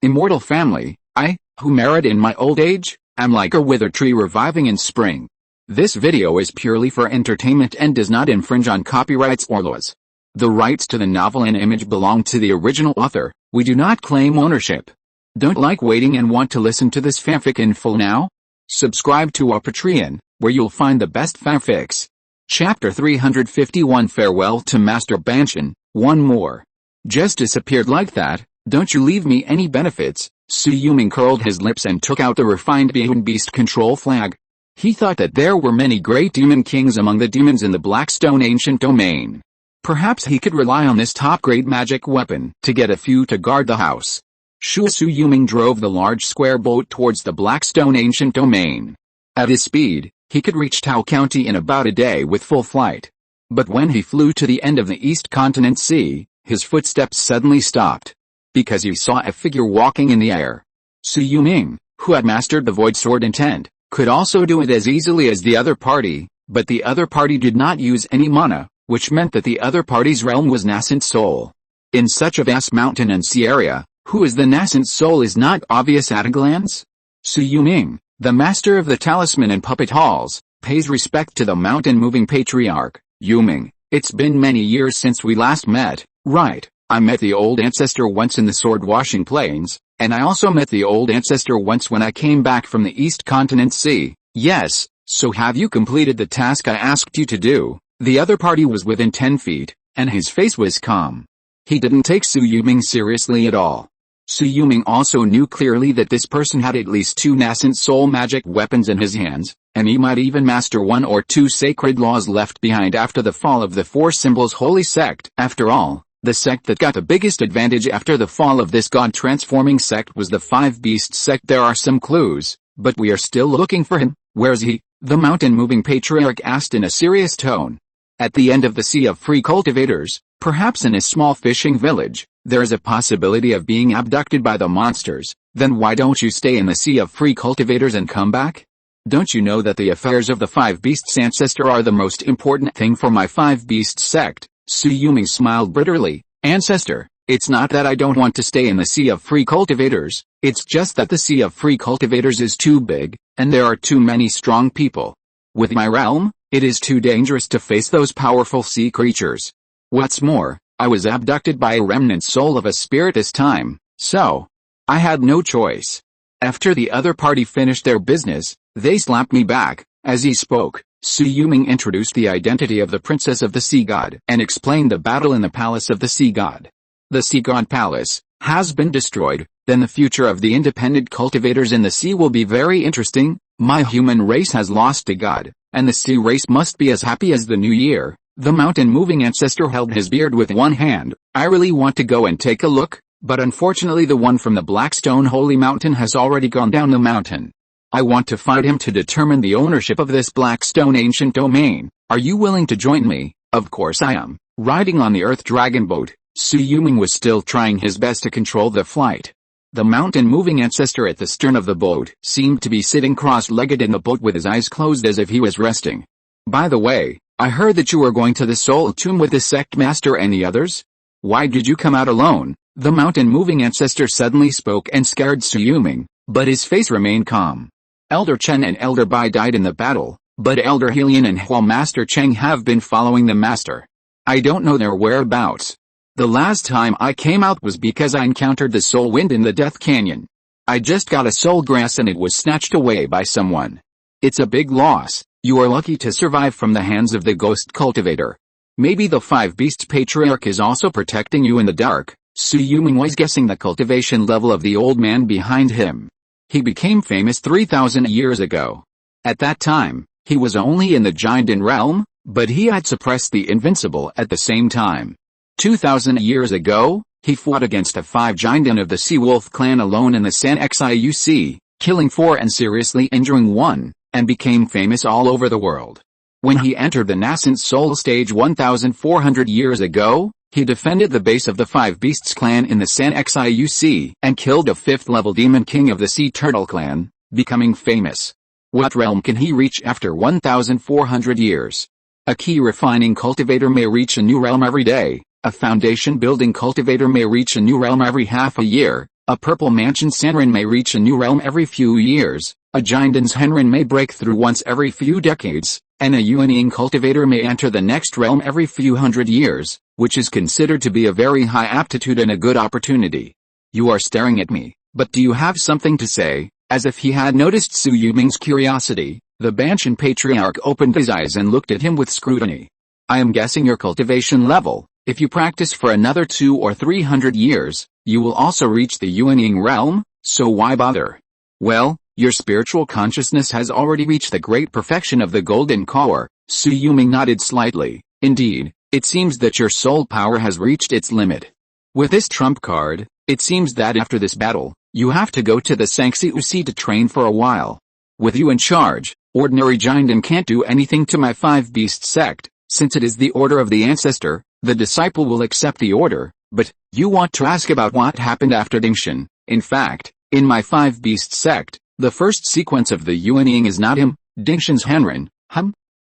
Immortal family, I, who merit in my old age, am like a withered tree reviving in spring. This video is purely for entertainment and does not infringe on copyrights or laws. The rights to the novel and image belong to the original author. We do not claim ownership. Don't like waiting and want to listen to this fanfic in full now? Subscribe to our Patreon, where you'll find the best fanfics. Chapter 351 Farewell to Master Banshin, one more. Just disappeared like that, don't you leave me any benefits. Shui Yulong curled his lips and took out the refined beast control flag. He thought that there were many great demon kings among the demons in the Blackstone ancient domain. Perhaps he could rely on this top-grade magic weapon to get a few to guard the house. Shui Yulong drove the large square boat towards the Blackstone ancient domain. At his speed, he could reach Tao County in about a day with full flight. But when he flew to the end of the East Continent Sea, his footsteps suddenly stopped. Because he saw a figure walking in the air. Shui Yulong, who had mastered the Void Sword intent, could also do it as easily as the other party, but the other party did not use any mana, which meant that the other party's realm was nascent soul. In such a vast mountain and sea area, who is the nascent soul is not obvious at a glance. Shui Yulong, the master of the talisman and puppet halls, pays respect to the mountain-moving patriarch. Yulong, it's been many years since we last met, right? I met the old ancestor once in the sword-washing plains, and I also met the old ancestor once when I came back from the East Continent Sea. Yes, so have you completed the task I asked you to do? The other party was within 10 feet, and his face was calm. He didn't take Shui Yulong seriously at all. Shui Yulong also knew clearly that this person had at least 2 nascent soul magic weapons in his hands, and he might even master 1 or 2 sacred laws left behind after the fall of the 4 Symbols Holy Sect. After all, the sect that got the biggest advantage after the fall of this god-transforming sect was the 5 Beasts sect. There are some clues, but we are still looking for him. Where's he? The mountain-moving patriarch asked in a serious tone. At the end of the Sea of Free Cultivators, perhaps in a small fishing village, there is a possibility of being abducted by the monsters. Then why don't you stay in the Sea of Free Cultivators and come back? Don't you know that the affairs of the 5 Beasts ancestor are the most important thing for my 5 Beasts sect? Shui Yulong smiled bitterly. Ancestor, it's not that I don't want to stay in the Sea of Free Cultivators, it's just that the Sea of Free Cultivators is too big, and there are too many strong people. With my realm, it is too dangerous to face those powerful sea creatures. What's more, I was abducted by a remnant soul of a spirit this time, so I had no choice. After the other party finished their business, they slapped me back. As he spoke, Shui Yulong introduced the identity of the Princess of the Sea God and explained the battle in the Palace of the Sea God. The Sea God Palace has been destroyed, then the future of the independent cultivators in the sea will be very interesting. My human race has lost a god, and the sea race must be as happy as the new year. The mountain-moving ancestor held his beard with one hand. I really want to go and take a look, but unfortunately the one from the Blackstone Holy Mountain has already gone down the mountain. I want to fight him to determine the ownership of this Blackstone ancient domain. Are you willing to join me? Of course I am. Riding on the Earth Dragon boat, Shui Yulong was still trying his best to control the flight. The mountain-moving ancestor at the stern of the boat seemed to be sitting cross-legged in the boat with his eyes closed as if he was resting. By the way, I heard that you were going to the Soul Tomb with the sect master and the others? Why did you come out alone? The mountain-moving ancestor suddenly spoke and scared Shui Yulong, but his face remained calm. Elder Chen and Elder Bai died in the battle, but Elder Helian and Hua Master Cheng have been following the master. I don't know their whereabouts. The last time I came out was because I encountered the soul wind in the Death Canyon. I just got a soul grass and it was snatched away by someone. It's a big loss. You are lucky to survive from the hands of the ghost cultivator. Maybe the 5 Beasts patriarch is also protecting you in the dark. Shui Yulong was guessing the cultivation level of the old man behind him. He became famous 3,000 years ago. At that time, he was only in the Giant realm, but he had suppressed the invincible at the same time. 2,000 years ago, he fought against a 5 Giant of the Sea Wolf clan alone in the San Xiuc, killing 4 and seriously injuring 1, and became famous all over the world. When he entered the nascent soul stage 1,400 years ago, he defended the base of the 5 Beasts clan in the San Xiuc and killed a 5th-level demon king of the Sea Turtle clan, becoming famous. What realm can he reach after 1,400 years? A Qi refining cultivator may reach a new realm every day. A foundation building cultivator may reach a new realm every half a year. A purple mansion Sanren may reach a new realm every few years, a Jindan's Henren may break through once every few decades, and a Yuanying cultivator may enter the next realm every few hundred years, which is considered to be a very high aptitude and a good opportunity. You are staring at me, but do you have something to say? As if he had noticed Su Yuming's curiosity, the Banshan patriarch opened his eyes and looked at him with scrutiny. I am guessing your cultivation level. If you practice for another 200 or 300 years, you will also reach the Yuanying realm, so why bother? Well, your spiritual consciousness has already reached the great perfection of the golden core. Su Yuming nodded slightly. Indeed, it seems that your soul power has reached its limit. With this trump card, it seems that after this battle, you have to go to the Sanxiusi to train for a while. With you in charge, ordinary Jindan can't do anything to my five-beast sect. Since it is the order of the ancestor, the disciple will accept the order, but you want to ask about what happened after Dingshan. In fact, in my five-beast sect, the first sequence of the Yuanying is not him, Dingshan's Henren.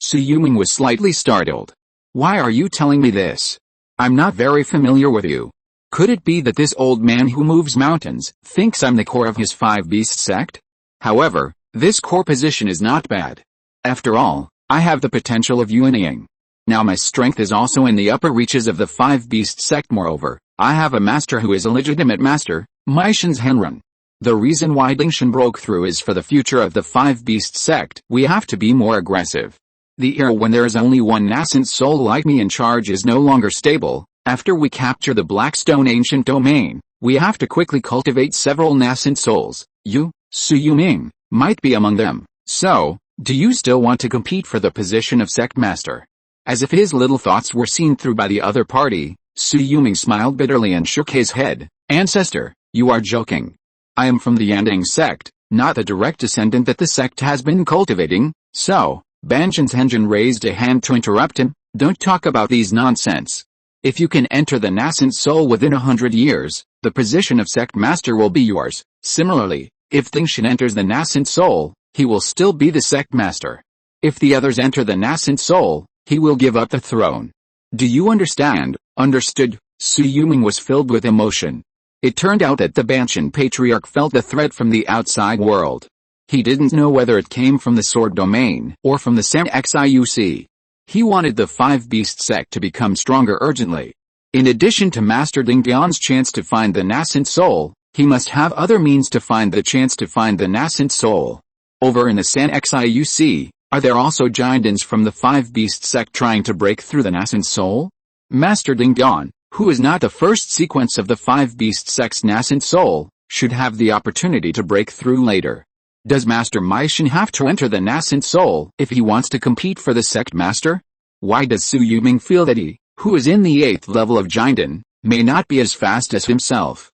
Su Yuming was slightly startled. Why are you telling me this? I'm not very familiar with you. Could it be that this old man who moves mountains thinks I'm the core of his five-beast sect? However, this core position is not bad. After all, I have the potential of Yuanying. Now my strength is also in the upper reaches of the five-beast sect. Moreover, I have a master who is a legitimate master, Maishan's Henren. The reason why Dingshan broke through is for the future of the five-beast sect. We have to be more aggressive. The era when there is only one nascent soul like me in charge is no longer stable. After we capture the Blackstone ancient domain, we have to quickly cultivate several nascent souls. You, Su Yuming, might be among them. So, do you still want to compete for the position of sect master? As if his little thoughts were seen through by the other party, Su Yuming smiled bitterly and shook his head. Ancestor, you are joking. I am from the Yandang sect, not the direct descendant that the sect has been cultivating. So, Banshan's Henjin raised a hand to interrupt him. Don't talk about these nonsense. If you can enter the nascent soul within 100 years, the position of sect master will be yours. Similarly, if Dingshan enters the nascent soul, he will still be the sect master. If the others enter the nascent soul, he will give up the throne. Do you understand? Understood. Su Yuming was filled with emotion. It turned out that the Banshan patriarch felt the threat from the outside world. He didn't know whether it came from the sword domain or from the Sanxiusi. He wanted the five-beast sect to become stronger urgently. In addition to Master Dingdian's chance to find the nascent soul, he must have other means to find the chance to find the nascent soul. Over in the Sanxiusi, are there also Jindans from the five-beast sect trying to break through the nascent soul? Master Dingdian, who is not the first sequence of the five-beast sect's nascent soul, should have the opportunity to break through later. Does Master Maishan have to enter the nascent soul if he wants to compete for the sect master? Why does Su Yuming feel that he, who is in the 8th level of Jindan, may not be as fast as himself?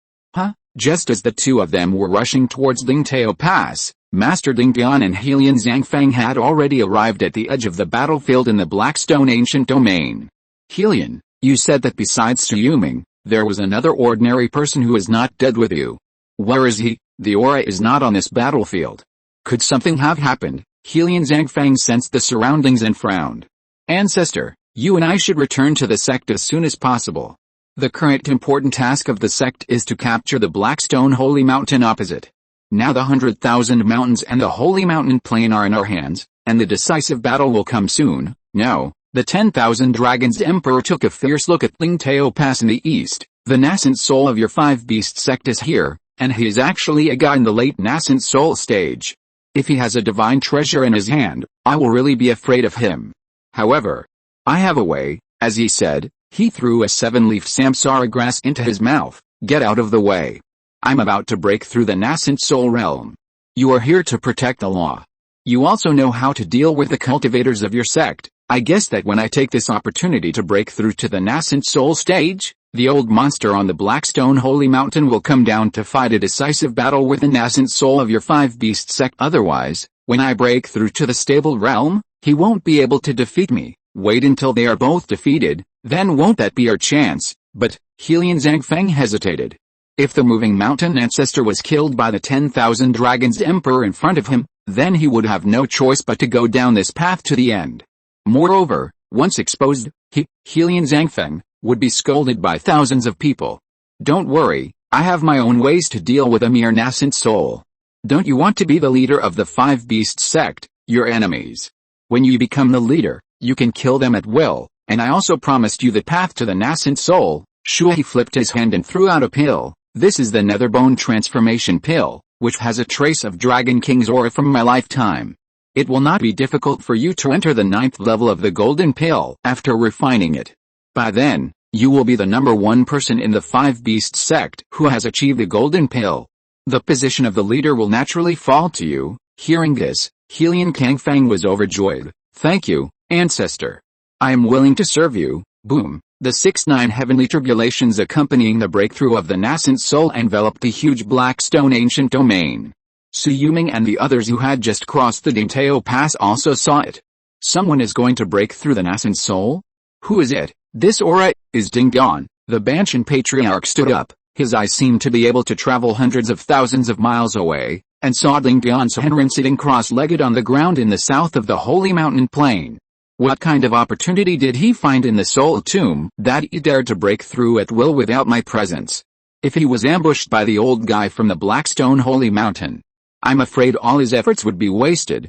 Just as the two of them were rushing towards Lingtao Pass, Master Dingdian and Helian Zhangfeng had already arrived at the edge of the battlefield in the Blackstone ancient domain. Helian, you said that besides Su Yuming, there was another ordinary person who is not dead with you. Where is he? The aura is not on this battlefield. Could something have happened? Helian Zhangfeng sensed the surroundings and frowned. Ancestor, you and I should return to the sect as soon as possible. The current important task of the sect is to capture the Blackstone Holy Mountain opposite. Now the 100,000 mountains and the Holy Mountain Plain are in our hands, and the decisive battle will come soon. No, the 10,000 Dragons Emperor took a fierce look at Lingtao Pass in the east. The nascent soul of your five-beast sect is here, and he is actually a guy in the late nascent soul stage. If he has a divine treasure in his hand, I will really be afraid of him. However, I have a way, as he said. He threw a 7-leaf samsara grass into his mouth. Get out of the way. I'm about to break through the nascent soul realm. You are here to protect the law. You also know how to deal with the cultivators of your sect. I guess that when I take this opportunity to break through to the nascent soul stage, the old monster on the Blackstone Holy Mountain will come down to fight a decisive battle with the nascent soul of your five-beast sect. Otherwise, when I break through to the stable realm, he won't be able to defeat me. Wait until they are both defeated, then won't that be our chance? But, Helian Zhangfeng hesitated. If the moving mountain ancestor was killed by the 10,000 Dragons Emperor in front of him, then he would have no choice but to go down this path to the end. Moreover, once exposed, Helian Zhangfeng would be scolded by thousands of people. Don't worry, I have my own ways to deal with a mere nascent soul. Don't you want to be the leader of the Five Beasts sect, your enemies? When you become the leader, you can kill them at will, and I also promised you the path to the nascent soul. Shui flipped his hand and threw out a pill. This is the Netherbone Transformation Pill, which has a trace of Dragon King's aura from my lifetime. It will not be difficult for you to enter the 9th level of the Golden Pill after refining it. By then, you will be the #1 person in the Five Beasts sect who has achieved the Golden Pill. The position of the leader will naturally fall to you. Hearing this, Helian Kangfang was overjoyed. Thank you, Ancestor. I am willing to serve you. Boom. The 6-9 heavenly tribulations accompanying the breakthrough of the nascent soul enveloped the huge black stone ancient domain. Su Yuming and the others who had just crossed the Dingtao Pass also saw it. Someone is going to break through the nascent soul? Who is it? This aura is Dingdan. The Banshan Patriarch stood up. His eyes seemed to be able to travel hundreds of thousands of miles away, and saw Dingdan Senrin sitting cross-legged on the ground in the south of the Holy Mountain Plain. What kind of opportunity did he find in the Soul Tomb that he dared to break through at will without my presence? If he was ambushed by the old guy from the Blackstone Holy Mountain, I'm afraid all his efforts would be wasted.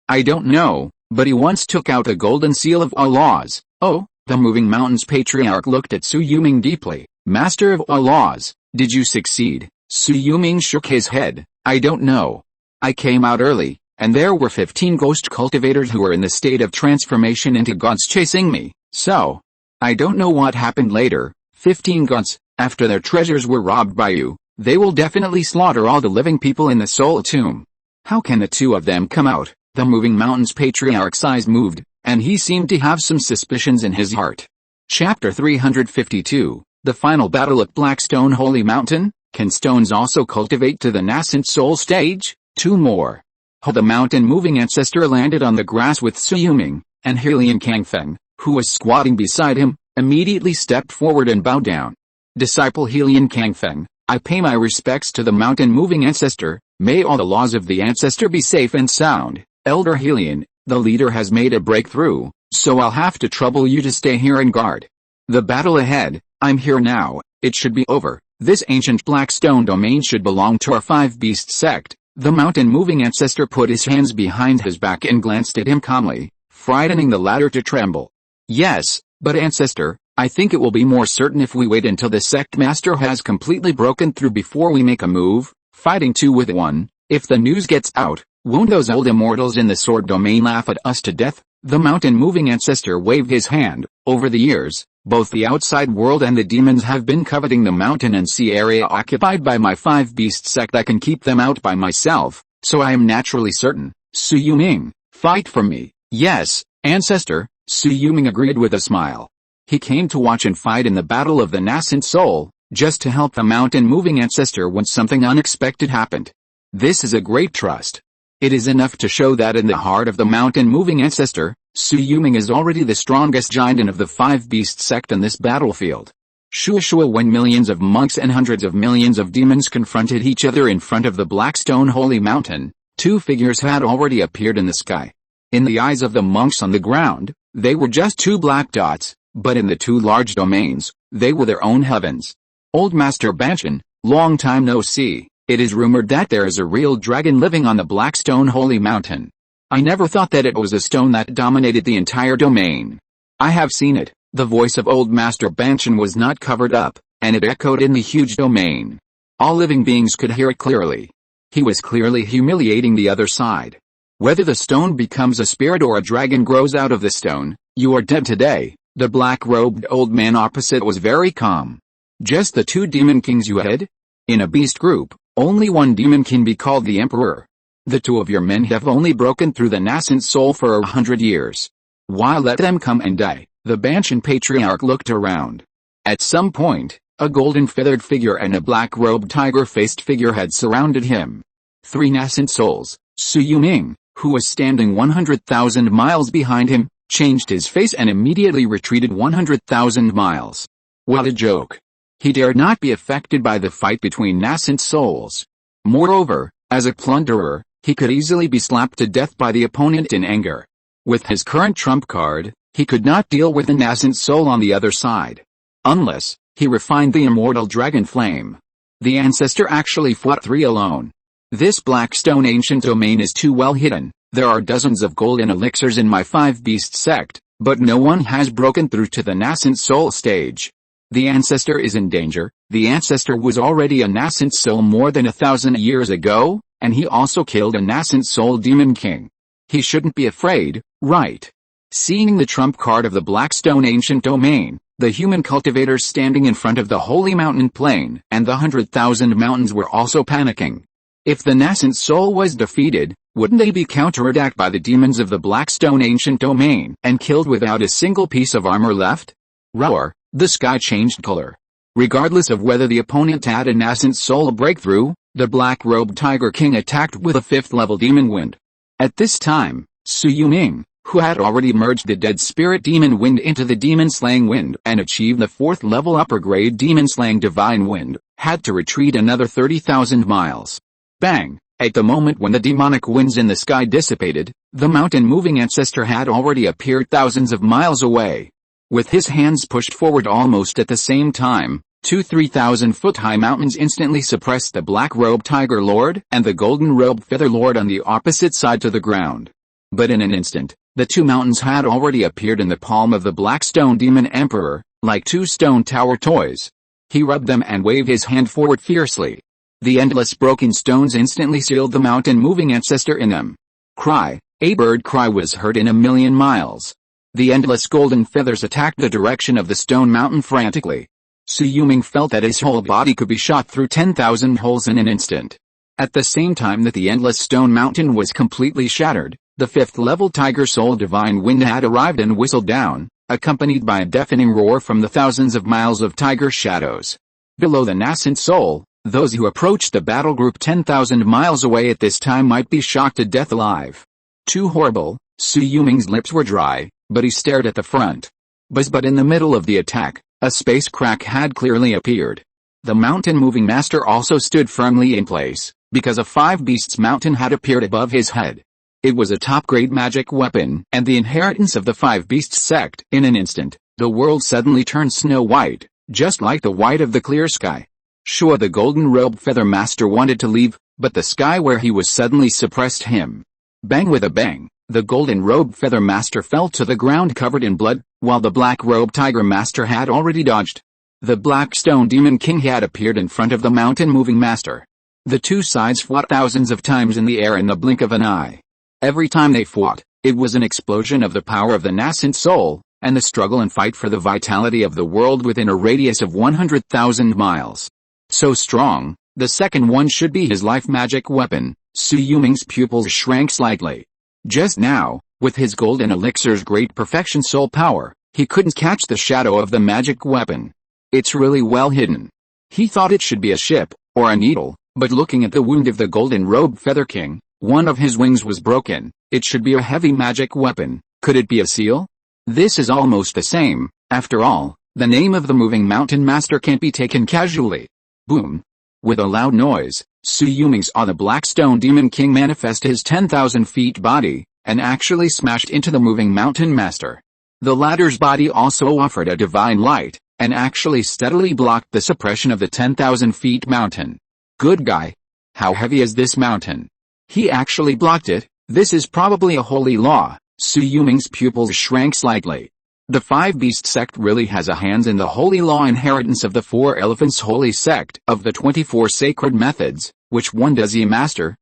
I don't know, but he once took out the golden seal of Allah's. Oh, the Moving Mountains Patriarch looked at Su Yuming deeply. Master of Allah's, did you succeed? Su Yuming shook his head. I don't know. I came out early, and there were 15 ghost cultivators who were in the state of transformation into gods chasing me, so I don't know what happened later. 15 gods, after their treasures were robbed by you, they will definitely slaughter all the living people in the Soul Tomb. How can the two of them come out? The Moving Mountains Patriarch's eyes moved, and he seemed to have some suspicions in his heart. Chapter 352, The Final Battle at Blackstone Holy Mountain. Can stones also cultivate to the nascent soul stage? 2 more. The mountain moving ancestor landed on the grass with Su Yuming, and Helian Kangfeng, who was squatting beside him, immediately stepped forward and bowed down. Disciple Helian Kangfeng, I pay my respects to the mountain moving ancestor. May all the laws of the ancestor be safe and sound. Elder Helian, the leader has made a breakthrough, so I'll have to trouble you to stay here and guard the battle ahead. I'm here now, it should be over. This ancient Blackstone domain should belong to our Five Beast sect. The mountain-moving ancestor put his hands behind his back and glanced at him calmly, frightening the latter to tremble. Yes, but Ancestor, I think it will be more certain if we wait until the sect master has completely broken through before we make a move. Fighting 2 with 1, if the news gets out, won't those old immortals in the sword domain laugh at us to death? The mountain-moving ancestor waved his hand. Over the years, both the outside world and the demons have been coveting the mountain and sea area occupied by my Five Beast sect. I can keep them out by myself, so I am naturally certain. Su Yuming, fight for me. Yes, Ancestor, Su Yuming agreed with a smile. He came to watch and fight in the battle of the nascent soul, just to help the mountain-moving ancestor when something unexpected happened. This is a great trust. It is enough to show that in the heart of the mountain-moving ancestor, Su Yuming is already the strongest giant of the Five Beast sect on this battlefield. Shua when millions of monks and hundreds of millions of demons confronted each other in front of the Blackstone Holy Mountain, 2 figures had already appeared in the sky. In the eyes of the monks on the ground, they were just 2 black dots, but in the 2 large domains, they were their own heavens. Old Master Banshan, long time no see. It is rumored that there is a real dragon living on the Blackstone Holy Mountain. I never thought that it was a stone that dominated the entire domain. I have seen it. The voice of Old Master Banshan was not covered up, and it echoed in the huge domain. All living beings could hear it clearly. He was clearly humiliating the other side. Whether the stone becomes a spirit or a dragon grows out of the stone, you are dead today. The black-robed old man opposite was very calm. Just the 2 demon kings you had? In a beast group, only 1 demon can be called the Emperor. The 2 of your men have only broken through the nascent soul for 100 years. Why let them come and die? The Banshan Patriarch looked around. At some point, a golden feathered figure and a black-robed tiger-faced figure had surrounded him. 3 nascent souls. Su Yuming, who was standing 100,000 miles behind him, changed his face and immediately retreated 100,000 miles. What a joke. He dared not be affected by the fight between nascent souls. Moreover, as a plunderer, he could easily be slapped to death by the opponent in anger. With his current trump card, he could not deal with the nascent soul on the other side. Unless He refined the immortal dragon flame. The ancestor actually fought 3 alone. This Blackstone ancient domain is too well hidden. There are dozens of golden elixirs in my 5-beast sect, but no one has broken through to the nascent soul stage. The ancestor is in danger. The ancestor was already a nascent soul more than 1,000 years ago, and he also killed a nascent soul demon king. He shouldn't be afraid, right? Seeing the trump card of the Blackstone ancient domain, the human cultivators standing in front of the holy mountain plain and the 100,000 mountains were also panicking. If the nascent soul was defeated, wouldn't they be counterattacked by the demons of the Blackstone ancient domain and killed without a single piece of armor left? Roar, the sky changed color. Regardless of whether the opponent had a nascent soul breakthrough, the black-robed Tiger King attacked with a 5th-level demon wind. At this time, Shui Yulong, who had already merged the dead spirit demon wind into the demon-slaying wind and achieved the 4th-level upper-grade demon-slaying divine wind, had to retreat another 30,000 miles. Bang! At the moment when the demonic winds in the sky dissipated, the mountain-moving ancestor had already appeared thousands of miles away. With his hands pushed forward almost at the same time, 2,000-3,000-foot-high mountains instantly suppressed the black-robed Tiger Lord and the golden-robed Feather Lord on the opposite side to the ground. But in an instant, the 2 mountains had already appeared in the palm of the Blackstone Demon Emperor, like 2 stone tower toys. He rubbed them and waved his hand forward fiercely. The endless broken stones instantly sealed the mountain-moving ancestor in them. Cry, a bird cry was heard in 1,000,000 miles. The endless golden feathers attacked the direction of the stone mountain frantically. Shui Yulong felt that his whole body could be shot through 10,000 holes in an instant. At the same time that the endless stone mountain was completely shattered, the 5th-level Tiger Soul Divine Wind had arrived and whistled down, accompanied by a deafening roar from the thousands of miles of tiger shadows. Below the nascent soul, those who approached the battle group 10,000 miles away at this time might be shocked to death alive. Too horrible, Shui Yulong's lips were dry, but he stared at the front. But in the middle of the attack, a space crack had clearly appeared. The mountain-moving master also stood firmly in place, because a 5-beasts mountain had appeared above his head. It was a top-grade magic weapon, and the inheritance of the 5-beasts sect. In an instant, the world suddenly turned snow-white, just like the white of the clear sky. Sure, the golden-robed feather master wanted to leave, but the sky where he was suddenly suppressed him. Bang with a bang, the golden-robed feather master fell to the ground covered in blood, while the black-robed tiger master had already dodged. The Blackstone Demon King had appeared in front of the mountain-moving master. The 2 sides fought thousands of times in the air in the blink of an eye. Every time they fought, it was an explosion of the power of the nascent soul, and the struggle and fight for the vitality of the world within a radius of 100,000 miles. So strong, the second one should be his life magic weapon. Shui Yulong's pupils shrank slightly. Just now, with his golden elixir's great perfection soul power, he couldn't catch the shadow of the magic weapon. It's really well hidden. He thought it should be a ship, or a needle, but looking at the wound of the golden-robed Feather King, one of his wings was broken. It should be a heavy magic weapon. Could it be a seal? This is almost the same. After all, the name of the moving mountain master can't be taken casually. Boom. With a loud noise, Shui Yulong saw the Blackstone Demon King manifest his 10,000 feet body, and actually smashed into the moving mountain master. The latter's body also offered a divine light, and actually steadily blocked the suppression of the 10,000 feet mountain. Good guy. How heavy is this mountain? He actually blocked it. This is probably a holy law. Shui Yulong's pupils shrank slightly. The 5-beast sect really has a hands in the holy law inheritance of the 4 elephants holy sect of the 24 sacred methods. Which one does he master?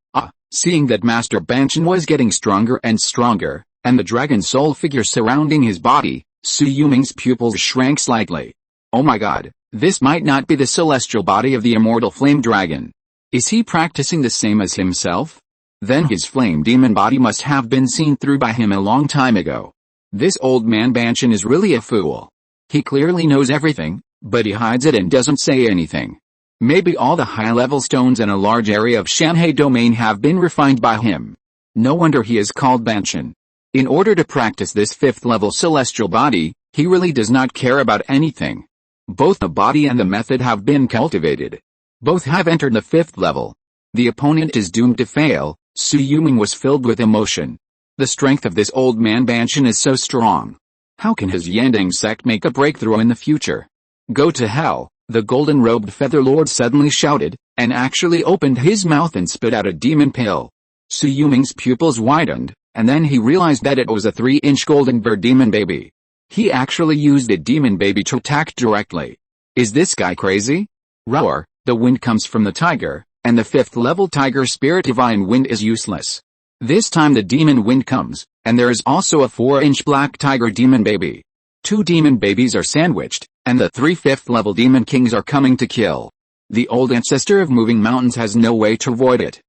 Seeing that Master Banshin was getting stronger and stronger, and the dragon soul figure surrounding his body, Shui Yulong's pupils shrank slightly. Oh my god, this might not be the celestial body of the immortal flame dragon. Is he practicing the same as himself? Then his flame demon body must have been seen through by him a long time ago. This old man Banshin is really a fool. He clearly knows everything, but he hides it and doesn't say anything. Maybe all the high-level stones in a large area of Shanhai domain have been refined by him. No wonder he is called Banshin. In order to practice this 5th-level celestial body, he really does not care about anything. Both the body and the method have been cultivated. Both have entered the 5th level. The opponent is doomed to fail. Shui Yulong was filled with emotion. The strength of this old man Banshin is so strong. How can his Yandang sect make a breakthrough in the future? Go to hell, the golden-robed feather lord suddenly shouted, and actually opened his mouth and spit out a demon pill. Shui Yulong's pupils widened, and then he realized that it was a 3-inch golden bird demon baby. He actually used a demon baby to attack directly. Is this guy crazy? Roar, the wind comes from the tiger, and the 5th level tiger spirit divine wind is useless. This time the demon wind comes, and there is also a 4-inch black tiger demon baby. 2 demon babies are sandwiched, and the 3 5th level demon kings are coming to kill. The old ancestor of moving mountains has no way to avoid it.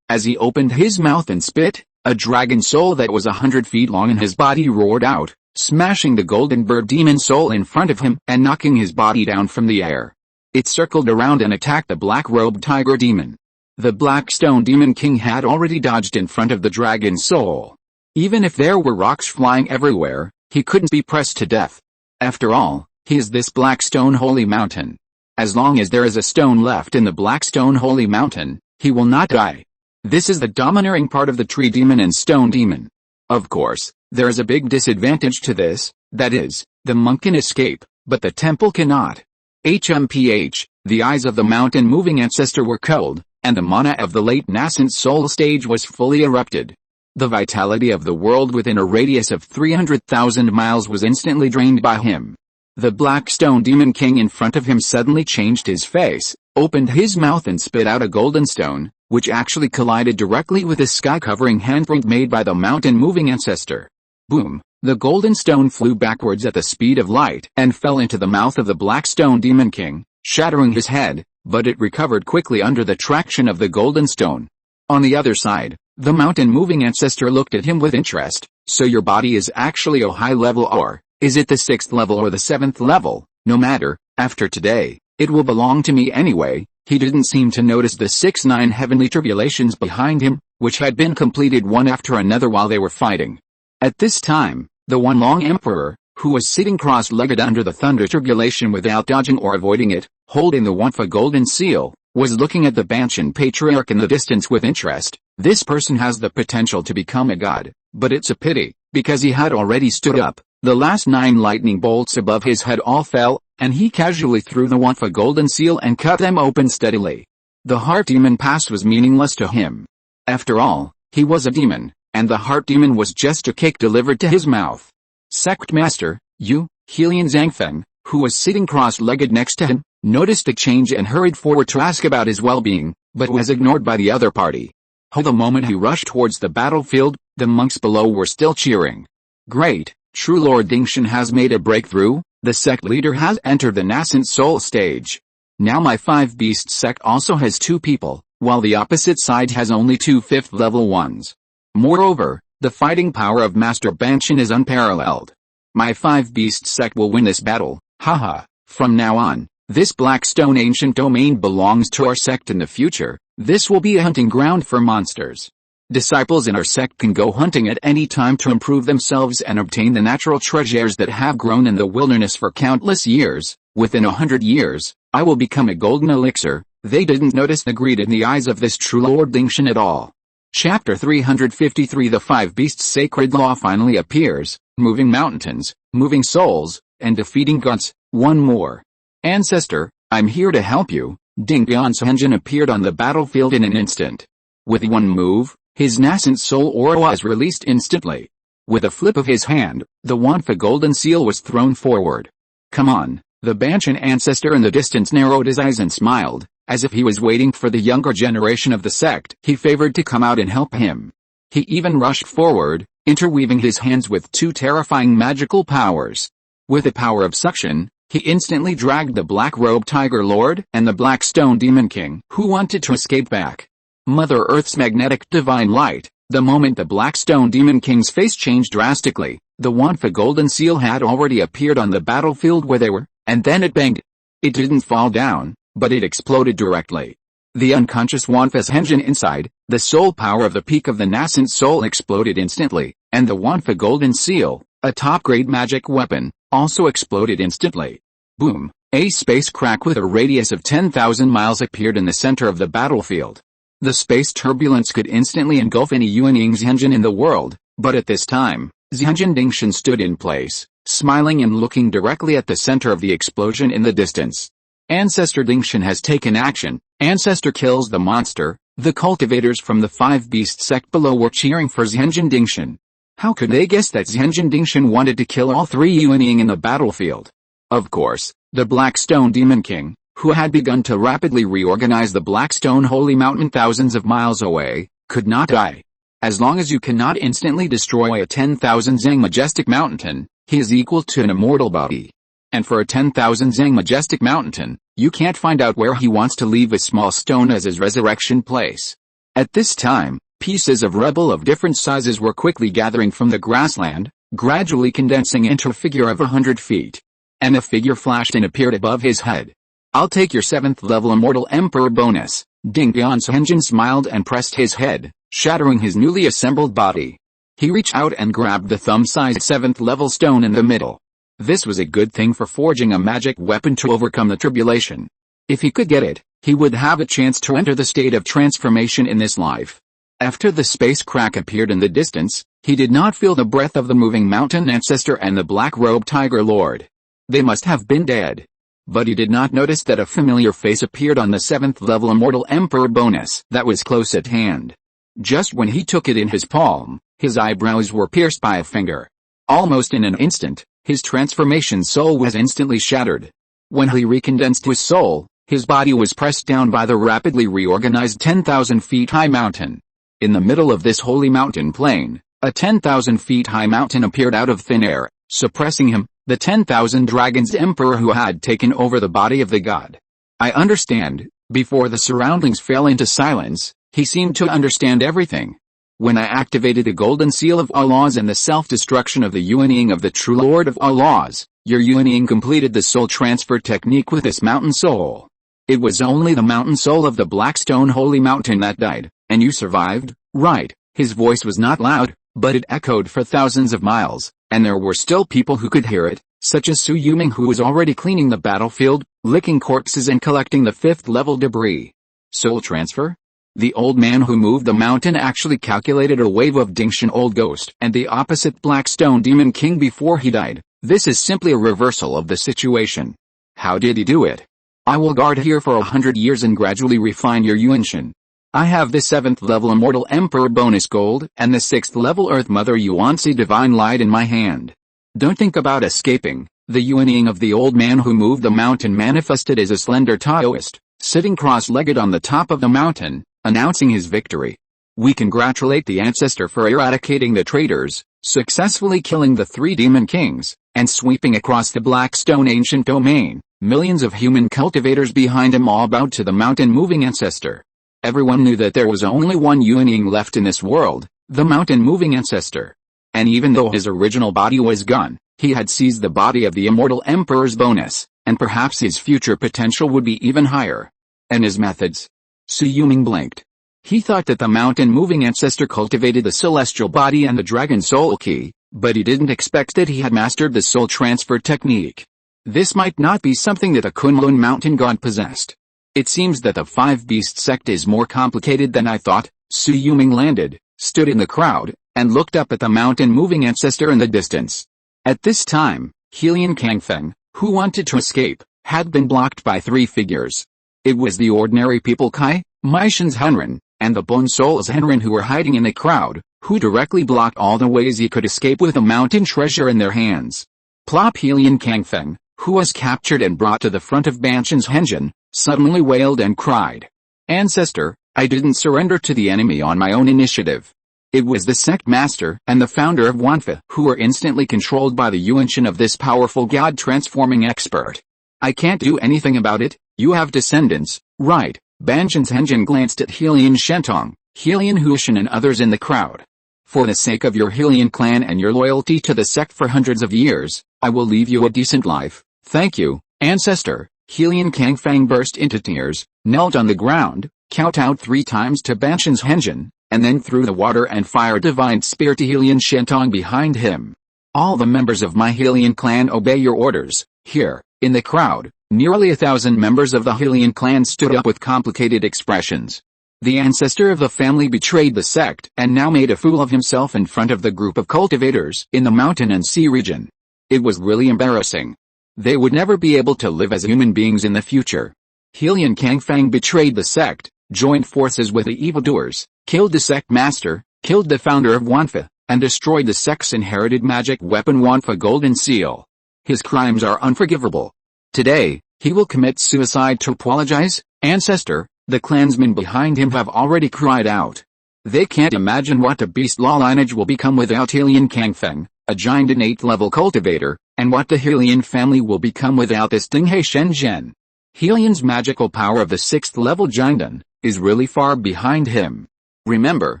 As he opened his mouth and spit, a dragon soul that was 100 feet long in his body roared out, smashing the golden bird demon soul in front of him and knocking his body down from the air. It circled around and attacked the black-robed tiger demon. The black stone demon king had already dodged in front of the dragon soul. Even if there were rocks flying everywhere, he couldn't be pressed to death. After all, he is this black stone holy mountain. As long as there is a stone left in the black stone holy mountain, he will not die. This is the domineering part of the tree demon and stone demon. Of course, there is a big disadvantage to this, that is, the monk can escape, but the temple cannot. The eyes of the mountain moving ancestor were cold, and the mana of the late nascent soul stage was fully erupted. The vitality of the world within a radius of 300,000 miles was instantly drained by him. The black stone demon king in front of him suddenly changed his face, opened his mouth and spit out a golden stone, which actually collided directly with a sky-covering handprint made by the mountain-moving ancestor. Boom! The golden stone flew backwards at the speed of light and fell into the mouth of the black stone demon king, shattering his head, but it recovered quickly under the traction of the golden stone. On the other side, the mountain-moving ancestor looked at him with interest. So your body is actually a high level, or is it the 6th level or the 7th level? No matter, after today, it will belong to me anyway. He didn't seem to notice the 6-9 heavenly tribulations behind him, which had been completed one after another while they were fighting. At this time, the One Long Emperor, who was sitting cross-legged under the thunder tribulation without dodging or avoiding it, holding the Wanfa golden seal, was looking at the Banshan patriarch in the distance with interest. This person has the potential to become a god, but it's a pity, because he had already stood up. The last 9 lightning bolts above his head all fell, and he casually threw the Wanfa golden seal and cut them open steadily. The heart demon past was meaningless to him. After all, he was a demon, and the heart demon was just a cake delivered to his mouth. Sect Master, Yu, Helian Zhangfeng, who was sitting cross-legged next to him, noticed the change and hurried forward to ask about his well-being, but was ignored by the other party. The moment he rushed towards the battlefield, the monks below were still cheering. Great, True Lord Dingshan has made a breakthrough, the sect leader has entered the nascent soul stage. Now my 5 beast sect also has 2 people, while the opposite side has only 2 5th level ones. Moreover, the fighting power of Master Banshan is unparalleled. My 5 beast sect will win this battle, haha. From now on, this Blackstone ancient domain belongs to our sect in the future. This will be a hunting ground for monsters. Disciples in our sect can go hunting at any time to improve themselves and obtain the natural treasures that have grown in the wilderness for countless years. Within 100 years, I will become a golden elixir. They didn't notice the greed in the eyes of this true Lord Dingshan at all. Chapter 353 The 5 Beasts Sacred Law finally appears, moving mountains, moving souls, and defeating gods. One more. Ancestor, I'm here to help you. Ding Yan's engine appeared on the battlefield in an instant. With one move, his nascent soul aura was released instantly. With a flip of his hand, the Wanfa golden seal was thrown forward. Come on, the Banshan ancestor in the distance narrowed his eyes and smiled, as if he was waiting for the younger generation of the sect he favored to come out and help him. He even rushed forward, interweaving his hands with 2 terrifying magical powers. With the power of suction, he instantly dragged the black-robed Tiger Lord and the Black Stone Demon King, who wanted to escape back. Mother Earth's magnetic divine light. The moment the Black Stone Demon King's face changed drastically, the Wanfa golden seal had already appeared on the battlefield where they were, and then it banged. It didn't fall down, but it exploded directly. The unconscious Wanfa's engine inside, the soul power of the peak of the nascent soul exploded instantly, and the Wanfa golden seal, a top-grade magic weapon, also exploded instantly. Boom! A space crack with a radius of 10,000 miles appeared in the center of the battlefield. The space turbulence could instantly engulf any Yuanying Zhenjin in the world, but at this time, Zhenjin Dingshan stood in place, smiling and looking directly at the center of the explosion in the distance. Ancestor Dingshan has taken action. Ancestor kills the monster. The cultivators from the five beast sect below were cheering for Zhenjin Dingshan. How could they guess that Zhenjin Dingshan wanted to kill all three Yuanying in the battlefield? Of course, the Blackstone Demon King, who had begun to rapidly reorganize the Blackstone Holy Mountain thousands of miles away, could not die. As long as you cannot instantly destroy a 10,000 Zhang majestic mountain, he is equal to an immortal body. And for a 10,000 Zhang majestic mountain, you can't find out where he wants to leave a small stone as his resurrection place. At this time, pieces of rubble of different sizes were quickly gathering from the grassland, gradually condensing into a figure of 100 feet. And a figure flashed and appeared above his head. I'll take your 7th level Immortal Emperor bonus. Ding Dian Zhenjin smiled and pressed his head, shattering his newly assembled body. He reached out and grabbed the thumb-sized 7th level stone in the middle. This was a good thing for forging a magic weapon to overcome the tribulation. If he could get it, he would have a chance to enter the state of transformation in this life. After the space crack appeared in the distance, he did not feel the breath of the moving mountain ancestor and the black-robed tiger lord. They must have been dead. But he did not notice that a familiar face appeared on the 7th level Immortal Emperor bonus that was close at hand. Just when he took it in his palm, his eyebrows were pierced by a finger. Almost in an instant, his transformation soul was instantly shattered. When he recondensed his soul, his body was pressed down by the rapidly reorganized 10,000 feet high mountain. In the middle of this holy mountain plain, a 10,000 feet high mountain appeared out of thin air, suppressing him, the 10,000 dragons emperor who had taken over the body of the god. I understand. Before the surroundings fell into silence, he seemed to understand everything. When I activated the golden seal of Allah's and the self-destruction of the Yuanying of the true Lord of Allah's, your Yuanying completed the soul transfer technique with this mountain soul. It was only the mountain soul of the Blackstone Holy Mountain that died, and you survived, right? His voice was not loud, but it echoed for thousands of miles, and there were still people who could hear it, such as Su Yuming, who was already cleaning the battlefield, licking corpses and collecting the 5th level debris. Soul transfer? The old man who moved the mountain actually calculated a wave of Dingshan old ghost and the opposite Blackstone Demon King before he died. This is simply a reversal of the situation. How did he do it? I will guard here for 100 years and gradually refine your Yuanshan. I have the 7th level Immortal Emperor bonus gold and the 6th level Earth Mother Yuanzi Divine Light in my hand. Don't think about escaping. The Yuanying of the old man who moved the mountain manifested as a slender Taoist, sitting cross-legged on the top of the mountain, announcing his victory. We congratulate the ancestor for eradicating the traitors, successfully killing the 3 demon kings, and sweeping across the Blackstone ancient domain. Millions of human cultivators behind him all bowed to the mountain-moving ancestor. Everyone knew that there was only one Yuanying left in this world, the mountain-moving ancestor. And even though his original body was gone, he had seized the body of the Immortal Emperor's bonus, and perhaps his future potential would be even higher. And his methods? Su Yuming blinked. He thought that the mountain-moving ancestor cultivated the celestial body and the dragon soul key, but he didn't expect that he had mastered the soul transfer technique. This might not be something that a Kunlun mountain god possessed. It seems that the 5-beast sect is more complicated than I thought. Su Yuming landed, stood in the crowd, and looked up at the mountain-moving ancestor in the distance. At this time, Helian Kangfeng, who wanted to escape, had been blocked by 3 figures. It was the ordinary people Kai, Meishan's Henrin, and the Bone Soul's Henrin who were hiding in the crowd, who directly blocked all the ways he could escape with a mountain treasure in their hands. Plop Helian Kangfeng, who was captured and brought to the front of Banshan's Henjin, suddenly wailed and cried. Ancestor, I didn't surrender to the enemy on my own initiative. It was the sect master and the founder of Wanfa who were instantly controlled by the Yuanshan of this powerful god-transforming expert. I can't do anything about it. You have descendants, right? Banshan's Henjin glanced at Helian Shentong, Helian Hushan and others in the crowd. For the sake of your Helian clan and your loyalty to the sect for hundreds of years, I will leave you a decent life. Thank you, ancestor. Helian Kangfang burst into tears, knelt on the ground, kowtowed 3 times to Banshan's Henjin, and then threw the water and fire divine spear to Helian Shentong behind him. All the members of my Helian clan obey your orders. Here, in the crowd, nearly 1,000 members of the Helian clan stood up with complicated expressions. The ancestor of the family betrayed the sect and now made a fool of himself in front of the group of cultivators in the mountain and sea region. It was really embarrassing. They would never be able to live as human beings in the future. Helian Kangfang betrayed the sect, joined forces with the evildoers, killed the sect master, killed the founder of Wanfa, and destroyed the sect's inherited magic weapon Wanfa Golden Seal. His crimes are unforgivable. Today, he will commit suicide to apologize. Ancestor, the clansmen behind him have already cried out. They can't imagine what the beast law lineage will become without Helian Kangfeng, a giant 8th level cultivator, and what the Helian family will become without this Dinghe Shenzhen. Helian's magical power of the 6th level Jiandan is really far behind him. Remember,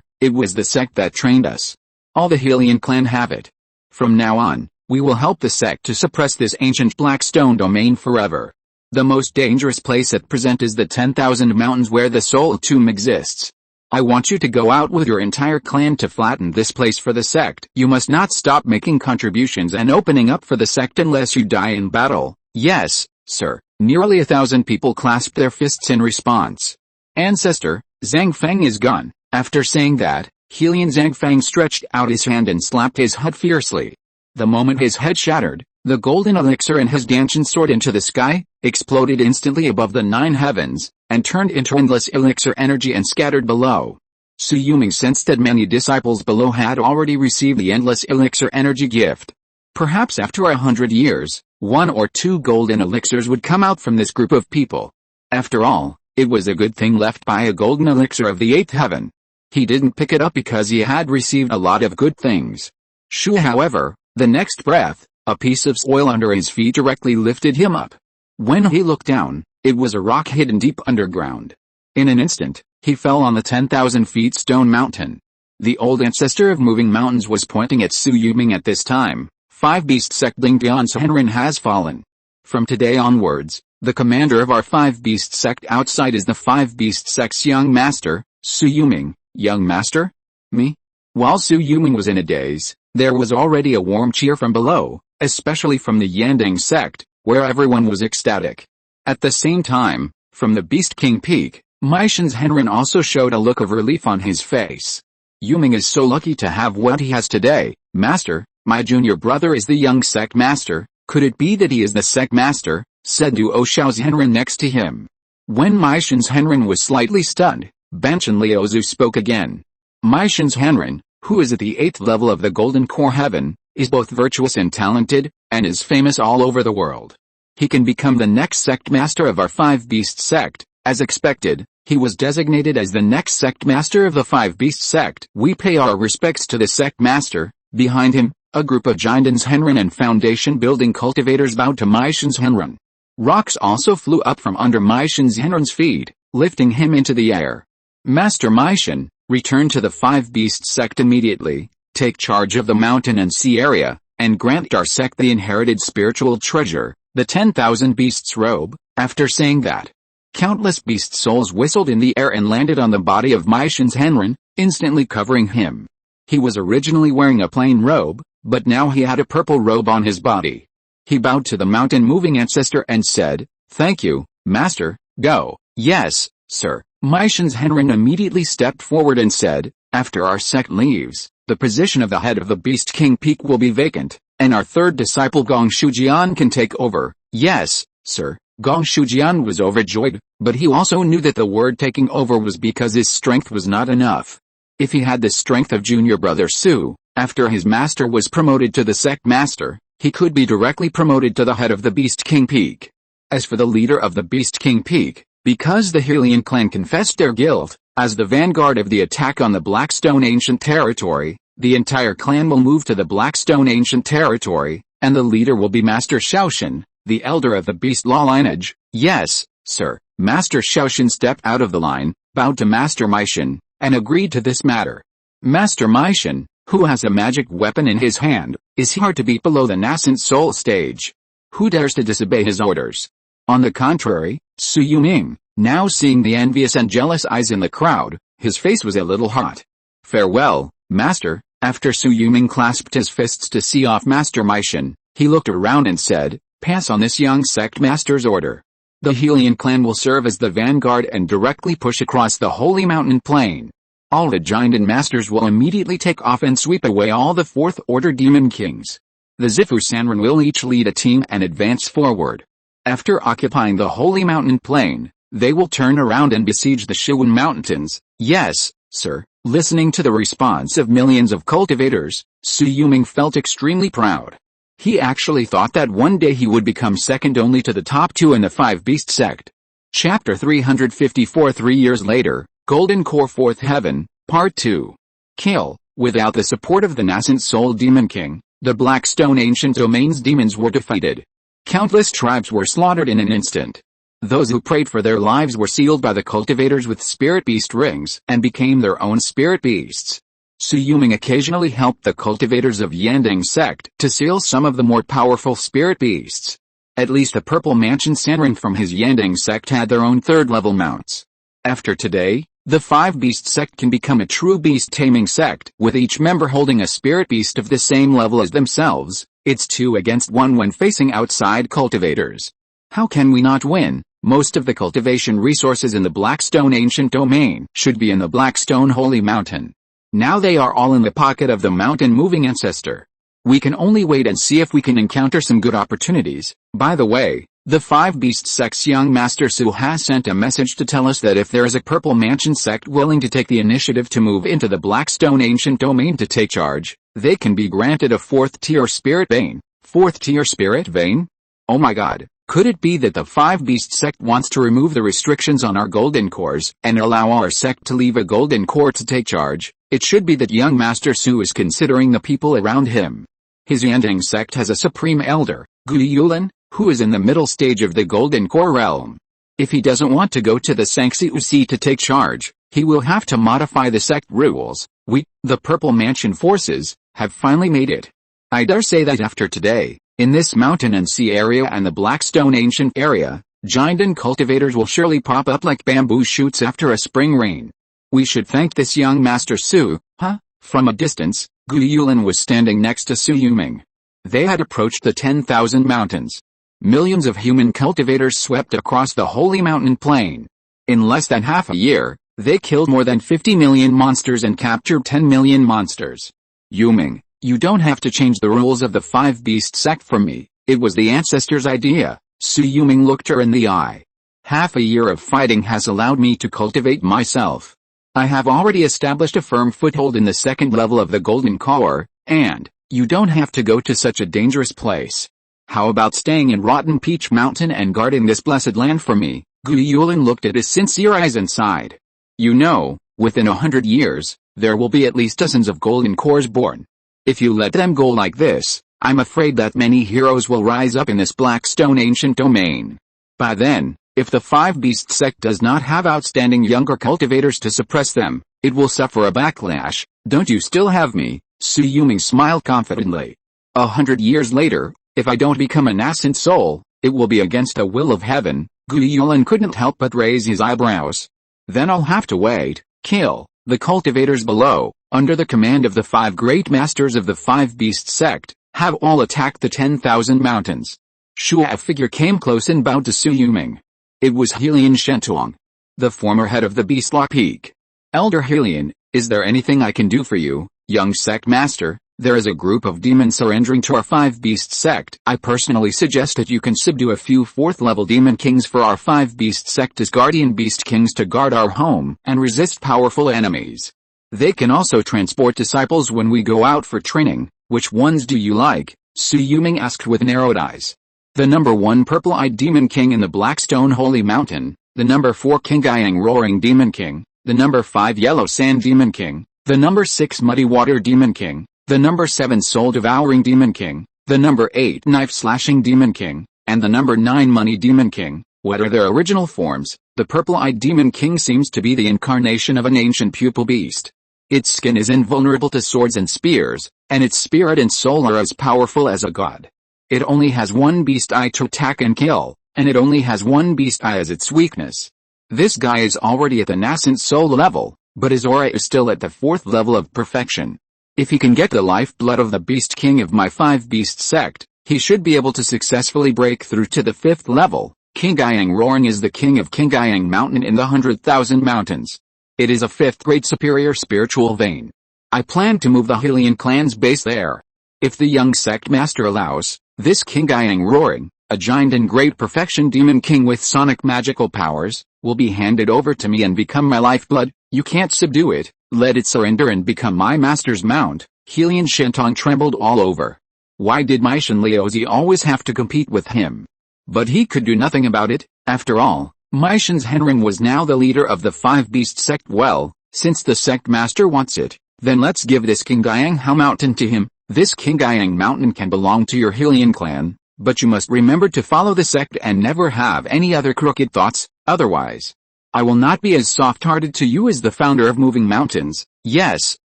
it was the sect that trained us. All the Helian clan have it. From now on, we will help the sect to suppress this ancient Blackstone domain forever. The most dangerous place at present is the 10,000 mountains where the soul tomb exists. I want you to go out with your entire clan to flatten this place for the sect. You must not stop making contributions and opening up for the sect unless you die in battle. Yes, sir. Nearly 1,000 people clasped their fists in response. Ancestor, Zhang Feng is gone. After saying that, Helian Zhang Feng stretched out his hand and slapped his head fiercely. The moment his head shattered, the golden elixir in his Danshan soared into the sky, exploded instantly above the 9 heavens, and turned into endless elixir energy and scattered below. Su Yuming sensed that many disciples below had already received the endless elixir energy gift. Perhaps after 100 years, 1 or 2 golden elixirs would come out from this group of people. After all, it was a good thing left by a golden elixir of the 8th heaven. He didn't pick it up because he had received a lot of good things. Shui, however, the next breath, a piece of soil under his feet directly lifted him up. When he looked down, it was a rock hidden deep underground. In an instant, he fell on the 10,000 feet stone mountain. The old ancestor of moving mountains was pointing at Su Yuming at this time. 5 Beast Sect Ling Dian Henrin has fallen. From today onwards, the commander of our 5 Beast Sect outside is the 5 Beast Sect's young master, Su Yuming. Young master? Me? While Su Yuming was in a daze, there was already a warm cheer from below, especially from the Yandang sect, where everyone was ecstatic. At the same time, from the Beast King Peak, Maishan's Henrin also showed a look of relief on his face. Yuming is so lucky to have what he has today, master. My junior brother is the young sect master. Could it be that he is the sect master? Said Duo Xiao's Henrin next to him. When Maishan's Henrin was slightly stunned, Banshan Liuzu spoke again. Maishan's Henrin, who is at the 8th level of the Golden Core Heaven, is both virtuous and talented, and is famous all over the world. He can become the next sect master of our 5 Beast Sect. As expected, he was designated as the next sect master of the 5 Beast Sect. We pay our respects to the sect master. Behind him, a group of Jiandan's Henrin and foundation building cultivators bowed to Maishan's Henrin. Rocks also flew up from under Maishan's Henrin's feet, lifting him into the air. Master Maishan, return to the 5 Beast Sect immediately, take charge of the mountain and sea area, and grant our sect the inherited spiritual treasure, the 10,000 beasts robe. After saying that, countless beast souls whistled in the air and landed on the body of Maishan's Henrin, instantly covering him. He was originally wearing a plain robe, but now he had a purple robe on his body. He bowed to the mountain-moving ancestor and said, "Thank you, master, go." "Yes, sir." Maishan's Henrin immediately stepped forward and said, "After our sect leaves, the position of the head of the Beast King Peak will be vacant, and our 3rd disciple Gong Shujian can take over." "Yes, sir." Gong Shujian was overjoyed, but he also knew that the word taking over was because his strength was not enough. If he had the strength of junior brother Su, after his master was promoted to the sect master, he could be directly promoted to the head of the Beast King Peak. As for the leader of the Beast King Peak, because the Helian clan confessed their guilt, as the vanguard of the attack on the Blackstone Ancient Territory, the entire clan will move to the Blackstone Ancient Territory, and the leader will be Master Xiaoshan, the elder of the Beast Law lineage. "Yes, sir." Master Xiaoshan stepped out of the line, bowed to Master Maishan, and agreed to this matter. Master Maishan, who has a magic weapon in his hand, is hard to beat below the nascent soul stage. Who dares to disobey his orders? On the contrary, Su Yuming, now seeing the envious and jealous eyes in the crowd, his face was a little hot. "Farewell, master." After Su Yuming clasped his fists to see off Master Maishan, he looked around and said, "Pass on this young sect master's order. The Helian clan will serve as the vanguard and directly push across the holy mountain plain. All the Jiandan masters will immediately take off and sweep away all the 4th order demon kings. The Zifu Sanren will each lead a team and advance forward. After occupying the Holy Mountain Plain, they will turn around and besiege the Shui Mountains. Yes, sir. Listening to the response of millions of cultivators, Su Yuming felt extremely proud. He actually thought that one day he would become second only to the top two in the Five Beast sect. Chapter 354 3 years later, Golden Core 4th Heaven, Part 2. Kill. Without the support of the nascent soul Demon King, the Blackstone Ancient Domain's demons were defeated. Countless tribes were slaughtered in an instant. Those who prayed for their lives were sealed by the cultivators with spirit beast rings and became their own spirit beasts. Su Yuming occasionally helped the cultivators of Yandang sect to seal some of the more powerful spirit beasts. At least the Purple Mansion Sanren from his Yandang sect had their own third-level mounts. After today, the Five Beast sect can become a true beast-taming sect, with each member holding a spirit beast of the same level as themselves. It's 2 against 1 when facing outside cultivators. How can we not win? Most of the cultivation resources in the Blackstone Ancient Domain should be in the Blackstone Holy Mountain. Now they are all in the pocket of the mountain-moving ancestor. We can only wait and see if we can encounter some good opportunities. By the way, the Five Beast sect's young Master Su has sent a message to tell us that if there is a Purple Mansion sect willing to take the initiative to move into the Blackstone Ancient Domain to take charge, they can be granted a 4th-tier spirit vein. 4th-tier spirit vein? Oh my god. Could it be that the Five Beast sect wants to remove the restrictions on our golden cores and allow our sect to leave a golden core to take charge? It should be that young Master Su is considering the people around him. His Yandang sect has a supreme elder, Qi Yulong, who is in the middle stage of the golden core realm. If he doesn't want to go to the Sanxiusi to take charge, he will have to modify the sect rules. We, the Purple Mansion forces, have finally made it. I dare say that after today, in this mountain and sea area and the Blackstone Ancient area, giant cultivators will surely pop up like bamboo shoots after a spring rain. We should thank this young Master Su, huh? From a distance, Qi Yulong was standing next to Su Yuming. They had approached the 10,000 mountains. Millions of human cultivators swept across the Holy Mountain Plain. In less than half a year, they killed more than 50 million monsters and captured 10 million monsters. Yuming, you don't have to change the rules of the Five Beast sect for me. It was the ancestors' idea. Su Yuming looked her in the eye. Half a year of fighting has allowed me to cultivate myself. I have already established a firm foothold in the second level of the Golden Core, and you don't have to go to such a dangerous place. How about staying in Rotten Peach Mountain and guarding this blessed land for me? Qi Yulong looked at his sincere eyes and sighed. You know, within 100 years, there will be at least dozens of Golden Cores born. If you let them go like this, I'm afraid that many heroes will rise up in this Blackstone Ancient Domain. By then, if the Five Beast sect does not have outstanding younger cultivators to suppress them, it will suffer a backlash. Don't you still have me? Su Yuming smiled confidently. 100 years later, if I don't become a nascent soul, it will be against the will of heaven. Qi Yulong couldn't help but raise his eyebrows. Then I'll have to wait. Kill. The cultivators below, under the command of the 5 great masters of the Five Beast sect, have all attacked the 10,000 mountains. Shua figure came close and bowed to Su Yuming. It was Helian Shentuang, the former head of the Beastlaw Peak. Elder Helian, is there anything I can do for you, young sect master? There is a group of demons surrendering to our Five Beast sect. I personally suggest that you can subdue a few 4th-level demon kings for our Five Beast sect as guardian beast kings to guard our home and resist powerful enemies. They can also transport disciples when we go out for training. Which ones do you like? Su Yuming asked with narrowed eyes. The number 1 purple-eyed demon king in the Blackstone Holy Mountain, the number 4 Qingyang roaring demon king, the number 5 yellow sand demon king, the number 6 muddy water demon king, the number 7 soul devouring demon king, the number 8 knife slashing demon king, and the number 9 money demon king. What are their original forms? The purple-eyed demon king seems to be the incarnation of an ancient pupil beast. Its skin is invulnerable to swords and spears, and its spirit and soul are as powerful as a god. It only has 1 beast eye to attack and kill, and it only has 1 beast eye as its weakness. This guy is already at the nascent soul level, but his aura is still at the 4th level of perfection. If he can get the lifeblood of the beast king of my 5 beast sect, he should be able to successfully break through to the 5th level. Qingyang Roaring is the king of Qingyang Mountain in the 100,000 mountains. It is a 5th grade superior spiritual vein. I plan to move the Helian clan's base there. If the young sect master allows, this King Yang Roaring, a giant and great perfection demon king with sonic magical powers, will be handed over to me and become my lifeblood. You can't subdue it, let it surrender and become my master's mount. Helian Shentong trembled all over. Why did Meishan Liuzi always have to compete with him? But he could do nothing about it. After all, Meishan's Henring was now the leader of the Five Beast sect. Well, since the sect master wants it, then let's give this King Yang Mountain to him. This King Yang Mountain can belong to your Helian clan, but you must remember to follow the sect and never have any other crooked thoughts, otherwise I will not be as soft-hearted to you as the founder of Moving Mountains. Yes,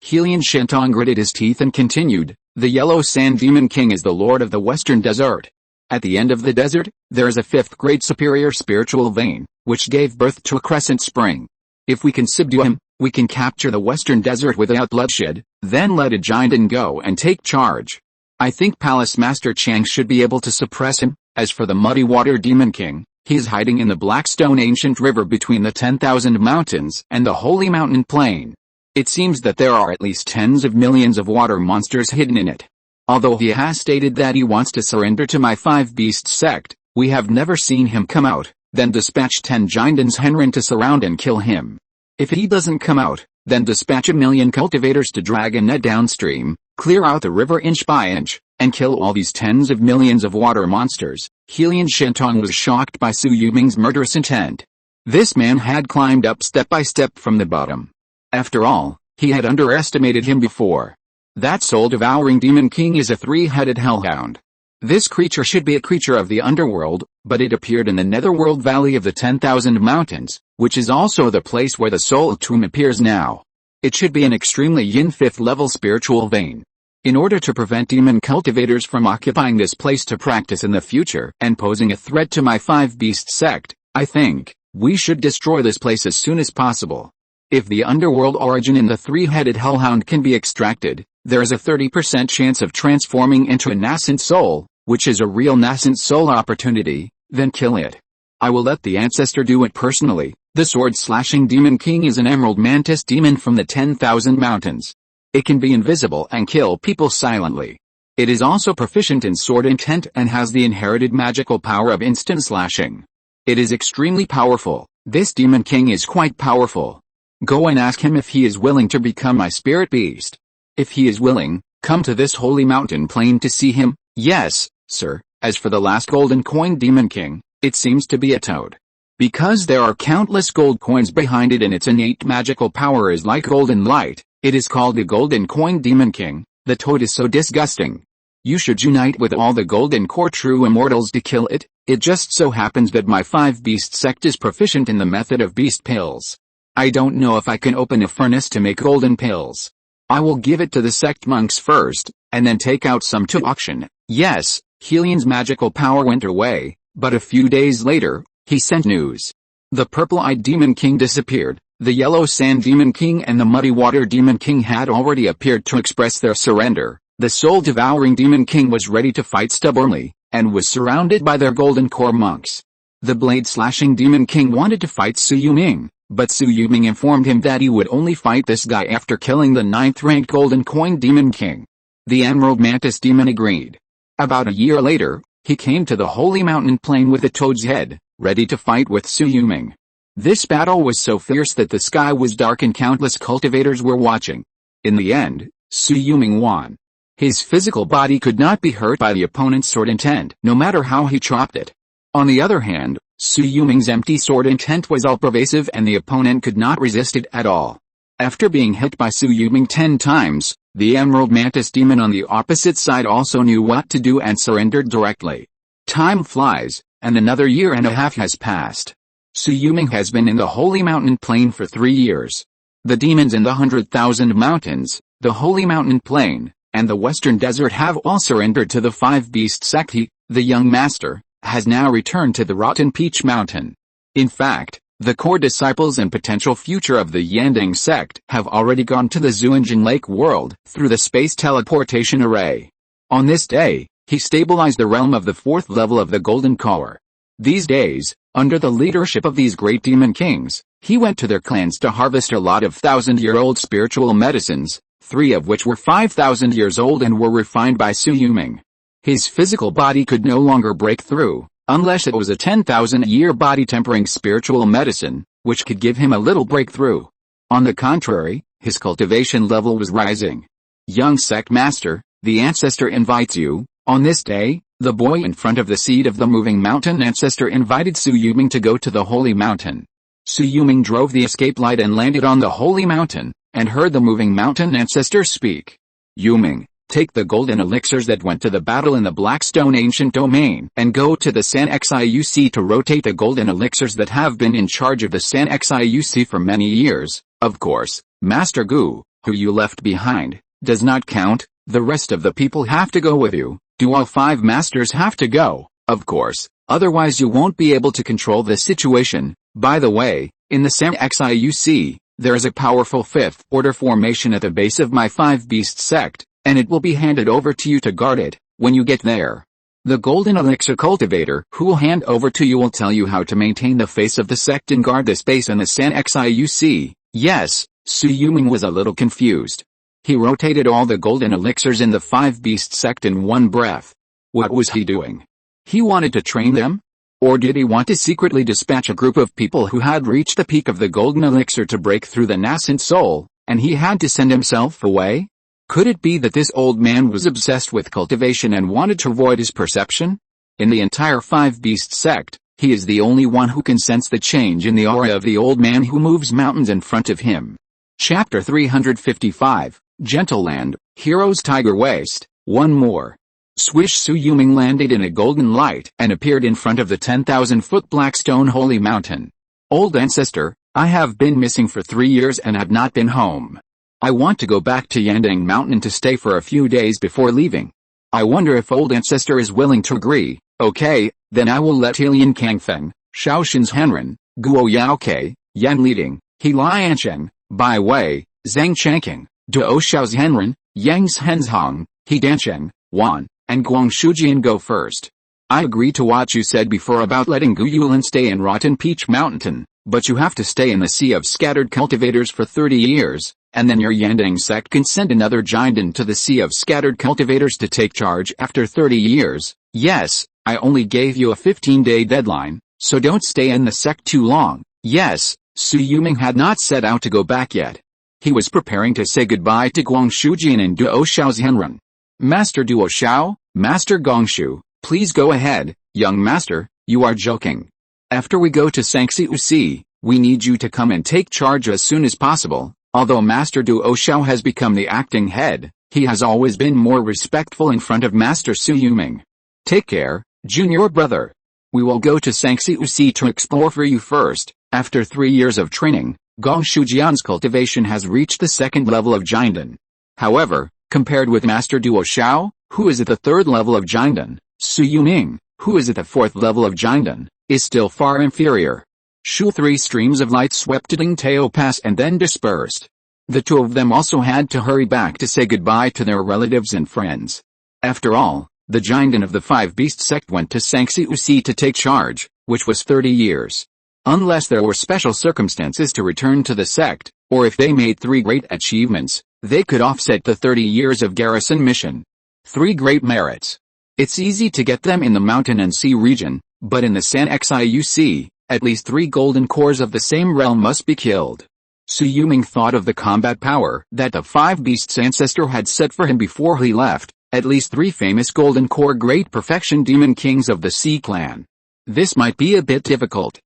Helian Shentong gritted his teeth and continued, the Yellow Sand Demon King is the lord of the Western Desert. At the end of the desert, there is a fifth great superior spiritual vein, which gave birth to a crescent spring. If we can subdue him, we can capture the Western Desert without bloodshed, then let a giant go and take charge. I think Palace Master Chang should be able to suppress him. As for the Muddy Water Demon King, he is hiding in the Blackstone Ancient River between the 10,000 mountains and the Holy Mountain Plain. It seems that there are at least tens of millions of water monsters hidden in it. Although he has stated that he wants to surrender to my Five Beasts sect, we have never seen him come out. Then dispatch 10 Giantans Henrin to surround and kill him. If he doesn't come out, then dispatch 1,000,000 cultivators to drag a net downstream, clear out the river inch by inch, and kill all these tens of millions of water monsters. Helian Shentong was shocked by Su Yuming's murderous intent. This man had climbed up step by step from the bottom. After all, he had underestimated him before. That soul-devouring demon king is a three-headed hellhound. This creature should be a creature of the underworld, but it appeared in the netherworld valley of the 10,000 mountains, which is also the place where the soul tomb appears now. It should be an extremely yin 5th level spiritual vein. In order to prevent demon cultivators from occupying this place to practice in the future and posing a threat to my Five Beast sect, I think we should destroy this place as soon as possible. If the underworld origin in the three-headed hellhound can be extracted, there is a 30% chance of transforming into a nascent soul, which is a real nascent soul opportunity. Then kill it. I will let the ancestor do it personally. The sword-slashing demon king is an emerald mantis demon from the 10,000 mountains. It can be invisible and kill people silently. It is also proficient in sword intent and has the inherited magical power of instant slashing. It is extremely powerful. This demon king is quite powerful. Go and ask him if he is willing to become my spirit beast. If he is willing, come to this holy mountain plain to see him. Yes, sir. As for the last golden coin demon king, it seems to be a toad. Because there are countless gold coins behind it and its innate magical power is like golden light, it is called the golden coin demon king. The toad is so disgusting. You should unite with all the golden core true immortals to kill it. It just so happens that my Five Beast sect is proficient in the method of beast pills. I don't know if I can open a furnace to make golden pills. I will give it to the sect monks first, and then take out some to auction. Yes, Helian's magical power went away, but a few days later, he sent news. The purple-eyed demon king disappeared. The yellow sand demon king and the muddy water demon king had already appeared to express their surrender. The soul-devouring demon king was ready to fight stubbornly, and was surrounded by their golden core monks. The blade-slashing demon king wanted to fight Su Yuming, but Su Yuming informed him that he would only fight this guy after killing the 9th-ranked golden coin demon king. The emerald mantis demon agreed. About a year later, he came to the holy mountain plain with a toad's head, ready to fight with Su Yuming. This battle was so fierce that the sky was dark and countless cultivators were watching. In the end, Su Yuming won. His physical body could not be hurt by the opponent's sword intent, no matter how he chopped it. On the other hand, Su Yuming's empty sword intent was all-pervasive and the opponent could not resist it at all. After being hit by Su Yuming 10 times, the emerald mantis demon on the opposite side also knew what to do and surrendered directly. Time flies, and another year and a half has passed. Su Yuming has been in the Holy Mountain Plain for 3 years. The demons in the 100,000 mountains, the Holy Mountain Plain, and the Western Desert have all surrendered to the Five Beast sect. He, the young master, has now returned to the Rotten Peach Mountain. In fact, the core disciples and potential future of the Yandang sect have already gone to the Zuanjin Lake world through the space teleportation array. On this day, he stabilized the realm of the 4th level of the Golden Core. These days, under the leadership of these great demon kings, he went to their clans to harvest a lot of 1,000-year-old spiritual medicines, 3 of which were 5,000 years old and were refined by Shui Yulong. His physical body could no longer break through, unless it was a 10,000-year body-tempering spiritual medicine, which could give him a little breakthrough. On the contrary, his cultivation level was rising. Young sect master, the ancestor invites you. On this day, the boy in front of the seat of the moving mountain ancestor invited Shui Yulong to go to the holy mountain. Shui Yulong drove the escape light and landed on the holy mountain, and heard the moving mountain ancestor speak. Yulong, take the golden elixirs that went to the battle in the Blackstone ancient domain and go to the San Xiuc to rotate the golden elixirs that have been in charge of the San Xiuc for many years. Of course, Master Gu, who you left behind, does not count. The rest of the people have to go with you. Do all 5 masters have to go? Of course, otherwise you won't be able to control the situation. By the way, in the San Xiuc, there is a powerful 5th order formation at the base of my 5-beast sect, and it will be handed over to you to guard it, when you get there. The golden elixir cultivator who will hand over to you will tell you how to maintain the face of the sect and guard the space in the San Xiuc. Yes, Shui Yulong was a little confused. He rotated all the golden elixirs in the 5-beast sect in one breath. What was he doing? He wanted to train them? Or did he want to secretly dispatch a group of people who had reached the peak of the golden elixir to break through the nascent soul, and he had to send himself away? Could it be that this old man was obsessed with cultivation and wanted to avoid his perception? In the entire 5-beast sect, he is the only one who can sense the change in the aura of the old man who moves mountains in front of him. Chapter 355, Gentle Land, Heroes Tiger Waste, one more. Swish. Shui Yulong landed in a golden light and appeared in front of the 10,000-foot Blackstone Holy Mountain. Old ancestor, I have been missing for 3 years and have not been home. I want to go back to Yandang Mountain to stay for a few days before leaving. I wonder if old ancestor is willing to agree. Okay, then I will let Helian Kangfeng, Shaoxin's Henren, Guo Yaokei, Yan Liding, He Liancheng, Bai Wei, Zhang Changqing, Duo Xiao's Henren, Yang's Henzhong, He Dancheng, Wan, and Guang Shujian go first. I agree to what you said before about letting Gu Yulin stay in Rotten Peach Mountain, but you have to stay in the Sea of Scattered Cultivators for 30 years, and then your Yandang sect can send another Jinden to the Sea of Scattered Cultivators to take charge after 30 years. Yes, I only gave you a 15-day deadline, so don't stay in the sect too long. Yes, Shui Yulong had not set out to go back yet. He was preparing to say goodbye to Guang Shujian and Duo Xiao's Henren. Master Duo Xiao, Master Gongshu, please go ahead, young master, you are joking. After we go to Sangxiuci, we need you to come and take charge as soon as possible. Although Master Duo Xiao has become the acting head, he has always been more respectful in front of Master Shui Yulong. Take care, junior brother. We will go to Sangxiuci to explore for you first. After 3 years of training, Gong Shujian's cultivation has reached the 2nd level of Jinden. However, compared with Master Duo Xiao, who is at the 3rd level of Jinden, Shui Yulong, who is at the 4th level of Jinden, is still far inferior. 3 streams of light swept Ding Tao Pass and then dispersed. The 2 of them also had to hurry back to say goodbye to their relatives and friends. After all, the Jinden of the 5-beast sect went to Sangxiuci to take charge, which was 30 years. Unless there were special circumstances to return to the sect, or if they made 3 great achievements, they could offset the 30 years of garrison mission. 3 great merits. It's easy to get them in the mountain and sea region, but in the San Xiuc, at least 3 golden cores of the same realm must be killed. Shui Yulong thought of the combat power that the 5 beasts ancestor had set for him before he left, at least 3 famous golden core great perfection demon kings of the Sea clan. This might be a bit difficult.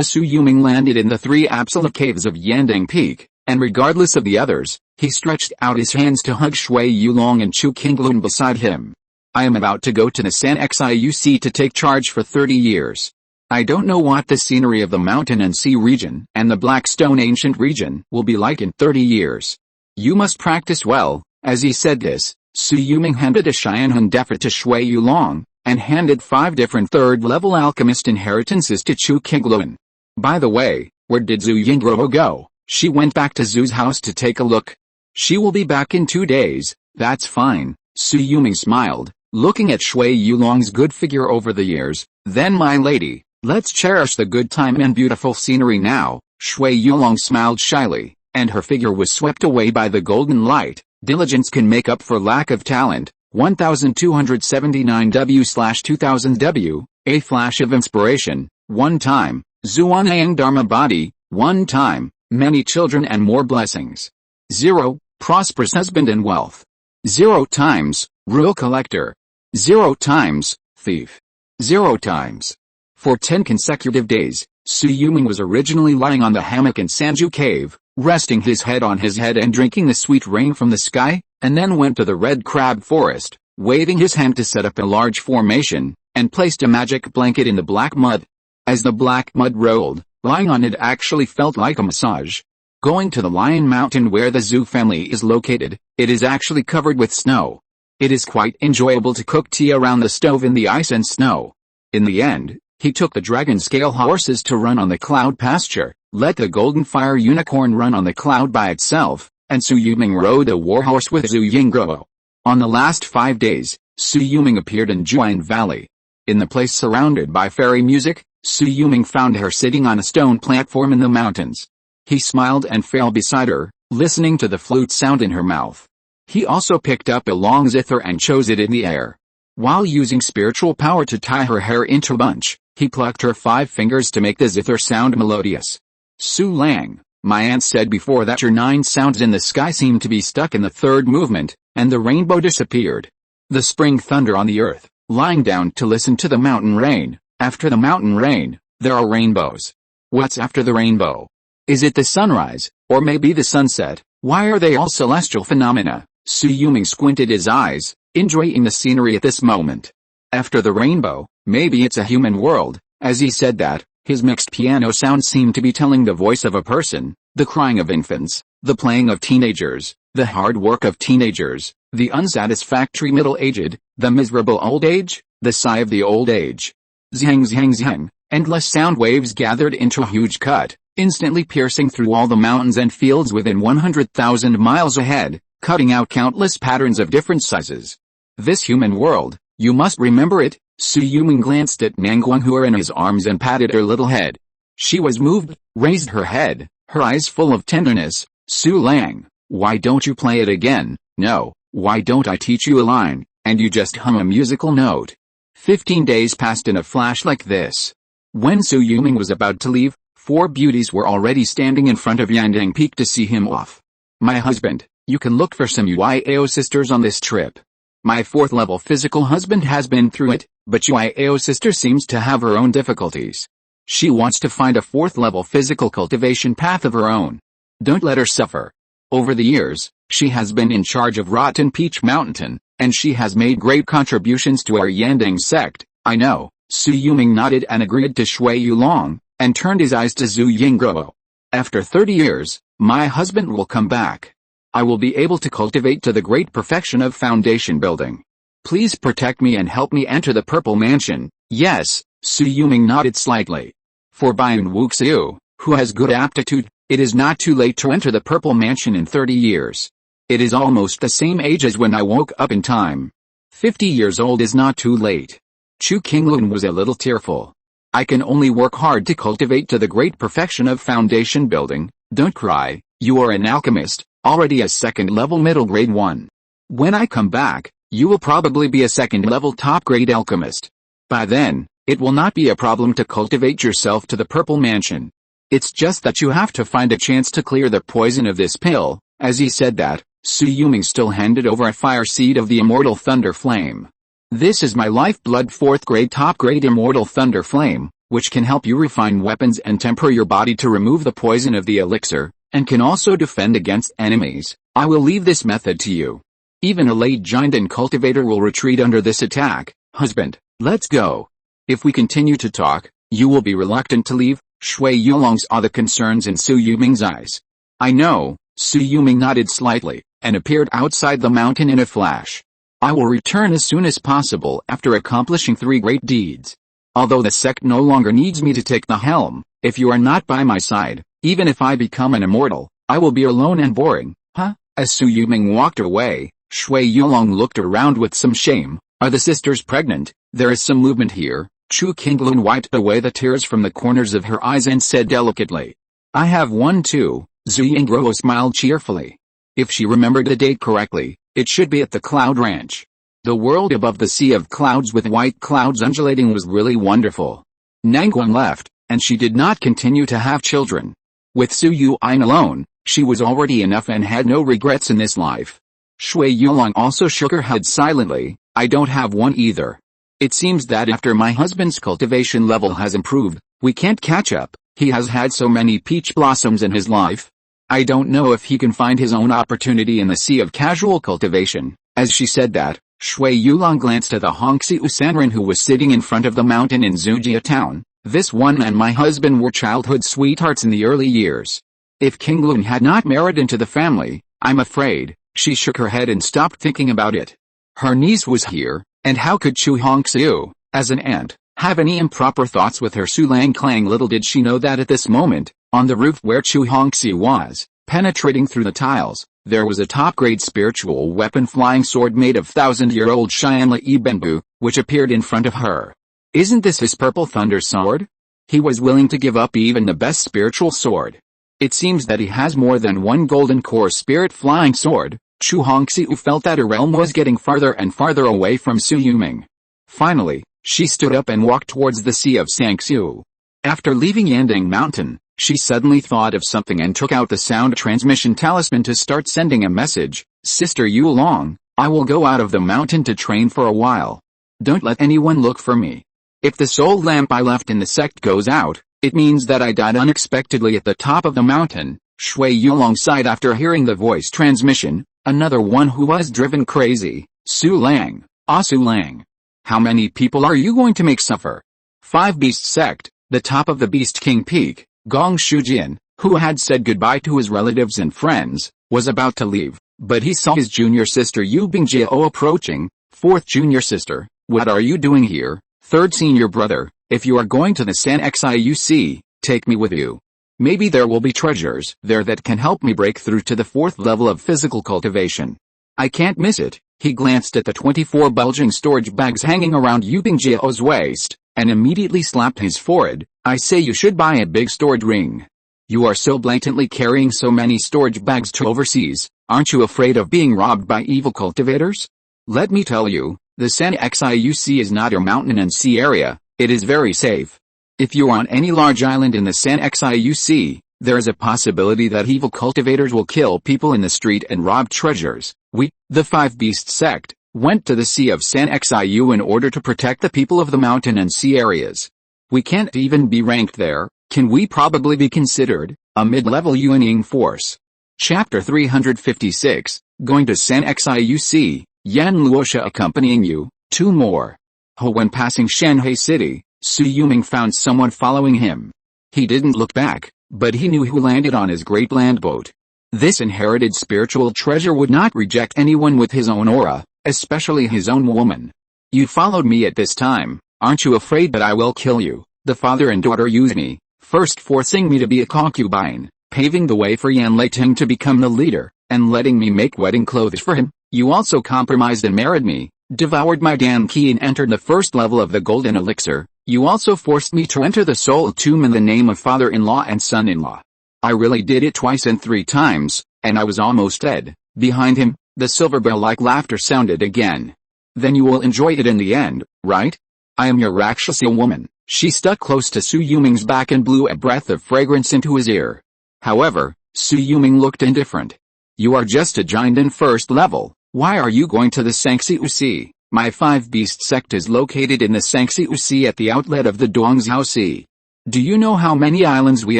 Shui Yulong landed in the 3 absolute caves of Yandang Peak, and regardless of the others, he stretched out his hands to hug Shui Yulong and Chu Qinglun beside him. I am about to go to the San Xiuc to take charge for 30 years. I don't know what the scenery of the mountain and sea region and the Blackstone ancient region will be like in 30 years. You must practice well. As he said this, Shui Yulong handed a Xianhun Defra to Shui Yulong, and handed 5 different 3rd-level alchemist inheritances to Chu Qinglun. By the way, where did Zhu Yingro go? She went back to Zhu's house to take a look. She will be back in 2 days. That's fine. Shui Yulong smiled, looking at Shui Yulong's good figure over the years. Then my lady, let's cherish the good time and beautiful scenery now. Shui Yulong smiled shyly, and her figure was swept away by the golden light, Diligence can make up for lack of talent. 1279 W/2000 W, a flash of inspiration, one time, Zhuanayang Dharma body, one time, many children and more blessings. 0, prosperous husband and wealth. 0 times, rule collector. 0 times, thief. 0 times. For 10 consecutive days, Shui Yulong was originally lying on the hammock in Sanju Cave, resting his head on his head and drinking the sweet rain from the sky, and then went to the red crab forest, waving his hand to set up a large formation, and placed a magic blanket in the black mud. As the black mud rolled, lying on it actually felt like a massage. Going to the Lion Mountain where the Zhu family is located, it is actually covered with snow. It is quite enjoyable to cook tea around the stove in the ice and snow. In the end, he took the dragon scale horses to run on the cloud pasture, let the golden fire unicorn run on the cloud by itself, and Shui Yulong rode a warhorse with Zhu Yingguo. On the last 5 days, Shui Yulong appeared in Juan Valley. In the place surrounded by fairy music, Shui Yulong found her sitting on a stone platform in the mountains. He smiled and fell beside her, listening to the flute sound in her mouth. He also picked up a long zither and chose it in the air. While using spiritual power to tie her hair into a bunch, he plucked her 5 fingers to make the zither sound melodious. Su Lang, my aunt said before that your 9 sounds in the sky seemed to be stuck in the 3rd movement, and the rainbow disappeared. The spring thunder on the earth, lying down to listen to the mountain rain. After the mountain rain, there are rainbows. What's after the rainbow? Is it the sunrise, or maybe the sunset? Why are they all celestial phenomena? Shui Yulong squinted his eyes, enjoying the scenery at this moment. After the rainbow, maybe it's a human world. As he said that, his mixed piano sound seemed to be telling the voice of a person, the crying of infants, the playing of teenagers, the hard work of teenagers, the unsatisfactory middle-aged, the miserable old age, the sigh of the old age. Zhang zhang zhang, endless sound waves gathered into a huge cut, instantly piercing through all the mountains and fields within 100,000 miles ahead, cutting out countless patterns of different sizes. This human world, you must remember it. Shui Yulong glanced at Nangguanghua in his arms and patted her little head. She was moved, raised her head, her eyes full of tenderness. Su Lang, why don't you play it again? No, why don't I teach you a line, and you just hum a musical note? 15 days passed in a flash like this. When Shui Yulong was about to leave, 4 beauties were already standing in front of Yandang Peak to see him off. My husband, you can look for some Yuao sisters on this trip. My 4th level physical husband has been through it, but Yuao sister seems to have her own difficulties. She wants to find a 4th level physical cultivation path of her own. Don't let her suffer. Over the years, she has been in charge of Rotten Peach Mountain, and she has made great contributions to our Yandang sect. I know. Shui Yulong nodded and agreed to Shui Yulong, and turned his eyes to Zhu Yingguo. After 30 years, my husband will come back. I will be able to cultivate to the great perfection of foundation building. Please protect me and help me enter the Purple Mansion. Yes, Shui Yulong nodded slightly. For Bian Wuxiu, who has good aptitude, it is not too late to enter the Purple Mansion in 30 years. It is almost the same age as when I woke up in time. 50 years old is not too late. Chu Qinglun was a little tearful. I can only work hard to cultivate to the great perfection of foundation building. Don't cry, you are an alchemist, already a 2nd level middle grade 1. When I come back, you will probably be a 2nd level top grade alchemist. By then, it will not be a problem to cultivate yourself to the Purple Mansion. It's just that you have to find a chance to clear the poison of this pill. As he said that, Shui Yulong still handed over a fire seed of the Immortal Thunder Flame. This is my lifeblood 4th grade top grade Immortal Thunder Flame, which can help you refine weapons and temper your body to remove the poison of the elixir, and can also defend against enemies. I will leave this method to you. Even a late giant and cultivator will retreat under this attack. Husband, let's go. If we continue to talk, you will be reluctant to leave. Shui Yulong saw the concerns in Shui Yulong's eyes. I know. Shui Yulong nodded slightly, and appeared outside the mountain in a flash. I will return as soon as possible after accomplishing 3 great deeds. Although the sect no longer needs me to take the helm, if you are not by my side, even if I become an immortal, I will be alone and boring. Huh? As Shui Yulong walked away, Shui Yulong looked around with some shame. Are the sisters pregnant? There is some movement here. Chu Qinglun wiped away the tears from the corners of her eyes and said delicately. I have one too. Zhu Yingguo smiled cheerfully. If she remembered the date correctly, it should be at the Cloud Ranch. The world above the sea of clouds with white clouds undulating was really wonderful. Nangguang left, and she did not continue to have children. With Su Yuan alone, she was already enough and had no regrets in this life. Shui Yulong also shook her head silently. I don't have one either. It seems that after my husband's cultivation level has improved, we can't catch up. He has had so many peach blossoms in his life. I don't know if he can find his own opportunity in the sea of casual cultivation. As she said that, Shui Yulong glanced at the Hongxiu Sanren who was sitting in front of the mountain in Zujia town. This one and my husband were childhood sweethearts in the early years. If King Lun had not married into the family, I'm afraid. She shook her head and stopped thinking about it. Her niece was here, and how could Chu Hongxiu, as an aunt, have any improper thoughts with her Su Lang Clang? Little did she know that at this moment, on the roof where Chu Hongxiu was, penetrating through the tiles, there was a top-grade spiritual weapon flying sword made of 1,000-year-old Xianla Ibenbu, which appeared in front of her. Isn't this his purple thunder sword? He was willing to give up even the best spiritual sword. It seems that he has more than one golden core spirit flying sword. Chu Hongxiu felt that her realm was getting farther and farther away from Su Yuming. Finally, she stood up and walked towards the Sea of Sangxiu. After leaving Yandang Mountain, she suddenly thought of something and took out the sound transmission talisman to start sending a message. Sister Yulong, I will go out of the mountain to train for a while. Don't let anyone look for me. If the soul lamp I left in the sect goes out, it means that I died unexpectedly at the top of the mountain. Shui Yulong sighed after hearing the voice transmission. Another one who was driven crazy. Su Lang. Su Lang. How many people are you going to make suffer? 5 Beast Sect, the top of the Beast King Peak. Gong Shujin, who had said goodbye to his relatives and friends, was about to leave, but he saw his junior sister Yu Bingjiao approaching. 4th junior sister, what are you doing here? 3rd senior brother, if you are going to the San Xiuc, take me with you. Maybe there will be treasures there that can help me break through to the 4th level of physical cultivation. I can't miss it. He glanced at the 24 bulging storage bags hanging around Yu Bingjiao's waist, and immediately slapped his forehead. I say you should buy a big storage ring. You are so blatantly carrying so many storage bags to overseas, aren't you afraid of being robbed by evil cultivators? Let me tell you, the San Xiuc is not your mountain and sea area. It is very safe. If you are on any large island in the San Xiuc, there is a possibility that evil cultivators will kill people in the street and rob treasures. We, the 5 Beast Sect, went to the Sea of San Xiu in order to protect the people of the mountain and sea areas. We can't even be ranked there. Can we probably be considered a mid-level Yuanying force? Chapter 356, Going to San Xiuc, Yan Luosha accompanying you, 2 more. When passing Shanghai City, Su Yuming found someone following him. He didn't look back, but he knew who landed on his great land boat. This inherited spiritual treasure would not reject anyone with his own aura, especially his own woman. You followed me at this time, aren't you afraid that I will kill you? The father and daughter used me, first forcing me to be a concubine, paving the way for Yan Leiting to become the leader, and letting me make wedding clothes for him. You also compromised and married me, devoured my Dan Qi and entered the 1st level of the golden elixir. You also forced me to enter the soul tomb in the name of father-in-law and son-in-law. I really did it twice and 3 times, and I was almost dead. Behind him, the silver bell-like laughter sounded again. Then you will enjoy it in the end, right? I am your Rakshasa woman. She stuck close to Su Yuming's back and blew a breath of fragrance into his ear. However, Su Yuming looked indifferent. You are just a giant in 1st level. Why are you going to the Sangxiu? My 5 Beast Sect is located in the Sangxiu at the outlet of the Duangzhou Sea. Do you know how many islands we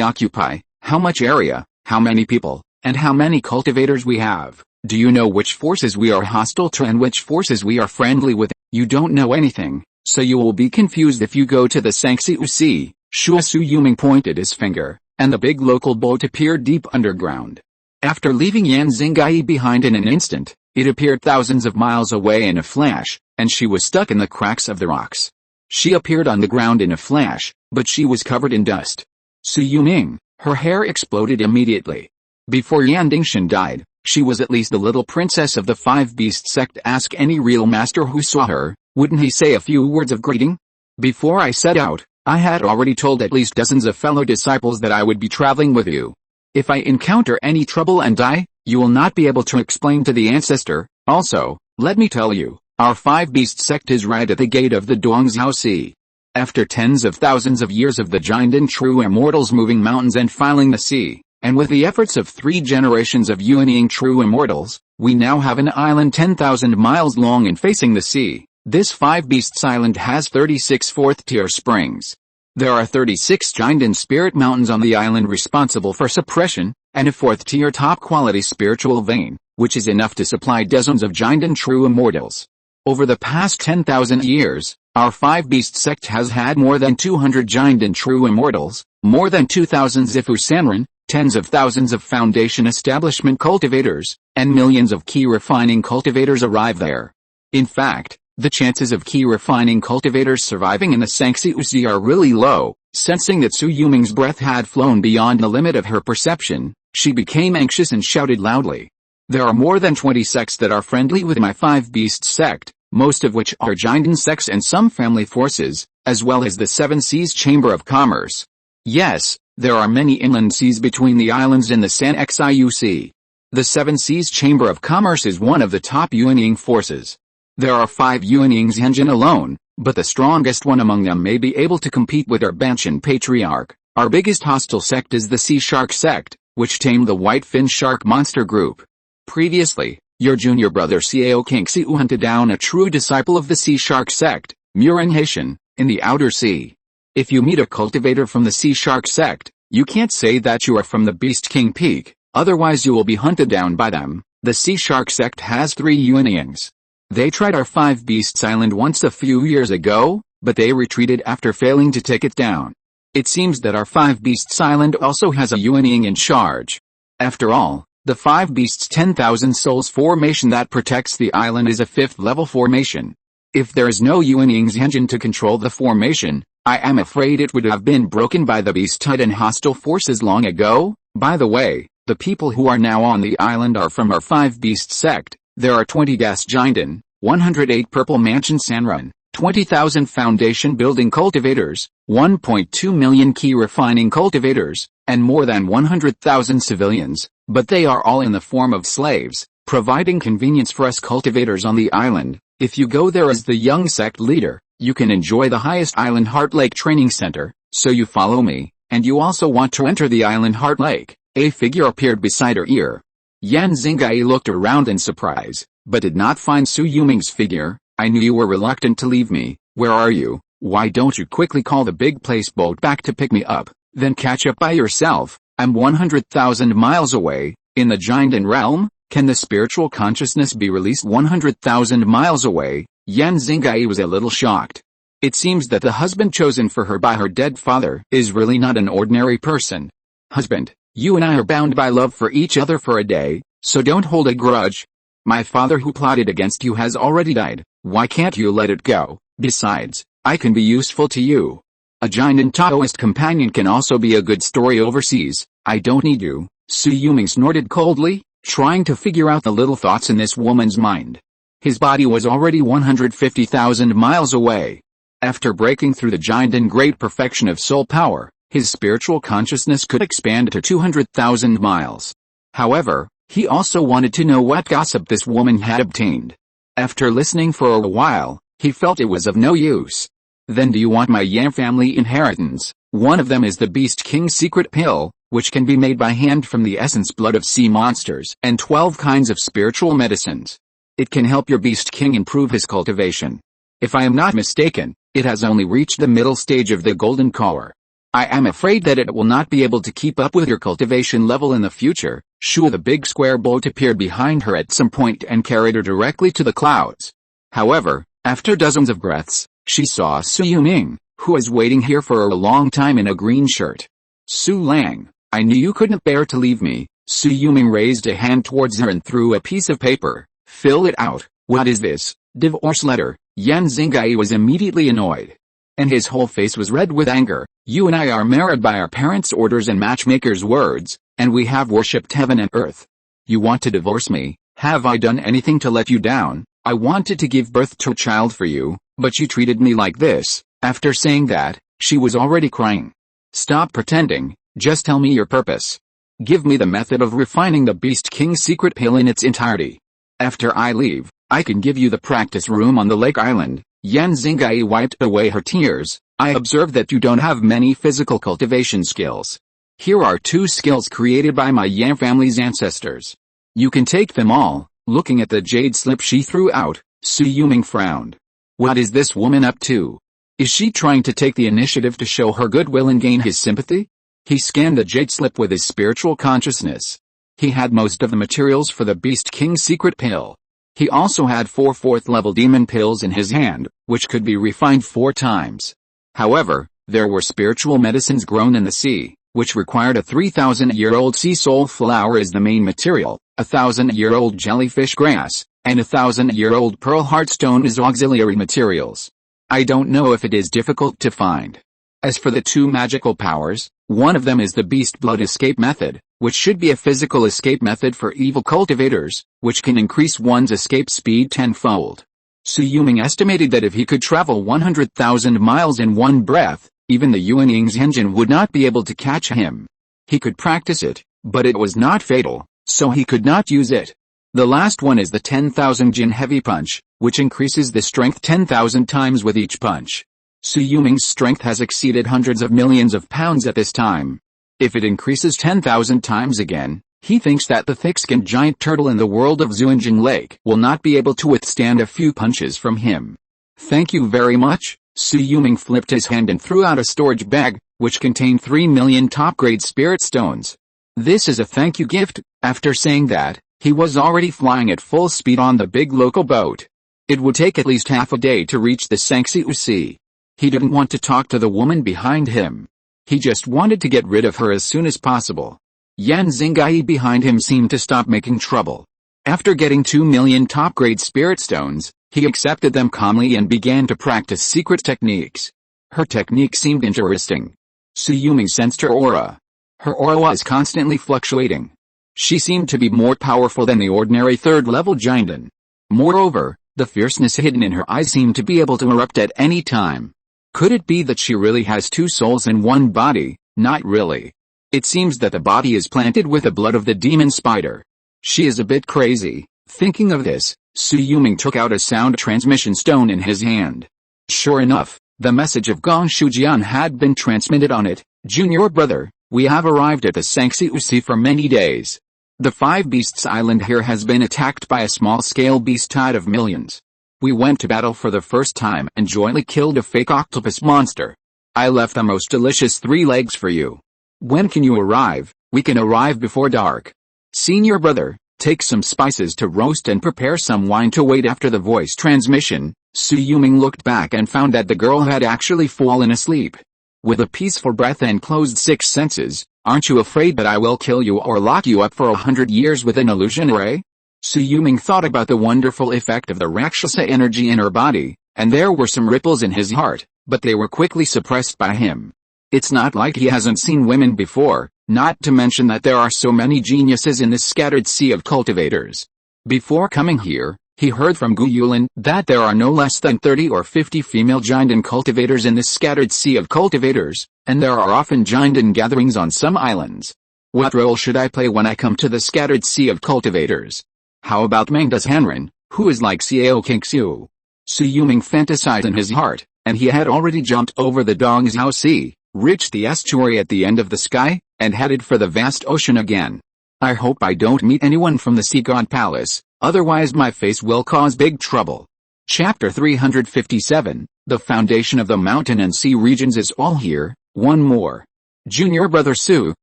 occupy, how much area, how many people, and how many cultivators we have? Do you know which forces we are hostile to and which forces we are friendly with? You don't know anything, so you will be confused if you go to the Sangxiu. Su Yuming pointed his finger, and the big local boat appeared deep underground. After leaving Yanzingyi behind in an instant, it appeared thousands of miles away in a flash, and she was stuck in the cracks of the rocks. She appeared on the ground in a flash, but she was covered in dust. Su Yuming, her hair exploded immediately. Before Yandingshan died, she was at least the little princess of the 5 Beast Sect. Ask any real master who saw her, wouldn't he say a few words of greeting? Before I set out, I had already told at least dozens of fellow disciples that I would be traveling with you. If I encounter any trouble and die, You will not be able to explain to the ancestor. Also, let me tell you, our five-beast sect is right at the gate of the Duangzhou Sea. After tens of thousands of years of the Yandang true immortals moving mountains and filing the sea, and with the efforts of 3 generations of Yuanying true immortals, we now have an island 10,000 miles long and facing the sea. This five-beasts island has 36 fourth-tier springs. There are 36 Yandang spirit mountains on the island responsible for suppression, and a fourth-tier top-quality spiritual vein, which is enough to supply dozens of Yandang true immortals. Over the past 10,000 years, our five-beast sect has had more than 200 Yandang true immortals, more than 2,000 Zifu Sanren, tens of thousands of foundation establishment cultivators, and millions of Qi refining cultivators arrive there. In fact, the chances of Qi refining cultivators surviving in the Sangxiuzi are really low. Sensing that Su Yuming's breath had flown beyond the limit of her perception, she became anxious and shouted loudly. There are more than 20 sects that are friendly with my five-beast sect, most of which are Yandang sects and some family forces, as well as the Seven Seas Chamber of Commerce. Yes, there are many inland seas between the islands and the Sangxiuzi. The Seven Seas Chamber of Commerce is one of the top Yuanying forces. There are 5 Yuanying Zhenjin alone, but the strongest one among them may be able to compete with our Banshan Patriarch. Our biggest hostile sect is the Sea Shark sect, which tamed the white fin shark monster group. Previously, your junior brother Xiao Kingxiu hunted down a true disciple of the Sea Shark sect, Murang Haitian, in the outer sea. If you meet a cultivator from the Sea Shark sect, you can't say that you are from the Beast King Peak, otherwise you will be hunted down by them. The Sea Shark sect has 3 Yuanyings. They tried our Five Beasts Island once a few years ago, but they retreated after failing to take it down. It seems that our Five Beasts Island also has a Yuanying in charge. After all, the Five Beasts 10,000 Souls formation that protects the island is a 5th level formation. If there is no Yuanying's engine to control the formation, I am afraid it would have been broken by the Beast Titan hostile forces long ago. By the way, the people who are now on the island are from our Five Beast sect. There are 20 Gas Yandang, 108 Purple Mansion Sanrun, 20,000 Foundation Building Cultivators, 1.2 million Qi Refining Cultivators, and more than 100,000 civilians, but they are all in the form of slaves, providing convenience for us cultivators on the island. If you go there as the young sect leader, you can enjoy the highest Island Heart Lake Training Center, so you follow me, and you also want to enter the Island Heart Lake. A figure appeared beside her ear. Yan Xingai looked around in surprise, but did not find Su Yuming's figure. I knew you were reluctant to leave me. Where are you? Why don't you quickly call the big place boat back to pick me up, then catch up by yourself? I'm 100,000 miles away. In the Yandang realm, can the spiritual consciousness be released 100,000 miles away? Yan Xingai was a little shocked. It seems that the husband chosen for her by her dead father is really not an ordinary person. Husband, you and I are bound by love for each other for a day, so don't hold a grudge. My father who plotted against you has already died. Why can't you let it go? Besides, I can be useful to you. A Yandang Taoist companion can also be a good story overseas. I don't need you. Su Yuming snorted coldly, trying to figure out the little thoughts in this woman's mind. His body was already 150,000 miles away. After breaking through the Yandang great perfection of soul power, his spiritual consciousness could expand to 200,000 miles. However, he also wanted to know what gossip this woman had obtained. After listening for a while, he felt it was of no use. Then do you want my Yan family inheritance? One of them is the Beast King's secret pill, which can be made by hand from the essence blood of sea monsters and 12 kinds of spiritual medicines. It can help your Beast King improve his cultivation. If I am not mistaken, it has only reached the middle stage of the golden core. I am afraid that it will not be able to keep up with your cultivation level in the future. Shu, the big square boat, appeared behind her at some point and carried her directly to the clouds. However, after dozens of breaths, she saw Su Yuming, who was waiting here for a long time in a green shirt. Su Lang, I knew you couldn't bear to leave me. Su Yuming raised a hand towards her and threw a piece of paper. Fill it out. What is this? Divorce letter. Yan Xingai was immediately annoyed, and his whole face was red with anger. You and I are married by our parents' orders and matchmakers' words, and we have worshipped heaven and earth. You want to divorce me? Have I done anything to let you down? I wanted to give birth to a child for you, but you treated me like this. After saying that, she was already crying. Stop pretending, just tell me your purpose. Give me the method of refining the Beast King's secret pill in its entirety. After I leave, I can give you the practice room on the lake island." Yan Xingai wiped away her tears. "I observe that you don't have many physical cultivation skills. Here are 2 skills created by my Yan family's ancestors. You can take them all." Looking at the jade slip she threw out, Su Yuming frowned. What is this woman up to? Is she trying to take the initiative to show her goodwill and gain his sympathy? He scanned the jade slip with his spiritual consciousness. He had most of the materials for the Beast King's secret pill. He also had 4 4th-level demon pills in his hand, which could be refined 4 times. However, there were spiritual medicines grown in the sea, which required a 3,000-year-old sea soul flower as the main material, a 1,000-year-old jellyfish grass, and a 1,000-year-old pearl heartstone as auxiliary materials. I don't know if it is difficult to find. As for the 2 magical powers, one of them is the Beast Blood Escape Method, which should be a physical escape method for evil cultivators, which can increase one's escape speed 10-fold. Su Yuming estimated that if he could travel 100,000 miles in one breath, even the Yuanying's engine would not be able to catch him. He could practice it, but it was not fatal, so he could not use it. The last one is the 10,000 Jin Heavy Punch, which increases the strength 10,000 times with each punch. Su Yuming's strength has exceeded hundreds of millions of pounds at this time. If it increases 10,000 times again, he thinks that the thick-skinned giant turtle in the world of Xuanjing Lake will not be able to withstand a few punches from him. Thank you very much. Su Yuming flipped his hand and threw out a storage bag, which contained 3 million top-grade spirit stones. This is a thank you gift. After saying that, he was already flying at full speed on the big local boat. It would take at least half a day to reach the Sangxiu Sea. He didn't want to talk to the woman behind him. He just wanted to get rid of her as soon as possible. Yan Xingai behind him seemed to stop making trouble. After getting 2 million top-grade spirit stones, he accepted them calmly and began to practice secret techniques. Her technique seemed interesting. Su Yuming sensed her aura. Her aura was constantly fluctuating. She seemed to be more powerful than the ordinary 3rd-level Jinden. Moreover, the fierceness hidden in her eyes seemed to be able to erupt at any time. Could it be that she really has 2 souls in one body? Not really. It seems that the body is planted with the blood of the demon spider. She is a bit crazy. Thinking of this, Su Yuming took out a sound transmission stone in his hand. Sure enough, the message of Gong Shujian had been transmitted on it. Junior brother, we have arrived at the Sangxiu Sea for many days. The 5 Beasts Island here has been attacked by a small-scale beast tide of millions. We went to battle for the first time and jointly killed a fake octopus monster. I left the most delicious 3 legs for you. When can you arrive? We can arrive before dark. Senior brother, take some spices to roast and prepare some wine to wait. After the voice transmission, Su Yuming looked back and found that the girl had actually fallen asleep. With a peaceful breath and closed 6 senses, aren't you afraid that I will kill you or lock you up for 100 years with an illusion ray? Su Yuming thought about the wonderful effect of the Rakshasa energy in her body, and there were some ripples in his heart, but they were quickly suppressed by him. It's not like he hasn't seen women before, not to mention that there are so many geniuses in this scattered sea of cultivators. Before coming here, he heard from Gu Yulin that there are no less than 30 or 50 female Jinden cultivators in this scattered sea of cultivators, and there are often Jinden gatherings on some islands. What role should I play when I come to the scattered sea of cultivators? How about Mangda's Hanren, who is like Xiao Kingxiu? Su Yuming fantasized in his heart, and he had already jumped over the Dongzhou Sea, reached the estuary at the end of the sky, and headed for the vast ocean again. I hope I don't meet anyone from the Sea God Palace, otherwise my face will cause big trouble. Chapter 357, The Foundation of the Mountain and Sea Regions is all here. One more. Junior brother Su,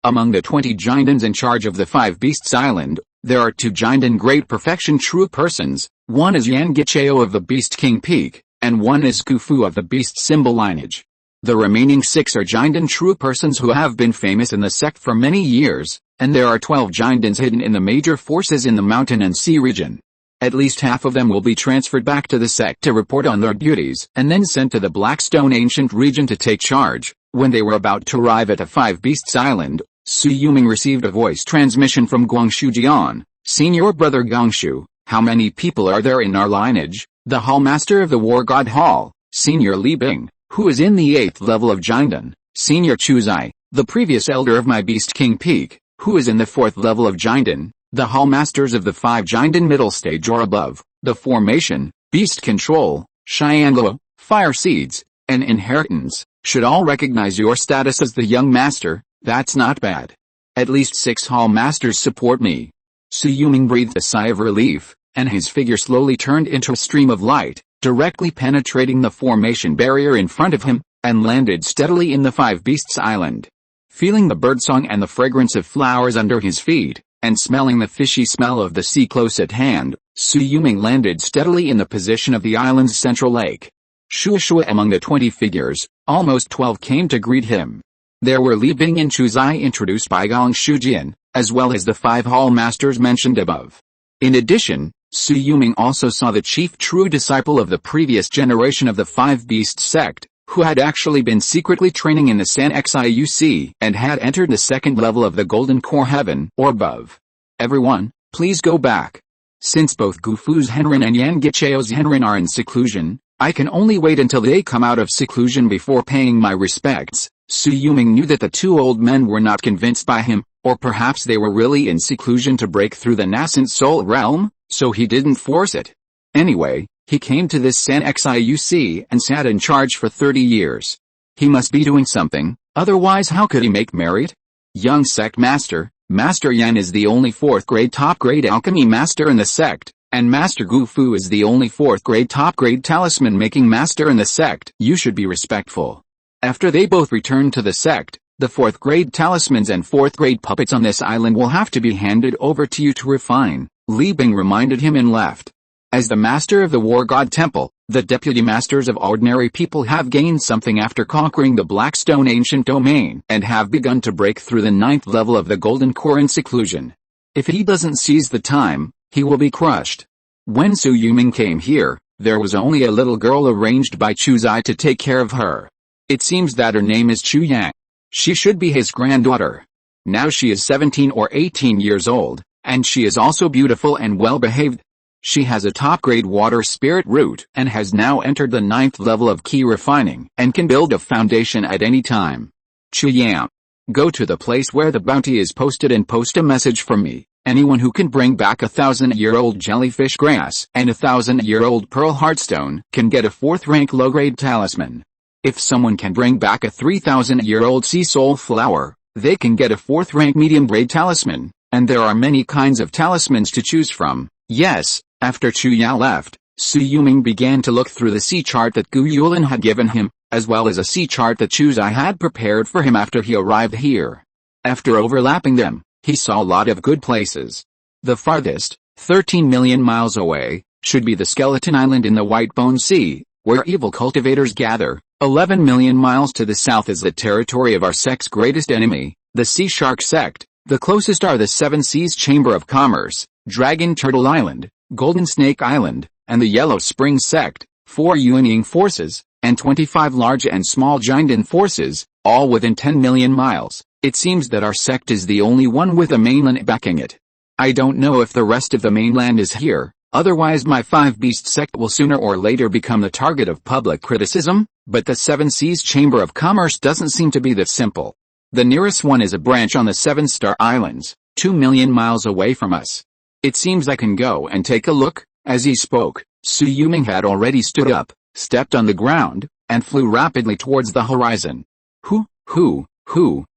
among the 20 Jindens in charge of the 5 Beasts Island, there are 2 Jinden great perfection true persons. One is Yan Gicheo of the Beast King Peak, and one is Kufu of the Beast Symbol lineage. The remaining 6 are Jinden true persons who have been famous in the sect for many years, and there are 12 Jindens hidden in the major forces in the mountain and sea region. At least half of them will be transferred back to the sect to report on their duties and then sent to the Blackstone Ancient region to take charge. When they were about to arrive at the 5 Beasts Island, Su Yuming received a voice transmission from Guangshu Jian. Senior brother Gongshu, how many people are there in our lineage? The Hallmaster of the War God Hall, Senior Li Bing, who is in the 8th level of Jinden, Senior Chuzai, the previous elder of my Beast King Peak, who is in the 4th level of Jinden, the Hall Masters of the 5 Jinden middle stage or above, the formation, beast control, Xiangluo, fire seeds, and inheritance, should all recognize your status as the young master. That's not bad. At least 6 Hall Masters support me. Su Yuming breathed a sigh of relief, and his figure slowly turned into a stream of light, directly penetrating the formation barrier in front of him, and landed steadily in the 5 Beasts Island. Feeling the birdsong and the fragrance of flowers under his feet, and smelling the fishy smell of the sea close at hand, Su Yuming landed steadily in the position of the island's central lake. Shui among the 20 figures, almost 12 came to greet him. There were Li Bing and Chu Zai introduced by Gong Shujian, as well as the 5 Hall Masters mentioned above. In addition, Su Yuming also saw the chief true disciple of the previous generation of the 5 Beast sect, who had actually been secretly training in the San Xiuc and had entered the 2nd level of the Golden Core Heaven or above. Everyone, please go back. Since both Gufu's Henrin and Yan Gicheo's Henrin are in seclusion, I can only wait until they come out of seclusion before paying my respects. Su Yuming knew that the 2 old men were not convinced by him, or perhaps they were really in seclusion to break through the nascent soul realm, so he didn't force it. Anyway, he came to this San Xiuc and sat in charge for 30 years. He must be doing something, otherwise how could he make merit? Young sect master, Master Yan is the only 4th grade top grade alchemy master in the sect, and Master Gufu is the only 4th grade top grade talisman making master in the sect. You should be respectful. After they both return to the sect, the 4th grade talismans and 4th grade puppets on this island will have to be handed over to you to refine, Li Bing reminded him and left. As the master of the War God Temple, the deputy masters of ordinary people have gained something after conquering the Blackstone ancient domain and have begun to break through the 9th level of the Golden Core in seclusion. If he doesn't seize the time, he will be crushed. When Su Yuming came here, there was only a little girl arranged by Chu Zai to take care of her. It seems that her name is Chu Yang. She should be his granddaughter. Now she is 17 or 18 years old, and she is also beautiful and well-behaved. She has a top-grade water spirit root and has now entered the 9th level of Qi Refining and can build a foundation at any time. Chu Yang, go to the place where the bounty is posted and post a message for me. Anyone who can bring back a 1,000-year-old jellyfish grass and a 1,000-year-old pearl heartstone can get a 4th rank low-grade talisman. If someone can bring back a 3,000-year-old sea soul flower, they can get a 4th rank medium-grade talisman, and there are many kinds of talismans to choose from. Yes. After Chu Ya left, Su Yuming began to look through the sea chart that Gu Yulin had given him, as well as a sea chart that Chu Zai had prepared for him after he arrived here. After overlapping them, he saw a lot of good places. The farthest, 13 million miles away, should be the Skeleton Island in the White Bone Sea, where evil cultivators gather. 11 million miles to the south is the territory of our sect's greatest enemy, the Sea Shark sect. The closest are the 7 Seas Chamber of Commerce, Dragon Turtle Island, Golden Snake Island, and the Yellow Spring sect, 4 Yuanying forces, and 25 large and small Jinden forces, all within 10 million miles. It seems that our sect is the only one with a mainland backing it. I don't know if the rest of the mainland is here, otherwise my 5 Beast sect will sooner or later become the target of public criticism, but the 7 Seas Chamber of Commerce doesn't seem to be that simple. The nearest one is a branch on the 7 Star Islands, 2 million miles away from us. It seems I can go and take a look. As he spoke, Su Yuming had already stood up, stepped on the ground, and flew rapidly towards the horizon.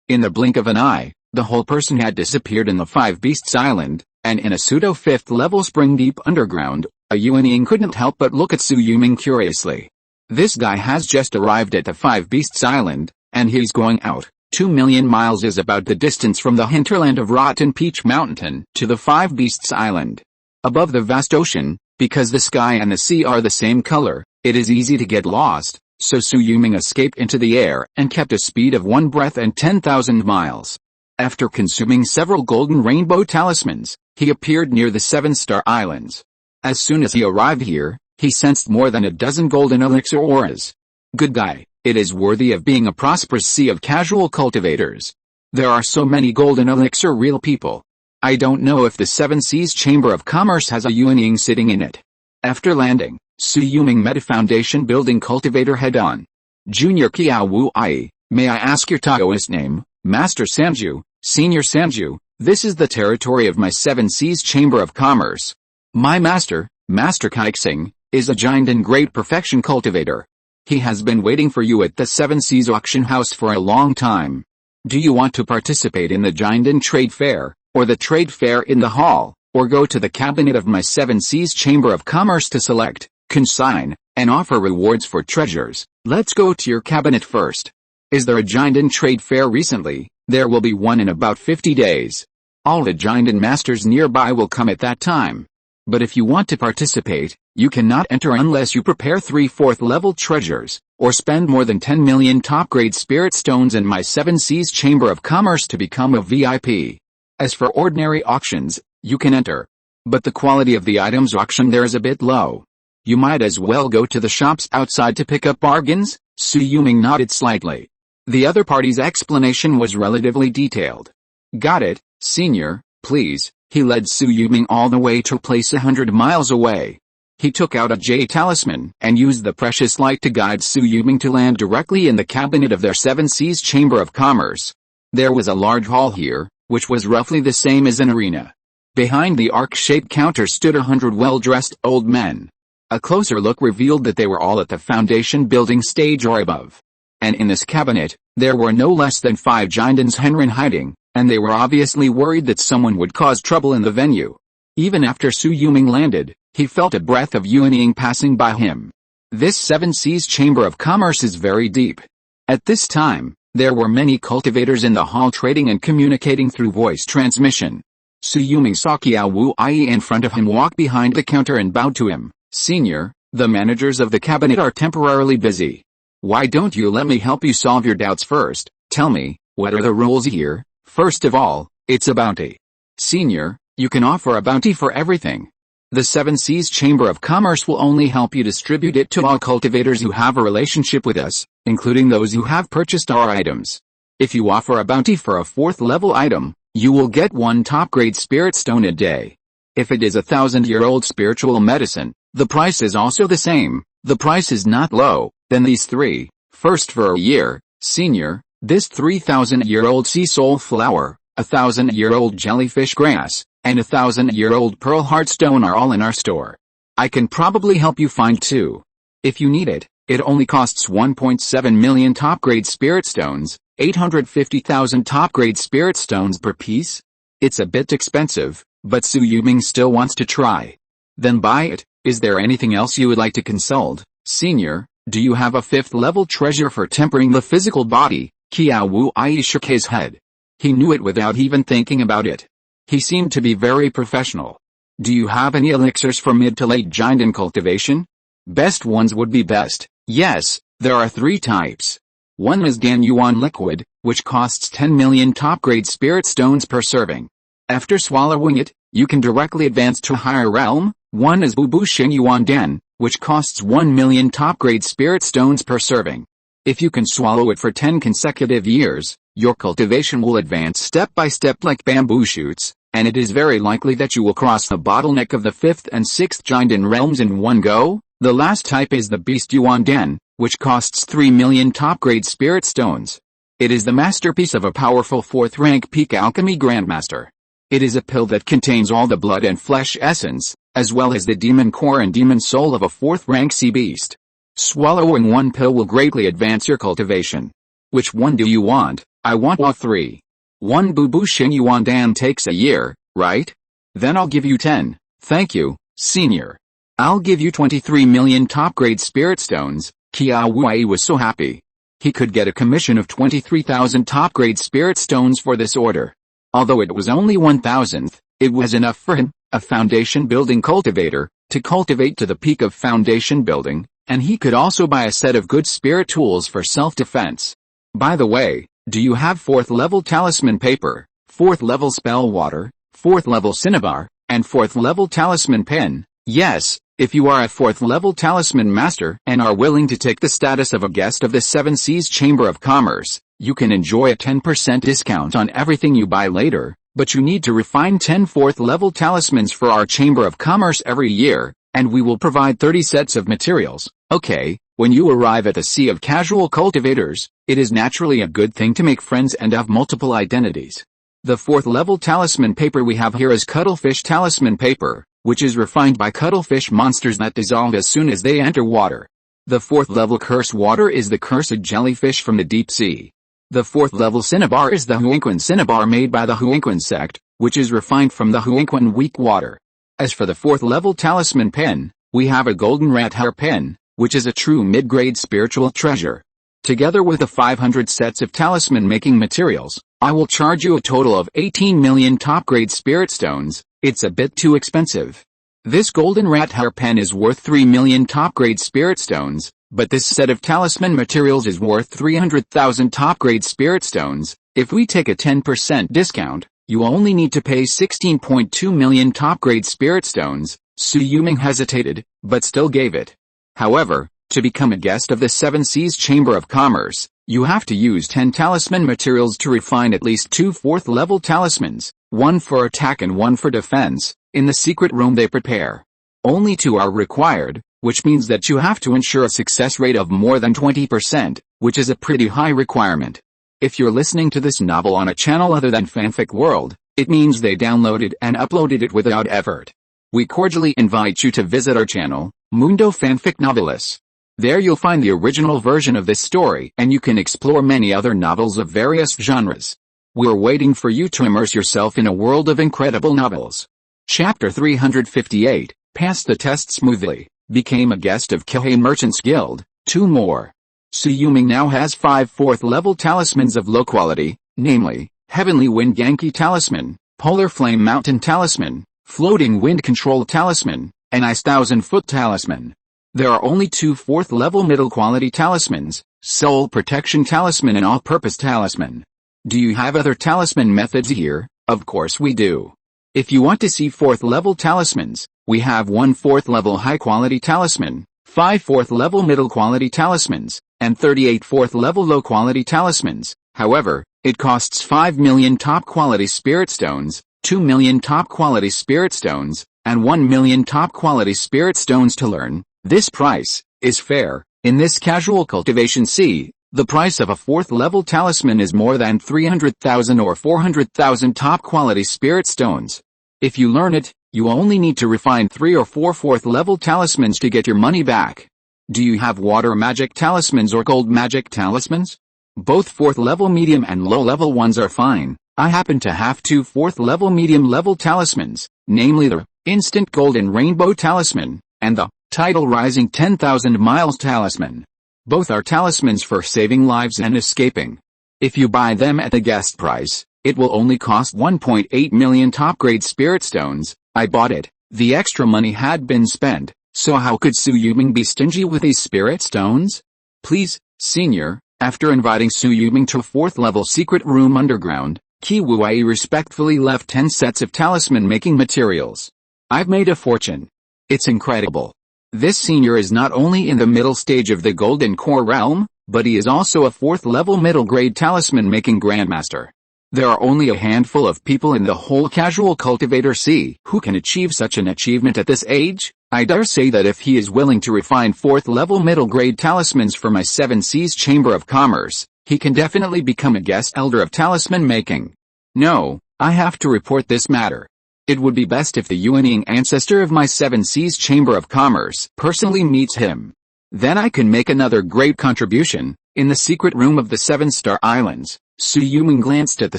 In the blink of an eye, the whole person had disappeared in the 5 Beasts Island, and in a pseudo 5th level spring deep underground, a Yuanying couldn't help but look at Su Yuming curiously. This guy has just arrived at the 5 Beasts Island, and he's going out. 2 million miles is about the distance from the hinterland of Rotten Peach Mountain to the 5 Beasts Island. Above the vast ocean, because the sky and the sea are the same color, it is easy to get lost, so Su Yuming escaped into the air and kept a speed of 1 breath and 10,000 miles. After consuming several golden rainbow talismans, he appeared near the 7 Star Islands. As soon as he arrived here, he sensed more than a dozen golden elixir auras. Good guy. It is worthy of being a prosperous sea of casual cultivators. There are so many golden elixir real people. I don't know if the 7 Seas Chamber of Commerce has a Yuanying sitting in it. After landing, Su Yuming met a foundation building cultivator head-on. Junior Kiao Wu Ai, may I ask your Taoist name? Master Sanju, Senior Sanju, This is the territory of my Seven Seas Chamber of Commerce. My master, Master Kaixing, is a giant and great perfection cultivator. He has been waiting for you at the Seven Seas auction house for a long time. Do you want to participate in the Jinden Trade Fair, or the Trade Fair in the hall, or go to the cabinet of my Seven Seas Chamber of Commerce to select, consign, and offer rewards for treasures? Let's go to your cabinet first. Is there a Jinden Trade Fair recently? There will be one in about 50 days. All the Jinden masters nearby will come at that time. But if you want to participate, you cannot enter unless you prepare 3 4th level treasures, or spend more than 10 million top-grade spirit stones in my Seven Seas Chamber of Commerce to become a VIP. As for ordinary auctions, you can enter. But the quality of the items auctioned there is a bit low. You might as well go to the shops outside to pick up bargains. Su Yuming nodded slightly. The other party's explanation was relatively detailed. Got it, senior, please. He led Su Yuming all the way to a place 100 miles away. He took out a jade talisman and used the precious light to guide Su Yuming to land directly in the cabinet of their Seven Seas Chamber of Commerce. There was a large hall here, which was roughly the same as an arena. Behind the arc-shaped counter stood 100 well-dressed old men. A closer look revealed that they were all at the foundation building stage or above. And in this cabinet, there were no less than 5 Jindens Henrin hiding, and they were obviously worried that someone would cause trouble in the venue. Even after Su Yuming landed, he felt a breath of Yuanying passing by him. This Seven Seas Chamber of Commerce is very deep. At this time, there were many cultivators in the hall trading and communicating through voice transmission. Su Yuming saw Qiao Wuyi in front of him walk behind the counter and bowed to him. Senior, the managers of the cabinet are temporarily busy. Why don't you let me help you solve your doubts first? Tell me, what are the rules here? First of all, it's a bounty. Senior, you can offer a bounty for everything. The Seven Seas Chamber of Commerce will only help you distribute it to all cultivators who have a relationship with us, including those who have purchased our items. If you offer a bounty for a 4th level item, you will get 1 top-grade spirit stone a day. If it is a 1,000-year-old spiritual medicine, the price is also the same. The price is not low. Then these 3, first for a year, senior, this 3,000-year-old sea soul flower, a 1,000-year-old jellyfish grass, and a 1,000-year-old pearl heartstone are all in our store. I can probably help you find 2. If you need it, it only costs 1.7 million top-grade spirit stones, 850,000 top-grade spirit stones per piece. It's a bit expensive, but Su Yuming still wants to try. Then buy it. Is there anything else you would like to consult, senior? Do you have a 5th level treasure for tempering the physical body? Qiao Wuyi shook his head. He knew it without even thinking about it. He seemed to be very professional. Do you have any elixirs for mid to late Jinden cultivation? Best ones would be best. Yes, there are 3 types. One is Dan Yuan liquid, which costs 10 million top-grade spirit stones per serving. After swallowing it, you can directly advance to a higher realm. One is Bubu Shin Yuan Dan, which costs 1 million top-grade spirit stones per serving. If you can swallow it for 10 consecutive years, your cultivation will advance step by step like bamboo shoots, and it is very likely that you will cross the bottleneck of the 5th and 6th Jinden realms in one go. The last type is the Beast Yuan Dan, which costs 3 million top-grade spirit stones. It is the masterpiece of a powerful 4th rank peak alchemy grandmaster. It is a pill that contains all the blood and flesh essence, as well as the demon core and demon soul of a 4th rank sea beast. Swallowing 1 pill will greatly advance your cultivation. Which one do you want? I want all 3. 1 Bubu Shin Yuan Dan takes a year, right? Then I'll give you 10. Thank you, senior. I'll give you 23 million top-grade spirit stones. Qiao Wuyi was so happy. He could get a commission of 23,000 top-grade spirit stones for this order. Although it was only 1,000th, it was enough for him, a foundation building cultivator, to cultivate to the peak of foundation building, and he could also buy a set of good spirit tools for self-defense. By the way, do you have 4th level talisman paper, 4th level spell water, 4th level cinnabar, and 4th level talisman pen? Yes, if you are a 4th level talisman master and are willing to take the status of a guest of the Seven Seas Chamber of Commerce, you can enjoy a 10% discount on everything you buy later, but you need to refine 10 4th level talismans for our Chamber of Commerce every year, and we will provide 30 sets of materials. Okay, when you arrive at the sea of casual cultivators, it is naturally a good thing to make friends and have multiple identities. The 4th level talisman paper we have here is Cuttlefish Talisman Paper, which is refined by cuttlefish monsters that dissolve as soon as they enter water. The 4th level Curse Water is the cursed jellyfish from the deep sea. The 4th level Cinnabar is the Huinquan Cinnabar made by the Huinquan sect, which is refined from the Huinquan weak water. As for the 4th level Talisman Pen, we have a Golden Rat Hair Pen, which is a true mid-grade spiritual treasure. Together with the 500 sets of talisman making materials, I will charge you a total of 18 million top-grade spirit stones. It's a bit too expensive. This Golden Rat Hair Pen is worth 3 million top-grade spirit stones, but this set of talisman materials is worth 300,000 top-grade spirit stones. If we take a 10% discount, you only need to pay 16.2 million top-grade spirit stones. Shui Yulong hesitated, but still gave it. However, to become a guest of the Seven Seas Chamber of Commerce, you have to use 10 talisman materials to refine at least 2 4th level talismans, one for attack and one for defense. In the secret room they prepare. Only 2 are required, which means that you have to ensure a success rate of more than 20%, which is a pretty high requirement. If you're listening to this novel on a channel other than Fanfic World, it means they downloaded and uploaded it without effort. We cordially invite you to visit our channel, Mundo Fanfic Novelis. There you'll find the original version of this story and you can explore many other novels of various genres. We're waiting for you to immerse yourself in a world of incredible novels. Chapter 358, Passed the test smoothly, became a guest of Qi Merchants Guild, 2 more. Shui Yulong now has 5 4th level talismans of low quality, namely, Heavenly Wind Yankee Talisman, Polar Flame Mountain Talisman, Floating Wind Control Talisman, and Ice 1000-Foot Talisman. There are only 2 4th level middle quality talismans, Soul Protection Talisman and All-Purpose Talisman. Do you have other talisman methods here? Of course we do. If you want to see 4th level talismans, we have 1 4th level high quality talisman, 5 4th level middle quality talismans, and 38 4th level low quality talismans. However, it costs 5 million top quality spirit stones, 2 million top quality spirit stones, and 1 million top quality spirit stones to learn. This price is fair. In this casual cultivation sea, the price of a 4th level talisman is more than 300,000 or 400,000 top quality spirit stones. If you learn it, you only need to refine 3 or 4 4th level talismans to get your money back. Do you have water magic talismans or gold magic talismans? Both 4th level medium and low level ones are fine. I happen to have 2 4th level medium level talismans, namely the Instant Golden Rainbow Talisman and the Tidal Rising 10,000 Miles Talisman. Both are talismans for saving lives and escaping. If you buy them at the guest price, it will only cost 1.8 million top-grade spirit stones. I bought it. The extra money had been spent, so how could Shui Yulong be stingy with these spirit stones? Please, senior, after inviting Shui Yulong to a 4th level secret room underground, Qi Wei respectfully left 10 sets of talisman making materials. I've made a fortune. It's incredible. This senior is not only in the middle stage of the Golden Core realm, but he is also a 4th level middle grade talisman making grandmaster. There are only a handful of people in the whole casual cultivator sea who can achieve such an achievement at this age. I dare say that if he is willing to refine 4th level middle grade talismans for my Seven Seas Chamber of Commerce, he can definitely become a guest elder of talisman making. No, I have to report this matter. It would be best if the Yuanying ancestor of my Seven Seas Chamber of Commerce personally meets him. Then I can make another great contribution. In the secret room of the 7-Star Islands, Shui Yulong glanced at the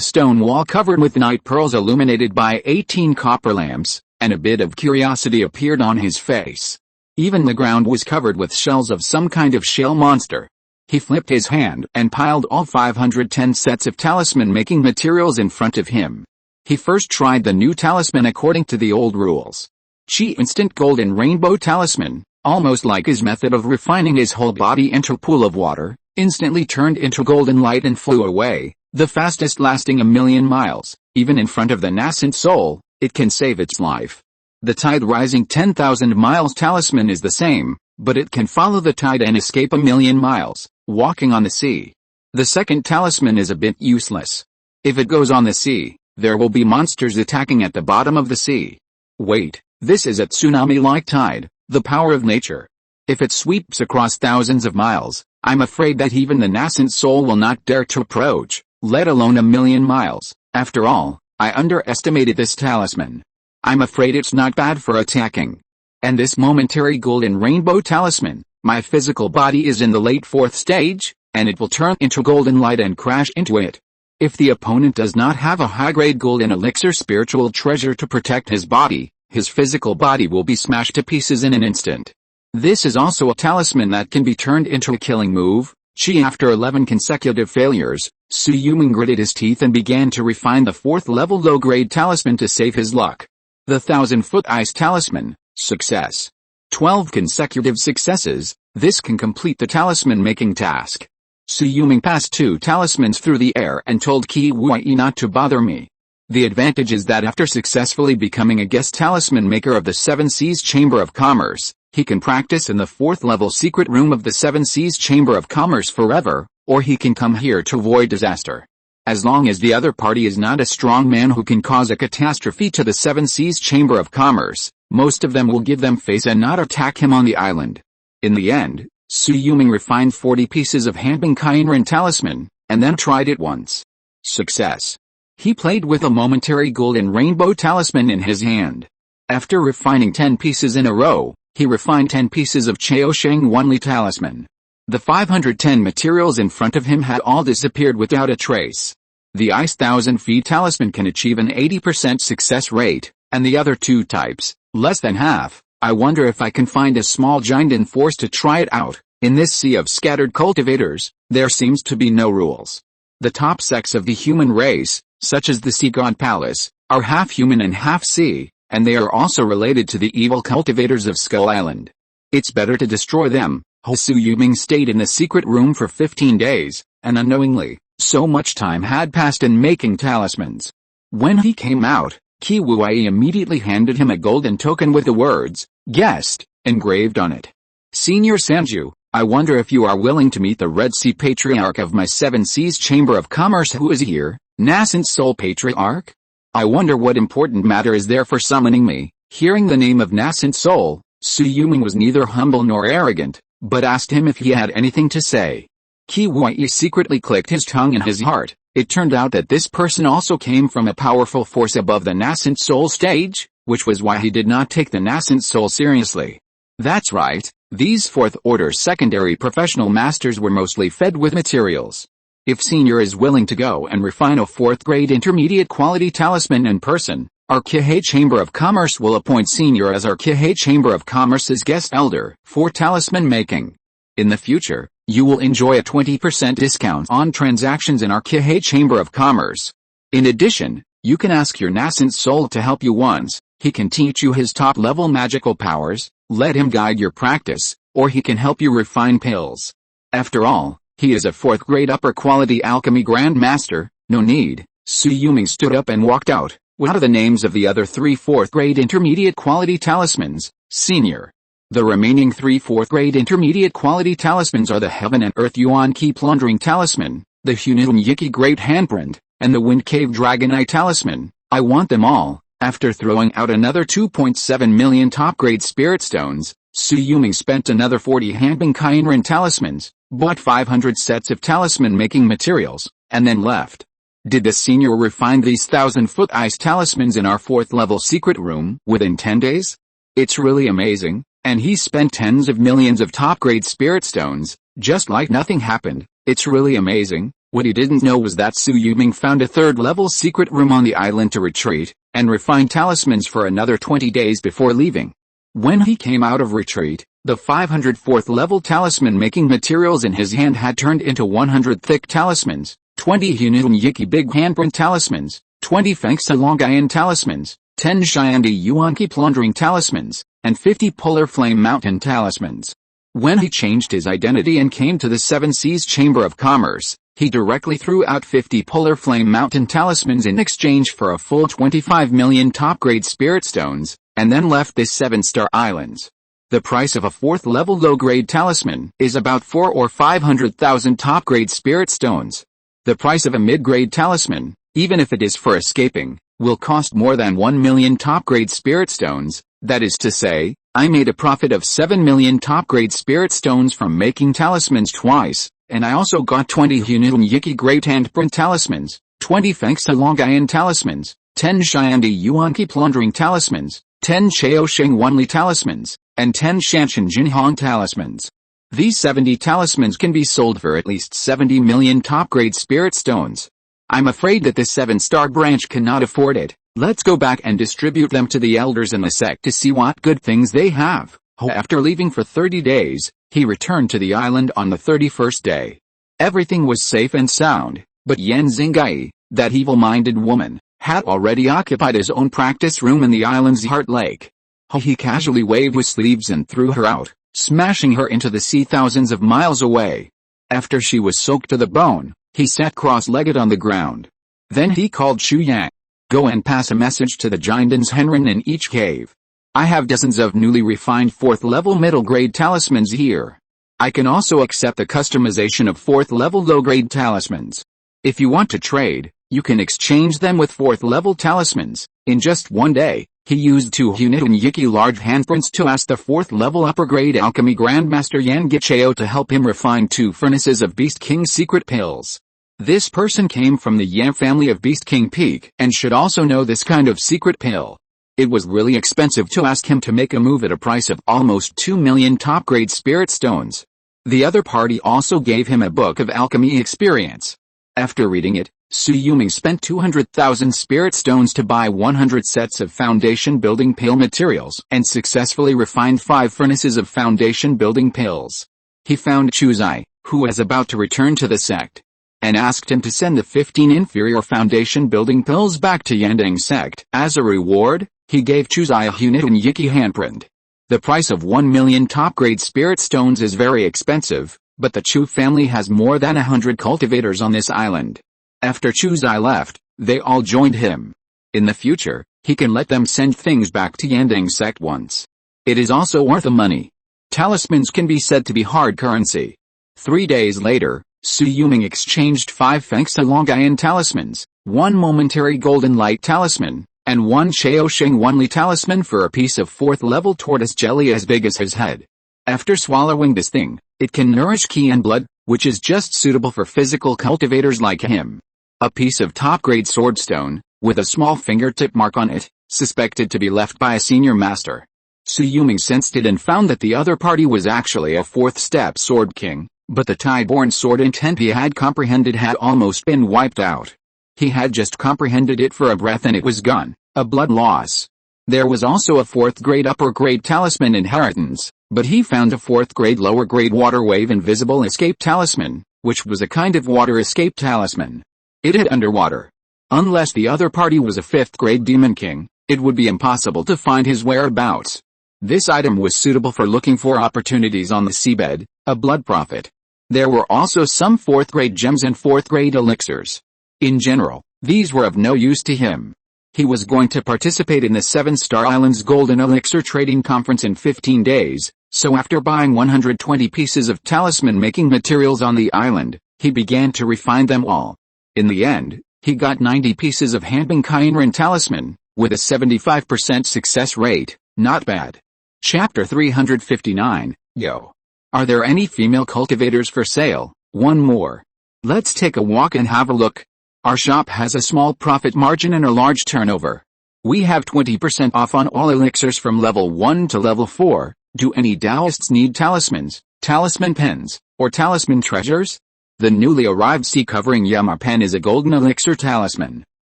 stone wall covered with night pearls illuminated by 18 copper lamps, and a bit of curiosity appeared on his face. Even the ground was covered with shells of some kind of shell monster. He flipped his hand and piled all 510 sets of talisman-making materials in front of him. He first tried the new talisman according to the old rules. Qi Instant Golden Rainbow Talisman, almost like his method of refining his whole body into a pool of water, instantly turned into golden light and flew away, the fastest lasting 1,000,000 miles. Even in front of the nascent soul, it can save its life. The tide rising 10,000 miles talisman is the same, but it can follow the tide and escape 1,000,000 miles, walking on the sea. The second talisman is a bit useless. If it goes on the sea, there will be monsters attacking at the bottom of the sea. Wait, this is a tsunami-like tide, the power of nature. If it sweeps across thousands of miles, I'm afraid that even the nascent soul will not dare to approach, let alone 1,000,000 miles. After all, I underestimated this talisman. I'm afraid it's not bad for attacking. And this momentary golden rainbow talisman, my physical body is in the late 4th stage, and it will turn into golden light and crash into it. If the opponent does not have a high-grade golden elixir spiritual treasure to protect his body, his physical body will be smashed to pieces in an instant. This is also a talisman that can be turned into a killing move. Qi. After 11 consecutive failures, Shui Yulong gritted his teeth and began to refine the 4th level low-grade talisman to save his luck. The 1,000-foot ice talisman, success. 12 consecutive successes, this can complete the talisman-making task. Shui Yulong passed 2 talismans through the air and told Qi Refinement not to bother me. The advantage is that after successfully becoming a guest talisman maker of the 7 Seas Chamber of Commerce, he can practice in the 4th level secret room of the 7 Seas Chamber of Commerce forever, or he can come here to avoid disaster. As long as the other party is not a strong man who can cause a catastrophe to the 7 Seas Chamber of Commerce, most of them will give them face and not attack him on the island. In the end, Shui Yulong refined 40 pieces of Yandang Mountains talisman, and then tried it once. Success. He played with a momentary golden rainbow talisman in his hand. After refining 10 pieces in a row, he refined 10 pieces of Chaosheng Wanli talisman. The 510 materials in front of him had all disappeared without a trace. The Ice 1000 feet talisman can achieve an 80% success rate, and the other 2 types, less than half. I wonder if I can find a small giant in force to try it out. In this sea of scattered cultivators, there seems to be no rules. The top sex of the human race, such as the Sea God Palace, are half human and half sea, and they are also related to the evil cultivators of Skull Island. It's better to destroy them. Shui Yulong stayed in the secret room for 15 days, and unknowingly, so much time had passed in making talismans. When he came out, Qi Refinement immediately handed him a golden token with the words, "Guest," engraved on it. Senior Sanju, I wonder if you are willing to meet the Red Sea Patriarch of my 7 Seas Chamber of Commerce. Who is here? Nascent Soul Patriarch? I wonder what important matter is there for summoning me. Hearing the name of Nascent Soul, Shui Yulong was neither humble nor arrogant, but asked him if he had anything to say. Qi Refinement secretly clicked his tongue in his heart. It turned out that this person also came from a powerful force above the Nascent Soul stage, which was why he did not take the Nascent Soul seriously. That's right, these 4th order secondary professional masters were mostly fed with materials. If Senior is willing to go and refine a 4th grade intermediate quality talisman in person, our Qi Chamber of Commerce will appoint Senior as our Qi Chamber of Commerce's guest elder for talisman making. In the future, you will enjoy a 20% discount on transactions in our Qi Chamber of Commerce. In addition, you can ask your Nascent Soul to help you once. He can teach you his top-level magical powers, let him guide your practice, or he can help you refine pills. After all, he is a 4th grade upper quality alchemy grandmaster. No need. Shui Yulong stood up and walked out. What are the names of the other 3 4th grade intermediate quality talismans, Senior? The remaining 3 4th grade intermediate quality talismans are the Heaven and Earth Yuan Key Plundering Talisman, the Hunilum Yiki Great Handprint, and the Wind Cave Dragon Eye Talisman. I want them all. After throwing out another 2.7 million top-grade spirit stones, Shui Yulong spent another 40 Yandang Mountains talismans, bought 500 sets of talisman-making materials, and then left. Did the Senior refine these 1,000-foot ice talismans in our 4th level secret room within 10 days? It's really amazing, and he spent tens of millions of top-grade spirit stones, just like nothing happened. It's really amazing. What he didn't know was that Shui Yulong found a 3rd level secret room on the island to retreat, and refine talismans for another 20 days before leaving. When he came out of retreat, the 504th level talisman making materials in his hand had turned into 100 thick talismans, 20 Hunilum Yiki Big Handprint talismans, 20 Fengsa Longayan talismans, 10 Shiandi Yuanki Plundering talismans, and 50 Polar Flame Mountain talismans. When he changed his identity and came to the 7 Seas Chamber of Commerce, he directly threw out 50 Polar Flame Mountain talismans in exchange for a full 25 million top-grade spirit stones, and then left the 7-star islands. The price of a 4th level low-grade talisman is about 4 or 500,000 top-grade spirit stones. The price of a mid-grade talisman, even if it is for escaping, will cost more than 1 million top-grade spirit stones. That is to say, I made a profit of 7 million top-grade spirit stones from making talismans twice, and I also got 20 Hunilum Yiki Great Handprint talismans. 20 Fengsa Longian talismans, 10 Xiandi Yuanqi plundering talismans, 10 Chao Sheng Wanli talismans, and 10 Shanshan Jinhong talismans. These 70 talismans can be sold for at least 70 million top-grade spirit stones. I'm afraid that this 7-star branch cannot afford it. Let's go back and distribute them to the elders in the sect to see what good things they have. After leaving for 30 days, he returned to the island on the 31st day. Everything was safe and sound, but Yan Xingai, that evil-minded woman, had already occupied his own practice room in the island's heart lake. He casually waved his sleeves and threw her out, smashing her into the sea thousands of miles away. After she was soaked to the bone, he sat cross-legged on the ground. Then he called Shu Yang. Go and pass a message to the Jindans Henren in each cave. I have dozens of newly refined 4th-level middle-grade talismans here. I can also accept the customization of 4th-level low-grade talismans. If you want to trade, you can exchange them with 4th-level talismans. In just one day, he used 2 Hunit and Yiki large handprints to ask the 4th-level upper-grade alchemy grandmaster Yan Gicheo to help him refine 2 furnaces of Beast King secret pills. This person came from the Yan family of Beast King Peak and should also know this kind of secret pill. It was really expensive to ask him to make a move at a price of almost 2 million top-grade spirit stones. The other party also gave him a book of alchemy experience. After reading it, Su Yuming spent 200,000 spirit stones to buy 100 sets of foundation building pill materials and successfully refined 5 furnaces of foundation building pills. He found Chuzai, who was about to return to the sect, and asked him to send the 15 inferior foundation building pills back to Yandang sect. As a reward, he gave Chuzai a Hunit and Yiki handprint. The price of 1 million top-grade spirit stones is very expensive, but the Chu family has more than 100 cultivators on this island. After Chuzai left, they all joined him. In the future, he can let them send things back to Yandang sect once. It is also worth the money. Talismans can be said to be hard currency. 3 days later, Su Yuming exchanged 5 Fengsa Longian talismans, 1 momentary golden light talisman, and 1 Chao Sheng Wanli talisman for a piece of 4th-level tortoise jelly as big as his head. After swallowing this thing, it can nourish Qi and blood, which is just suitable for physical cultivators like him. A piece of top-grade swordstone, with a small fingertip mark on it, suspected to be left by a senior master. Su Yuming sensed it and found that the other party was actually a 4th-step sword king, but the Tide-born sword intent he had comprehended had almost been wiped out. He had just comprehended it for a breath and it was gone, a blood loss. There was also a 4th-grade upper-grade talisman inheritance, but he found a 4th-grade lower-grade water-wave invisible escape talisman, which was a kind of water escape talisman. It hid underwater. Unless the other party was a 5th-grade demon king, it would be impossible to find his whereabouts. This item was suitable for looking for opportunities on the seabed, a blood prophet. There were also some 4th-grade gems and 4th-grade elixirs. In general, these were of no use to him. He was going to participate in the 7-Star Islands Golden Elixir Trading Conference in 15 days, so after buying 120 pieces of talisman-making materials on the island, he began to refine them all. In the end, he got 90 pieces of Hanbing Kainran talisman, with a 75% success rate. Not bad. Chapter 359, Yo. Are there any female cultivators for sale? One more. Let's take a walk and have a look. Our shop has a small profit margin and a large turnover. We have 20% off on all elixirs from level 1 to level 4. Do any Taoists need talismans, talisman pens, or talisman treasures? The newly arrived sea-covering Yama pen is a golden elixir talisman.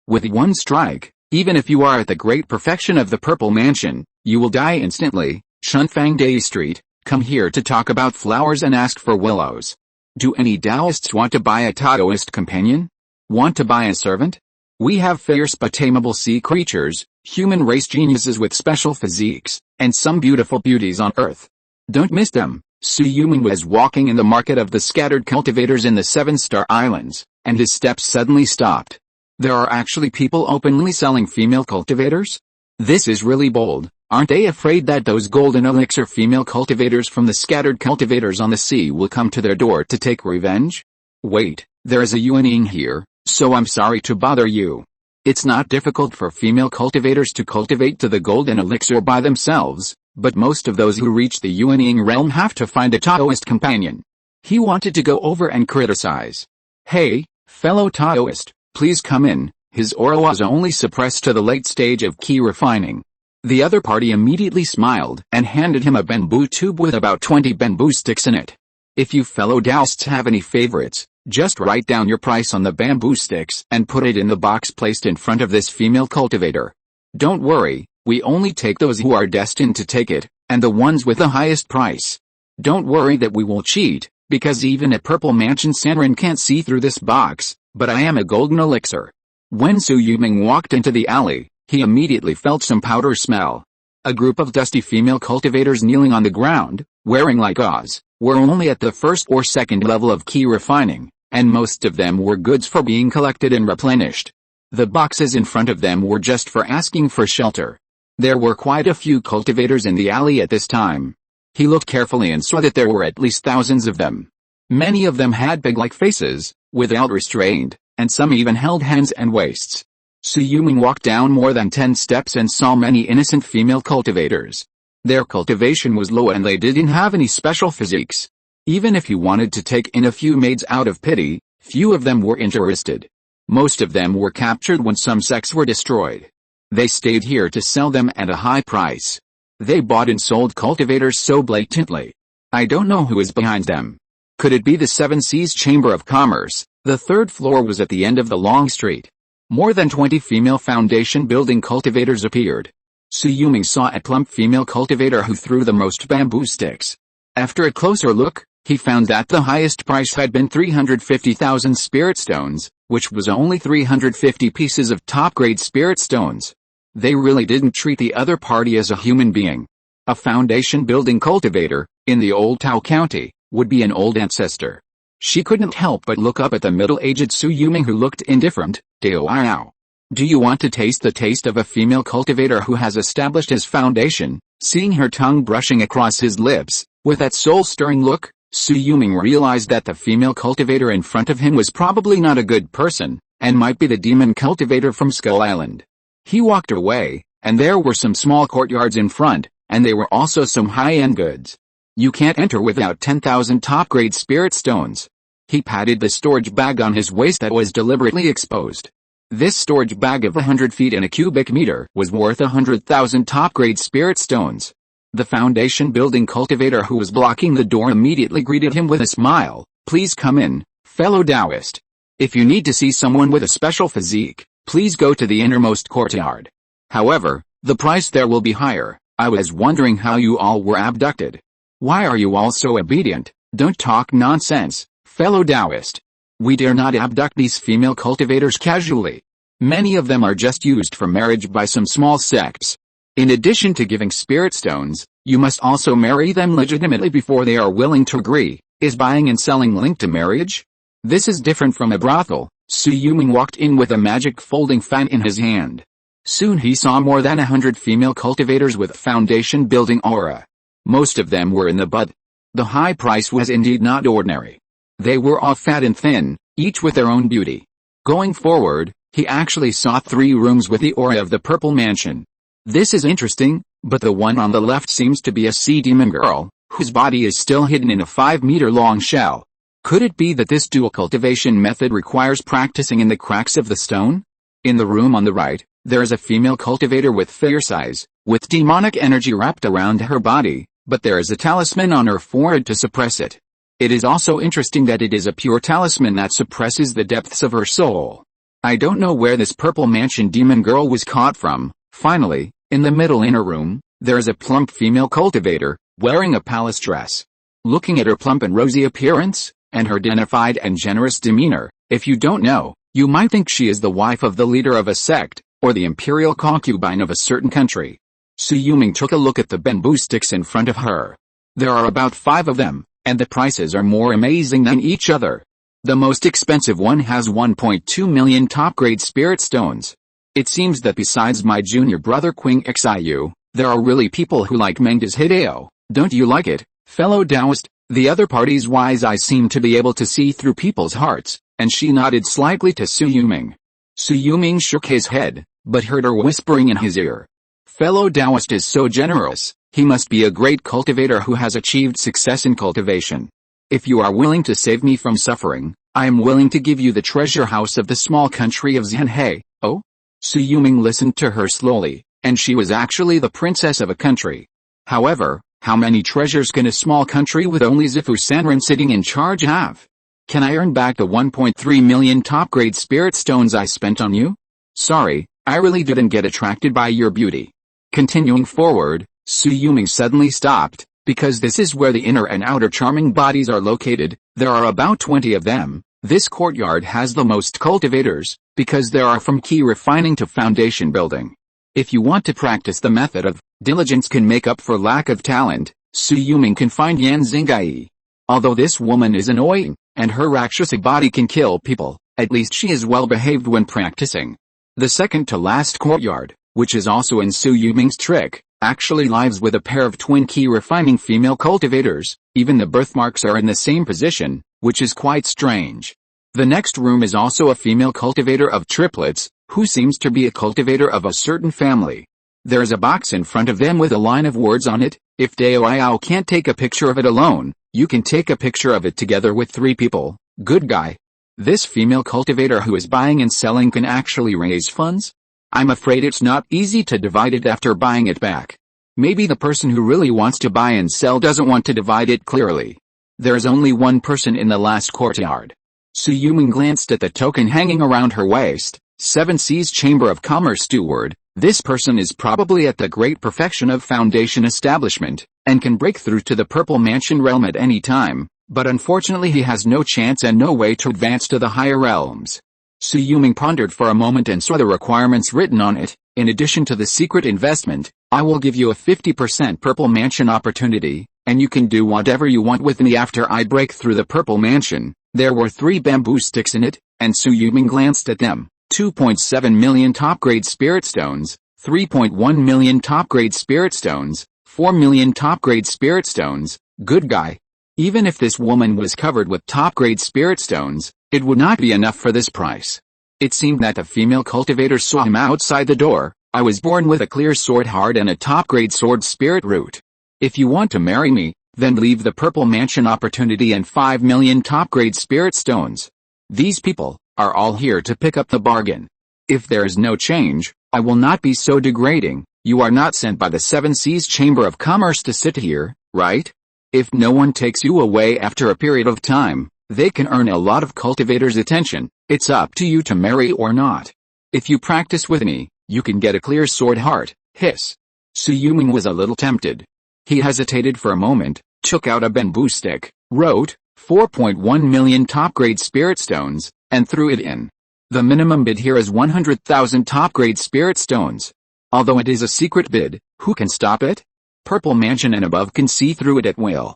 With one strike, even if you are at the great perfection of the Purple Mansion, you will die instantly. Chunfang Day Street, come here to talk about flowers and ask for willows. Do any Taoists want to buy a Taoist companion? Want to buy a servant? We have fierce but tameable sea creatures, human race geniuses with special physiques, and some beautiful beauties on Earth. Don't miss them. Su Yuming was walking in the market of the scattered cultivators in the 7-Star Islands, and his steps suddenly stopped. There are actually people openly selling female cultivators? This is really bold. Aren't they afraid that those golden elixir female cultivators from the scattered cultivators on the sea will come to their door to take revenge? Wait, there is a Yuaning here, so I'm sorry to bother you. It's not difficult for female cultivators to cultivate to the golden elixir by themselves, but most of those who reach the Yuaning realm have to find a Taoist companion. He wanted to go over and criticize. Hey, fellow Taoist, please come in. His aura was only suppressed to the late stage of Qi refining. The other party immediately smiled and handed him a bamboo tube with about 20 bamboo sticks in it. If you fellow Taoists have any favorites, just write down your price on the bamboo sticks and put it in the box placed in front of this female cultivator. Don't worry, we only take those who are destined to take it, and the ones with the highest price. Don't worry that we will cheat, because even a purple mansion Sanrin can't see through this box, but I am a golden elixir. When Su Yuming walked into the alley, he immediately felt some powder smell. A group of dusty female cultivators kneeling on the ground, wearing like Oz, were only at the first or second level of Qi refining, and most of them were goods for being collected and replenished. The boxes in front of them were just for asking for shelter. There were quite a few cultivators in the alley at this time. He looked carefully and saw that there were at least thousands of them. Many of them had pig-like faces, without restraint, and some even held hands and waists. Su Yuming walked down more than 10 steps and saw many innocent female cultivators. Their cultivation was low and they didn't have any special physiques. Even if he wanted to take in a few maids out of pity, few of them were interested. Most of them were captured when some sects were destroyed. They stayed here to sell them at a high price. They bought and sold cultivators so blatantly. I don't know who is behind them. Could it be the Seven Seas Chamber of Commerce? The third floor was at the end of the long street. More than 20 female foundation building cultivators appeared. Su Yuming saw a plump female cultivator who threw the most bamboo sticks. After a closer look, he found that the highest price had been 350,000 spirit stones, which was only 350 pieces of top-grade spirit stones. They really didn't treat the other party as a human being. A foundation building cultivator, in the old Tao County, would be an old ancestor. She couldn't help but look up at the middle-aged Su Yuming who looked indifferent. Do you want to taste the taste of a female cultivator who has established his foundation? Seeing her tongue brushing across his lips, with that soul-stirring look, Su Yuming realized that the female cultivator in front of him was probably not a good person, and might be the demon cultivator from Skull Island. He walked away, and there were some small courtyards in front, and there were also some high-end goods. You can't enter without 10,000 top-grade spirit stones. He patted the storage bag on his waist that was deliberately exposed. This storage bag of 100 feet in a cubic meter was worth 100,000 top-grade spirit stones. The foundation building cultivator who was blocking the door immediately greeted him with a smile. Please come in, fellow Taoist. If you need to see someone with a special physique, please go to the innermost courtyard. However, the price there will be higher. I was wondering how you all were abducted. Why are you all so obedient? Don't talk nonsense, fellow Taoist. We dare not abduct these female cultivators casually. Many of them are just used for marriage by some small sects. In addition to giving spirit stones, you must also marry them legitimately before they are willing to agree. Is buying and selling linked to marriage? This is different from a brothel. Su Yuming walked in with a magic folding fan in his hand. Soon he saw more than 100 female cultivators with foundation building aura. Most of them were in the bud. The high price was indeed not ordinary. They were all fat and thin, each with their own beauty. Going forward, he actually saw 3 rooms with the aura of the purple mansion. This is interesting, but the one on the left seems to be a sea demon girl, whose body is still hidden in a 5-meter-long shell. Could it be that this dual cultivation method requires practicing in the cracks of the stone? In the room on the right, there is a female cultivator with fierce eyes, with demonic energy wrapped around her body, but there is a talisman on her forehead to suppress it. It is also interesting that it is a pure talisman that suppresses the depths of her soul. I don't know where this purple mansion demon girl was caught from. Finally, in the middle inner room, there is a plump female cultivator, wearing a palace dress. Looking at her plump and rosy appearance, and her dignified and generous demeanor, if you don't know, you might think she is the wife of the leader of a sect, or the imperial concubine of a certain country. Su Yuming took a look at the bamboo sticks in front of her. There are about 5 of them, and the prices are more amazing than each other. The most expensive one has 1.2 million top-grade spirit stones. It seems that besides my junior brother Qing Xiu, there are really people who like Mengda's Hideo. Don't you like it, fellow Taoist? The other party's wise eyes seemed to be able to see through people's hearts, and she nodded slightly to Su Yuming. Su Yuming shook his head, but heard her whispering in his ear. Fellow Taoist is so generous, he must be a great cultivator who has achieved success in cultivation. If you are willing to save me from suffering, I am willing to give you the treasure house of the small country of Zhanhe. Oh? Su Yuming listened to her slowly, and she was actually the princess of a country. However, how many treasures can a small country with only Zifu Sanren sitting in charge have? Can I earn back the 1.3 million top-grade spirit stones I spent on you? Sorry, I really didn't get attracted by your beauty. Continuing forward, Su Yuming suddenly stopped, because this is where the inner and outer charming bodies are located. There are about 20 of them. This courtyard has the most cultivators, because there are from Qi refining to foundation building. If you want to practice the method of diligence can make up for lack of talent, Su Yuming can find Yan Xingai. Although this woman is annoying, and her Rakshasa body can kill people, at least she is well behaved when practicing. The second to last courtyard, which is also in Su Yuming's trick, actually lives with a pair of twin Qi refining female cultivators. Even the birthmarks are in the same position, which is quite strange. The next room is also a female cultivator of triplets, who seems to be a cultivator of a certain family. There is a box in front of them with a line of words on it. If Dao Yao can't take a picture of it alone, you can take a picture of it together with 3 people. Good guy. This female cultivator who is buying and selling can actually raise funds? I'm afraid it's not easy to divide it after buying it back. Maybe the person who really wants to buy and sell doesn't want to divide it clearly. There is only one person in the last courtyard. Su Yuming glanced at the token hanging around her waist. 7 Seas Chamber of Commerce Steward. This person is probably at the great perfection of foundation establishment, and can break through to the Purple Mansion realm at any time, but unfortunately he has no chance and no way to advance to the higher realms. Su Yuming pondered for a moment and saw the requirements written on it. In addition to the secret investment, I will give you a 50% Purple Mansion opportunity, and you can do whatever you want with me after I break through the Purple Mansion. There were 3 bamboo sticks in it, and Su Yuming glanced at them. 2.7 million top-grade spirit stones, 3.1 million top-grade spirit stones, 4 million top-grade spirit stones. Good guy. Even if this woman was covered with top-grade spirit stones, it would not be enough for this price. It seemed that the female cultivator saw him outside the door. I was born with a clear sword heart and a top-grade sword spirit root. If you want to marry me, then leave the Purple Mansion opportunity and 5 million top-grade spirit stones. These people are all here to pick up the bargain. If there is no change, I will not be so degrading. You are not sent by the 7 Seas Chamber of Commerce to sit here, right? If no one takes you away after a period of time, they can earn a lot of cultivators' attention. It's up to you to marry or not. If you practice with me, you can get a clear sword heart. Hiss. Su Yuming was a little tempted. He hesitated for a moment, took out a bamboo stick, wrote 4.1 million top-grade spirit stones, and threw it in. The minimum bid here is 100,000 top-grade spirit stones. Although it is a secret bid, who can stop it? Purple Mansion and above can see through it at will.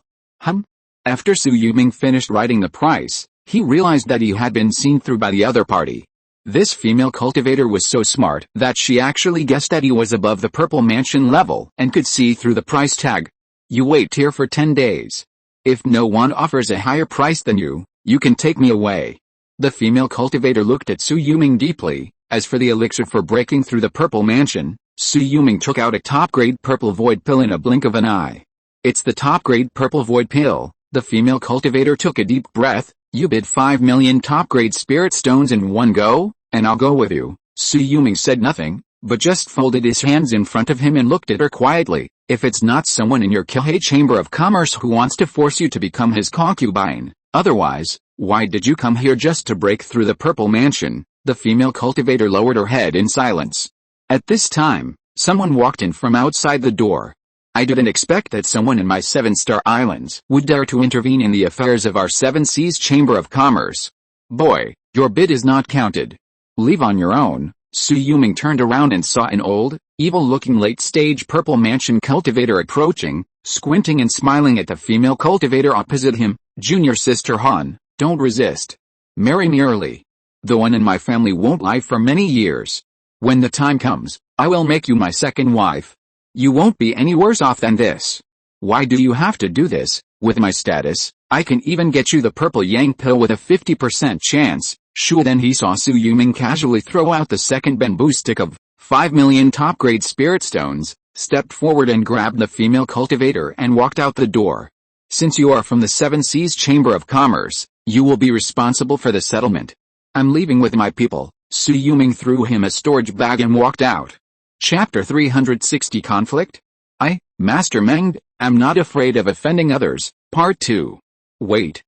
After Su Yuming finished writing the price, he realized that he had been seen through by the other party. This female cultivator was so smart that she actually guessed that he was above the Purple Mansion level and could see through the price tag. You wait here for 10 days. If no one offers a higher price than you, you can take me away. The female cultivator looked at Su Yuming deeply. As for the elixir for breaking through the Purple Mansion, Su Yuming took out a top-grade purple void pill in a blink of an eye. It's the top-grade purple void pill. The female cultivator took a deep breath. You bid 5 million top-grade spirit stones in one go, and I'll go with you. Su Yuming said nothing, but just folded his hands in front of him and looked at her quietly. If it's not someone in your Qi Chamber of Commerce who wants to force you to become his concubine, otherwise, why did you come here just to break through the Purple Mansion? The female cultivator lowered her head in silence. At this time, someone walked in from outside the door. I didn't expect that someone in my 7-star islands would dare to intervene in the affairs of our 7 Seas Chamber of Commerce. Boy, your bid is not counted. Leave on your own. Su Yuming turned around and saw an old, evil-looking late-stage Purple Mansion cultivator approaching, squinting and smiling at the female cultivator opposite him. Junior sister Han, don't resist. Marry me early. The one in my family won't lie for many years. When the time comes, I will make you my second wife. You won't be any worse off than this. Why do you have to do this? With my status, I can even get you the purple yang pill with a 50% chance. Sure. Then he saw Su Yuming casually throw out the second bamboo stick of 5 million top-grade spirit stones, stepped forward and grabbed the female cultivator and walked out the door. Since you are from the 7 Seas Chamber of Commerce, You will be responsible for the settlement. I'm leaving with my people. Sui Yulong threw him a storage bag and walked out. Chapter 360 Conflict? I, Master Meng, am not afraid of offending others. Part 2. Wait.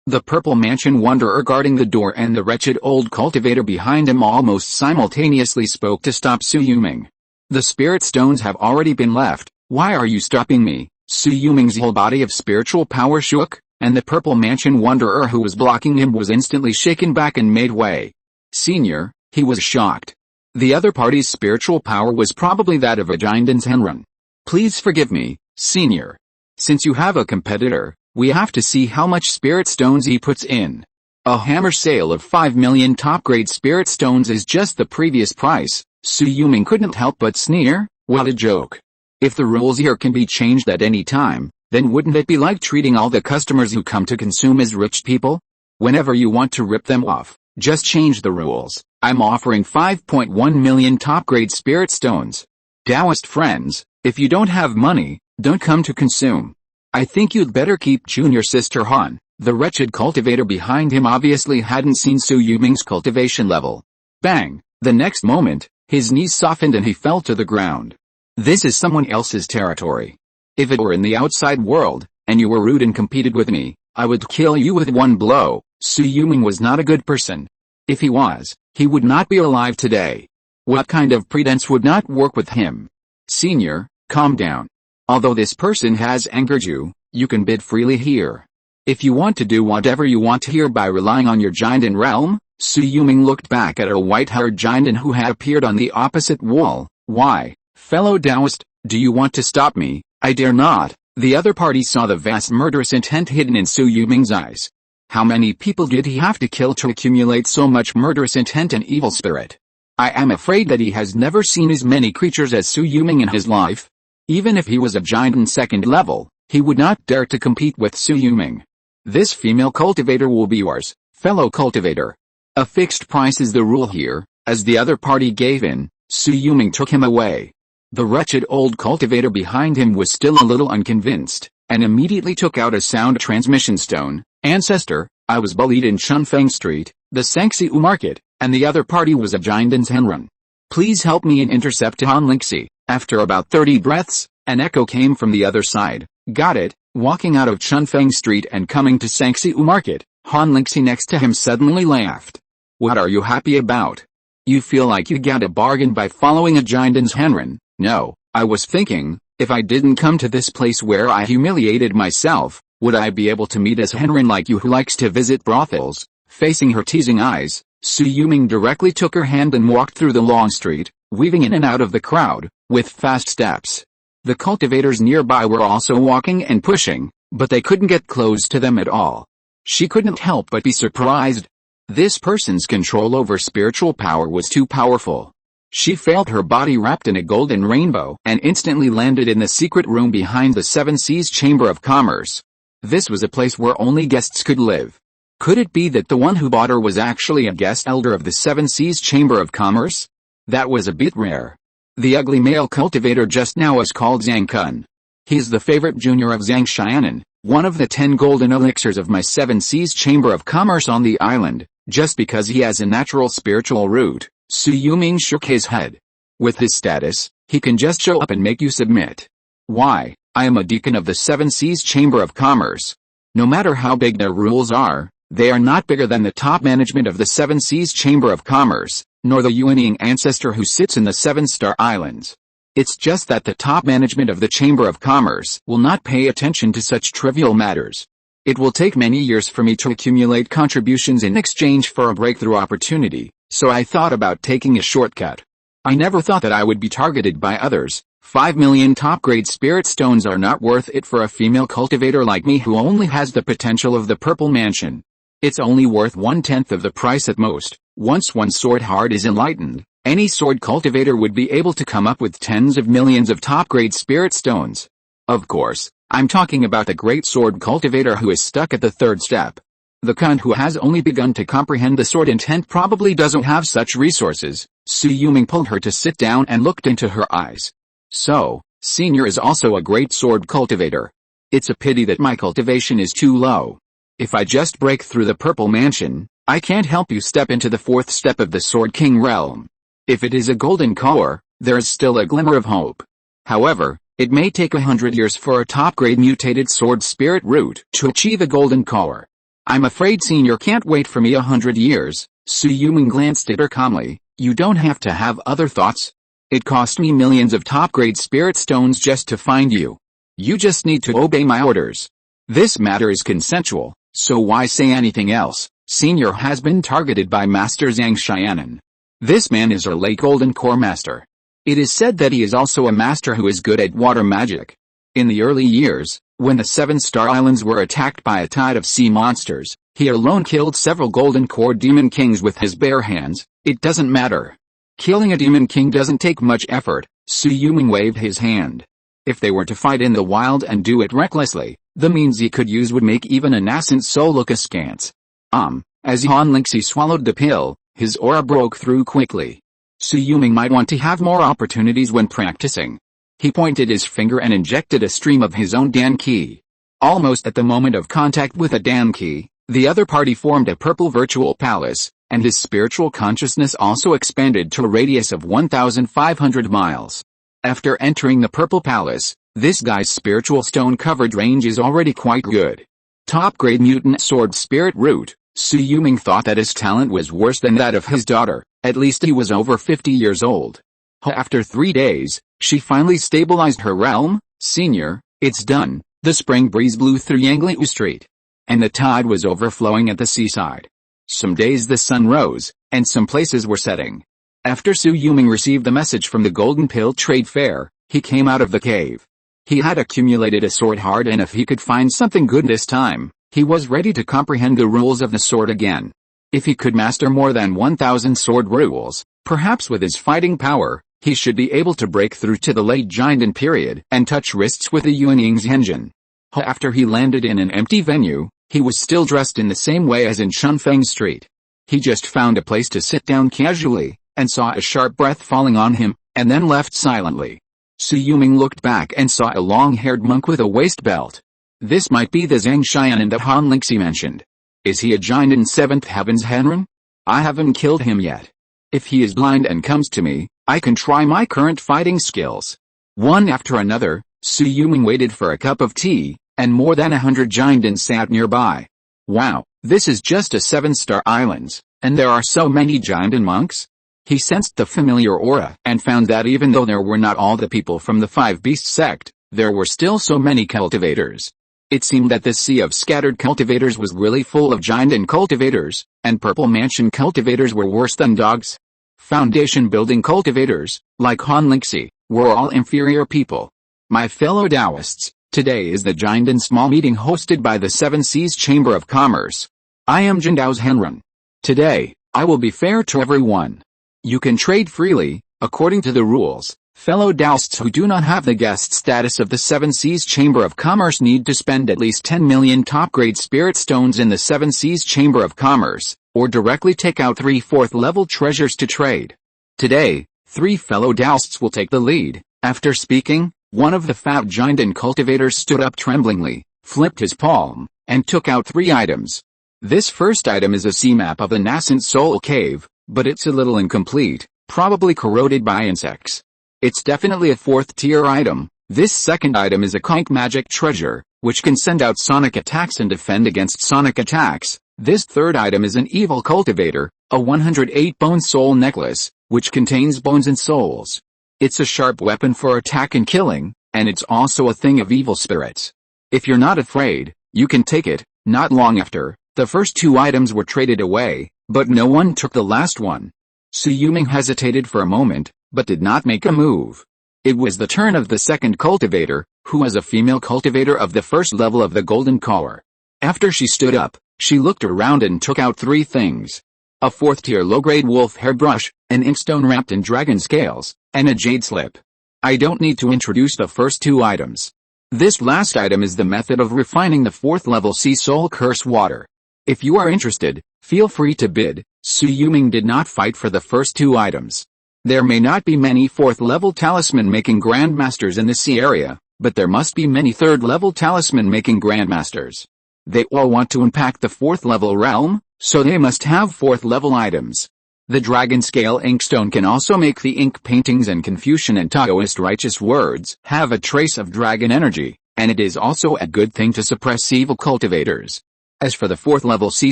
The purple mansion wanderer guarding the door and the wretched old cultivator behind him almost simultaneously spoke to stop Sui Yulong. The spirit stones have already been left. Why are you stopping me? Sui Yulong's whole body of spiritual power shook, and the purple mansion wanderer who was blocking him was instantly shaken back and made way. Senior, he was shocked. The other party's spiritual power was probably that of a Yandang Mountains. Please forgive me, Senior. Since you have a competitor, we have to see how much spirit stones he puts in. A hammer sale of 5 million top-grade spirit stones is just the previous price. Sui Yulong couldn't help but sneer. What a joke. If the rules here can be changed at any time, then wouldn't it be like treating all the customers who come to consume as rich people? Whenever you want to rip them off, just change the rules. I'm offering 5.1 million top-grade spirit stones. Taoist friends, if you don't have money, don't come to consume. I think you'd better keep Junior Sister Han. The wretched cultivator behind him obviously hadn't seen Sui Yulong's cultivation level. Bang! The next moment, his knees softened and he fell to the ground. This is someone else's territory. If it were in the outside world, and you were rude and competed with me, I would kill you with one blow. Sui Yulong was not a good person. If he was, he would not be alive today. What kind of pretense would not work with him? Senior, calm down. Although this person has angered you, you can bid freely here. If you want to do whatever you want here by relying on your Yandang realm. Sui Yulong looked back at a white-haired Yandang who had appeared on the opposite wall. Why, fellow Taoist, do you want to stop me? I dare not. The other party saw the vast murderous intent hidden in Sui Yulong's eyes. How many people did he have to kill to accumulate so much murderous intent and evil spirit? I am afraid that he has never seen as many creatures as Sui Yulong in his life. Even if he was a Yandang second level, he would not dare to compete with Sui Yulong. This female cultivator will be yours, fellow cultivator. A fixed price is the rule here. As the other party gave in, Sui Yulong took him away. The wretched old cultivator behind him was still a little unconvinced, and immediately took out a sound transmission stone. Ancestor, I was bullied in Chunfeng Street, the Sangxiu Market, and the other party was a Yandang Mountains. Please help me and intercept Han Lingxi. After about 30 breaths, an echo came from the other side. Got it. Walking out of Chunfeng Street and coming to Sangxiu Market, Han Lingxi next to him suddenly laughed. What are you happy about? You feel like you got a bargain by following a Yandang Mountains? No, I was thinking, if I didn't come to this place where I humiliated myself, would I be able to meet a Henren like you who likes to visit brothels? Facing her teasing eyes, Sui Yulong directly took her hand and walked through the long street, weaving in and out of the crowd, with fast steps. The cultivators nearby were also walking and pushing, but they couldn't get close to them at all. She couldn't help but be surprised. This person's control over spiritual power was too powerful. She felt her body wrapped in a golden rainbow and instantly landed in the secret room behind the Seven Seas Chamber of Commerce. This was a place where only guests could live. Could it be that the one who bought her was actually a guest elder of the Seven Seas Chamber of Commerce? That was a bit rare. The ugly male cultivator just now is called Zhang Kun. He's the favorite junior of Zhang Xianan, one of the 10 golden elixirs of my Seven Seas Chamber of Commerce on the island. Just because he has a natural spiritual root, Sui Yulong shook his head. With his status, he can just show up and make you submit. Why, I am a deacon of the Seven Seas Chamber of Commerce. No matter how big their rules are, they are not bigger than the top management of the Seven Seas Chamber of Commerce, nor the Yuanying ancestor who sits in the Seven Star Islands. It's just that the top management of the Chamber of Commerce will not pay attention to such trivial matters. It will take many years for me to accumulate contributions in exchange for a breakthrough opportunity, so I thought about taking a shortcut. I never thought that I would be targeted by others. 5 million top-grade spirit stones are not worth it for a female cultivator like me who only has the potential of the Purple Mansion. It's only worth 1/10 of the price at most. Once one sword heart is enlightened, any sword cultivator would be able to come up with tens of millions of top-grade spirit stones. Of course, I'm talking about the great sword cultivator who is stuck at the third step. The cunt who has only begun to comprehend the sword intent probably doesn't have such resources. Sui Yulong pulled her to sit down and looked into her eyes. So, Senior is also a great sword cultivator. It's a pity that my cultivation is too low. If I just break through the Purple Mansion, I can't help you step into the fourth step of the Sword King realm. If it is a golden core, there is still a glimmer of hope. However, it may take 100 years for a top-grade mutated sword spirit root to achieve a golden core. I'm afraid Senior can't wait for me 100 years, Shui Yulong glanced at her calmly. You don't have to have other thoughts. It cost me millions of top-grade spirit stones just to find you. You just need to obey my orders. This matter is consensual, so why say anything else? Senior has been targeted by Master Zhang Xianan. This man is our late golden core master. It is said that he is also a master who is good at water magic. In the early years, when the 7-star islands were attacked by a tide of sea monsters, he alone killed several golden core demon kings with his bare hands. It doesn't matter. Killing a demon king doesn't take much effort. Shui Yulong waved his hand. If they were to fight in the wild and do it recklessly, the means he could use would make even a nascent soul look askance. As Han Lingxi swallowed the pill, his aura broke through quickly. Shui Yulong might want to have more opportunities when practicing. He pointed his finger and injected a stream of his own Dan Qi. Almost at the moment of contact with a Dan Qi, the other party formed a purple virtual palace, and his spiritual consciousness also expanded to a radius of 1,500 miles. After entering the purple palace, this guy's spiritual stone coverage range is already quite good. Top-grade mutant sword spirit root. Shui Yulong thought that his talent was worse than that of his daughter. At least he was over 50 years old. After 3 days, she finally stabilized her realm. Senior, it's done. The spring breeze blew through Yangliu Street, and the tide was overflowing at the seaside. Some days the sun rose, and some places were setting. After Shui Yulong received the message from the Golden Pill Trade Fair, he came out of the cave. He had accumulated a sword heart, and if he could find something good this time, he was ready to comprehend the rules of the sword again. If he could master more than 1,000 sword rules, perhaps with his fighting power, he should be able to break through to the late Jiandan period and touch wrists with the Yuanying's engine. After he landed in an empty venue, he was still dressed in the same way as in Shunfeng Street. He just found a place to sit down casually, and saw a sharp breath falling on him, and then left silently. Shui Yulong looked back and saw a long-haired monk with a waist belt. This might be the Zhang Xianan that Han Lingxi mentioned. Is he a Jiandan 7th Heaven's Henren? I haven't killed him yet. If he is blind and comes to me, I can try my current fighting skills. One after another, Shui Yulong waited for a cup of tea, and more than 100 Jiandans sat nearby. Wow, this is just a 7-star islands, and there are so many Jiandan monks? He sensed the familiar aura and found that even though there were not all the people from the 5 Beast sect, there were still so many cultivators. It seemed that this sea of scattered cultivators was really full of Jiandan cultivators, and Purple Mansion cultivators were worse than dogs. Foundation building cultivators, like Han Lingxi, were all inferior people. My fellow Taoists, today is the Jiandan small meeting hosted by the Seven Seas Chamber of Commerce. I am Jindao's Henren. Today, I will be fair to everyone. You can trade freely, according to the rules. Fellow Taoists who do not have the guest status of the Seven Seas Chamber of Commerce need to spend at least 10 million top-grade spirit stones in the Seven Seas Chamber of Commerce, or directly take out 3 4th-level treasures to trade. Today, 3 fellow Taoists will take the lead. After speaking, one of the fat Jiandan cultivators stood up tremblingly, flipped his palm, and took out 3 items. This first item is a sea map of the nascent soul cave, but it's a little incomplete, probably corroded by insects. It's definitely a 4th-tier item. This second item is a conch magic treasure, which can send out sonic attacks and defend against sonic attacks. This third item is an evil cultivator, a 108-bone soul necklace, which contains bones and souls. It's a sharp weapon for attack and killing, and it's also a thing of evil spirits. If you're not afraid, you can take it. Not long after, the first 2 items were traded away, but no one took the last one. Shui Yulong hesitated for a moment, but did not make a move. It was the turn of the second cultivator, who was a female cultivator of the first level of the Golden Core. After she stood up, she looked around and took out 3 things. A 4th-tier low-grade wolf hairbrush, an inkstone wrapped in dragon scales, and a jade slip. I don't need to introduce the first 2 items. This last item is the method of refining the 4th-level sea soul curse water. If you are interested, feel free to bid. Shui Yulong did not fight for the first 2 items. There may not be many 4th-level talisman-making grandmasters in the sea area, but there must be many 3rd-level talisman-making grandmasters. They all want to impact the 4th level realm, so they must have 4th level items. The dragon scale inkstone can also make the ink paintings and Confucian and Taoist righteous words have a trace of dragon energy, and it is also a good thing to suppress evil cultivators. As for the 4th level Sea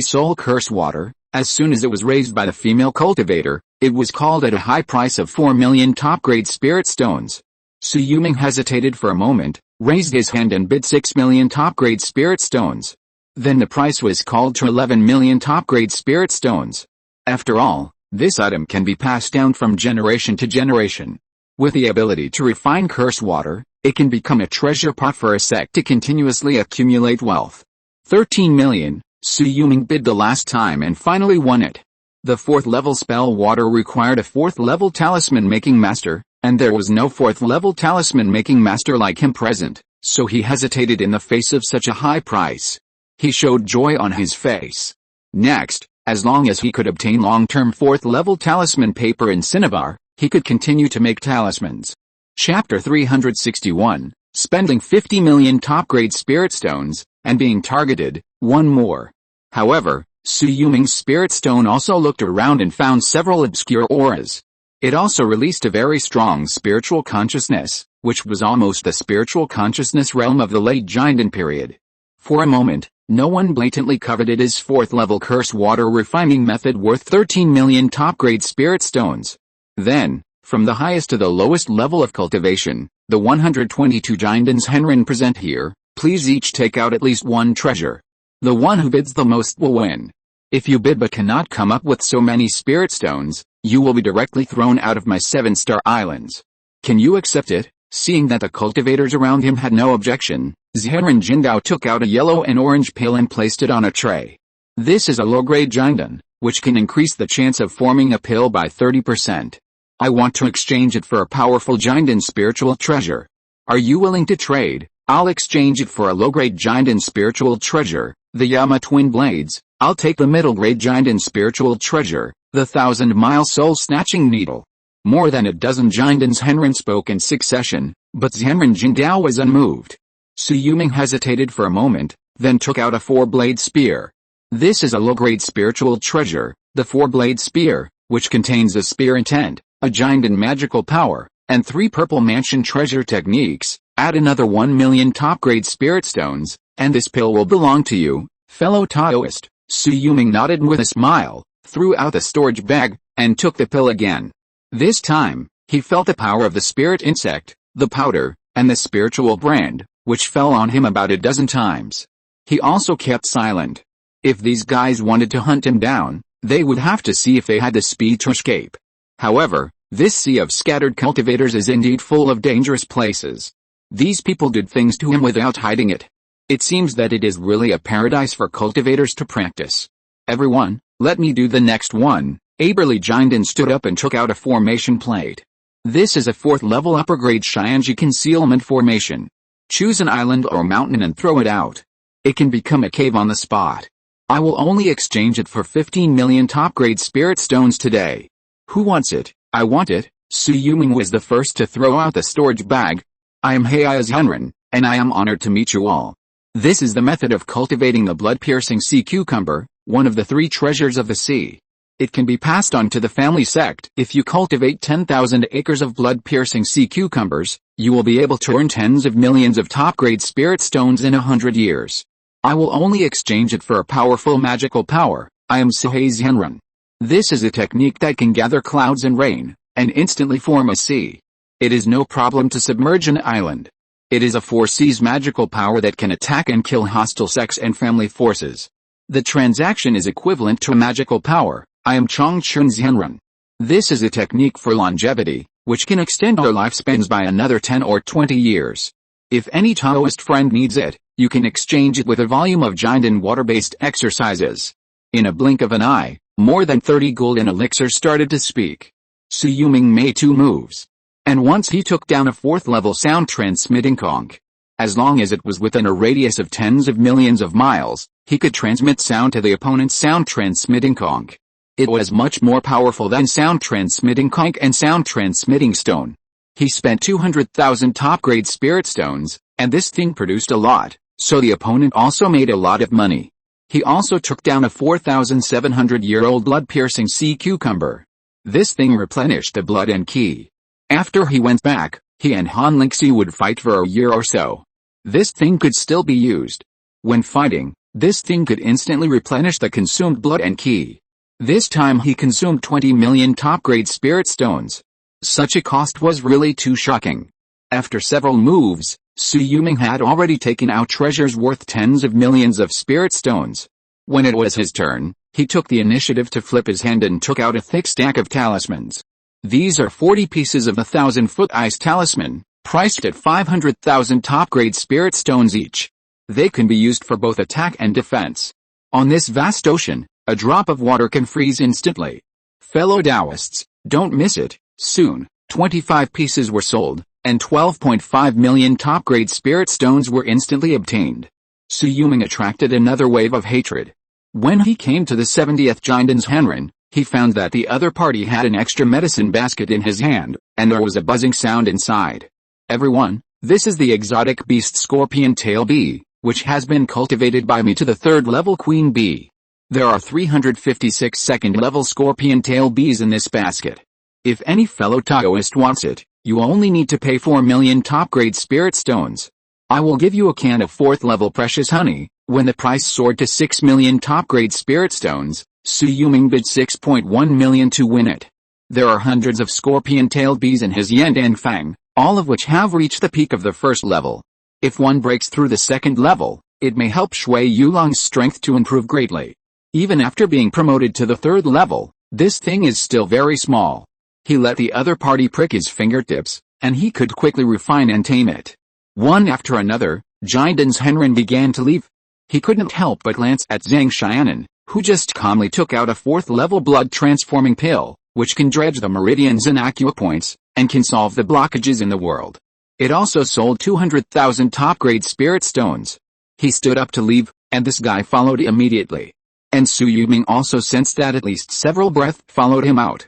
Soul Curse Water, as soon as it was raised by the female cultivator, it was called at a high price of 4 million top-grade spirit stones. Su Yuming hesitated for a moment, raised his hand and bid 6 million top-grade spirit stones. Then the price was called to 11 million top-grade spirit stones. After all, this item can be passed down from generation to generation. With the ability to refine curse water, it can become a treasure pot for a sect to continuously accumulate wealth. 13 million, Su Yuming bid the last time and finally won it. The 4th level spell water required a 4th level talisman making master, and there was no 4th level talisman making master like him present, so he hesitated in the face of such a high price. He showed joy on his face. Next, as long as he could obtain long-term 4th level talisman paper in Cinnabar, he could continue to make talismans. Chapter 361, spending 50 million top-grade spirit stones, and being targeted, one more. However, Su Yuming's spirit stone also looked around and found several obscure auras. It also released a very strong spiritual consciousness, which was almost the spiritual consciousness realm of the late Yandang period. For a moment, no one blatantly coveted his 4th level curse water refining method worth 13 million top-grade spirit stones. Then, from the highest to the lowest level of cultivation, the 122 Yandans Henrin present here, please each take out at least one treasure. The one who bids the most will win. If you bid but cannot come up with so many spirit stones, you will be directly thrown out of my 7-star islands. Can you accept it? Seeing that the cultivators around him had no objection, Zhenren Jindao took out a yellow and orange pill and placed it on a tray. This is a low-grade Jindan, which can increase the chance of forming a pill by 30%. I want to exchange it for a powerful Jindan spiritual treasure. Are you willing to trade? I'll exchange it for a low-grade Jindan spiritual treasure, the Yama Twin Blades. I'll take the middle-grade Jindan spiritual treasure, the 1,000-mile soul-snatching needle. More than a dozen Jindans Henrin spoke in succession, but Zhenren Jindao was unmoved. Su Yuming hesitated for a moment, then took out a 4-blade spear. This is a low-grade spiritual treasure, the 4-blade spear, which contains a spear intent, a Jindan magical power, and 3 purple mansion treasure techniques. Add another 1 million top-grade spirit stones, and this pill will belong to you, fellow Taoist. Su Yuming nodded with a smile, threw out the storage bag, and took the pill again. This time, he felt the power of the spirit insect, the powder, and the spiritual brand, which fell on him about a dozen times. He also kept silent. If these guys wanted to hunt him down, they would have to see if they had the speed to escape. However, this sea of scattered cultivators is indeed full of dangerous places. These people did things to him without hiding it. It seems that it is really a paradise for cultivators to practice. Everyone, let me do the next one. Aberly Jindan stood up and took out a formation plate. This is a 4th level upper grade Xianji concealment formation. Choose an island or mountain and throw it out. It can become a cave on the spot. I will only exchange it for 15 million top grade spirit stones today. Who wants it? I want it. Su Yuming was the first to throw out the storage bag. I am Heiaz Henrin, and I am honored to meet you all. This is the method of cultivating the blood-piercing sea cucumber, one of the 3 treasures of the sea. It can be passed on to the family sect. If you cultivate 10,000 acres of blood-piercing sea cucumbers, you will be able to earn tens of millions of top-grade spirit stones in 100 years. I will only exchange it for a powerful magical power. I am Heiaz Henrin. This is a technique that can gather clouds and rain, and instantly form a sea. It is no problem to submerge an island. It is a 4 seas magical power that can attack and kill hostile sects and family forces. The transaction is equivalent to a magical power. I am Chongchun Zhenren. This is a technique for longevity, which can extend our lifespans by another 10 or 20 years. If any Taoist friend needs it, you can exchange it with a volume of Jindan water-based exercises. In a blink of an eye, more than 30 golden elixirs started to speak. Su Yuming made 2 moves. And once he took down a 4th level sound transmitting conch. As long as it was within a radius of tens of millions of miles, he could transmit sound to the opponent's sound transmitting conch. It was much more powerful than sound transmitting conch and sound transmitting stone. He spent 200,000 top grade spirit stones, and this thing produced a lot. so the opponent also made a lot of money. He also took down a 4,700-year-old blood-piercing sea cucumber. This thing replenished the blood and Qi. After he went back, he and Han Lingxi would fight for a year or so. This thing could still be used. When fighting, this thing could instantly replenish the consumed blood and Qi. This time he consumed 20 million top-grade spirit stones. Such a cost was really too shocking. After several moves, Sui Yulong had already taken out treasures worth tens of millions of spirit stones. When it was his turn, he took the initiative to flip his hand and took out a thick stack of talismans. These are 40 pieces of the 1,000-foot ice talisman, priced at 500,000 top-grade spirit stones each. They can be used for both attack and defense. On this vast ocean, a drop of water can freeze instantly. Fellow Taoists, don't miss it. Soon, 25 pieces were sold, and 12.5 million top-grade spirit stones were instantly obtained. Sui Yulong attracted another wave of hatred. When he came to the 70th Jindan's Henren, he found that the other party had an extra medicine basket in his hand, and there was a buzzing sound inside. Everyone, this is the exotic beast scorpion tail bee, which has been cultivated by me to the 3rd level queen bee. There are 356 2nd-level scorpion tail bees in this basket. If any fellow Taoist wants it, you only need to pay 4 million top-grade spirit stones. I will give you a can of 4th-level precious honey. When the price soared to 6 million top-grade spirit stones, Sui Yulong bid 6.1 million to win it. There are hundreds of scorpion-tailed bees in his Yandang Fang, all of which have reached the peak of the 1st level. If one breaks through the 2nd level, it may help Shui Yulong's strength to improve greatly. Even after being promoted to the 3rd level, this thing is still very small. He let the other party prick his fingertips, and he could quickly refine and tame it. One after another, Jindan's Henren began to leave. He couldn't help but glance at Zhang Xianan, who just calmly took out a 4th-level blood-transforming pill, which can dredge the meridians and acupoints, and can solve the blockages in the world. It also sold 200,000 top-grade spirit stones. He stood up to leave, and this guy followed immediately. And Sui Yulong also sensed that at least several breaths followed him out.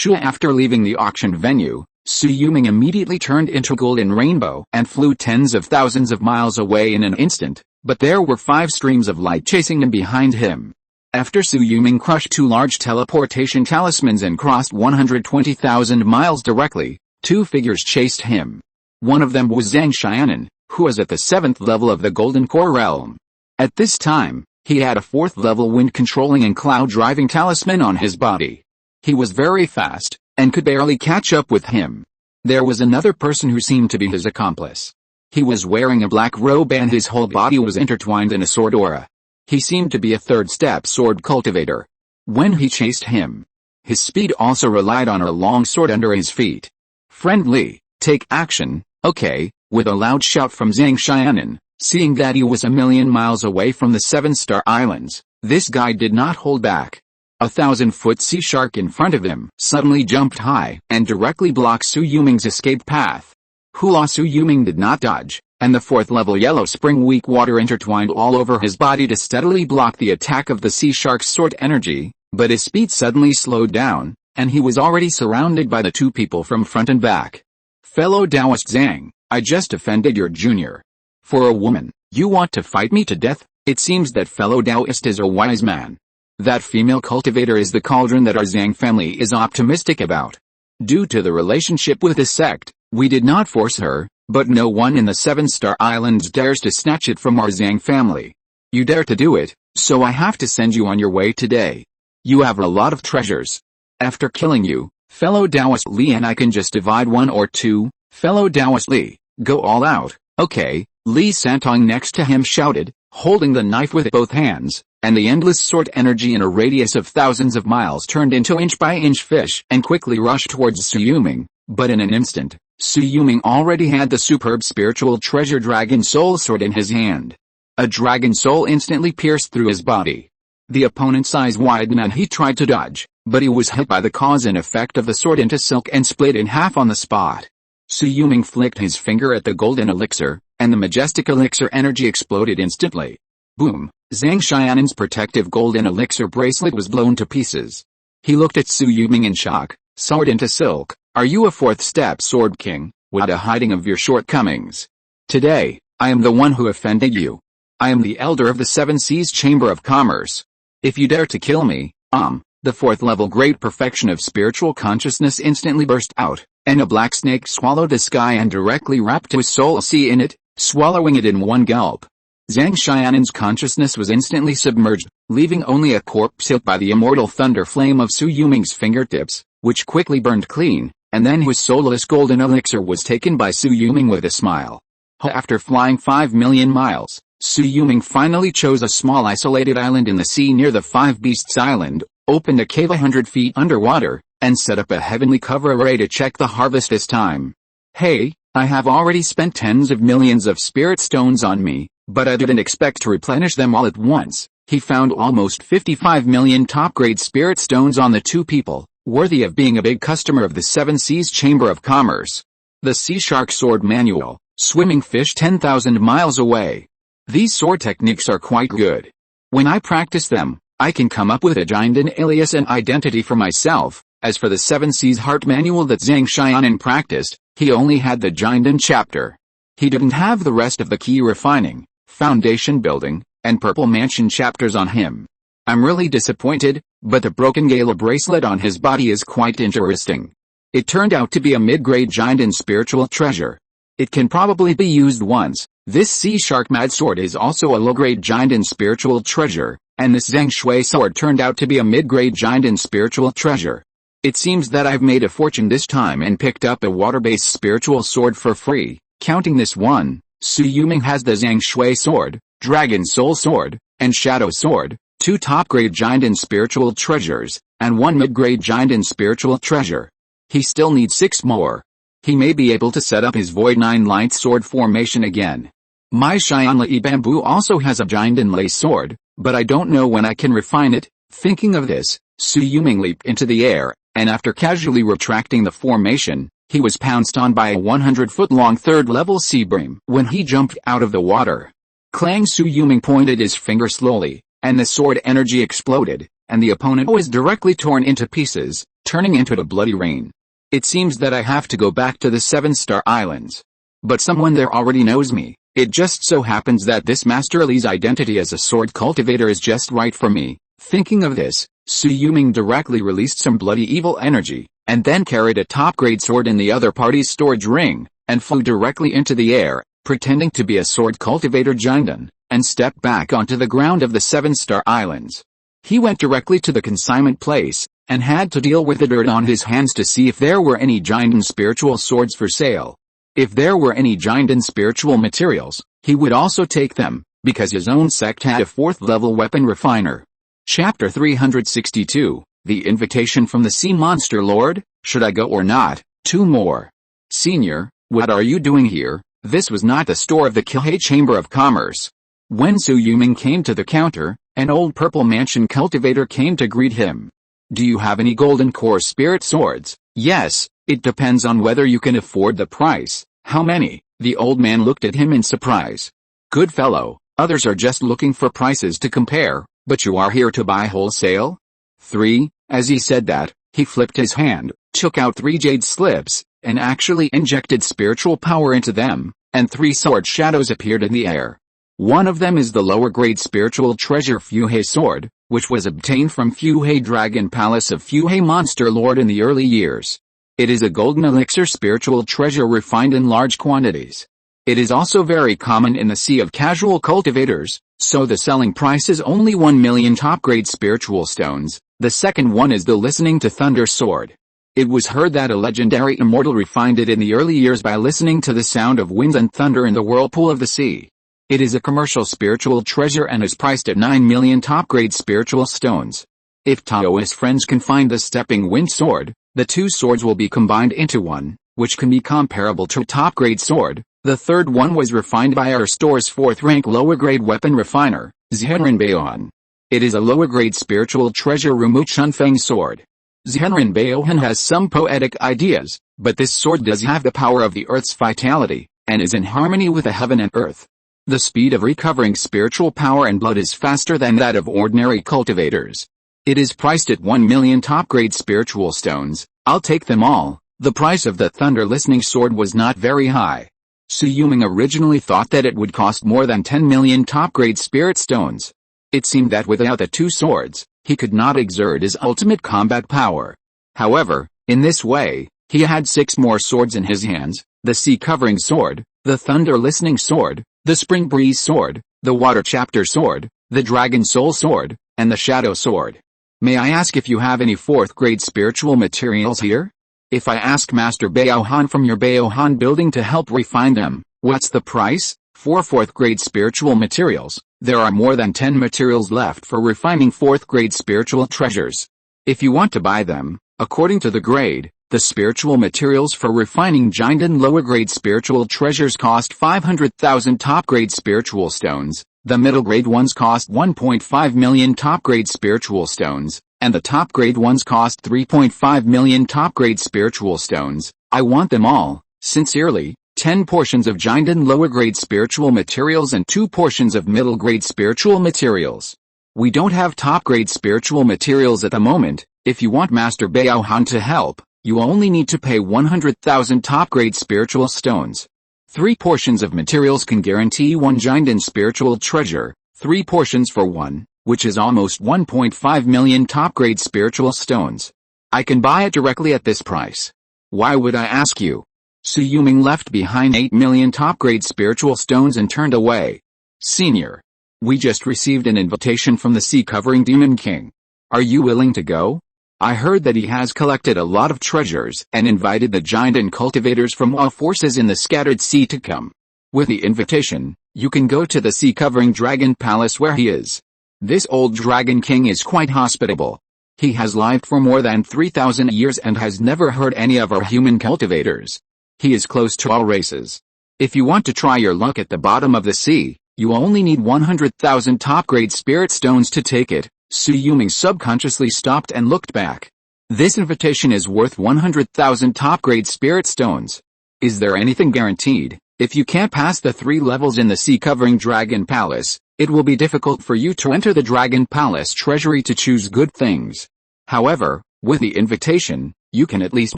After leaving the auction venue, Sui Yulong immediately turned into golden rainbow and flew tens of thousands of miles away in an instant, but there were 5 streams of light chasing him behind him. After Sui Yulong crushed 2 large teleportation talismans and crossed 120,000 miles directly, 2 figures chased him. One of them was Zhang Xianan, who was at the 7th level of the Golden Core realm. At this time, he had a 4th-level wind-controlling and cloud-driving talisman on his body. He was very fast, and could barely catch up with him. There was another person who seemed to be his accomplice. He was wearing a black robe and his whole body was intertwined in a sword aura. He seemed to be a 3rd-step sword cultivator. When he chased him, his speed also relied on a long sword under his feet. Friendly, take action, okay, with a loud shout from Zhang Xianan, seeing that he was a million miles away from the 7-star islands, this guy did not hold back. A 1,000-foot sea shark in front of him suddenly jumped high and directly blocked Sui Yulong's escape path. Sui Yulong did not dodge, and the 4th-level yellow spring weak water intertwined all over his body to steadily block the attack of the sea shark's sword energy, but his speed suddenly slowed down, and he was already surrounded by the 2 people from front and back. Fellow Taoist Zhang, I just offended your junior. For a woman, you want to fight me to death? It seems that fellow Taoist is a wise man. That female cultivator is the cauldron that our Zhang family is optimistic about. Due to the relationship with the sect, we did not force her, but no one in the 7-star islands dares to snatch it from our Zhang family. You dare to do it, so I have to send you on your way today. You have a lot of treasures. After killing you, fellow Taoist Li, and I can just divide 1 or 2, fellow Taoist Li, go all out, okay, Li Santong next to him shouted, holding the knife with both hands, and the endless sword energy in a radius of thousands of miles turned into inch-by-inch fish and quickly rushed towards Sui Yulong, but in an instant, Sui Yulong already had the superb spiritual treasure Dragon Soul sword in his hand. A dragon soul instantly pierced through his body. The opponent's eyes widened and he tried to dodge, but he was hit by the cause and effect of the sword into silk and split in half on the spot. Sui Yulong flicked his finger at the golden elixir, and the majestic elixir energy exploded instantly. Boom! Zhang Xianan's protective golden elixir bracelet was blown to pieces. He looked at Sui Yulong in shock. Sword into silk, are you a 4th-step sword king? What a hiding of your shortcomings. Today, I am the one who offended you. I am the elder of the Seven Seas Chamber of Commerce. If you dare to kill me, the fourth level great perfection of spiritual consciousness instantly burst out, and a black snake swallowed the sky and directly wrapped his soul sea in it, swallowing it in one gulp. Zhang Xianan's consciousness was instantly submerged, leaving only a corpse hit by the immortal thunder flame of Su Yuming's fingertips, which quickly burned clean, and then his soulless golden elixir was taken by Su Yuming with a smile. After flying 5 million miles, Su Yuming finally chose a small isolated island in the sea near the Five Beasts Island, opened a cave 100 feet underwater, and set up a heavenly cover array to check the harvest this time. Hey, I have already spent tens of millions of spirit stones on me, but I didn't expect to replenish them all at once. He found almost 55 million top-grade spirit stones on the two people, worthy of being a big customer of the Seven Seas Chamber of Commerce. The Sea Shark Sword Manual, Swimming Fish 10,000 miles away. These sword techniques are quite good. When I practice them, I can come up with a Jindan alias and identity for myself. As for the Seven Seas Heart Manual that Zhang Xianan practiced, he only had the Jindan chapter. He didn't have the rest of the Qi Refining, Foundation Building, and Purple Mansion chapters on him. I'm really disappointed, but the broken Gala bracelet on his body is quite interesting. It turned out to be a mid-grade Jindan spiritual treasure. It can probably be used once. This Sea Shark Mad Sword is also a low-grade Jindan spiritual treasure, and this Zheng Shui sword turned out to be a mid-grade Jindan spiritual treasure. It seems that I've made a fortune this time and picked up a water-based spiritual sword for free. Counting this one, Su Yuming has the Zheng Shui sword, Dragon Soul sword, and Shadow sword, 2 top-grade Jindan spiritual treasures, and 1 mid-grade Jindan spiritual treasure. He still needs 6 more. He may be able to set up his Void 9 Light sword formation again. My Xianlai Bamboo also has a Jindan Lei sword, but I don't know when I can refine it. Thinking of this, Su Yuming leaped into the air, and after casually retracting the formation, he was pounced on by a 100-foot-long third-level sea bream. When he jumped out of the water, Clang Su Yuming pointed his finger slowly, and the sword energy exploded, and the opponent was directly torn into pieces, turning into a bloody rain. It seems that I have to go back to the 7-Star Islands. But someone there already knows me. It just so happens that this Master Li's identity as a sword cultivator is just right for me. Thinking of this, Su Yuming directly released some bloody evil energy, and then carried a top-grade sword in the other party's storage ring, and flew directly into the air, pretending to be a sword cultivator Jindan, and stepped back onto the ground of the 7-Star Islands. He went directly to the consignment place, and had to deal with the dirt on his hands to see if there were any Jindan spiritual swords for sale. If there were any Jindan spiritual materials, he would also take them, because his own sect had a 4th-level weapon refiner. Chapter 362, The Invitation from the Sea Monster Lord, Should I Go or Not? 2 more. Senior, what are you doing here? This was not the store of the Qi Chamber of Commerce. When Su Yuming came to the counter, an old Purple Mansion cultivator came to greet him. Do you have any golden core spirit swords? Yes, it depends on whether you can afford the price. How many? The old man looked at him in surprise. Good fellow, others are just looking for prices to compare, but you are here to buy wholesale? 3. As he said that, he flipped his hand, took out 3 jade slips, and actually injected spiritual power into them, and 3 sword shadows appeared in the air. One of them is the lower grade spiritual treasure Fuhei sword, which was obtained from Fuhei Dragon Palace of Fuhei Monster Lord in the early years. It is a golden elixir spiritual treasure refined in large quantities. It is also very common in the sea of casual cultivators, so the selling price is only 1 million top-grade spiritual stones. The second one is the Listening to Thunder sword. It was heard that a legendary immortal refined it in the early years by listening to the sound of winds and thunder in the whirlpool of the sea. It is a commercial spiritual treasure and is priced at 9 million top-grade spiritual stones. If Taoist friends can find the Stepping Wind sword, the 2 swords will be combined into one, which can be comparable to a top-grade sword. The third one was refined by our store's 4th-rank lower-grade weapon refiner, Zhenren Baohan. It is a lower-grade spiritual treasure Rumu Chunfeng sword. Zhenren Baohan has some poetic ideas, but this sword does have the power of the earth's vitality, and is in harmony with the heaven and earth. The speed of recovering spiritual power and blood is faster than that of ordinary cultivators. It is priced at 1 million top-grade spiritual stones. I'll take them all. The price of the Thunder Listening sword was not very high. Su Yuming originally thought that it would cost more than 10 million top-grade spirit stones. It seemed that without the two swords, he could not exert his ultimate combat power. However, in this way, he had 6 more swords in his hands: the Sea-Covering Sword, the Thunder-Listening Sword, the Spring Breeze Sword, the Water Chapter Sword, the Dragon Soul Sword, and the Shadow Sword. May I ask if you have any 4th-grade spiritual materials here? If I ask Master Baohan from your Baohan building to help refine them, what's the price? For 4th-grade spiritual materials, there are more than 10 materials left for refining 4th-grade spiritual treasures. If you want to buy them, according to the grade, the spiritual materials for refining giant and lower-grade spiritual treasures cost 500,000 top-grade spiritual stones, the middle-grade ones cost 1.5 million top-grade spiritual stones, and the top-grade ones cost 3.5 million top-grade spiritual stones. I want them all, sincerely. 10 portions of giant and lower-grade spiritual materials and 2 portions of middle-grade spiritual materials. We don't have top-grade spiritual materials at the moment. If you want Master Baohan to help, you only need to pay 100,000 top-grade spiritual stones. 3 portions of materials can guarantee 1 giant and spiritual treasure, 3 portions for 1, which is almost 1.5 million top-grade spiritual stones. I can buy it directly at this price. Why would I ask you? Su Yuming left behind 8 million top-grade spiritual stones and turned away. Senior. We just received an invitation from the Sea-Covering Demon King. Are you willing to go? I heard that he has collected a lot of treasures and invited the giant and cultivators from all forces in the scattered sea to come. With the invitation, you can go to the Sea-Covering Dragon Palace where he is. This old Dragon King is quite hospitable. He has lived for more than 3,000 years and has never hurt any of our human cultivators. He is close to all races. If you want to try your luck at the bottom of the sea, you only need 100,000 top-grade spirit stones to take it. Su Yuming subconsciously stopped and looked back. This invitation is worth 100,000 top-grade spirit stones. Is there anything guaranteed? If you can't pass the 3 levels in the Sea-Covering Dragon Palace, it will be difficult for you to enter the Dragon Palace treasury to choose good things. However, with the invitation, you can at least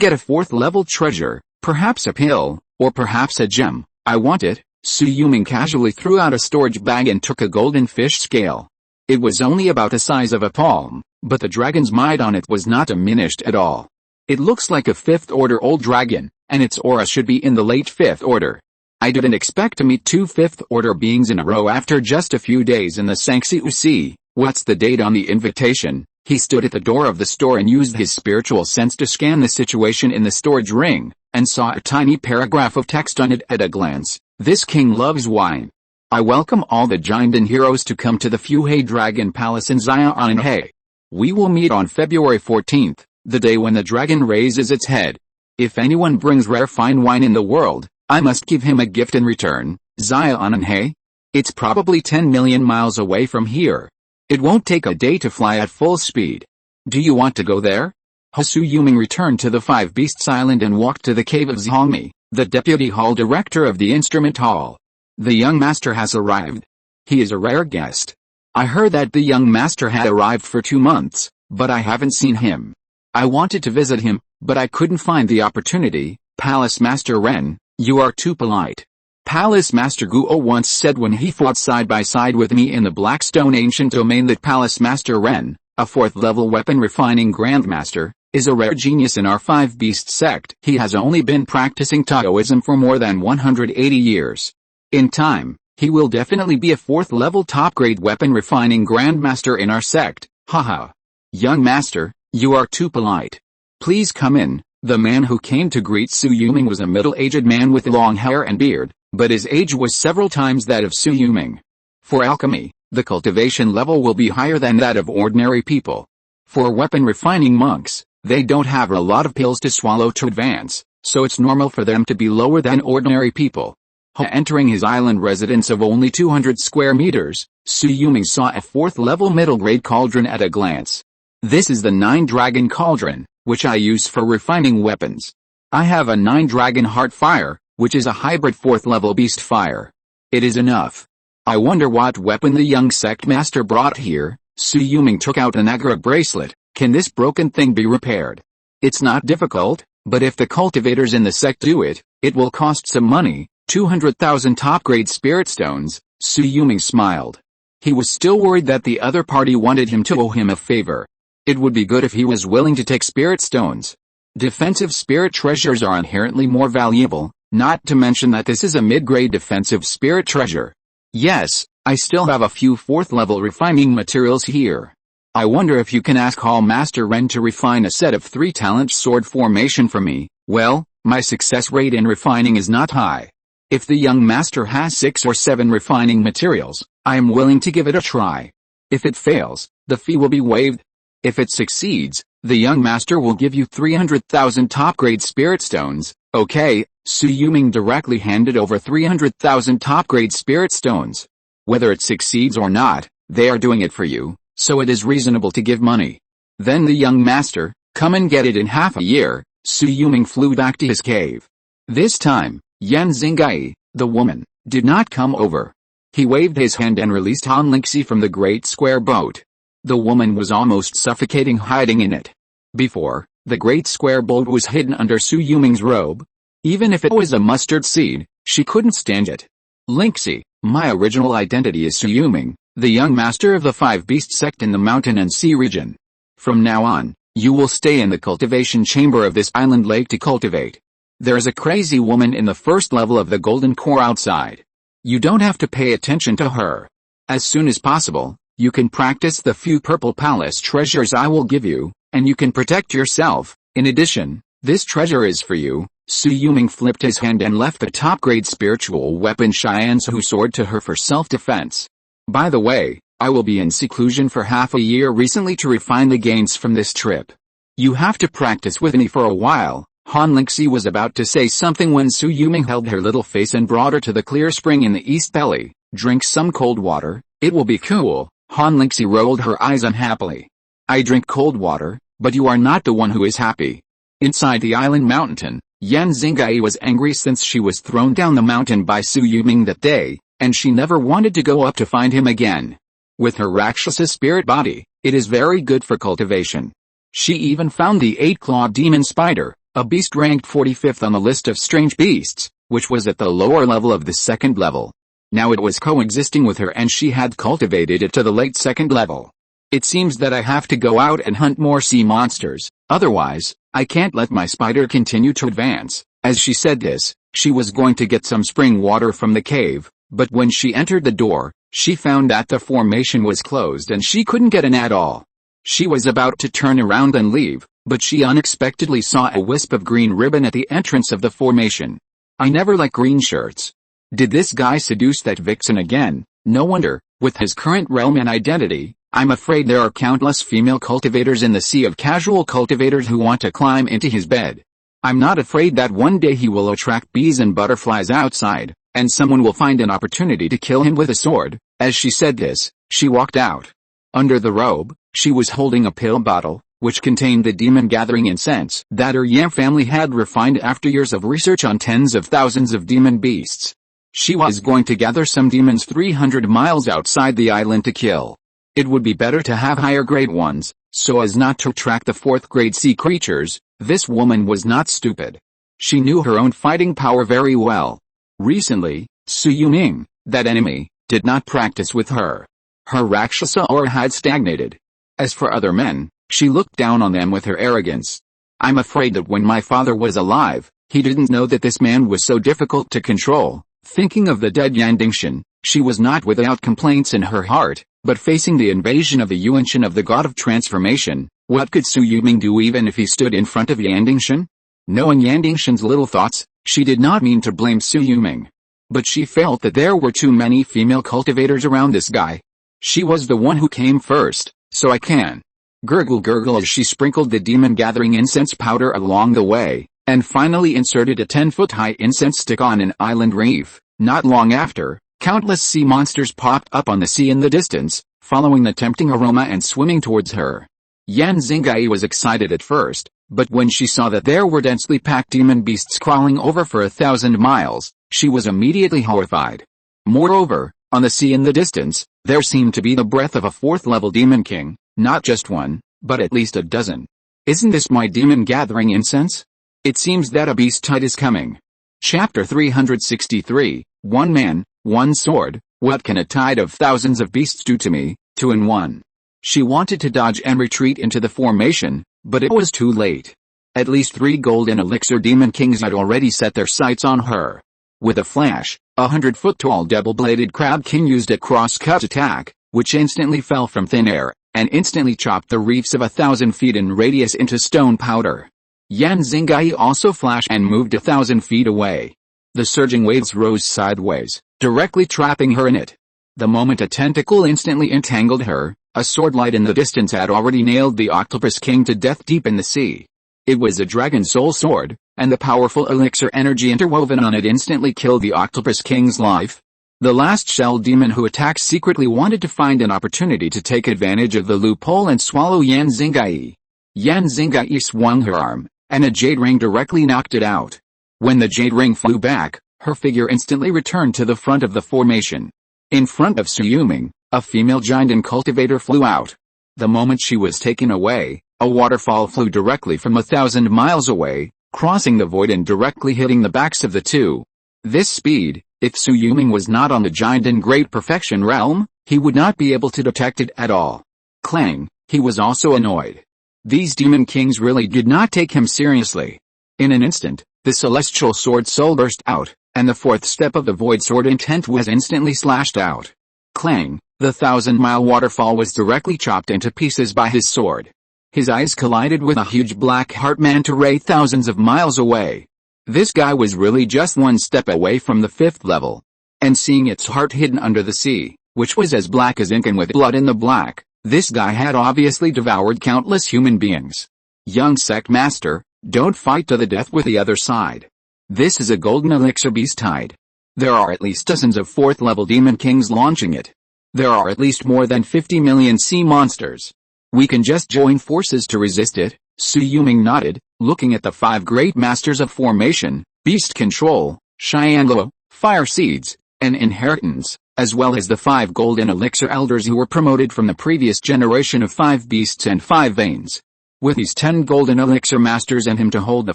get a 4th-level treasure, perhaps a pill, or perhaps a gem. I want it. Su Yuming casually threw out a storage bag and took a golden fish scale. It was only about the size of a palm, but the dragon's might on it was not diminished at all. It looks like a 5th-order old dragon, and its aura should be in the late 5th order. I didn't expect to meet 2 5th-order beings in a row after just a few days in the Sanxiu Sea. What's the date on the invitation? He stood at the door of the store and used his spiritual sense to scan the situation in the storage ring, and saw a tiny paragraph of text on it at a glance. This king loves wine. I welcome all the giant and heroes to come to the Fuhei Dragon Palace in Xiananhe. We will meet on February 14th, the day when the dragon raises its head. If anyone brings rare fine wine in the world, I must give him a gift in return. Xiananhe? It's probably 10 million miles away from here. It won't take a day to fly at full speed. Do you want to go there? Su Yuming returned to the 5 Beasts Island and walked to the cave of Zhongmi, the deputy hall director of the instrument hall. The young master has arrived. He is a rare guest. I heard that the young master had arrived for 2 months, but I haven't seen him. I wanted to visit him, but I couldn't find the opportunity. Palace Master Ren, you are too polite. Palace Master Guo once said when he fought side by side with me in the Blackstone Ancient Domain that Palace Master Ren, a 4th-level weapon refining Grandmaster, is a rare genius in our 5 Beast sect. He has only been practicing Taoism for more than 180 years. In time, he will definitely be a 4th-level top-grade weapon refining Grandmaster in our sect. Haha. Young master, you are too polite. Please come in. The man who came to greet Su Yuming was a middle-aged man with long hair and beard, but his age was several times that of Su Yuming. For alchemy, the cultivation level will be higher than that of ordinary people. For weapon refining monks, they don't have a lot of pills to swallow to advance, so it's normal for them to be lower than ordinary people. Entering his island residence of only 200 square meters, Su Yuming saw a 4th-level middle-grade cauldron at a glance. This is the 9-dragon cauldron, which I use for refining weapons. I have a 9-dragon heart fire, which is a hybrid 4th-level beast fire. It is enough. I wonder what weapon the young sect master brought here. Su Yuming took out an Agra bracelet. Can this broken thing be repaired? It's not difficult, but if the cultivators in the sect do it, it will cost some money. 200,000 top-grade spirit stones, Shui Yulong smiled. He was still worried that the other party wanted him to owe him a favor. It would be good if he was willing to take spirit stones. Defensive spirit treasures are inherently more valuable, not to mention that this is a mid-grade defensive spirit treasure. Yes, I still have a few 4th-level refining materials here. I wonder if you can ask Hall Master Ren to refine a set of 3-talent sword formation for me. Well, my success rate in refining is not high. If the young master has 6 or 7 refining materials, I am willing to give it a try. If it fails, the fee will be waived. If it succeeds, the young master will give you 300,000 top-grade spirit stones. Okay, Shui Yulong directly handed over 300,000 top-grade spirit stones. Whether it succeeds or not, they are doing it for you, so it is reasonable to give money. Then the young master, come and get it in half a year. Shui Yulong flew back to his cave. This time, Yan Xingyi, the woman, did not come over. He waved his hand and released Han Lingxi from the great square boat. The woman was almost suffocating hiding in it. Before, the great square boat was hidden under Shui Yulong's robe. Even if it was a mustard seed, she couldn't stand it. Lingxi, my original identity is Shui Yulong, the young master of the 5-beast sect in the mountain and sea region. From now on, you will stay in the cultivation chamber of this island lake to cultivate. There is a crazy woman in the 1st level of the golden core outside. You don't have to pay attention to her. As soon as possible, you can practice the few purple palace treasures I will give you, and you can protect yourself. In addition, this treasure is for you. Shui Yulong flipped his hand and left the top-grade spiritual weapon Shiansu sword to her for self-defense. By the way, I will be in seclusion for half a year recently to refine the gains from this trip. You have to practice with me for a while. Han Lingxi was about to say something when Shui Yulong held her little face and brought her to the clear spring in the east belly. Drink some cold water, it will be cool. Han Lingxi rolled her eyes unhappily. I drink cold water, but you are not the one who is happy. Inside the island mountain, Yan Xingyi was angry since she was thrown down the mountain by Shui Yulong that day, and she never wanted to go up to find him again. With her Rakshasa spirit body, it is very good for cultivation. She even found the 8-clawed demon spider, a beast ranked 45th on the list of strange beasts, which was at the lower level of the 2nd level. Now it was coexisting with her and she had cultivated it to the late 2nd level. It seems that I have to go out and hunt more sea monsters, otherwise, I can't let my spider continue to advance. As she said this, she was going to get some spring water from the cave, but when she entered the door, she found that the formation was closed and she couldn't get in at all. She was about to turn around and leave, but she unexpectedly saw a wisp of green ribbon at the entrance of the formation. I never like green shirts. Did this guy seduce that vixen again? No wonder, with his current realm and identity, I'm afraid there are countless female cultivators in the sea of casual cultivators who want to climb into his bed. I'm not afraid that one day he will attract bees and butterflies outside, and someone will find an opportunity to kill him with a sword. As she said this, she walked out. Under the robe, she was holding a pill bottle, which contained the demon-gathering incense that her Yam family had refined after years of research on tens of thousands of demon beasts. She was going to gather some demons 300 miles outside the island to kill. It would be better to have higher-grade ones, so as not to attract the 4th-grade sea creatures. This woman was not stupid. She knew her own fighting power very well. Recently, Shui Yulong, that enemy, did not practice with her. Her Rakshasa aura had stagnated. As for other men, she looked down on them with her arrogance. I'm afraid that when my father was alive, he didn't know that this man was so difficult to control. Thinking of the dead Yandingshan, she was not without complaints in her heart, but facing the invasion of the Yuanshan of the god of transformation, what could Shui Yulong do even if he stood in front of Yandingshan? Knowing Yandingshan's little thoughts, she did not mean to blame Shui Yulong. But she felt that there were too many female cultivators around this guy. She was the one who came first, so I can. Gurgle as she sprinkled the demon-gathering incense powder along the way, and finally inserted a 10-foot-high incense stick on an island reef. Not long after, countless sea monsters popped up on the sea in the distance, following the tempting aroma and swimming towards her. Yan Xingyi was excited at first, but when she saw that there were densely packed demon beasts crawling over for 1,000 miles, she was immediately horrified. Moreover, on the sea in the distance, there seemed to be the breath of a 4th-level demon king, not just one, but at least a dozen. Isn't this my demon-gathering incense? It seems that a beast tide is coming. Chapter 363, One Man, One Sword. What can a tide of thousands of beasts do to me, 2 in 1? She wanted to dodge and retreat into the formation, but it was too late. At least 3 golden elixir demon kings had already set their sights on her. With a flash, 100-foot-tall double-bladed crab king used a cross-cut attack, which instantly fell from thin air, and instantly chopped the reefs of 1,000 feet in radius into stone powder. Yandang also flashed and moved 1,000 feet away. The surging waves rose sideways, directly trapping her in it. The moment a tentacle instantly entangled her, a sword light in the distance had already nailed the octopus king to death deep in the sea. It was a dragon soul sword, and the powerful elixir energy interwoven on it instantly killed the octopus king's life. The last shell demon who attacked secretly wanted to find an opportunity to take advantage of the loophole and swallow Yandang. Yandang swung her arm, and a jade ring directly knocked it out. When the jade ring flew back, her figure instantly returned to the front of the formation. In front of Yulong, a female giant and cultivator flew out. The moment she was taken away, a waterfall flew directly from 1,000 miles away, crossing the void and directly hitting the backs of the two. This speed, if Yulong was not on the giant in great perfection realm, he would not be able to detect it at all. Clang, he was also annoyed. These demon kings really did not take him seriously. In an instant, the celestial sword soul burst out, and the 4th step of the void sword intent was instantly slashed out. Clang, the 1,000-mile waterfall was directly chopped into pieces by his sword. His eyes collided with a huge black heart manta ray thousands of miles away. This guy was really just 1 step away from the 5th level. And seeing its heart hidden under the sea, which was as black as ink and with blood in the black, this guy had obviously devoured countless human beings. Young sect master, don't fight to the death with the other side. This is a golden elixir beast tide. There are at least dozens of 4th level demon kings launching it. There are at least more than 50 million sea monsters. We can just join forces to resist it. Yulong nodded, looking at the 5 great masters of formation, beast control, Shui, fire seeds, and inheritance, as well as the 5 golden elixir elders who were promoted from the previous generation of 5 beasts and 5 veins. With these 10 golden elixir masters and him to hold the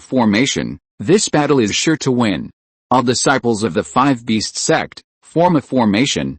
formation, this battle is sure to win. All disciples of the 5 beasts sect form a formation,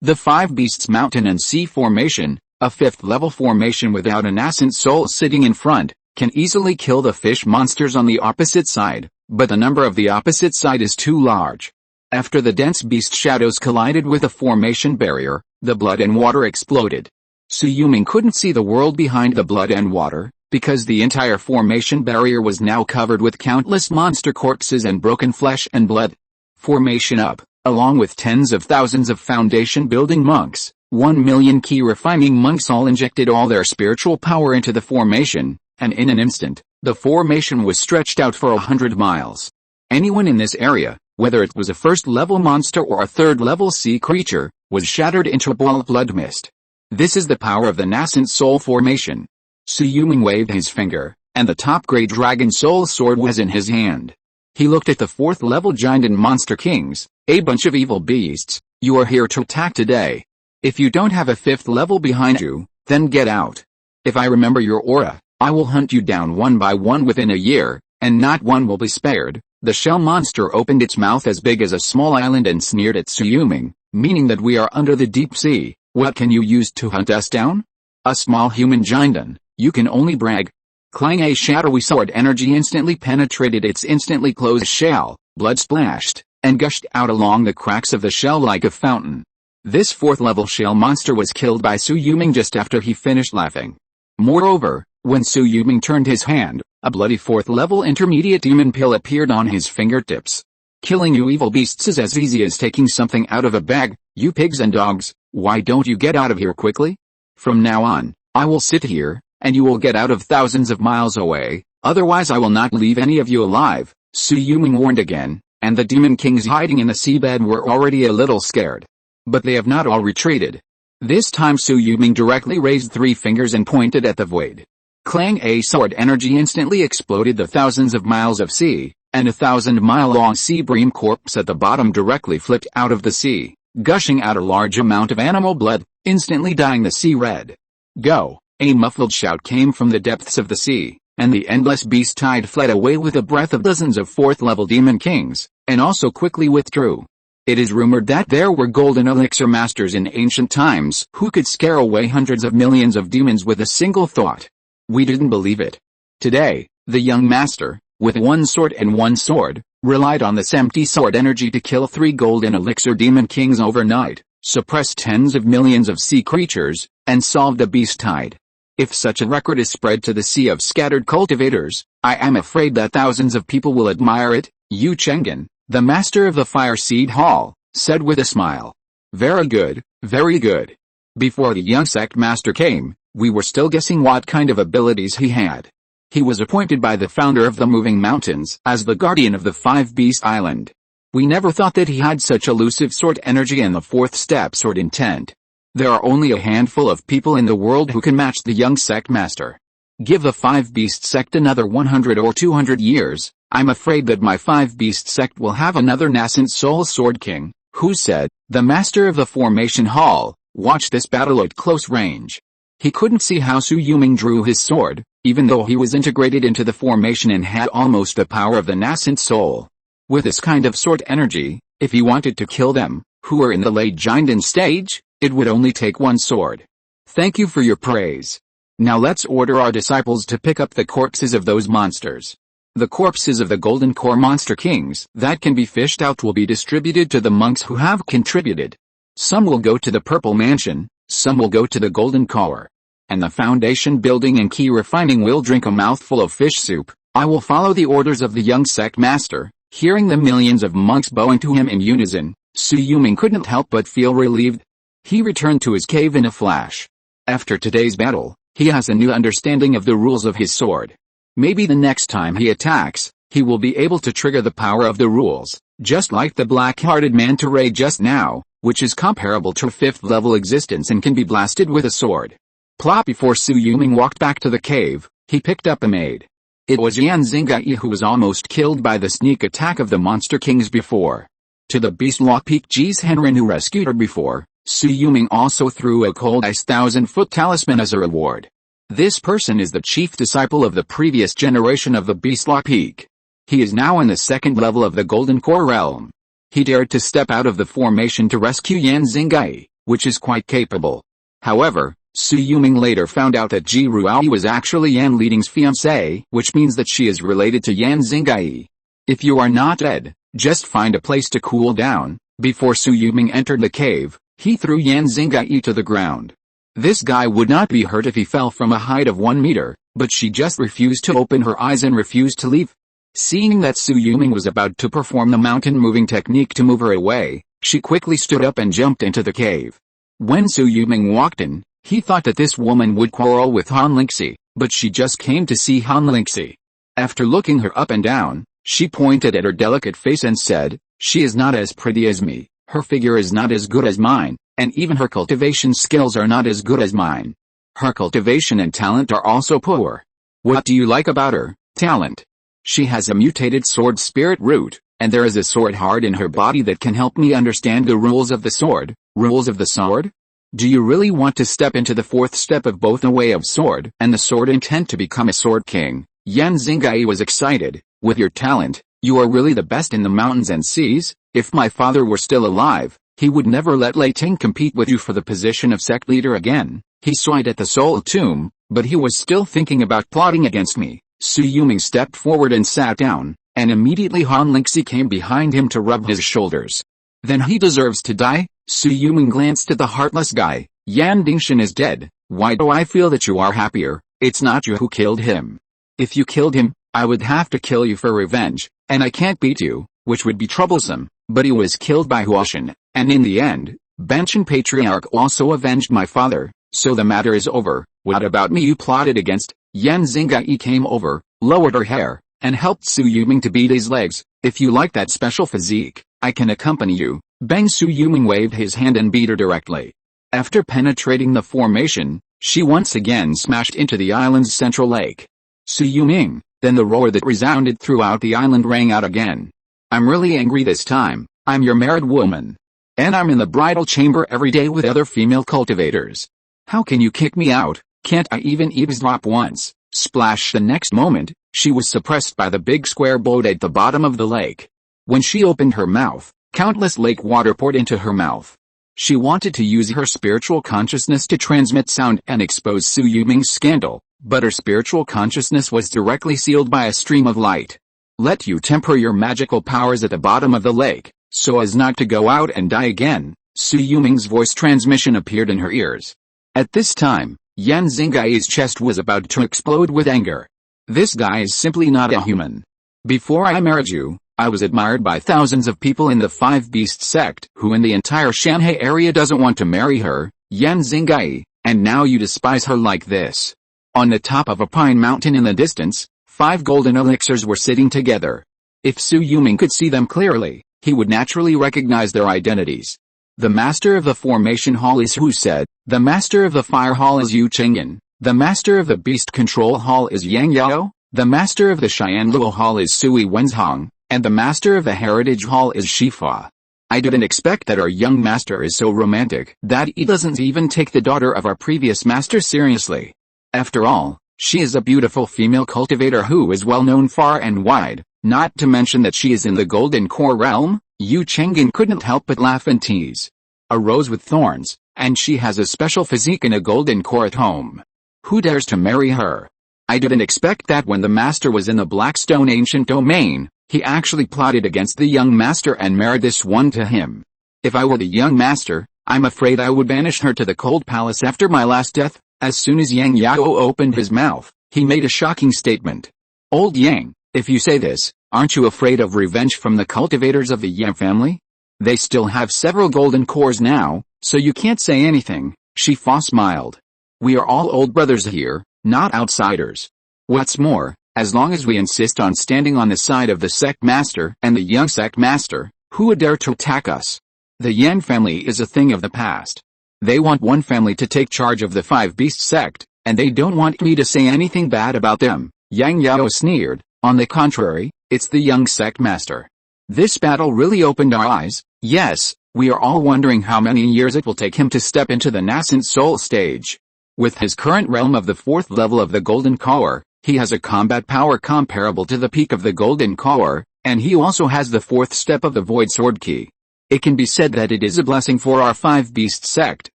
the 5 beasts mountain and sea formation, a 5th level formation without a nascent soul sitting in front, can easily kill the fish monsters on the opposite side, but the number of the opposite side is too large. After the dense beast shadows collided with a formation barrier, the blood and water exploded. Yulong couldn't see the world behind the blood and water, because the entire formation barrier was now covered with countless monster corpses and broken flesh and blood. Formation up, along with tens of thousands of foundation building monks, 1 million Qi refining monks all injected all their spiritual power into the formation, and in an instant, the formation was stretched out for 100 miles. Anyone in this area, whether it was a 1st level monster or a 3rd level sea creature, was shattered into a ball of blood mist. This is the power of the nascent soul formation. Yulong waved his finger, and the top-grade dragon soul sword was in his hand. He looked at the 4th level giant and monster kings, a bunch of evil beasts. You are here to attack today. If you don't have a 5th level behind you, then get out. If I remember your aura, I will hunt you down one by one within a year, and not one will be spared. The shell monster opened its mouth as big as a small island and sneered at Yulong, meaning that we are under the deep sea. What can you use to hunt us down? A small human giant. You can only brag. Clang, a shadowy sword energy instantly penetrated its instantly closed shell, blood splashed, and gushed out along the cracks of the shell like a fountain. This 4th level shell monster was killed by Yulong just after he finished laughing. Moreover, when Yulong turned his hand, a bloody 4th level intermediate demon pill appeared on his fingertips. Killing you evil beasts is as easy as taking something out of a bag. You pigs and dogs, why don't you get out of here quickly? From now on, I will sit here, and you will get out of thousands of miles away, otherwise I will not leave any of you alive, Yulong warned again, and the demon kings hiding in the seabed were already a little scared. But they have not all retreated. This time Yulong directly raised 3 fingers and pointed at the void. Clang, a sword energy instantly exploded the thousands of miles of sea, and a 1,000-mile-long sea bream corpse at the bottom directly flipped out of the sea, gushing out a large amount of animal blood, instantly dyeing the sea red. Go! A muffled shout came from the depths of the sea, and the endless beast tide fled away with the breath of dozens of 4th-level demon kings, and also quickly withdrew. It is rumored that there were golden elixir masters in ancient times who could scare away hundreds of millions of demons with a single thought. We didn't believe it. Today, the young master, with one sword and one sword, relied on this empty sword energy to kill 3 golden elixir demon kings overnight, suppress tens of millions of sea creatures, and solve the beast tide. If such a record is spread to the sea of scattered cultivators, I am afraid that thousands of people will admire it. Yu Chenggen, the master of the Fire Seed Hall, said with a smile. Very good, very good. Before the young sect master came, we were still guessing what kind of abilities he had. He was appointed by the founder of the Moving Mountains as the guardian of the 5-beast island. We never thought that he had such elusive sword energy and the 4th step sword intent. There are only a handful of people in the world who can match the young sect master. Give the 5-beast sect another 100 or 200 years, I'm afraid that my 5-beast sect will have another nascent soul sword king, who said, the master of the formation hall, watched this battle at close range. He couldn't see how Su Yuming drew his sword, even though he was integrated into the formation and had almost the power of the nascent soul. With this kind of sword energy, if he wanted to kill them, who were in the late Jinden stage, it would only take one sword. Thank you for your praise. Now let's order our disciples to pick up the corpses of those monsters. The corpses of the Golden Core Monster Kings that can be fished out will be distributed to the monks who have contributed. Some will go to the Purple Mansion, some will go to the Golden Core. And the Foundation Building and Qi Refining will drink a mouthful of fish soup. I will follow the orders of the young sect master. Hearing the millions of monks bowing to him in unison, Su Yuming couldn't help but feel relieved. He returned to his cave in a flash. After today's battle, he has a new understanding of the rules of his sword. Maybe the next time he attacks, he will be able to trigger the power of the rules, just like the black-hearted manta ray just now, which is comparable to 5th-level existence and can be blasted with a sword. Plot before Su Yuming walked back to the cave, he picked up a maid. It was Yan Xingyi who was almost killed by the sneak attack of the Monster Kings before. To the beast Lockpeak Ji's Henrin who rescued her before, Su Yuming also threw a cold ice 1,000-foot talisman as a reward. This person is the chief disciple of the previous generation of the beast Lockpeak. He is now in the 2nd level of the Golden Core realm. He dared to step out of the formation to rescue Yan Xingyi, which is quite capable. However, Su Yuming later found out that Ji Ruoyi was actually Yan Leading's fiancée, which means that she is related to Yan Xingyi. If you are not dead, just find a place to cool down. Before Su Yuming entered the cave, he threw Yan Xingyi to the ground. This guy would not be hurt if he fell from a height of 1 meter, but she just refused to open her eyes and refused to leave. Seeing that Su Yuming was about to perform the mountain-moving technique to move her away, she quickly stood up and jumped into the cave. When Su Yuming walked in, he thought that this woman would quarrel with Han Lingxi, but she just came to see Han Lingxi. After looking her up and down, she pointed at her delicate face and said, "She is not as pretty as me, her figure is not as good as mine, and even her cultivation skills are not as good as mine. Her cultivation and talent are also poor. What do you like about her? Talent. She has a mutated sword spirit root, and there is a sword heart in her body that can help me understand the rules of the sword." Rules of the sword? Do you really want to step into the 4th step of both the way of sword and the sword intent to become a sword king? Yan Xingyi was excited. With your talent, you are really the best in the mountains and seas. If my father were still alive, he would never let Lei Ting compete with you for the position of sect leader again. He swayed at the soul tomb, but he was still thinking about plotting against me. Su Yuming stepped forward and sat down, and immediately Han Lingxi came behind him to rub his shoulders. Then he deserves to die? Su Yuming glanced at the heartless guy. Yan Dingshan is dead. Why do I feel that you are happier? It's not you who killed him. If you killed him, I would have to kill you for revenge, and I can't beat you, which would be troublesome. But he was killed by Huoshan, and in the end, Banshan Patriarch also avenged my father, so the matter is over. What about me you plotted against? Yan Xingyi came over, lowered her hair, and helped Su Yuming to beat his legs. If you like that special physique, I can accompany you. Bang. Su Yuming waved his hand and beat her directly. After penetrating the formation, she once again smashed into the island's central lake. Su Yuming, then the roar that resounded throughout the island rang out again. I'm really angry this time. I'm your married woman. And I'm in the bridal chamber every day with other female cultivators. How can you kick me out? Can't I even eavesdrop once? Splash! The next moment, she was suppressed by the big square boat at the bottom of the lake. When she opened her mouth, countless lake water poured into her mouth. She wanted to use her spiritual consciousness to transmit sound and expose Su Yuming's scandal, but her spiritual consciousness was directly sealed by a stream of light. Let you temper your magical powers at the bottom of the lake, so as not to go out and die again. Su Yuming's voice transmission appeared in her ears. At this time, Yan Xingai's chest was about to explode with anger. This guy is simply not a human. Before I married you, I was admired by thousands of people in the Five Beast sect who in the entire Shanhai area doesn't want to marry her, Yan Xingai, and now you despise her like this. On the top of a pine mountain in the distance, 5 golden elixirs were sitting together. If Su Yuming could see them clearly, he would naturally recognize their identities. The master of the formation hall is Hu Said, the master of the fire hall is Yu Chengan, the master of the beast control hall is Yang Yao, the master of the Cheyenne Luo hall is Sui Wenzhong, and the master of the heritage hall is Shifa. I didn't expect that our young master is so romantic that he doesn't even take the daughter of our previous master seriously. After all, she is a beautiful female cultivator who is well known far and wide, not to mention that she is in the golden core realm. Yu Chengan couldn't help but laugh and tease. A rose with thorns, and she has a special physique in a golden core at home. Who dares to marry her? I didn't expect that when the master was in the Blackstone ancient domain, he actually plotted against the young master and married this one to him. If I were the young master, I'm afraid I would banish her to the cold palace after my last death. As soon as Yang Yao opened his mouth, he made a shocking statement. Old Yang, if you say this, aren't you afraid of revenge from the cultivators of the Yang family? They still have several golden cores now, so you can't say anything. Shifa smiled. We are all old brothers here, not outsiders. What's more, as long as we insist on standing on the side of the sect master and the young sect master, who would dare to attack us? The Yan family is a thing of the past. They want one family to take charge of the Five Beast sect, and they don't want me to say anything bad about them. Yang Yao sneered. On the contrary, it's the young sect master. This battle really opened our eyes. Yes, we are all wondering how many years it will take him to step into the nascent soul stage. With his current realm of the 4th level of the Golden Core, he has a combat power comparable to the peak of the Golden Core, and he also has the 4th step of the Void Sword Key. It can be said that it is a blessing for our Five Beast sect.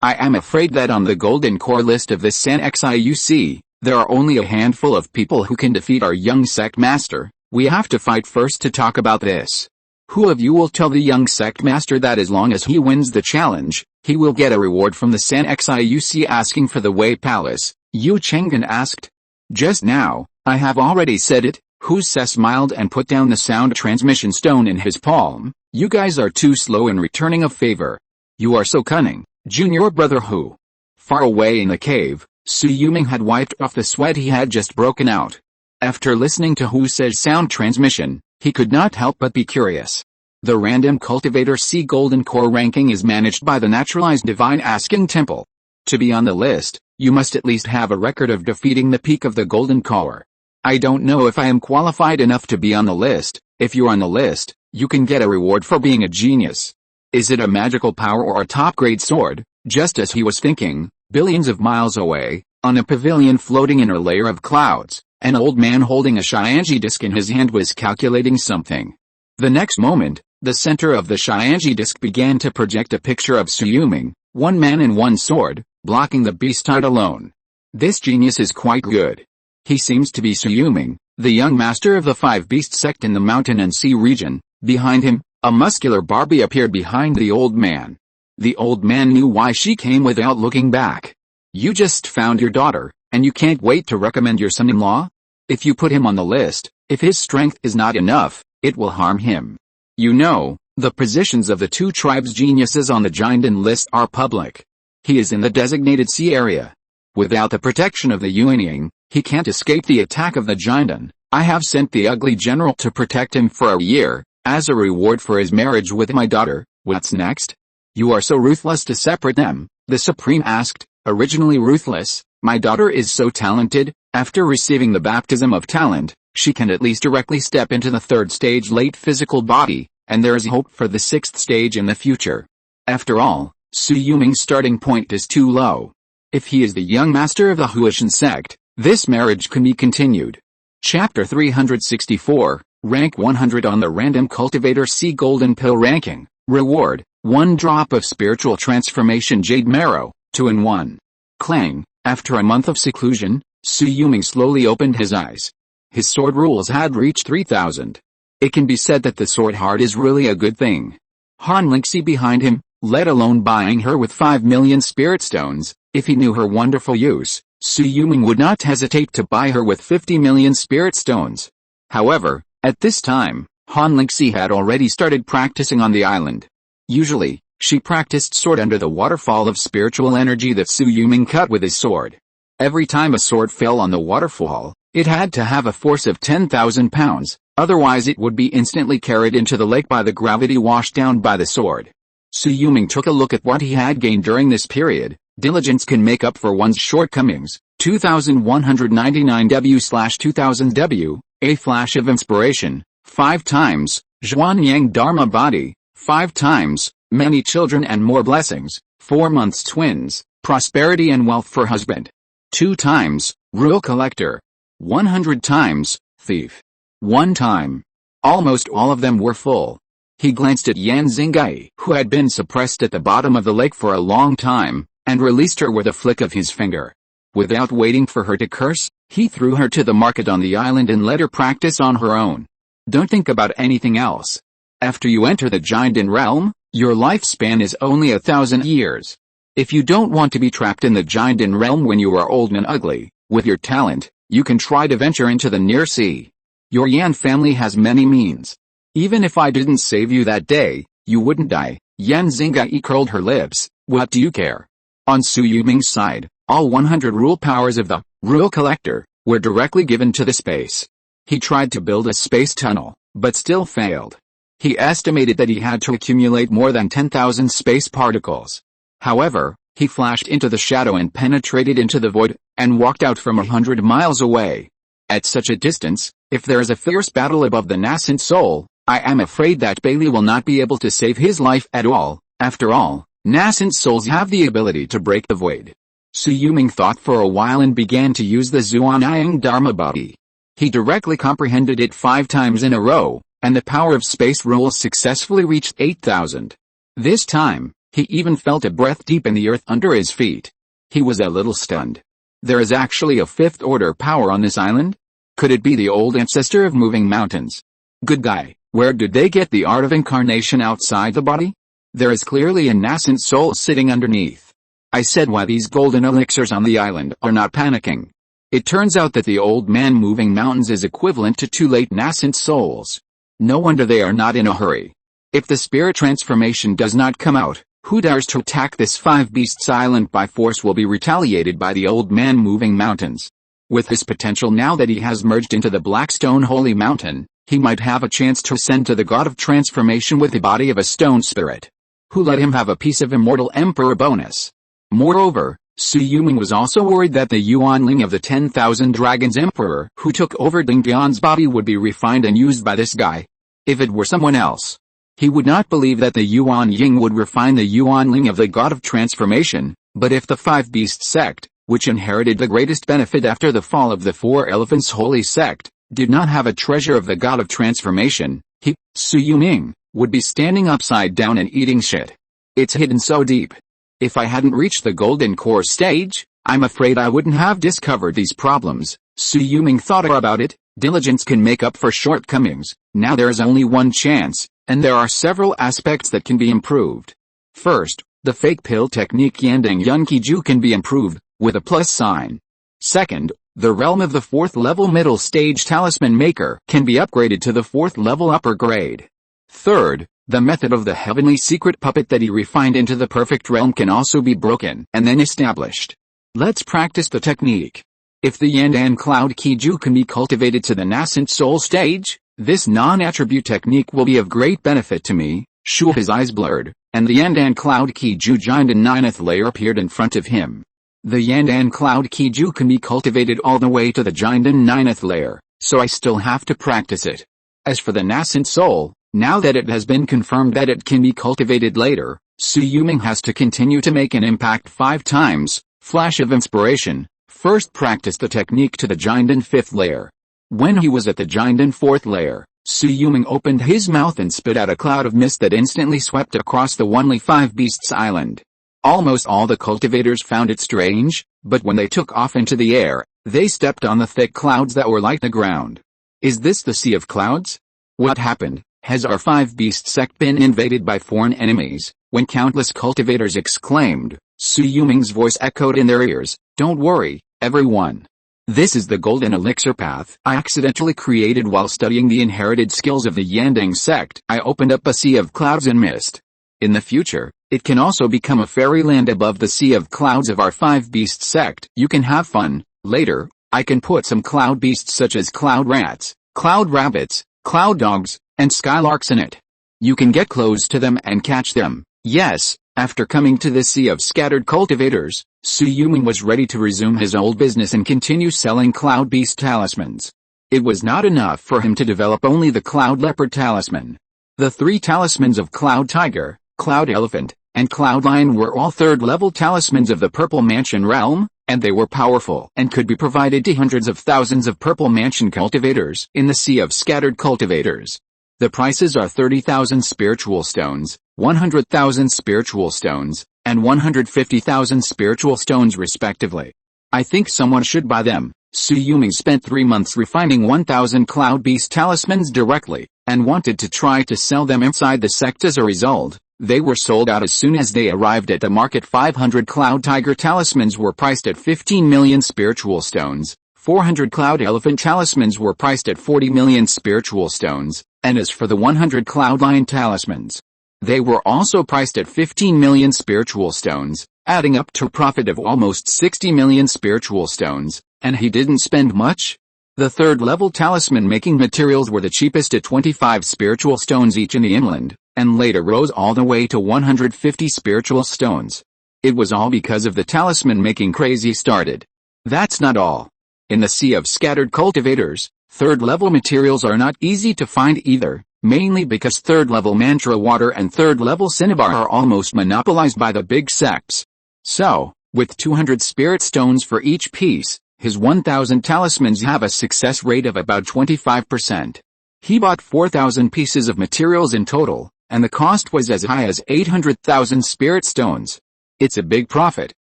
I am afraid that on the Golden Core list of the San Xiuc, there are only a handful of people who can defeat our young sect master. We have to fight first to talk about this. Who of you will tell the young sect master that as long as he wins the challenge, he will get a reward from the San Xiuc asking for the Wei Palace? Yu Chengan asked. Just now, I have already said it. Hu Se smiled and put down the sound transmission stone in his palm. You guys are too slow in returning a favor. You are so cunning, junior brother Hu. Far away in the cave, Su Yuming had wiped off the sweat he had just broken out. After listening to Hu Se's sound transmission, he could not help but be curious. The random cultivator C Golden Core ranking is managed by the Naturalized Divine Asking Temple. To be on the list, you must at least have a record of defeating the peak of the Golden Core. I don't know if I am qualified enough to be on the list. If you're on the list, you can get a reward for being a genius. Is it a magical power or a top-grade sword? Just as he was thinking, billions of miles away, on a pavilion floating in a layer of clouds, an old man holding a Shianji disc in his hand was calculating something. The next moment, the center of the Shianji disc began to project a picture of Su Yuming, one man and one sword, blocking the beast out alone. This genius is quite good. He seems to be Su Yuming, the young master of the Five Beast sect in the mountain and sea region. Behind him, a muscular Barbie appeared behind the old man. The old man knew why she came without looking back. You just found your daughter, and you can't wait to recommend your son-in-law? If you put him on the list, if his strength is not enough, it will harm him. You know, the positions of the 2 tribes' geniuses on the Yandang list are public. He is in the designated sea area. Without the protection of the Yuanying, he can't escape the attack of the Yandang. I have sent the ugly general to protect him for a year, as a reward for his marriage with my daughter. What's next? You are so ruthless to separate them, the Supreme asked. Originally ruthless, my daughter is so talented. After receiving the baptism of talent, she can at least directly step into the 3rd stage late physical body, and there is hope for the 6th stage in the future. After all, Su Yuming's starting point is too low. If he is the young master of the Huishan sect, This marriage can be continued. Chapter 364, Rank 100 on the Random Cultivator C Golden Pill Ranking. Reward, 1 drop of spiritual transformation Jade Marrow, 2-in-1. Clang. After a month of seclusion, Shui Yulong slowly opened his eyes. His sword rules had reached 3,000. It can be said that the sword heart is really a good thing. Han Lingxi behind him, let alone buying her with 5 million spirit stones. If he knew her wonderful use, Shui Yulong would not hesitate to buy her with 50 million spirit stones. However, at this time, Han Lingxi had already started practicing on the island. Usually, she practiced sword under the waterfall of spiritual energy that Shui Yulong cut with his sword. Every time a sword fell on the waterfall, it had to have a force of 10,000 pounds, otherwise it would be instantly carried into the lake by the gravity washed down by the sword. Shui Yulong took a look at what he had gained during this period. Diligence can make up for one's shortcomings. 2199 W/2000 W, a flash of inspiration, 5 times, Zhuanyang Dharma body, 5 times, many children and more blessings, 4 months twins, prosperity and wealth for husband. 2 times, rule collector. 100 times, thief. 1 time. Almost all of them were full. He glanced at Yan Xinggai, who had been suppressed at the bottom of the lake for a long time, and released her with a flick of his finger. Without waiting for her to curse, he threw her to the market on the island and let her practice on her own. Don't think about anything else. After you enter the Yandang realm, your lifespan is only 1,000 years. If you don't want to be trapped in the Yandang realm when you are old and ugly, with your talent, you can try to venture into the near sea. Your Yan family has many means. Even if I didn't save you that day, you wouldn't die. Yan Xinggai curled her lips. What do you care? On Shui Yulong's side, all 100 rule powers of the rule collector were directly given to the space. He tried to build a space tunnel, but still failed. He estimated that he had to accumulate more than 10,000 space particles. However, he flashed into the shadow and penetrated into the void, and walked out from 100 miles away. At such a distance, if there is a fierce battle above the nascent soul, I am afraid that Bailey will not be able to save his life at all. After all, nascent souls have the ability to break the void. Shui Yulong thought for a while and began to use the Zhuanyang Dharma body. He directly comprehended it 5 times in a row, and the power of space rules successfully reached 8,000. This time, he even felt a breath deep in the earth under his feet. He was a little stunned. There is actually a 5th order power on this island? Could it be the old ancestor of moving mountains? Good guy, where did they get the art of incarnation outside the body? There is clearly a nascent soul sitting underneath. I said why these golden elixirs on the island are not panicking. It turns out that the old man moving mountains is equivalent to 2 late nascent souls. No wonder they are not in a hurry. If the spirit transformation does not come out, who dares to attack this 5 beasts island by force will be retaliated by the old man moving mountains. With his potential now that he has merged into the Blackstone Holy Mountain, he might have a chance to ascend to the god of transformation with the body of a stone spirit. Who let him have a piece of immortal emperor bonus? Moreover, Shui Yulong was also worried that the Yuanling of the 10,000 Dragons Emperor who took over Ding Dian's body would be refined and used by this guy. If it were someone else, he would not believe that the Yuan Ying would refine the Yuanling of the god of transformation, but if the 5 Beast sect, which inherited the greatest benefit after the fall of the 4 Elephants Holy Sect, did not have a treasure of the god of transformation, he, Shui Yulong, would be standing upside down and eating shit. It's hidden so deep. If I hadn't reached the golden core stage, I'm afraid I wouldn't have discovered these problems. Shui Yulong thought about it. Diligence can make up for shortcomings. Now there is only one chance, and there are several aspects that can be improved. First, the fake pill technique Yandang Yunkiju can be improved, with a plus sign. Second, the realm of the 4th level middle stage talisman maker can be upgraded to the 4th level upper grade. Third, the method of the heavenly secret puppet that he refined into the perfect realm can also be broken and then established. Let's practice the technique. If the Yandang Cloud Qiju can be cultivated to the nascent soul stage, this non-attribute technique will be of great benefit to me. Shu, his eyes blurred, and the Yandang Cloud Qiju Yandang 9th layer appeared in front of him. The Yandang Cloud Qiju can be cultivated all the way to the Yandang 9th layer, so I still have to practice it. As for the nascent soul, now that it has been confirmed that it can be cultivated later, Shui Yulong has to continue to make an impact 5 times, flash of inspiration, first practiced the technique to the Yandang 5th layer. When he was at the Yandang 4th layer, Shui Yulong opened his mouth and spit out a cloud of mist that instantly swept across the Only Five Beasts Island. Almost all the cultivators found it strange, but when they took off into the air, they stepped on the thick clouds that were like the ground. Is this the Sea of Clouds? What happened? Has our five-beast sect been invaded by foreign enemies? When countless cultivators exclaimed, Shui Yulong's voice echoed in their ears, don't worry, everyone. This is the golden elixir path I accidentally created while studying the inherited skills of the Yandang sect. I opened up a sea of clouds and mist. In the future, it can also become a fairyland above the sea of clouds of our five-beast sect. You can have fun. Later, I can put some cloud beasts such as cloud rats, cloud rabbits, cloud dogs, and skylarks in it. You can get close to them and catch them. Yes, after coming to this sea of scattered cultivators, Shui Yulong was ready to resume his old business and continue selling cloud beast talismans. It was not enough for him to develop only the cloud leopard talisman. The 3 talismans of cloud tiger, cloud elephant, and cloud lion were all third-level talismans of the Purple Mansion realm, and they were powerful and could be provided to hundreds of thousands of Purple Mansion cultivators in the sea of scattered cultivators. The prices are 30,000 spiritual stones, 100,000 spiritual stones, and 150,000 spiritual stones respectively. I think someone should buy them. Shui Yulong spent 3 months refining 1,000 cloud beast talismans directly, and wanted to try to sell them inside the sect. As a result, they were sold out as soon as they arrived at the market. 500 cloud tiger talismans were priced at 15 million spiritual stones, 400 cloud elephant talismans were priced at 40 million spiritual stones, and as for the 100 cloud lion talismans, they were also priced at 15 million spiritual stones, adding up to a profit of almost 60 million spiritual stones, and he didn't spend much. The third-level talisman-making materials were the cheapest at 25 spiritual stones each in the inland, and later rose all the way to 150 spiritual stones. It was all because of the talisman-making craze he started. That's not all. In the sea of scattered cultivators, third-level materials are not easy to find either, mainly because third-level mantra water and third-level cinnabar are almost monopolized by the big sects. So, with 200 spirit stones for each piece, his 1,000 talismans have a success rate of about 25%. He bought 4,000 pieces of materials in total, and the cost was as high as 800,000 spirit stones. It's a big profit.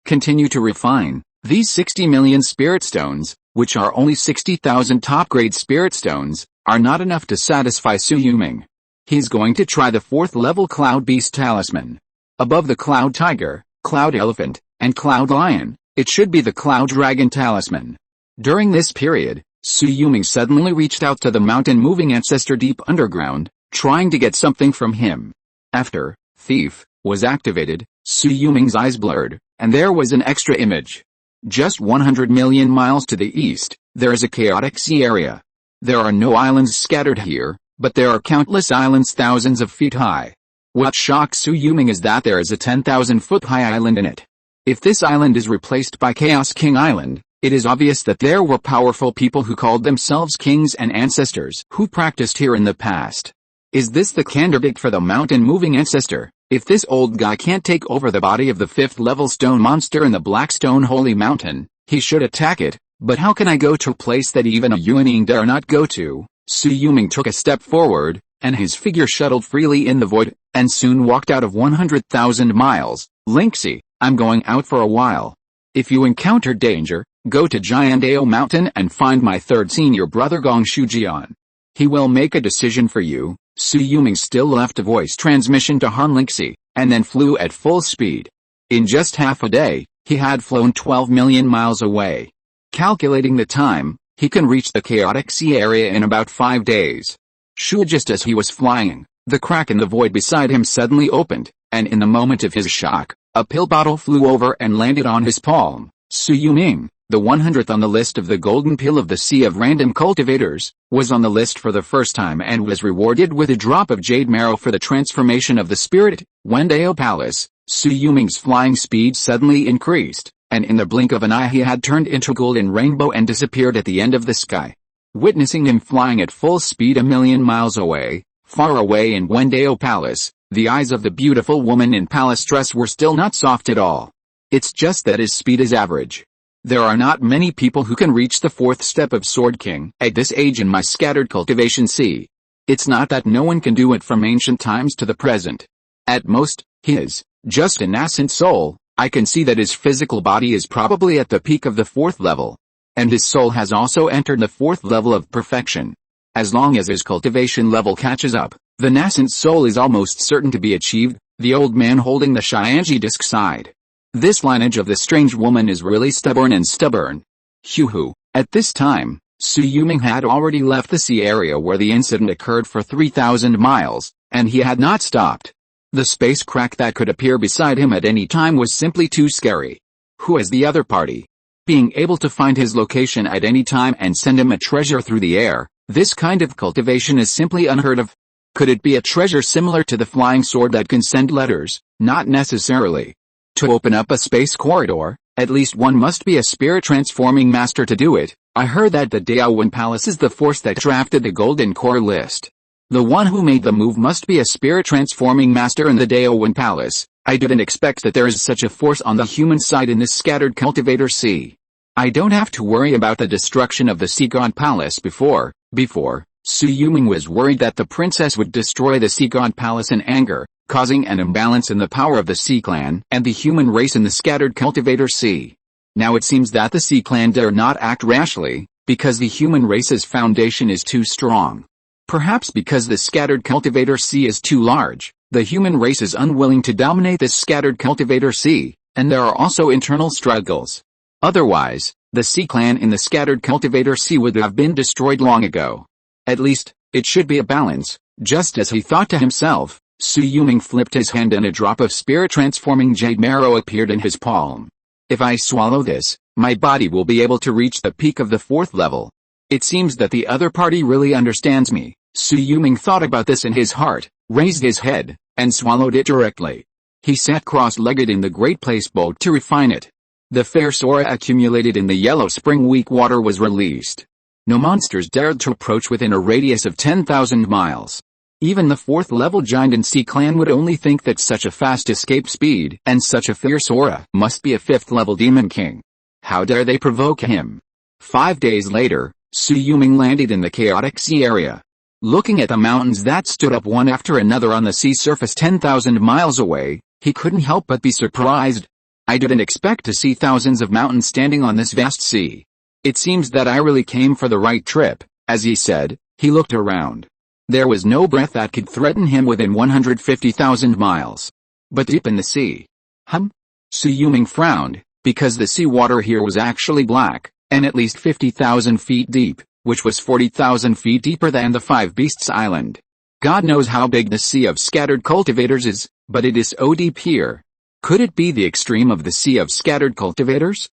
Continue to refine. These 60 million spirit stones, which are only 60,000 top-grade spirit stones, are not enough to satisfy Shui Yulong. He's going to try the 4th-level Cloud Beast Talisman. Above the Cloud Tiger, Cloud Elephant, and Cloud Lion, it should be the Cloud Dragon Talisman. During this period, Shui Yulong suddenly reached out to the mountain-moving ancestor deep underground, trying to get something from him. After Thief was activated, Shui Yulong's eyes blurred, and there was an extra image. Just 100 million miles to the east, there is a chaotic sea area. There are no islands scattered here, but there are countless islands thousands of feet high. What shocks Shui Yulong is that there is a 10,000-foot high island in it. If this island is replaced by Chaos King Island, it is obvious that there were powerful people who called themselves kings and ancestors who practiced here in the past. Is this the candidate for the mountain-moving ancestor? If this old guy can't take over the body of the 5th-level stone monster in the Blackstone Holy Mountain, he should attack it. But how can I go to a place that even a Yuaning dare not go to? Shui Yulong took a step forward, and his figure shuttled freely in the void, and soon walked out of 100,000 miles. Linksy, I'm going out for a while. If you encounter danger, go to Yandang Mountain and find my third senior brother Gong Shujian. He will make a decision for you. Shui Yulong still left a voice transmission to Han Linksy, and then flew at full speed. In just half a day, he had flown 12 million miles away. Calculating the time, he can reach the chaotic sea area in about 5 days. Just as he was flying, the crack in the void beside him suddenly opened, and in the moment of his shock, a pill bottle flew over and landed on his palm. Shui Yulong, the 100th on the list of the golden pill of the Sea of Random Cultivators, was on the list for the first time and was rewarded with a drop of jade marrow for the transformation of the spirit. Yandang Palace, Shui Yulong's flying speed suddenly increased, and in the blink of an eye he had turned into golden rainbow and disappeared at the end of the sky. Witnessing him flying at full speed a million miles away, far away in Yandang Palace, the eyes of the beautiful woman in palace dress were still not soft at all. It's just that his speed is average. There are not many people who can reach the fourth step of Sword King at this age in my scattered cultivation sea. It's not that no one can do it from ancient times to the present. At most, he is just a nascent soul. I can see that his physical body is probably at the peak of the fourth level. And his soul has also entered the fourth level of perfection. As long as his cultivation level catches up, the nascent soul is almost certain to be achieved. The old man holding the Xianji disc sighed. This lineage of the strange woman is really stubborn and stubborn. Hu. At this time, Sui Yuming had already left the sea area where the incident occurred for 3,000 miles, and he had not stopped. The space crack that could appear beside him at any time was simply too scary. Who is the other party? Being able to find his location at any time and send him a treasure through the air, this kind of cultivation is simply unheard of. Could it be a treasure similar to the flying sword that can send letters? Not necessarily. To open up a space corridor, at least one must be a spirit transforming master to do it. I heard that the Daowen Palace is the force that drafted the Golden Core list. The one who made the move must be a spirit transforming master in the Daowen Palace. I didn't expect that there is such a force on the human side in this scattered cultivator sea. I don't have to worry about the destruction of the Sea God Palace before. Sui Yuming was worried that the princess would destroy the Sea God Palace in anger, causing an imbalance in the power of the Sea Clan and the human race in the scattered cultivator sea. Now it seems that the Sea Clan dare not act rashly, because the human race's foundation is too strong. Perhaps because the scattered cultivator sea is too large, the human race is unwilling to dominate this scattered cultivator sea, and there are also internal struggles. Otherwise, the Sea Clan in the scattered cultivator sea would have been destroyed long ago. At least, it should be a balance. Just as he thought to himself, Sui Yuming flipped his hand and a drop of spirit-transforming jade marrow appeared in his palm. If I swallow this, my body will be able to reach the peak of the fourth level. It seems that the other party really understands me. Sui Yuming thought about this in his heart, raised his head, and swallowed it directly. He sat cross-legged in the great place boat to refine it. The fair sora accumulated in the yellow spring weak water was released. No monsters dared to approach within a radius of 10,000 miles. Even the fourth-level giant in Sea Clan would only think that such a fast escape speed and such a fierce aura must be a fifth-level demon king. How dare they provoke him? 5 days later, Sui Yuming landed in the chaotic sea area. Looking at the mountains that stood up one after another on the sea surface 10,000 miles away, he couldn't help but be surprised. I didn't expect to see thousands of mountains standing on this vast sea. It seems that I really came for the right trip. As he said, he looked around. There was no breath that could threaten him within 150,000 miles. But deep in the sea. Sui Yuming frowned, because the sea water here was actually black, and at least 50,000 feet deep, which was 40,000 feet deeper than the Five Beasts Island. God knows how big the Sea of Scattered Cultivators is, but it is so deep here. Could it be the extreme of the Sea of Scattered Cultivators?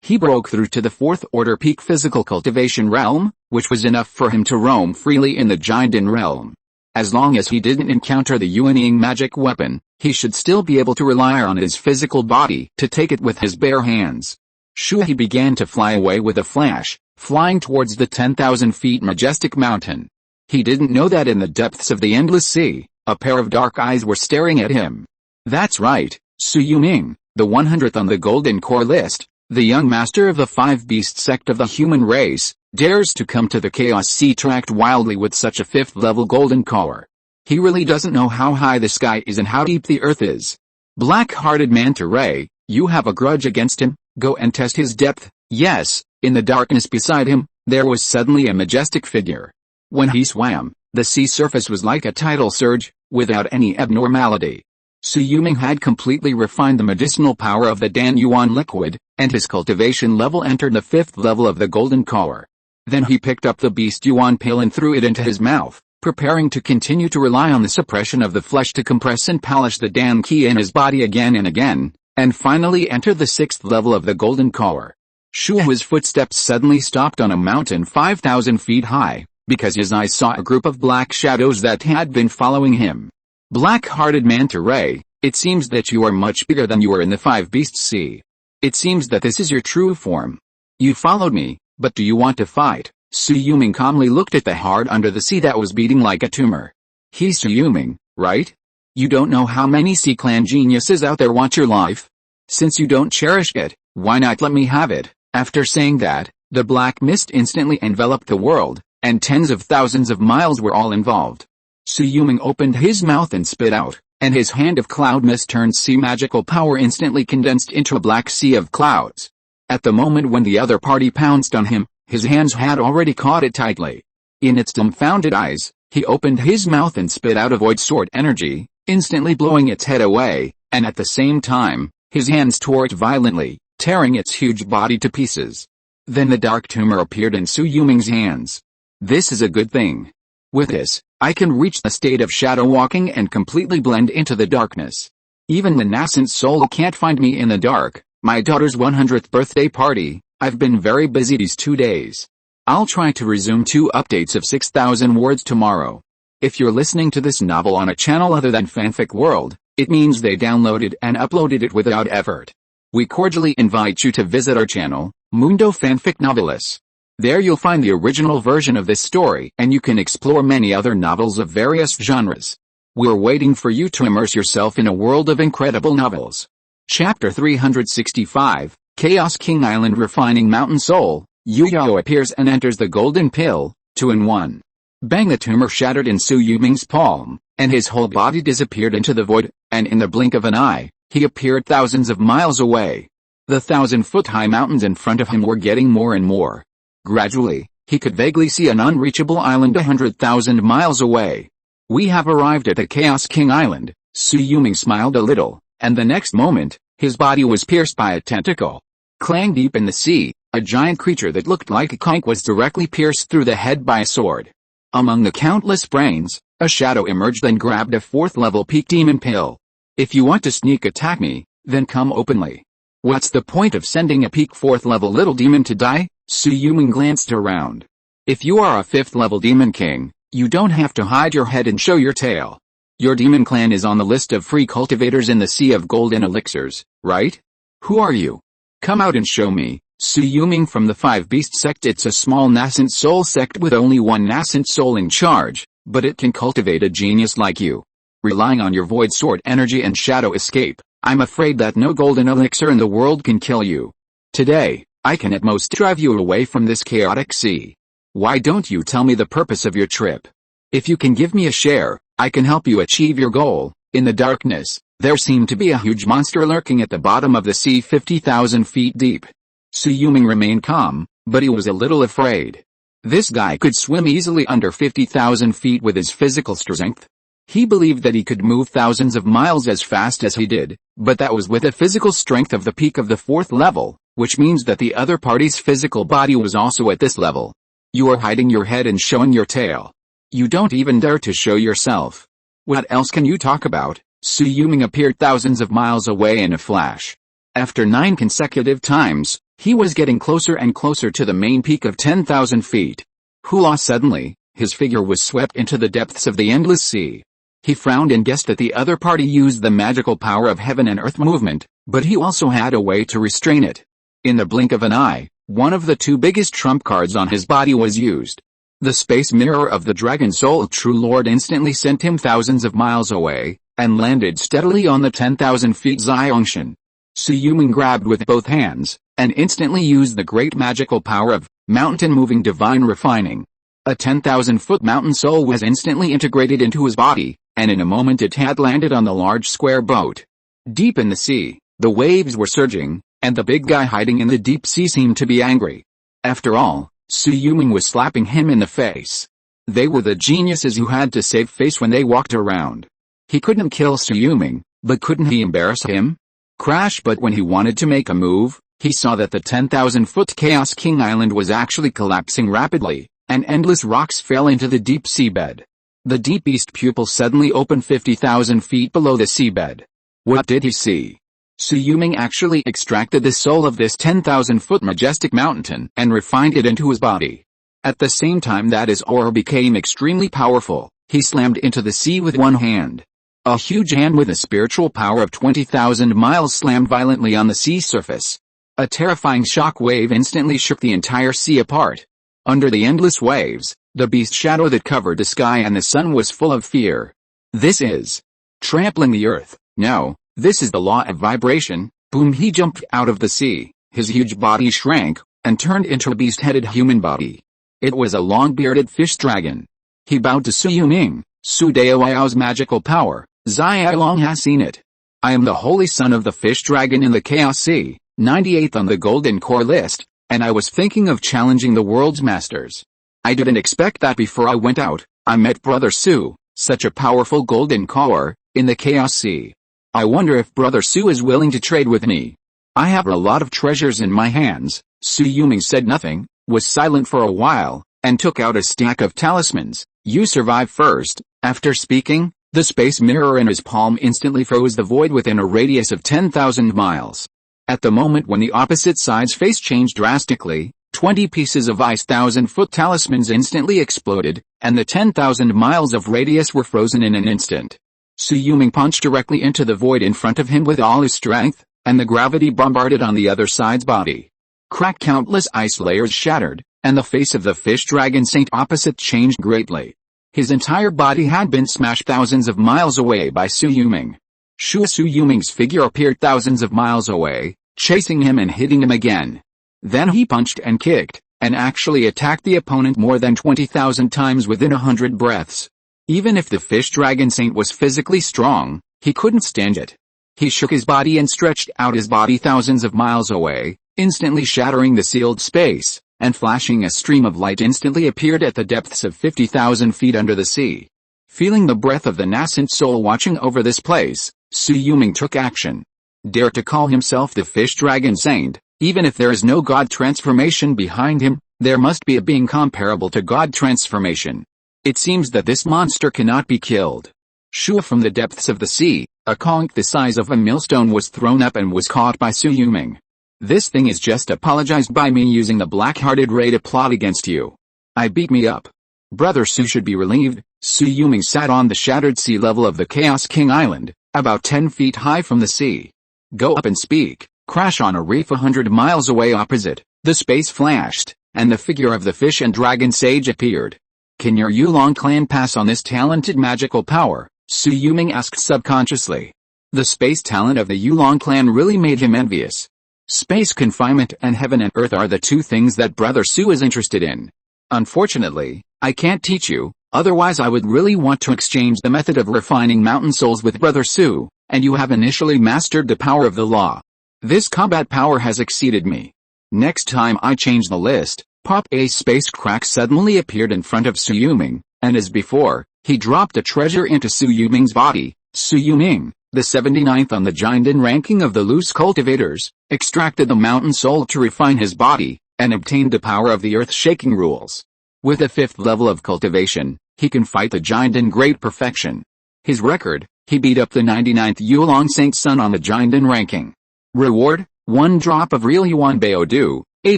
He broke through to the fourth-order peak physical cultivation realm, which was enough for him to roam freely in the Jinden realm. As long as he didn't encounter the Yuanying magic weapon, he should still be able to rely on his physical body to take it with his bare hands. He began to fly away with a flash, flying towards the 10,000 feet majestic mountain. He didn't know that in the depths of the endless sea, a pair of dark eyes were staring at him. That's right, Sui Yuming, the 100th on the Golden Core list, the young master of the Five Beast sect of the human race, dares to come to the Chaos Sea Tract wildly with such a fifth-level Golden Core. He really doesn't know how high the sky is and how deep the earth is. Black-hearted Manta Ray, you have a grudge against him? Go and test his depth. Yes, in the darkness beside him, there was suddenly a majestic figure. When he swam, the sea surface was like a tidal surge, without any abnormality. Sui Yuming had completely refined the medicinal power of the Dan Yuan liquid, and his cultivation level entered the fifth level of the Golden Core. Then he picked up the beast Yuan pail and threw it into his mouth, preparing to continue to rely on the suppression of the flesh to compress and polish the Dan Qi in his body again and again, and finally entered the sixth level of the Golden Core. Shu's footsteps suddenly stopped on a mountain 5,000 feet high, because his eyes saw a group of black shadows that had been following him. Black-hearted Manta Ray, it seems that you are much bigger than you were in the Five Beasts Sea. It seems that this is your true form. You followed me, but do you want to fight? Sui Yuming calmly looked at the heart under the sea that was beating like a tumor. He's Sui Yuming, right? You don't know how many Sea Clan geniuses out there want your life? Since you don't cherish it, Why not let me have it? After saying that, the black mist instantly enveloped the world, and tens of thousands of miles were all involved. Qi Yulong opened his mouth and spit out, and his hand of cloud mist turned sea magical power instantly condensed into a black sea of clouds. At the moment when the other party pounced on him, his hands had already caught it tightly. In its dumbfounded eyes, he opened his mouth and spit out a void sword energy, instantly blowing its head away, and at the same time, his hands tore it violently, tearing its huge body to pieces. Then the dark tumor appeared in Qi Yulong's hands. This is a good thing. With this, I can reach the state of shadow walking and completely blend into the darkness. Even the nascent soul can't find me in the dark. My daughter's 100th birthday party, I've been very busy these 2 days. I'll try to resume 2 updates of 6,000 words tomorrow. If you're listening to this novel on a channel other than Fanfic World, it means they downloaded and uploaded it without effort. We cordially invite you to visit our channel, Mundo Fanfic Novelis. There you'll find the original version of this story and you can explore many other novels of various genres. We're waiting for you to immerse yourself in a world of incredible novels. Chapter 365, Chaos King Island. Refining Mountain Soul. Yu-Yo appears and enters the golden pill, 2-in-1. Bang! The tumor shattered in Qi Yulong's palm, and his whole body disappeared into the void, and in the blink of an eye, he appeared thousands of miles away. The 1,000-foot-high mountains in front of him were getting more and more. Gradually, he could vaguely see an unreachable island 100,000 miles away. We have arrived at the Chaos King Island. Qi Yulong smiled a little, and the next moment, his body was pierced by a tentacle. Clang! Deep in the sea, a giant creature that looked like a conch was directly pierced through the head by a sword. Among the countless brains, a shadow emerged and grabbed a 4th-level peak demon pill. If you want to sneak attack me, then come openly. What's the point of sending a peak 4th-level little demon to die? Qi Yulong glanced around. If you are a 5th-level demon king, you don't have to hide your head and show your tail. Your demon clan is on the list of free cultivators in the Sea of Golden Elixirs, right? Who are you? Come out and show me. Qi Yulong from the 5 Beast sect. It's a small nascent soul sect with only one nascent soul in charge, but it can cultivate a genius like you. Relying on your void sword energy and shadow escape, I'm afraid that no golden elixir in the world can kill you. Today, I can at most drive you away from this chaotic sea. Why don't you tell me the purpose of your trip? If you can give me a share, I can help you achieve your goal. In the darkness, there seemed to be a huge monster lurking at the bottom of the sea 50,000 feet deep. Qi Yulong remained calm, but he was a little afraid. This guy could swim easily under 50,000 feet with his physical strength. He believed that he could move thousands of miles as fast as he did, but that was with the physical strength of the peak of the 4th level, which means that the other party's physical body was also at this level. You are hiding your head and showing your tail. You don't even dare to show yourself. What else can you talk about? Qi Yulong appeared thousands of miles away in a flash. After 9 consecutive times, he was getting closer and closer to the main peak of 10,000 feet. Hula! Suddenly, his figure was swept into the depths of the endless sea. He frowned and guessed that the other party used the magical power of heaven and earth movement, but he also had a way to restrain it. In the blink of an eye, one of the 2 biggest trump cards on his body was used. The space mirror of the Dragon Soul True Lord instantly sent him thousands of miles away, and landed steadily on the 10,000 feet Ziongshan. Qi Yulong grabbed with both hands, and instantly used the great magical power of mountain-moving divine refining. A 10,000-foot mountain soul was instantly integrated into his body, and in a moment it had landed on the large square boat. Deep in the sea, the waves were surging, and the big guy hiding in the deep sea seemed to be angry. After all, Qi Yulong was slapping him in the face. They were the geniuses who had to save face when they walked around. He couldn't kill Qi Yulong, but couldn't he embarrass him? Crash! But when he wanted to make a move, he saw that the 10,000-foot Chaos King Island was actually collapsing rapidly, and endless rocks fell into the deep seabed. The deep east pupil suddenly opened 50,000 feet below the seabed. What did he see? Qi Yulong actually extracted the soul of this 10,000-foot majestic mountain and refined it into his body. At the same time that his aura became extremely powerful, he slammed into the sea with one hand. A huge hand with a spiritual power of 20,000 miles slammed violently on the sea surface. A terrifying shock wave instantly shook the entire sea apart. Under the endless waves, the beast shadow that covered the sky and the sun was full of fear. This is trampling the earth. No, this is the law of vibration. Boom! He jumped out of the sea, His huge body shrank, and turned into a beast-headed human body. It was a long-bearded fish dragon. He bowed to Sui Yuming. Su Daoyao's magical power, Xi Long has seen it. I am the holy son of the fish dragon in the Chaos Sea, 98th on the Golden Core list, and I was thinking of challenging the world's masters. I didn't expect that before I went out. I met Brother Su, such a powerful Golden Core, in the Chaos Sea. I wonder if Brother Su is willing to trade with me. I have a lot of treasures in my hands. Su Yuming said nothing, was silent for a while, and took out a stack of talismans. You survive first. After speaking, the space mirror in his palm instantly froze the void within a radius of 10,000 miles. At the moment when the opposite side's face changed drastically, 20 pieces of ice 1,000-foot talismans instantly exploded, and the 10,000 miles of radius were frozen in an instant. Su Yuming punched directly into the void in front of him with all his strength, and the gravity bombarded on the other side's body. Crack, countless ice layers shattered, and the face of the fish dragon saint opposite changed greatly. His entire body had been smashed thousands of miles away by Su Yuming. Su Yuming's figure appeared thousands of miles away, chasing him and hitting him again. Then he punched and kicked, and actually attacked the opponent more than 20,000 times within 100 breaths. Even if the fish dragon saint was physically strong, he couldn't stand it. He shook his body and stretched out his body thousands of miles away, instantly shattering the sealed space, and flashing a stream of light instantly appeared at the depths of 50,000 feet under the sea. Feeling the breath of the nascent soul watching over this place, Su Yuming took action. Dare to call himself the fish dragon saint, even if there is no god transformation behind him, there must be a being comparable to god transformation. It seems that this monster cannot be killed. Shua from the depths of the sea, a conch the size of a millstone was thrown up and was caught by Su Yuming. This thing is just apologized by me using the black-hearted ray to plot against you. I beat me up. Brother Su should be relieved. Su Yuming sat on the shattered sea level of the Chaos King Island, about 10 feet high from the sea. Go up and speak. Crash on a reef 100 miles away opposite. The space flashed, and the figure of the fish and dragon sage appeared. Can your Yulong clan pass on this talented magical power? Su Yuming asked subconsciously. The space talent of the Yulong clan really made him envious. Space confinement and heaven and earth are the two things that Brother Su is interested in. Unfortunately, I can't teach you, otherwise I would really want to exchange the method of refining mountain souls with Brother Su, and you have initially mastered the power of the law. This combat power has exceeded me. Next time I change the list, Pop A space crack suddenly appeared in front of Su Yuming, and as before, he dropped a treasure into Su Yuming's body. Su Yuming, the 79th on the Yandang ranking of the loose cultivators, extracted the mountain soul to refine his body, and obtained the power of the earth-shaking rules. With a 5th level of cultivation, he can fight the giant in great perfection. His record, he beat up the 99th Yulong Saint Sun on the Yandang ranking. Reward, 1 drop of real Yuan Baodu, a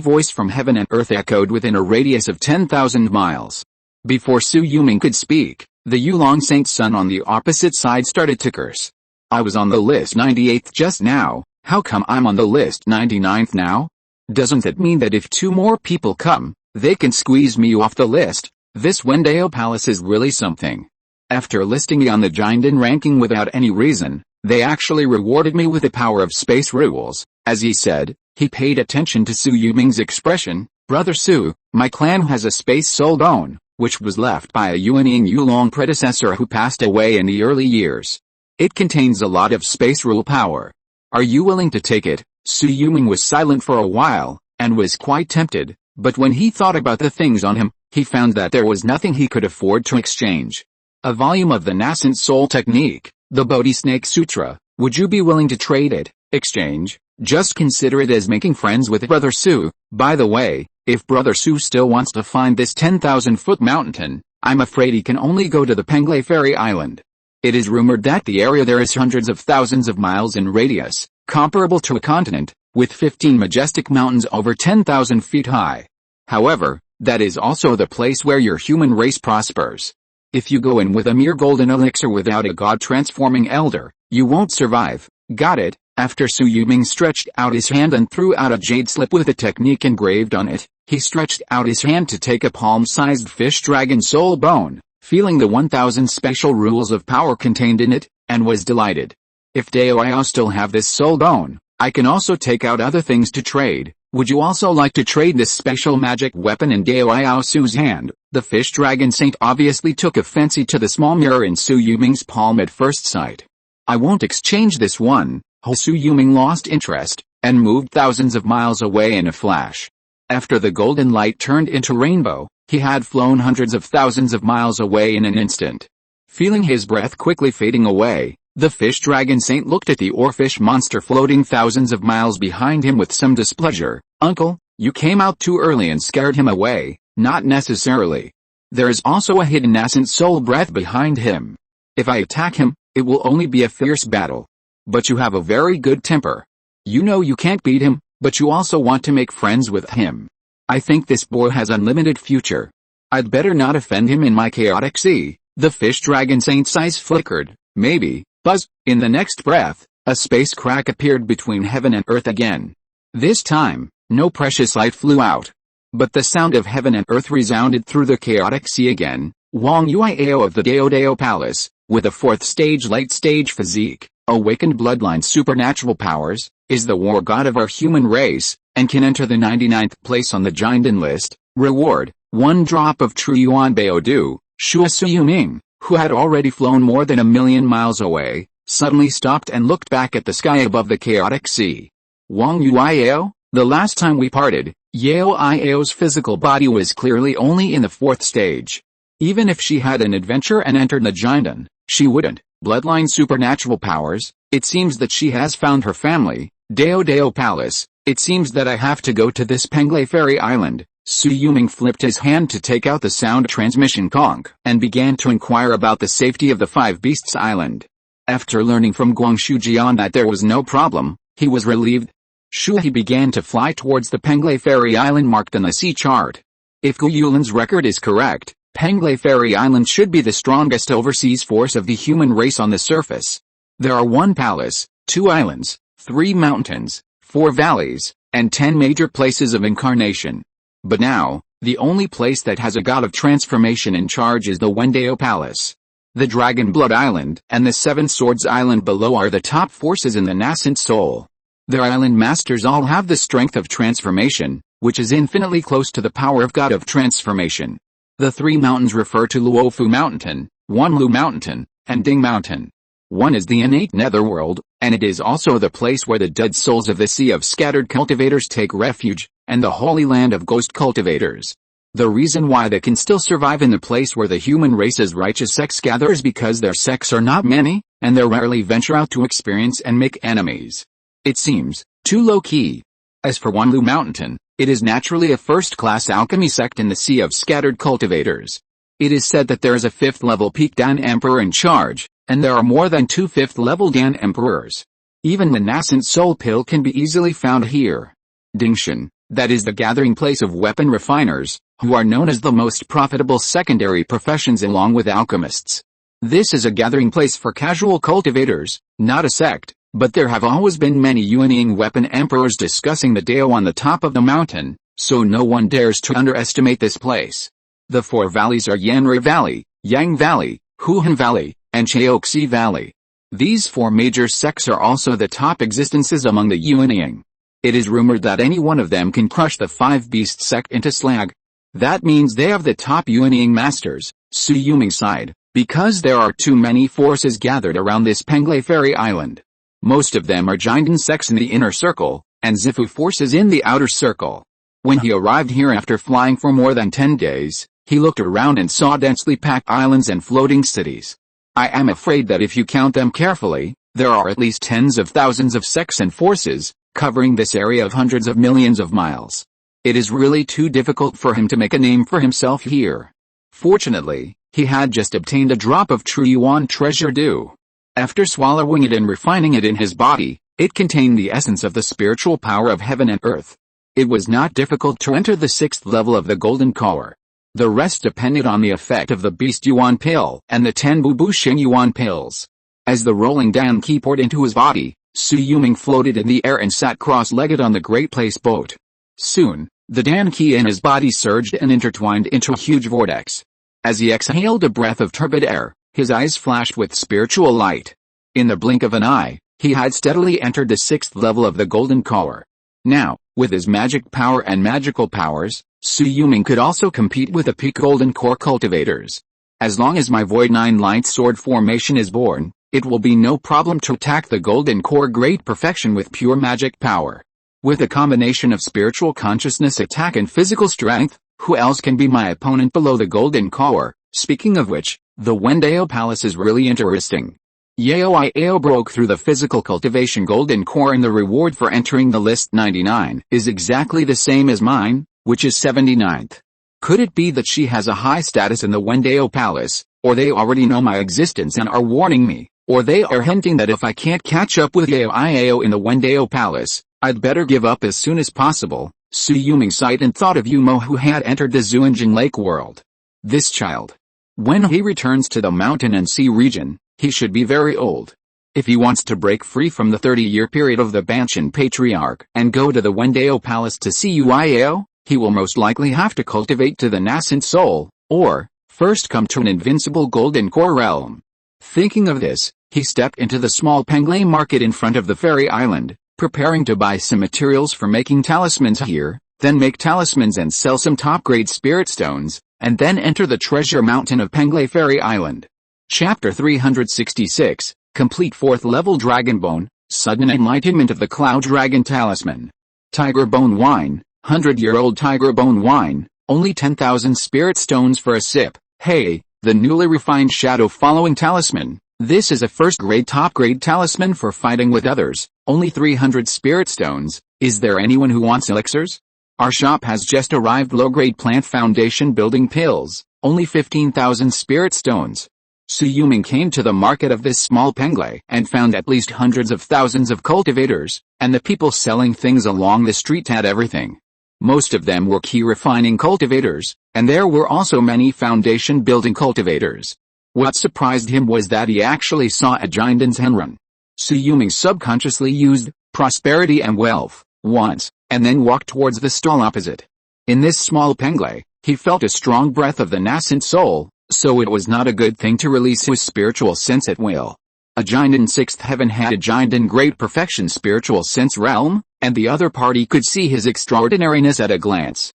voice from heaven and earth echoed within a radius of 10,000 miles. Before Su Yuming could speak, the Yulong Saint Sun on the opposite side started to curse. I was on the list 98th just now, how come I'm on the list 99th now? Doesn't it mean that if 2 more people come, they can squeeze me off the list? This Wendao Palace is really something. After listing me on the Yandang ranking without any reason, they actually rewarded me with the power of space rules. As he said, he paid attention to Su Yuming's expression. Brother Su, my clan has a space soul bone, which was left by a Yuaning Yulong predecessor who passed away in the early years. It contains a lot of space rule power. Are you willing to take it? Su Yuming was silent for a while, and was quite tempted, but when he thought about the things on him, he found that there was nothing he could afford to exchange. A volume of the nascent soul technique, the Bodhi Snake Sutra, would you be willing to trade it? Exchange? Just consider it as making friends with Brother Su. By the way, if Brother Su still wants to find this 10,000-foot mountain, I'm afraid he can only go to the Penglai Fairy Island. It is rumored that the area there is hundreds of thousands of miles in radius, comparable to a continent, with 15 majestic mountains over 10,000 feet high. However, that is also the place where your human race prospers. If you go in with a mere golden elixir without a god-transforming elder, you won't survive. Got it? After Su Yuming stretched out his hand and threw out a jade slip with a technique engraved on it, he stretched out his hand to take a palm-sized fish dragon soul bone, feeling the 1,000 special rules of power contained in it, and was delighted. If Daoyao still have this soul bone, I can also take out other things to trade. Would you also like to trade this special magic weapon in Dao Yao Su's hand? The fish dragon saint obviously took a fancy to the small mirror in Su Yuming's palm at first sight. I won't exchange this one. Su Yuming lost interest, and moved thousands of miles away in a flash. After the golden light turned into rainbow, he had flown hundreds of thousands of miles away in an instant. Feeling his breath quickly fading away, the fish dragon saint looked at the oarfish monster floating thousands of miles behind him with some displeasure. Uncle, you came out too early and scared him away. Not necessarily. There is also a hidden nascent soul breath behind him. If I attack him, it will only be a fierce battle. But you have a very good temper. You know you can't beat him, but you also want to make friends with him. I think this boy has unlimited future. I'd better not offend him in my chaotic sea. The fish dragon saint's eyes flickered. Maybe. Buzz. In the next breath, a space crack appeared between heaven and earth again. This time, no precious light flew out. But the sound of heaven and earth resounded through the chaotic sea again. Wang Yuiao of the Dao Dao Palace, with a fourth stage late stage physique, awakened bloodline supernatural powers, is the war god of our human race, and can enter the 99th place on the Jinden list. Reward, 1 drop of True Yuan Baodu. Shui Yulong, who had already flown more than 1,000,000 miles away, suddenly stopped and looked back at the sky above the chaotic sea. Wang Yuiao, the last time we parted, Yao Iao's physical body was clearly only in the 4th stage. Even if she had an adventure and entered the Jinden, she wouldn't. Bloodline supernatural powers, it seems that she has found her family. Dao Dao Palace, it seems that I have to go to this Penglai Fairy Island. Su Yuming flipped his hand to take out the sound transmission conch, and began to inquire about the safety of the Five Beasts Island. After learning from Guangxu Jian that there was no problem, he was relieved. He began to fly towards the Penglai Fairy Island marked on the sea chart. If Gu Yulin's record is correct, Penglai Fairy Island should be the strongest overseas force of the human race on the surface. There are 1 palace, 2 islands, 3 mountains, 4 valleys, and 10 major places of incarnation. But now, the only place that has a god of transformation in charge is the Wendao Palace. The Dragon Blood Island and the 7 Swords Island below are the top forces in the nascent soul. Their island masters all have the strength of transformation, which is infinitely close to the power of God of transformation. The 3 mountains refer to Luofu Mountain, Wanlu Mountain, and Ding Mountain. One is the innate netherworld, and it is also the place where the dead souls of the Sea of Scattered Cultivators take refuge, and the Holy Land of Ghost Cultivators. The reason why they can still survive in the place where the human race's righteous sects gather is because their sects are not many, and they rarely venture out to experience and make enemies. It seems too low-key. As for Wanlu Mountain, it is naturally a first-class alchemy sect in the Sea of Scattered Cultivators. It is said that there is a 5th-level Peak Dan Emperor in charge, and there are more than 2 5th-level Dan Emperors. Even the nascent soul pill can be easily found here. Dingshan, that is the gathering place of weapon refiners, who are known as the most profitable secondary professions along with alchemists. This is a gathering place for casual cultivators, not a sect, but there have always been many Yuanying weapon emperors discussing the Dao on the top of the mountain, so no one dares to underestimate this place. The 4 valleys are Yanri Valley, Yang Valley, Huhan Valley, and Chaoxi Valley. These 4 major sects are also the top existences among the Yuanying. It is rumored that any one of them can crush the 5 Beast sect into slag. That means they have the top Yuanying masters, Su Yuming side, because there are too many forces gathered around this Penglai Fairy Island. Most of them are Jinden sects in the inner circle, and Zifu forces in the outer circle. When he arrived here after flying for more than 10 days, he looked around and saw densely packed islands and floating cities. I am afraid that if you count them carefully, there are at least tens of thousands of sects and forces, covering this area of hundreds of millions of miles. It is really too difficult for him to make a name for himself here. Fortunately, he had just obtained a drop of True Yuan treasure dew. After swallowing it and refining it in his body, it contained the essence of the spiritual power of heaven and earth. It was not difficult to enter the 6th level of the golden collar. The rest depended on the effect of the Beast Yuan pill and the 10 Bubu Xing Yuan pills. As the rolling Dan Qi poured into his body, Su Yuming floated in the air and sat cross-legged on the Great Place boat. Soon, the Dan Qi in his body surged and intertwined into a huge vortex. As he exhaled a breath of turbid air, his eyes flashed with spiritual light. In the blink of an eye, He had steadily entered the 6th level of the Golden Core. Now, with his magic power and magical powers, Su Yuming could also compete with the peak Golden Core cultivators. As long as my Void 9 Light Sword formation is born, it will be no problem to attack the Golden Core Great Perfection with pure magic power. With a combination of spiritual consciousness attack and physical strength, who else can be my opponent below the Golden Core? Speaking of which, the Wendao Palace is really interesting. Yao broke through the physical cultivation Golden Core, and the reward for entering the list 99 is exactly the same as mine, which is 79th. Could it be that she has a high status in the Wendao Palace, or they already know my existence and are warning me, or they are hinting that if I can't catch up with Yao in the Wendao Palace, I'd better give up as soon as possible? Su Yuming sighed and thought of Yumo, who had entered the Zuanjing Lake world. This child. When he returns to the mountain and sea region, he should be very old. If he wants to break free from the 30-year period of the Banshan Patriarch and go to the Wendao Palace to see Yao, he will most likely have to cultivate to the nascent soul, or first come to an invincible Golden Core realm. Thinking of this, he stepped into the small Penglay market in front of the fairy island, preparing to buy some materials for making talismans here, then make talismans and sell some top-grade spirit stones, and then enter the treasure mountain of Penglay Fairy Island. Chapter 366, Complete 4th Level Dragon Bone, Sudden Enlightenment of the Cloud Dragon Talisman. Tiger Bone Wine, 100-year-old Tiger Bone Wine, only 10,000 spirit stones for a sip. Hey, the newly refined Shadow Following Talisman. This is a first-grade top-grade talisman for fighting with others, only 300 spirit stones. Is there anyone who wants elixirs? Our shop has just arrived low-grade plant foundation building pills, only 15,000 spirit stones. Su Yuming came to the market of this small Penglay and found at least hundreds of thousands of cultivators, and the people selling things along the street had everything. Most of them were Qi Refining cultivators, and there were also many foundation building cultivators. What surprised him was that he actually saw a Jindan's Henrun. Su Yuming subconsciously used prosperity and wealth once, and then walked towards the stall opposite. In this small Penglay, he felt a strong breath of the nascent soul, so it was not a good thing to release his spiritual sense at will. A Jindan 6th heaven had a Jindan Great Perfection spiritual sense realm, and the other party could see his extraordinariness at a glance.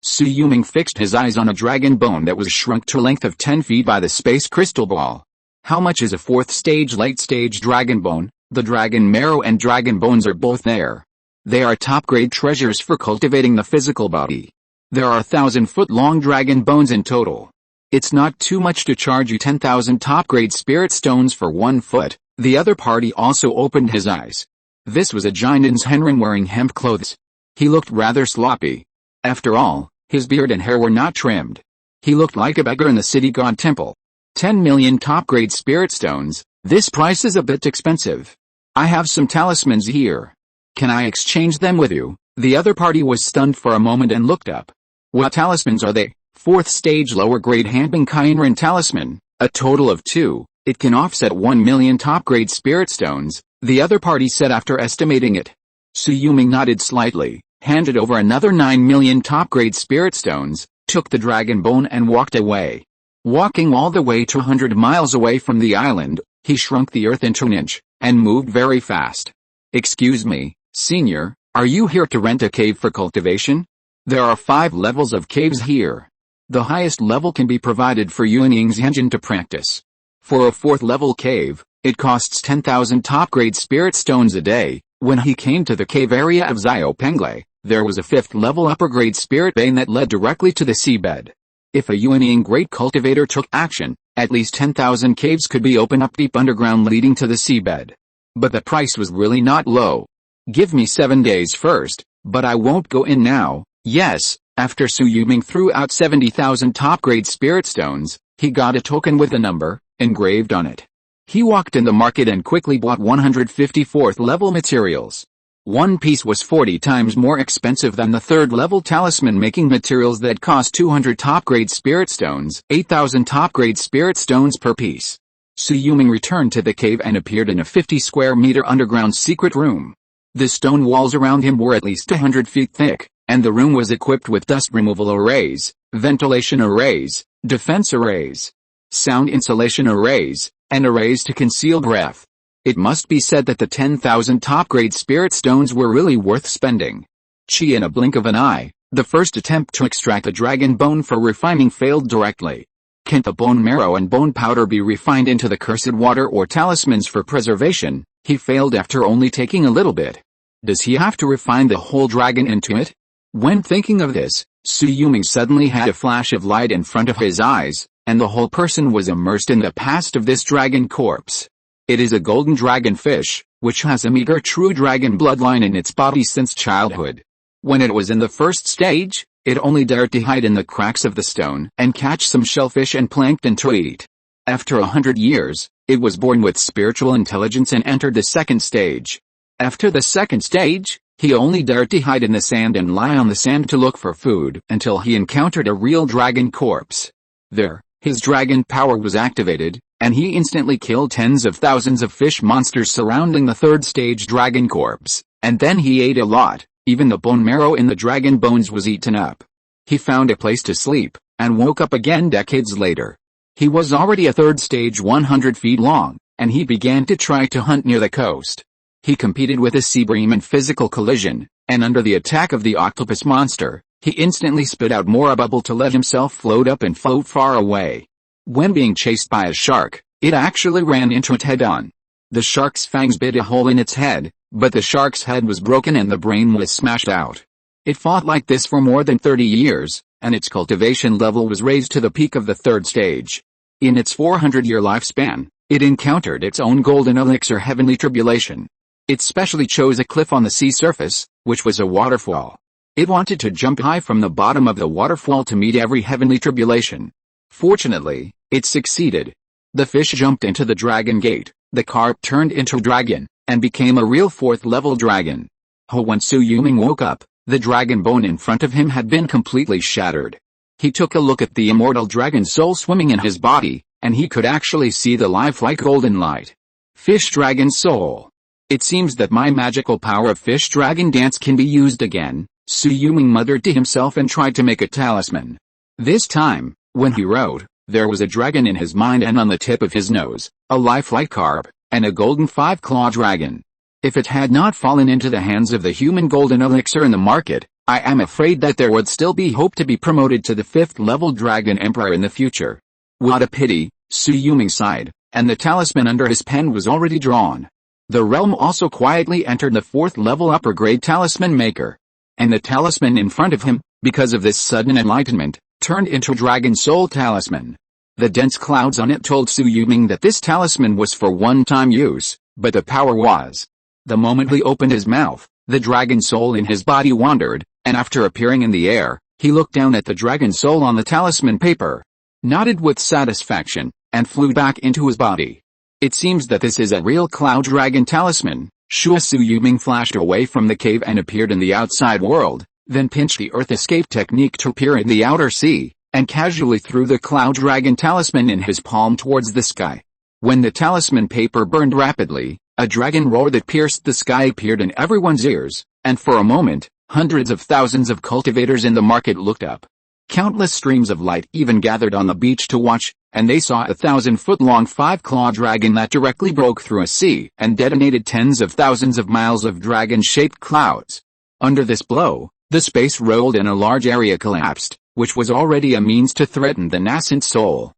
Su Yuming fixed his eyes on a dragon bone that was shrunk to a length of 10 feet by the space crystal ball. How much is a 4th stage late stage dragon bone? The dragon marrow and dragon bones are both there. They are top-grade treasures for cultivating the physical body. There are 1,000-foot-long dragon bones in total. It's not too much to charge you 10,000 top-grade spirit stones for 1 foot. The other party also opened his eyes. This was a Jindan's Henrun wearing hemp clothes. He looked rather sloppy. After all, his beard and hair were not trimmed. He looked like a beggar in the city god temple. 10 million top-grade spirit stones. This price is a bit expensive. I have some talismans here. Can I exchange them with you? The other party was stunned for a moment and looked up. What talismans are they? 4th stage lower grade Hanbing Kainran talisman, a total of 2. It can offset 1 million top-grade spirit stones, the other party said after estimating it. Su Yuming nodded slightly, handed over another 9 million top-grade spirit stones, took the dragon bone and walked away. Walking all the way 200 miles away from the island, he shrunk the earth into an inch, and moved very fast. Excuse me, senior, are you here to rent a cave for cultivation? There are 5 levels of caves here. The highest level can be provided for Yuanying's engine to practice. For a 4th level cave, it costs 10,000 top-grade spirit stones a day. When he came to the cave area of Zio Penglay, there was a 5th level upper-grade spirit vein that led directly to the seabed. If a Yuanying great cultivator took action, at least 10,000 caves could be opened up deep underground leading to the seabed. But the price was really not low. Give me 7 days first, but I won't go in now. Yes. After Su Yuming threw out 70,000 top-grade spirit stones, he got a token with a number engraved on it. He walked in the market and quickly bought 154th level materials. One piece was 40 times more expensive than the 3rd level talisman making materials that cost 200 top-grade spirit stones, 8,000 top-grade spirit stones per piece. Su Yuming returned to the cave and appeared in a 50 square meter underground secret room. The stone walls around him were at least 100 feet thick, and the room was equipped with dust removal arrays, ventilation arrays, defense arrays, sound insulation arrays, and arrays to conceal breath. It must be said that the 10,000 top-grade spirit stones were really worth spending. Qi in a blink of an eye, the first attempt to extract the dragon bone for refining failed directly. Can't the bone marrow and bone powder be refined into the cursed water or talismans for preservation? He failed after only taking a little bit. Does he have to refine the whole dragon into it? When thinking of this, Shui Yulong suddenly had a flash of light in front of his eyes, and the whole person was immersed in the past of this dragon corpse. It is a golden dragon fish, which has a meager true dragon bloodline in its body since childhood. When it was in the first stage, it only dared to hide in the cracks of the stone and catch some shellfish and plankton to eat. After 100 years, it was born with spiritual intelligence and entered the second stage. After the second stage, he only dared to hide in the sand and lie on the sand to look for food until he encountered a real dragon corpse. There, his dragon power was activated, and he instantly killed tens of thousands of fish monsters surrounding the third stage dragon corpse, and then he ate a lot. Even the bone marrow in the dragon bones was eaten up. He found a place to sleep, and woke up again decades later. He was already a third stage 100 feet long, and he began to try to hunt near the coast. He competed with a sea bream in physical collision, and under the attack of the octopus monster, he instantly spit out more bubble to let himself float up and float far away. When being chased by a shark, it actually ran into it head-on. The shark's fangs bit a hole in its head, but the shark's head was broken and the brain was smashed out. It fought like this for more than 30 years, and its cultivation level was raised to the peak of the third stage. In its 400-year lifespan, it encountered its own golden elixir heavenly tribulation. It specially chose a cliff on the sea surface, which was a waterfall. It wanted to jump high from the bottom of the waterfall to meet every heavenly tribulation. Fortunately, it succeeded. The fish jumped into the dragon gate, the carp turned into a dragon, and became a real fourth-level dragon. When Shui Yulong woke up, the dragon bone in front of him had been completely shattered. He took a look at the immortal dragon soul swimming in his body, and he could actually see the lifelike golden light. Fish dragon soul. It seems that my magical power of fish dragon dance can be used again, Shui Yulong muttered to himself and tried to make a talisman. This time, when he wrote, there was a dragon in his mind and on the tip of his nose, a lifelike carp, and a golden five-claw dragon. If it had not fallen into the hands of the human golden elixir in the market, I am afraid that there would still be hope to be promoted to the 5th-level dragon emperor in the future. What a pity, Shui Yulong sighed, and the talisman under his pen was already drawn. The realm also quietly entered the 4th-level upper-grade talisman maker. And the talisman in front of him, because of this sudden enlightenment, turned into Dragon Soul Talisman. The dense clouds on it told Shui Yulong that this talisman was for one-time use, but the power was. The moment he opened his mouth, the dragon soul in his body wandered, and after appearing in the air, he looked down at the dragon soul on the talisman paper, nodded with satisfaction, and flew back into his body. It seems that this is a real cloud dragon talisman. Shui Yulong flashed away from the cave and appeared in the outside world, then pinched the earth escape technique to appear in the outer sea, and casually threw the cloud dragon talisman in his palm towards the sky. When the talisman paper burned rapidly, a dragon roar that pierced the sky appeared in everyone's ears, and for a moment, hundreds of thousands of cultivators in the market looked up. Countless streams of light even gathered on the beach to watch, and they saw a 1,000-foot-long five-claw dragon that directly broke through a sea and detonated tens of thousands of miles of dragon-shaped clouds. Under this blow, the space rolled and a large area collapsed, which was already a means to threaten the nascent soul.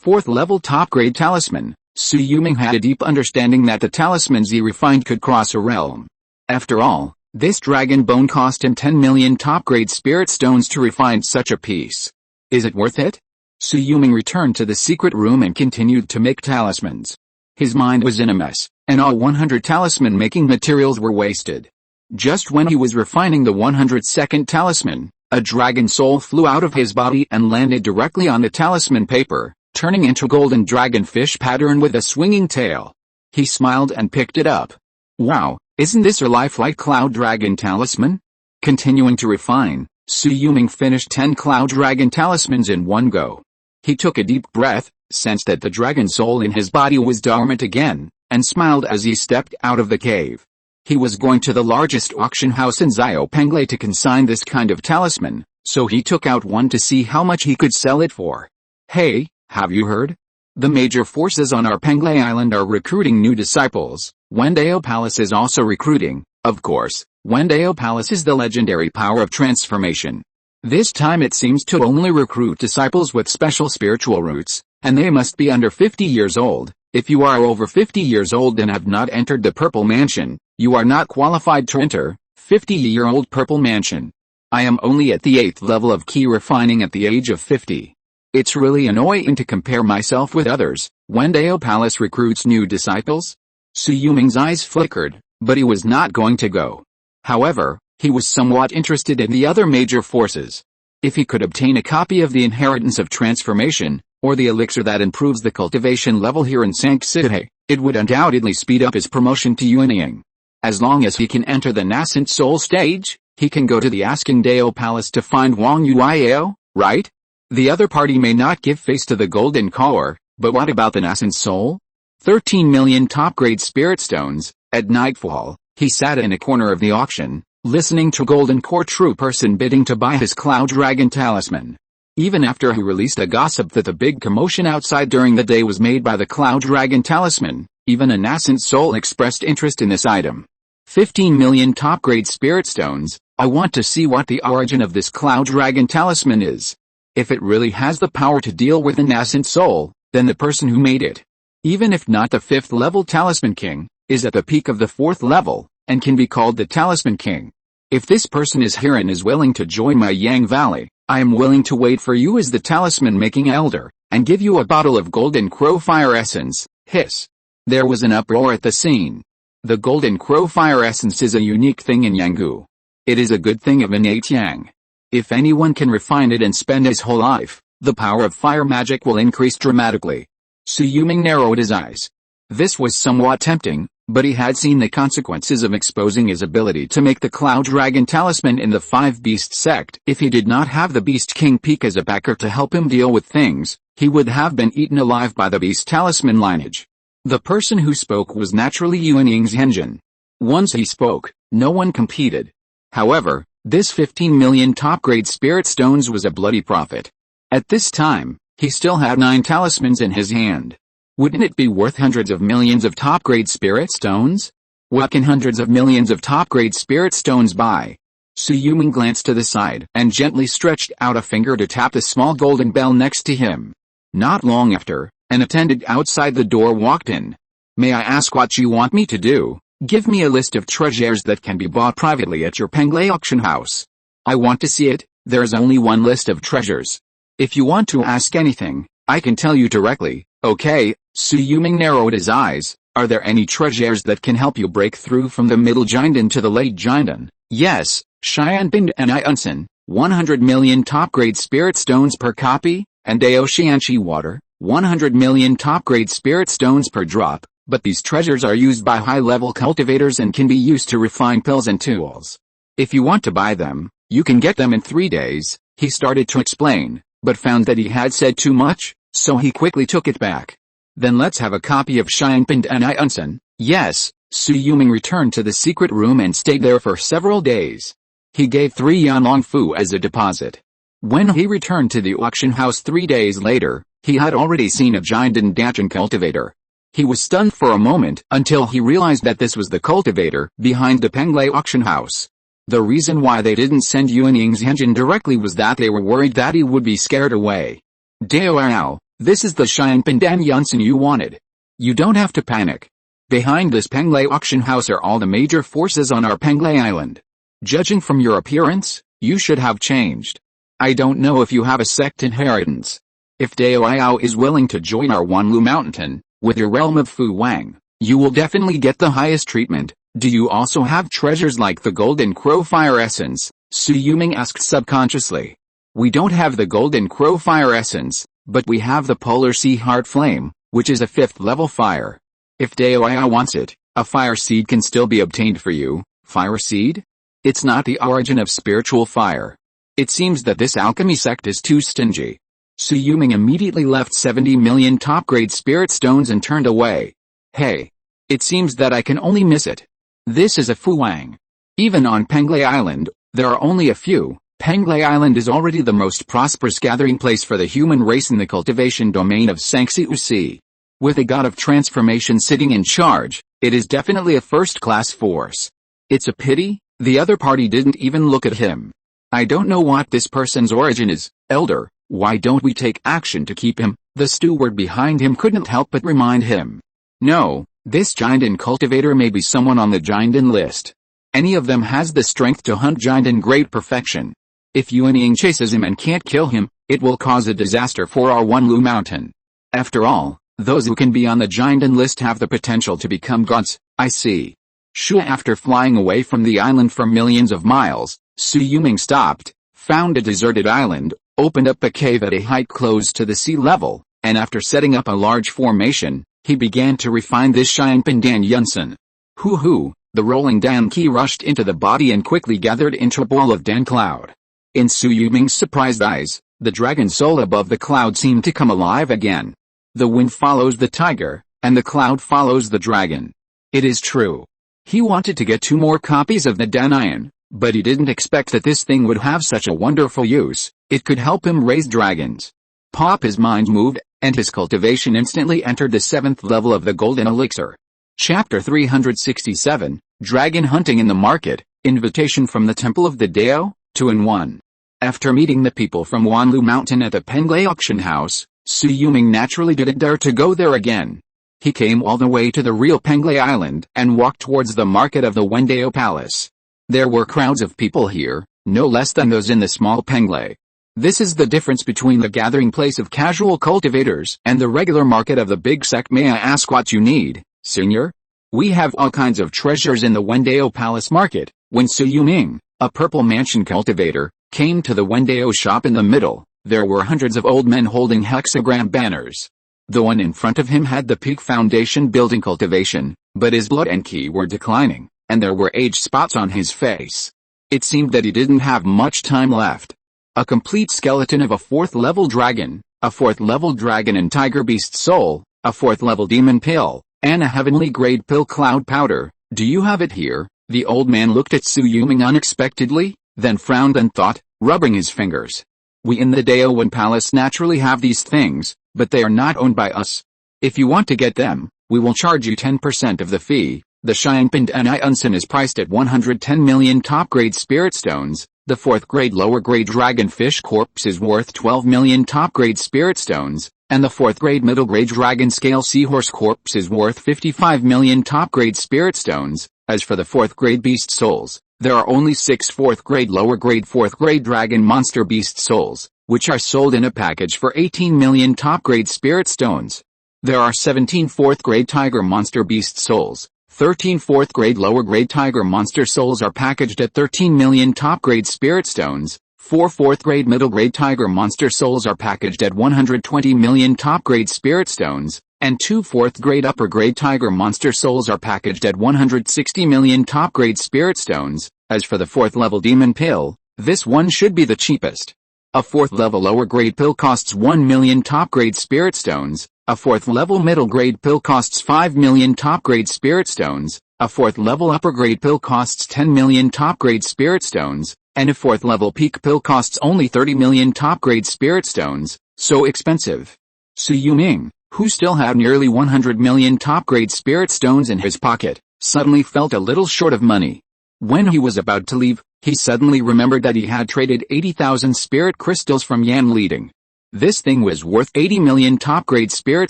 4th-level top-grade talisman, Shui Yulong had a deep understanding that the talismans he refined could cross a realm. After all, this dragon bone cost him 10 million top-grade spirit stones to refine such a piece. Is it worth it? Shui Yulong returned to the secret room and continued to make talismans. His mind was in a mess, and all 100 talisman-making materials were wasted. Just when he was refining the 102nd talisman, a dragon soul flew out of his body and landed directly on the talisman paper, turning into golden dragonfish pattern with a swinging tail. He smiled and picked it up. Wow, isn't this a lifelike cloud dragon talisman? Continuing to refine, Shui Yulong finished 10 cloud dragon talismans in one go. He took a deep breath, sensed that the dragon soul in his body was dormant again, and smiled as he stepped out of the cave. He was going to the largest auction house in Xiaopengle to consign this kind of talisman, so he took out one to see how much he could sell it for. Hey, have you heard? The major forces on our Penglay Island are recruiting new disciples. Wendao Palace is also recruiting, of course. Wendao Palace is the legendary power of transformation. This time it seems to only recruit disciples with special spiritual roots, and they must be under 50 years old. If you are over 50 years old and have not entered the Purple Mansion, you are not qualified to enter 50-year-old Purple Mansion. I am only at the 8th level of Qi Refining at the age of 50. It's really annoying to compare myself with others. Wendao Palace recruits new disciples? Su Yuming's eyes flickered, but he was not going to go. However, he was somewhat interested in the other major forces. If he could obtain a copy of the Inheritance of Transformation, or the elixir that improves the cultivation level here in Sank City, it would undoubtedly speed up his promotion to Yuanying. As long as he can enter the nascent soul stage, he can go to the Asking Dao Palace to find Wang Yuao, right? The other party may not give face to the golden collar, but what about the nascent soul? 13 million top-grade spirit stones. At nightfall, he sat in a corner of the auction, listening to golden core true person bidding to buy his cloud dragon talisman. Even after he released a gossip that the big commotion outside during the day was made by the cloud dragon talisman, even a nascent soul expressed interest in this item. 15 million top-grade spirit stones. I want to see what the origin of this cloud dragon talisman is. If it really has the power to deal with a nascent soul, then the person who made it, even if not the 5th level Talisman King, is at the peak of the 4th level, and can be called the Talisman King. If this person is here and is willing to join my Yang Valley, I am willing to wait for you as the talisman making elder, and give you a bottle of golden crow fire essence. Hiss. There was an uproar at the scene. The golden crow fire essence is a unique thing in Yanggu. It is a good thing of innate Yang. If anyone can refine it and spend his whole life, the power of fire magic will increase dramatically. Su Yuming narrowed his eyes. This was somewhat tempting, but he had seen the consequences of exposing his ability to make the Cloud Dragon Talisman in the Five Beast sect. If he did not have the Beast King Peak as a backer to help him deal with things, he would have been eaten alive by the Beast Talisman lineage. The person who spoke was naturally Yuanying's Henjin. Once he spoke, no one competed. However, this 15 million top-grade spirit stones was a bloody profit. At this time, he still had 9 talismans in his hand. Wouldn't it be worth hundreds of millions of top-grade spirit stones? What can hundreds of millions of top-grade spirit stones buy? Su Yuming glanced to the side and gently stretched out a finger to tap the small golden bell next to him. Not long after, an attendant outside the door walked in. May I ask what you want me to do? Give me a list of treasures that can be bought privately at your Penglay auction house. I want to see it. There's only one list of treasures. If you want to ask anything, I can tell you directly. Okay. Su Yuming narrowed his eyes. Are there any treasures that can help you break through from the middle Jinden to the late Jinden? Yes. Xianbind and Iunsen, 100 million top-grade spirit stones per copy, and Daoshianchi water, 100 million top-grade spirit stones per drop. But these treasures are used by high-level cultivators and can be used to refine pills and tools. If you want to buy them, you can get them in 3 days. He started to explain, but found that he had said too much, so he quickly took it back. Then let's have a copy of Xianbind and Iunsen. Yes. Su Yuming returned to the secret room and stayed there for several days. He gave 3 Yandang Fu as a deposit. When he returned to the auction house 3 days later, he had already seen a Jinden Dachan cultivator. He was stunned for a moment until he realized that this was the cultivator behind the Penglay auction house. The reason why they didn't send Yuanying's engine directly was that they were worried that he would be scared away. Dao, this is the Xianbind and Yunsen you wanted. You don't have to panic. Behind this Penglay auction house are all the major forces on our Penglay Island. Judging from your appearance, you should have changed. I don't know if you have a sect inheritance. If Dao is willing to join our Wanlu Mountain, with your realm of Fu Wang, you will definitely get the highest treatment. Do you also have treasures like the Golden Crow Fire Essence? Su Yuming asked subconsciously. We don't have the Golden Crow Fire Essence, but we have the Polar Sea Heart Flame, which is a 5th level fire. If Dao wants it, a fire seed can still be obtained for you. Fire seed? It's not the origin of spiritual fire. It seems that this alchemy sect is too stingy. Su Yuming immediately left 70 million top-grade spirit stones and turned away. Hey. It seems that I can only miss it. This is a Fu Wang. Even on Penglay Island, there are only a few. Penglai Island is already the most prosperous gathering place for the human race in the cultivation domain of Sanxiusi. With a god of transformation sitting in charge, it is definitely a first-class force. It's a pity the other party didn't even look at him. I don't know what this person's origin is, Elder. Why don't we take action to keep him? The steward behind him couldn't help but remind him. No, this Yandang cultivator may be someone on the Yandang list. Any of them has the strength to hunt Yandang in great perfection. If Yuanying chases him and can't kill him, it will cause a disaster for our Wanlu Mountain. After all, those who can be on the Yandang list have the potential to become gods. I see. Shui, after flying away from the island for millions of miles, Su Yuming stopped, found a deserted island, opened up a cave at a height close to the sea level, and after setting up a large formation, he began to refine this Xianpan Dan Yunsan. Hoo, the rolling Dan Qi rushed into the body and quickly gathered into a ball of Dan cloud. In Su Yuming's surprised eyes, the dragon soul above the cloud seemed to come alive again. The wind follows the tiger, and the cloud follows the dragon. It is true. He wanted to get 2 more copies of the Danian, but he didn't expect that this thing would have such a wonderful use. It could help him raise dragons. Pop, his mind moved, and his cultivation instantly entered the 7th level of the golden elixir. Chapter 367, Dragon Hunting in the Market, Invitation from the Temple of the Dao, 2-in-1. After meeting the people from Wanlu Mountain at the Penglai auction house, Su Yuming naturally didn't dare to go there again. He came all the way to the real Penglai Island and walked towards the market of the Wendao Palace. There were crowds of people here, no less than those in the small Penglai. This is the difference between the gathering place of casual cultivators and the regular market of the big sect. May I ask what you need, Senior? We have all kinds of treasures in the Wendao Palace market. When Su Yuming, a purple mansion cultivator, came to the Wendao shop in the middle, there were hundreds of old men holding hexagram banners. The one in front of him had the Peak Foundation building cultivation, but his blood and Qi were declining, and there were age spots on his face. It seemed that he didn't have much time left. A complete skeleton of a 4th-level dragon, a 4th-level dragon and tiger beast soul, a 4th-level demon pill, and a heavenly grade pill cloud powder. Do you have it here? The old man looked at Su Yuming unexpectedly, then frowned and thought, rubbing his fingers. We in the Daowan Palace naturally have these things, but they are not owned by us. If you want to get them, we will charge you 10% of the fee. The Xianpan Dan Yunsan is priced at 110 million top-grade spirit stones. The 4th-grade lower-grade dragonfish corpse is worth 12 million top-grade spirit stones, and the 4th-grade middle-grade dragon scale seahorse corpse is worth 55 million top-grade spirit stones. As for the 4th-grade beast souls, there are only 6 4th-grade lower-grade 4th-grade dragon monster beast souls, which are sold in a package for 18 million top-grade spirit stones. There are 17 4th-grade tiger monster beast souls. 13 4th-grade lower-grade tiger monster souls are packaged at 13 million top-grade spirit stones. 4 4th-grade middle-grade tiger monster souls are packaged at 120 million top-grade spirit stones, and 2 4th-grade upper-grade tiger monster souls are packaged at 160 million top-grade spirit stones. As for the 4th-level demon pill, this one should be the cheapest. A 4th-level lower-grade pill costs 1 million top-grade spirit stones. A 4th-level middle-grade pill costs 5 million top-grade spirit stones, a 4th-level upper-grade pill costs 10 million top-grade spirit stones, and a 4th-level peak pill costs only 30 million top-grade spirit stones. So expensive. Su Yuming, who still had nearly 100 million top-grade spirit stones in his pocket, suddenly felt a little short of money. When he was about to leave, he suddenly remembered that he had traded 80,000 spirit crystals from Yan Leading. This thing was worth 80 million top-grade spirit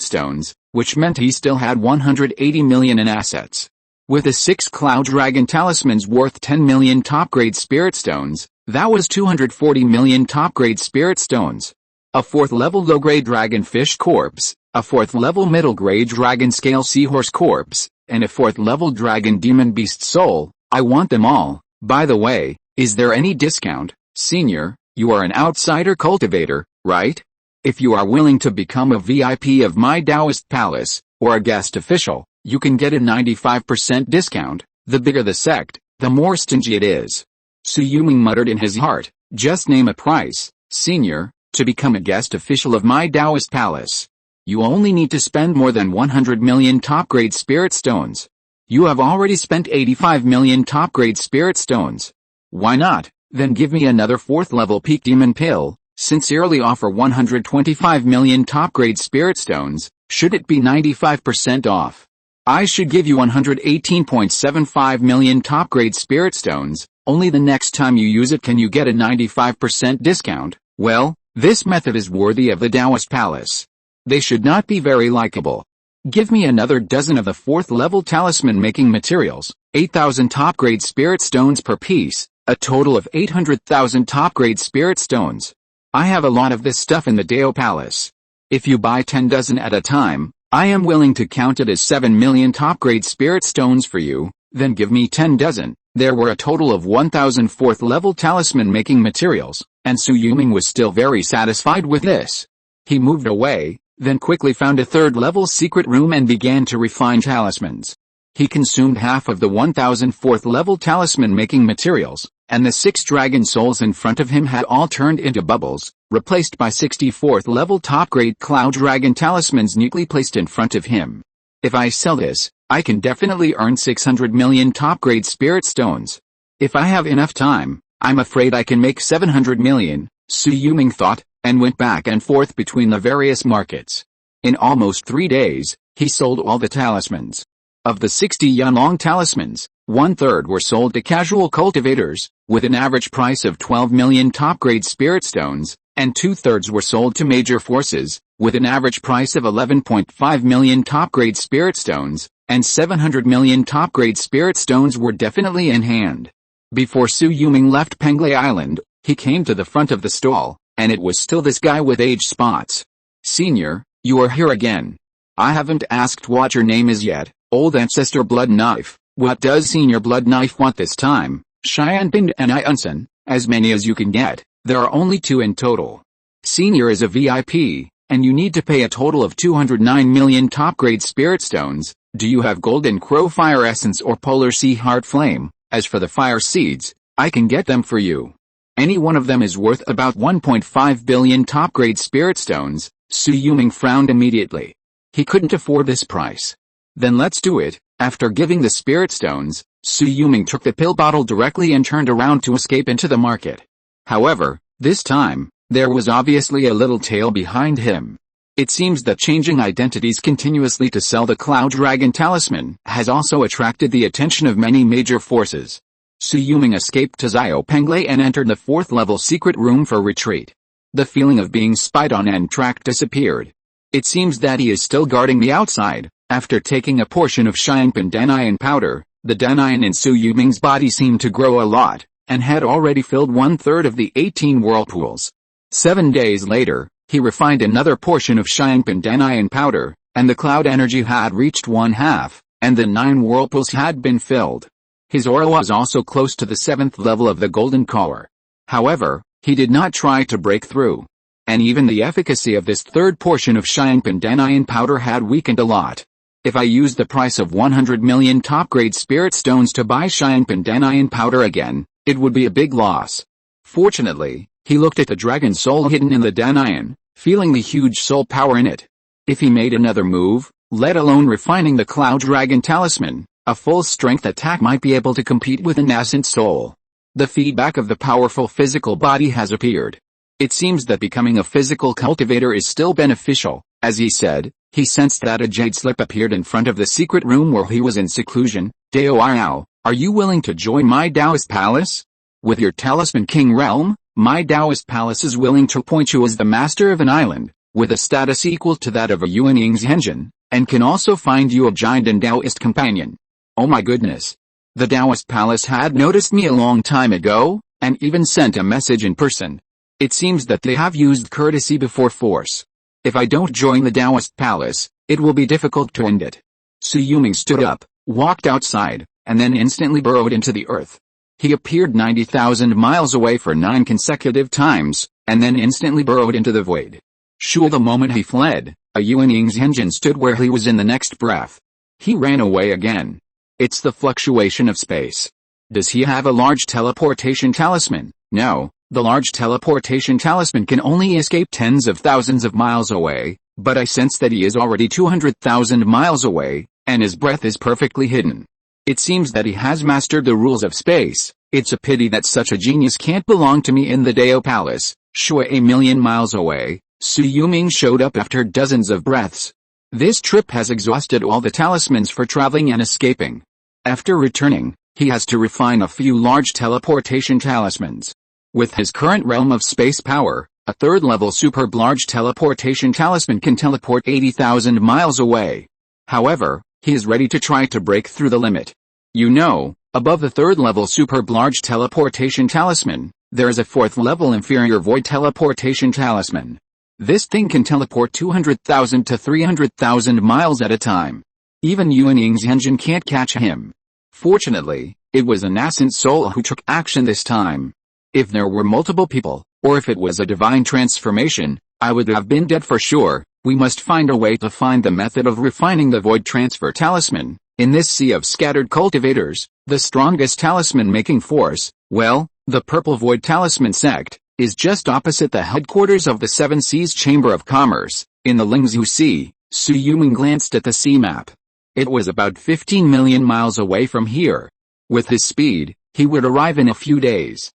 stones, which meant he still had 180 million in assets. With the 6 cloud dragon talismans worth 10 million top-grade spirit stones, that was 240 million top-grade spirit stones. A 4th-level low-grade dragonfish corpse, a 4th-level middle-grade dragon scale seahorse corpse, and a 4th-level dragon demon beast soul. I want them all. By the way, is there any discount, Senior? You are an outsider cultivator, right? If you are willing to become a VIP of my Taoist palace, or a guest official, you can get a 95% discount. The bigger the sect, the more stingy it is. Su Yuming muttered in his heart, just name a price, Senior, to become a guest official of my Taoist palace. You only need to spend more than 100 million top-grade spirit stones. You have already spent 85 million top-grade spirit stones. Why not? Then give me another 4th level peak demon pill. Sincerely offer 125 million top grade spirit stones. Should it be 95% off? I should give you 118.75 million top grade spirit stones. Only the next time you use it can you get a 95% discount. Well, this method is worthy of the Taoist Palace. They should not be very likable. Give me another dozen of the 4th level talisman making materials, 8,000 top grade spirit stones per piece, a total of 800,000 top grade spirit stones. I have a lot of this stuff in the Dao Palace. If you buy 10 dozen at a time, I am willing to count it as 7 million top grade spirit stones for you. Then give me 10 dozen. There were a total of 1,000 4th level talisman making materials, and Su Yuming was still very satisfied with this. He moved away, then quickly found a 3rd level secret room and began to refine talismans. He consumed half of the 1,000 4th level talisman making materials, and the 6 dragon souls in front of him had all turned into bubbles, replaced by 64th level top grade cloud dragon talismans neatly placed in front of him. If I sell this, I can definitely earn 600 million top grade spirit stones. If I have enough time, I'm afraid I can make 700 million, Su Yuming thought, and went back and forth between the various markets. In almost 3 days, he sold all the talismans. Of the 60 Yulong talismans, 1/3 were sold to casual cultivators, with an average price of 12 million top grade spirit stones, and 2/3 were sold to major forces, with an average price of 11.5 million top grade spirit stones, and 700 million top grade spirit stones were definitely in hand. Before Su Yuming left Penglai Island, he came to the front of the stall, and it was still this guy with age spots. Senior, you are here again. I haven't asked what your name is yet, old ancestor Blood Knife. What does Senior Blood Knife want this time? Xianbin and Iunsen, as many as you can get. There are only 2 in total. Senior is a VIP, and you need to pay a total of 209 million top grade spirit stones. Do you have Golden Crow Fire Essence or Polar Sea Heart Flame? As for the fire seeds, I can get them for you. Any one of them is worth about 1.5 billion top grade spirit stones. Su Yuming frowned immediately. He couldn't afford this price. Then let's do it. After giving the spirit stones, Su Yuming took the pill bottle directly and turned around to escape into the market. However, this time, there was obviously a little tail behind him. It seems that changing identities continuously to sell the Cloud Dragon Talisman has also attracted the attention of many major forces. Su Yuming escaped to Zio Penglai and entered the 4th level secret room for retreat. The feeling of being spied on and tracked disappeared. It seems that he is still guarding the outside. After taking a portion of Xiangpan Danian powder, the Danian in Su Yuming's body seemed to grow a lot, and had already filled 1/3 of the 18 whirlpools. 7 days later, he refined another portion of Xiangpan Danian powder, and the cloud energy had reached 1/2, and the 9 whirlpools had been filled. His aura was also close to the 7th level of the golden collar. However, he did not try to break through. And even the efficacy of this 3rd portion of Xiangpan Danian powder had weakened a lot. If I used the price of 100 million top-grade spirit stones to buy Xiangpan Danian powder again, it would be a big loss. Fortunately, he looked at the dragon soul hidden in the Danian, feeling the huge soul power in it. If he made another move, let alone refining the Cloud Dragon Talisman, a full-strength attack might be able to compete with a nascent soul. The feedback of the powerful physical body has appeared. It seems that becoming a physical cultivator is still beneficial. As he said, he sensed that a jade slip appeared in front of the secret room where he was in seclusion. Dao Arao, are you willing to join my Taoist palace? With your talisman king realm, my Taoist palace is willing to appoint you as the master of an island, with a status equal to that of a Yuanying's engine, and can also find you a giant and Taoist companion. Oh my goodness. The Taoist palace had noticed me a long time ago, and even sent a message in person. It seems that they have used courtesy before force. If I don't join the Taoist palace, it will be difficult to end it. Su Yuming stood up, walked outside, and then instantly burrowed into the earth. He appeared 90,000 miles away for 9 consecutive times, and then instantly burrowed into the void. Sure, the moment he fled, a Yuanying's engine stood where he was in the next breath. He ran away again. It's the fluctuation of space. Does he have a large teleportation talisman? No. The large teleportation talisman can only escape tens of thousands of miles away, but I sense that he is already 200,000 miles away, and his breath is perfectly hidden. It seems that he has mastered the rules of space, It's a pity that such a genius can't belong to me in the Dao Palace. Shui, a million miles away, Su Yuming showed up after dozens of breaths. This trip has exhausted all the talismans for traveling and escaping. After returning, he has to refine a few large teleportation talismans. With his current realm of space power, a third-level superb large teleportation talisman can teleport 80,000 miles away. However, he is ready to try to break through the limit. You know, above the third-level superb large teleportation talisman, there is a fourth-level inferior void teleportation talisman. This thing can teleport 200,000 to 300,000 miles at a time. Even Yuan Ying's engine can't catch him. Fortunately, it was a nascent soul who took action this time. If there were multiple people, or if it was a divine transformation, I would have been dead for sure. We must find a way to find the method of refining the void transfer talisman. In this sea of scattered cultivators, the strongest talisman-making force, well, the Purple Void Talisman Sect, is just opposite the headquarters of the Seven Seas Chamber of Commerce, in the Lingzhou Sea. Su Yuming glanced at the sea map. It was about 15 million miles away from here. With his speed, he would arrive in a few days.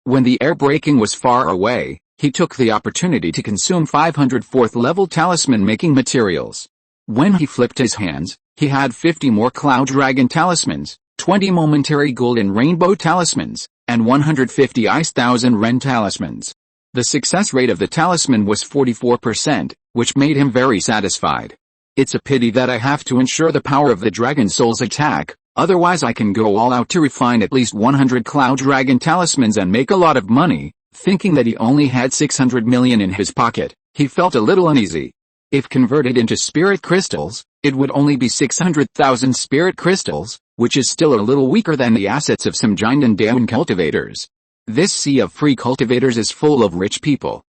When the air braking was far away, he took the opportunity to consume 500 4th-level talisman-making materials. When he flipped his hands, he had 50 more Cloud Dragon talismans, 20 momentary golden rainbow talismans, and 150 Ice Thousand Ren talismans. The success rate of the talisman was 44%, which made him very satisfied. It's a pity that I have to ensure the power of the Dragon Soul's attack, otherwise I can go all out to refine at least 100 Cloud Dragon talismans and make a lot of money. Thinking that he only had 600 million in his pocket, he felt a little uneasy. If converted into spirit crystals, it would only be 600,000 spirit crystals, which is still a little weaker than the assets of some giant Daoan cultivators. This sea of free cultivators is full of rich people.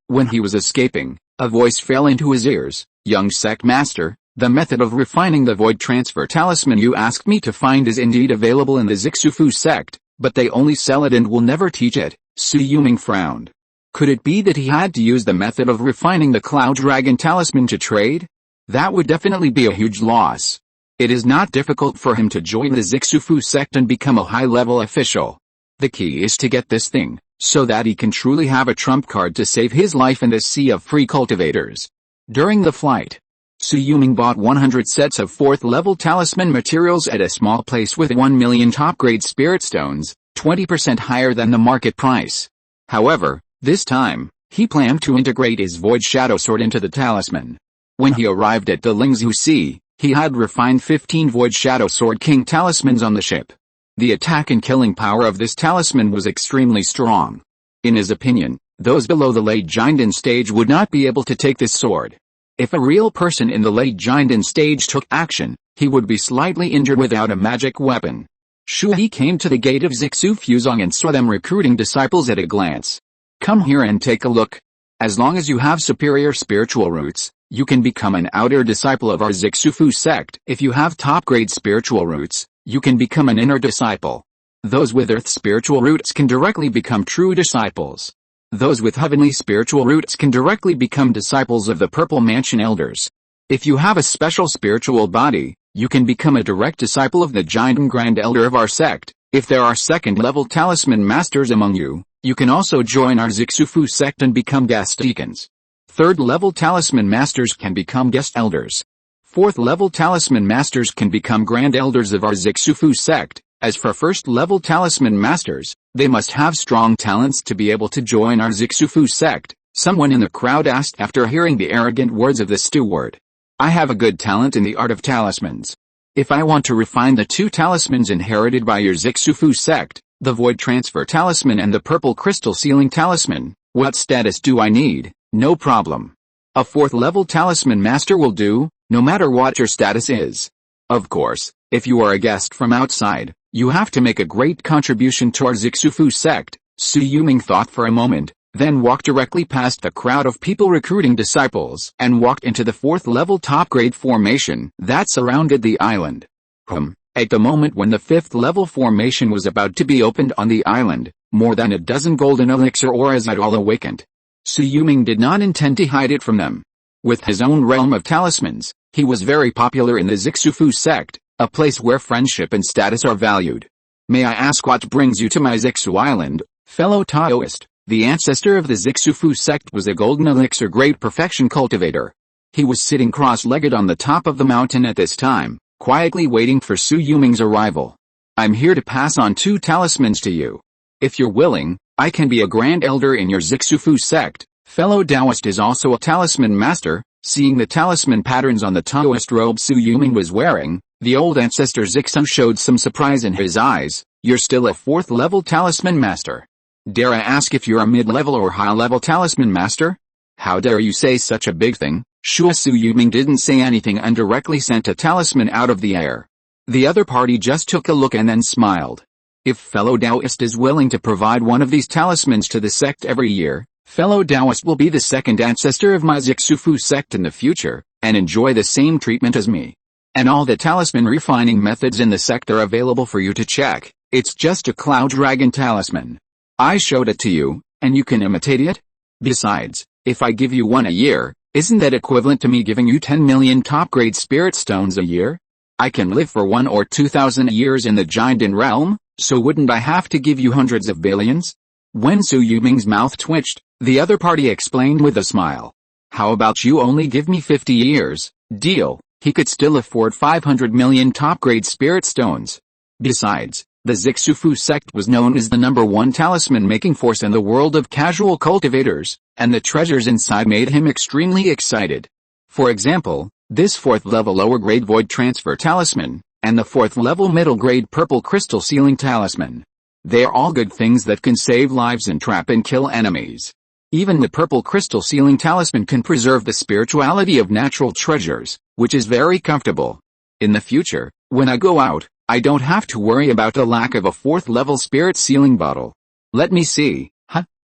When he was escaping, a voice fell into his ears. Young sect master, the method of refining the void transfer talisman you asked me to find is indeed available in the Zixufu sect, but they only sell it and will never teach it. Su Yuming frowned. Could it be that he had to use the method of refining the Cloud Dragon talisman to trade? That would definitely be a huge loss. It is not difficult for him to join the Zixufu sect and become a high-level official. The key is to get this thing, so that he can truly have a trump card to save his life in this sea of free cultivators. During the flight, Su Yuming bought 100 sets of 4th-level talisman materials at a small place with 1 million top-grade spirit stones, 20% higher than the market price. However, this time, he planned to integrate his Void Shadow Sword into the talisman. When he arrived at the Lingzhou Sea, he had refined 15 Void Shadow Sword King talismans on the ship. The attack and killing power of this talisman was extremely strong. In his opinion, those below the late Yandang stage would not be able to take this sword. If a real person in the late Yandang stage took action, he would be slightly injured without a magic weapon. Shui came to the gate of Zixu Fuzong and saw them recruiting disciples at a glance. Come here and take a look. As long as you have superior spiritual roots, you can become an outer disciple of our Zixufu sect. If you have top-grade spiritual roots, you can become an inner disciple. Those with earth spiritual roots can directly become true disciples. Those with heavenly spiritual roots can directly become disciples of the Purple Mansion Elders. If you have a special spiritual body, you can become a direct disciple of the Yandang Grand Elder of our sect. If there are second-level talisman masters among you, you can also join our Zixufu sect and become guest deacons. Third-level talisman masters can become guest elders. Fourth-level talisman masters can become grand elders of our Zixufu sect. As for first-level talisman masters, they must have strong talents to be able to join our Zixufu sect, someone in the crowd asked after hearing the arrogant words of the steward. I have a good talent in the art of talismans. If I want to refine the 2 talismans inherited by your Zixufu sect, the Void Transfer Talisman and the Purple Crystal Sealing Talisman, what status do I need? No problem. A 4th-level talisman master will do, no matter what your status is. Of course, if you are a guest from outside, you have to make a great contribution to our Zixufu sect. Su Yuming thought for a moment, then walked directly past the crowd of people recruiting disciples and walked into the 4th-level top-grade formation that surrounded the island. At the moment when the 5th-level formation was about to be opened on the island, more than a dozen golden elixir auras had all awakened. Su Yuming did not intend to hide it from them. With his own realm of talismans, he was very popular in the Zixufu sect, a place where friendship and status are valued. May I ask what brings you to my Zixu Island, fellow Taoist? The ancestor of the Zixufu sect was a golden elixir great perfection cultivator. He was sitting cross-legged on the top of the mountain at this time, quietly waiting for Su Yuming's arrival. I'm here to pass on 2 talismans to you. If you're willing, I can be a grand elder in your Zixufu sect. Fellow Taoist is also a talisman master. Seeing the talisman patterns on the Taoist robe Su Yuming was wearing, the old ancestor Zixu showed some surprise in his eyes. You're still a 4th level talisman master. Dare I ask if you're a mid-level or high-level talisman master? How dare you say such a big thing? Su Yuming didn't say anything and directly sent a talisman out of the air. The other party just took a look and then smiled. If fellow Taoist is willing to provide one of these talismans to the sect every year, fellow Taoist will be the 2nd ancestor of my Zixufu sect in the future, and enjoy the same treatment as me. And all the talisman refining methods in the sect are available for you to check. It's just a cloud dragon talisman. I showed it to you, and you can imitate it? Besides, if I give you one a year, isn't that equivalent to me giving you 10 million top-grade spirit stones a year? I can live for 1 or 2,000 years in the Yandang realm, so wouldn't I have to give you hundreds of billions? When Su Yuming's mouth twitched, the other party explained with a smile. How about you only give me 50 years? Deal. He could still afford 500 million top-grade spirit stones. Besides, the Zixufu sect was known as the #1 talisman-making force in the world of casual cultivators, and the treasures inside made him extremely excited. For example, this 4th-level lower-grade void transfer talisman, and the 4th-level middle-grade purple crystal sealing talisman. They are all good things that can save lives and trap and kill enemies. Even the purple crystal sealing talisman can preserve the spirituality of natural treasures, which is very comfortable. In the future, when I go out, I don't have to worry about the lack of a 4th-level spirit sealing bottle. Let me see,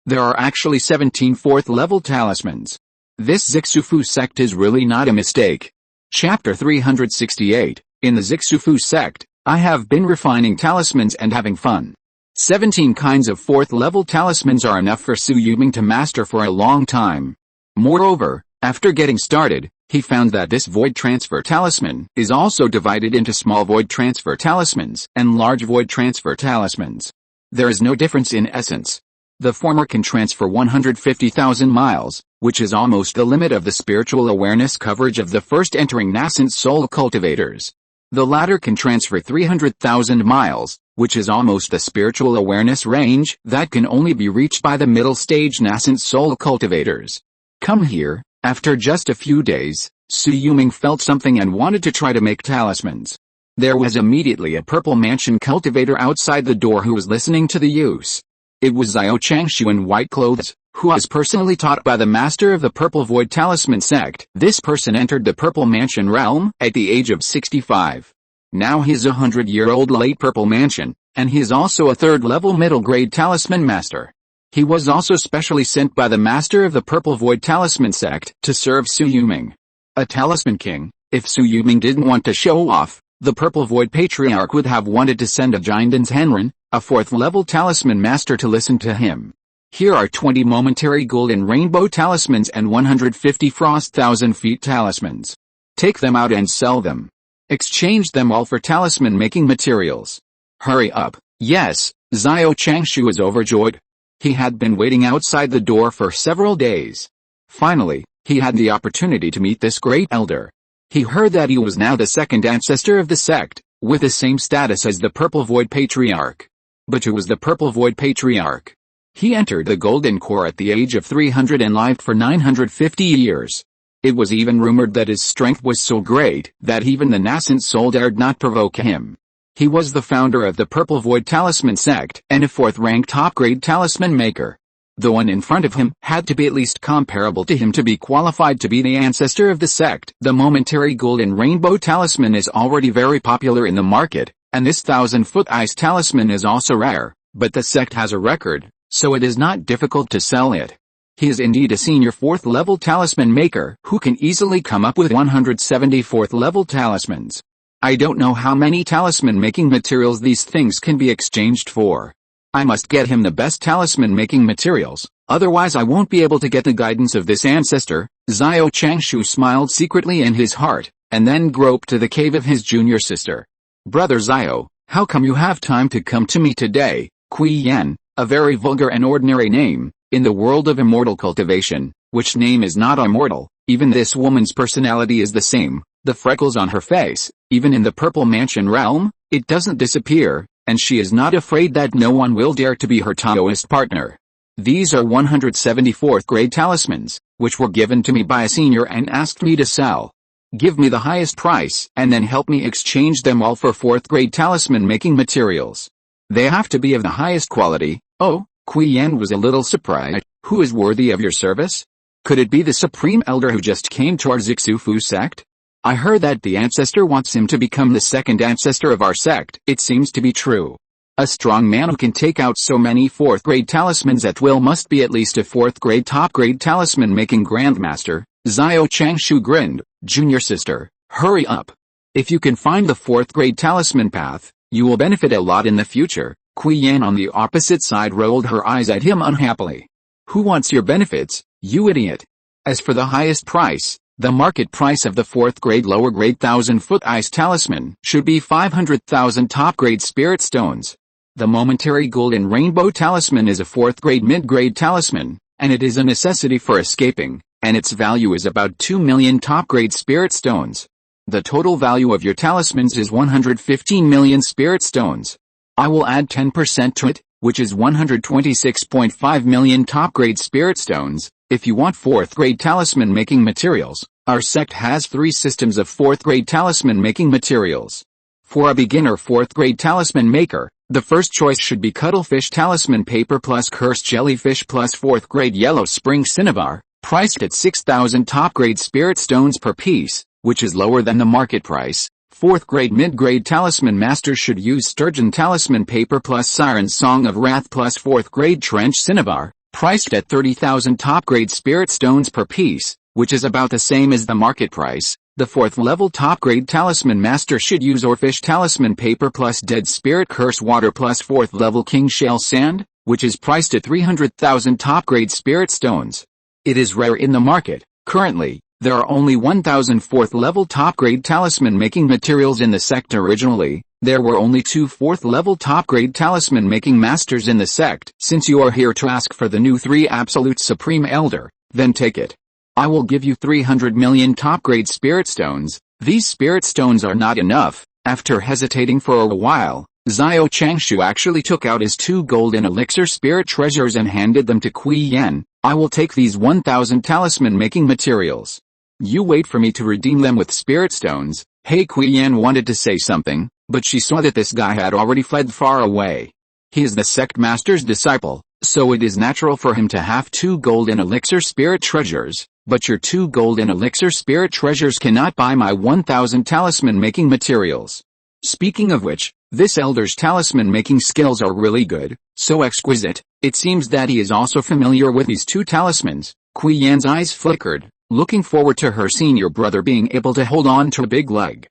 There are actually 17 4th-level talismans. This Zixufu sect is really not a mistake. Chapter 368, in the Zixufu sect, I have been refining talismans and having fun. 17 kinds of 4th-level talismans are enough for Su Yuming to master for a long time. Moreover, after getting started, he found that this void transfer talisman is also divided into small void transfer talismans and large void transfer talismans. There is no difference in essence. The former can transfer 150,000 miles, which is almost the limit of the spiritual awareness coverage of the first entering nascent soul cultivators. The latter can transfer 300,000 miles, which is almost the spiritual awareness range that can only be reached by the middle stage nascent soul cultivators. Come here. After just a few days, Su Yuming felt something and wanted to try to make talismans. There was immediately a purple mansion cultivator outside the door who was listening to the use. It was Xiao Changshu in white clothes, who was personally taught by the master of the Purple Void Talisman sect. This person entered the Purple Mansion realm at the age of 65. Now he's a 100-year-old late Purple Mansion, and he is also a 3rd-level middle-grade talisman master. He was also specially sent by the master of the Purple Void Talisman sect to serve Su Yuming. A talisman king. If Su Yuming didn't want to show off, the Purple Void Patriarch would have wanted to send a Jindan's Henren, a 4th-level talisman master to listen to him. Here are 20 momentary golden rainbow talismans and 150 frost 1,000 feet talismans. Take them out and sell them. Exchange them all for talisman-making materials. Hurry up. Yes, Xiao Changshu is overjoyed. He had been waiting outside the door for several days. Finally, he had the opportunity to meet this great elder. He heard that he was now the 2nd ancestor of the sect, with the same status as the Purple Void Patriarch. But who was the Purple Void Patriarch? He entered the Golden Core at the age of 300 and lived for 950 years. It was even rumored that his strength was so great that even the nascent soul dared not provoke him. He was the founder of the Purple Void Talisman sect and a 4th-rank top-grade talisman maker. The one in front of him had to be at least comparable to him to be qualified to be the ancestor of the sect. The momentary golden rainbow talisman is already very popular in the market, and this 1,000-foot ice talisman is also rare, but the sect has a record, so it is not difficult to sell it. He is indeed a senior 4th-level talisman maker who can easily come up with 170 4th-level talismans. I don't know how many talisman-making materials these things can be exchanged for. I must get him the best talisman-making materials, otherwise I won't be able to get the guidance of this ancestor. Xiao Changshu smiled secretly in his heart, and then groped to the cave of his junior sister. Brother Xiao, How come you have time to come to me today, Qi Yan, a very vulgar and ordinary name, in the world of immortal cultivation, which name is not immortal. Even this woman's personality is the same, the freckles on her face, even in the purple mansion realm, it doesn't disappear, and she is not afraid that no one will dare to be her Taoist partner. These are 174th grade talismans, which were given to me by a senior and asked me to sell. Give me the highest price and then help me exchange them all for 4th grade talisman making materials. They have to be of the highest quality. Oh, Qi Yan was a little surprised. Who is worthy of your service? Could it be the Supreme Elder who just came to our Zixufu sect? I heard that the ancestor wants him to become the second ancestor of our sect. It seems to be true. A strong man who can take out so many 4th grade talismans at will must be at least a 4th grade top grade talisman making grandmaster. Xiao Changshu grinned. Junior sister, hurry up. If you can find the 4th grade talisman path, you will benefit a lot in the future. Qi Yan on the opposite side rolled her eyes at him unhappily. Who wants your benefits, you idiot? As for the highest price, the market price of the 4th grade lower grade 1000-foot ice talisman should be 500,000 top grade spirit stones. The momentary golden rainbow talisman is a 4th grade mid-grade talisman, and it is a necessity for escaping, and its value is about 2 million top grade spirit stones. The total value of your talismans is 115 million spirit stones. I will add 10% to it, which is 126.5 million top grade spirit stones. If you want 4th grade talisman making materials, our sect has 3 systems of 4th grade talisman making materials. For a beginner 4th grade talisman maker, the first choice should be cuttlefish talisman paper plus cursed jellyfish plus 4th grade yellow spring cinnabar, priced at 6,000 top grade spirit stones per piece, which is lower than the market price. 4th grade mid-grade talisman masters should use sturgeon talisman paper plus siren's song of wrath plus 4th grade trench cinnabar, priced at 30,000 top grade spirit stones per piece, which is about the same as the market price. The 4th level top grade talisman master should use oarfish talisman paper plus dead spirit curse water plus 4th level king shell sand, which is priced at 300,000 top grade spirit stones. It is rare in the market. Currently, there are only 1,000 4th level top grade talisman making materials in the sect. Originally, there were only 2 4th level top grade talisman making masters in the sect. Since you are here to ask for the new 3 absolute supreme elder, then take it. I will give you 300 million top grade spirit stones. These spirit stones are not enough. After hesitating for a while, Xiao Changshu actually took out his 2 golden elixir spirit treasures and handed them to Qi Yan. I will take these 1,000 talisman making materials. You wait for me to redeem them with spirit stones. Hey, Qi Yan wanted to say something, but she saw that this guy had already fled far away. He is the sect master's disciple, so it is natural for him to have 2 golden elixir spirit treasures, but your 2 golden elixir spirit treasures cannot buy my 1,000 talisman making materials. Speaking of which, this elder's talisman making skills are really good, so exquisite. It seems that he is also familiar with these 2 talismans. Qi Yan's eyes flickered, looking forward to her senior brother being able to hold on to a big leg.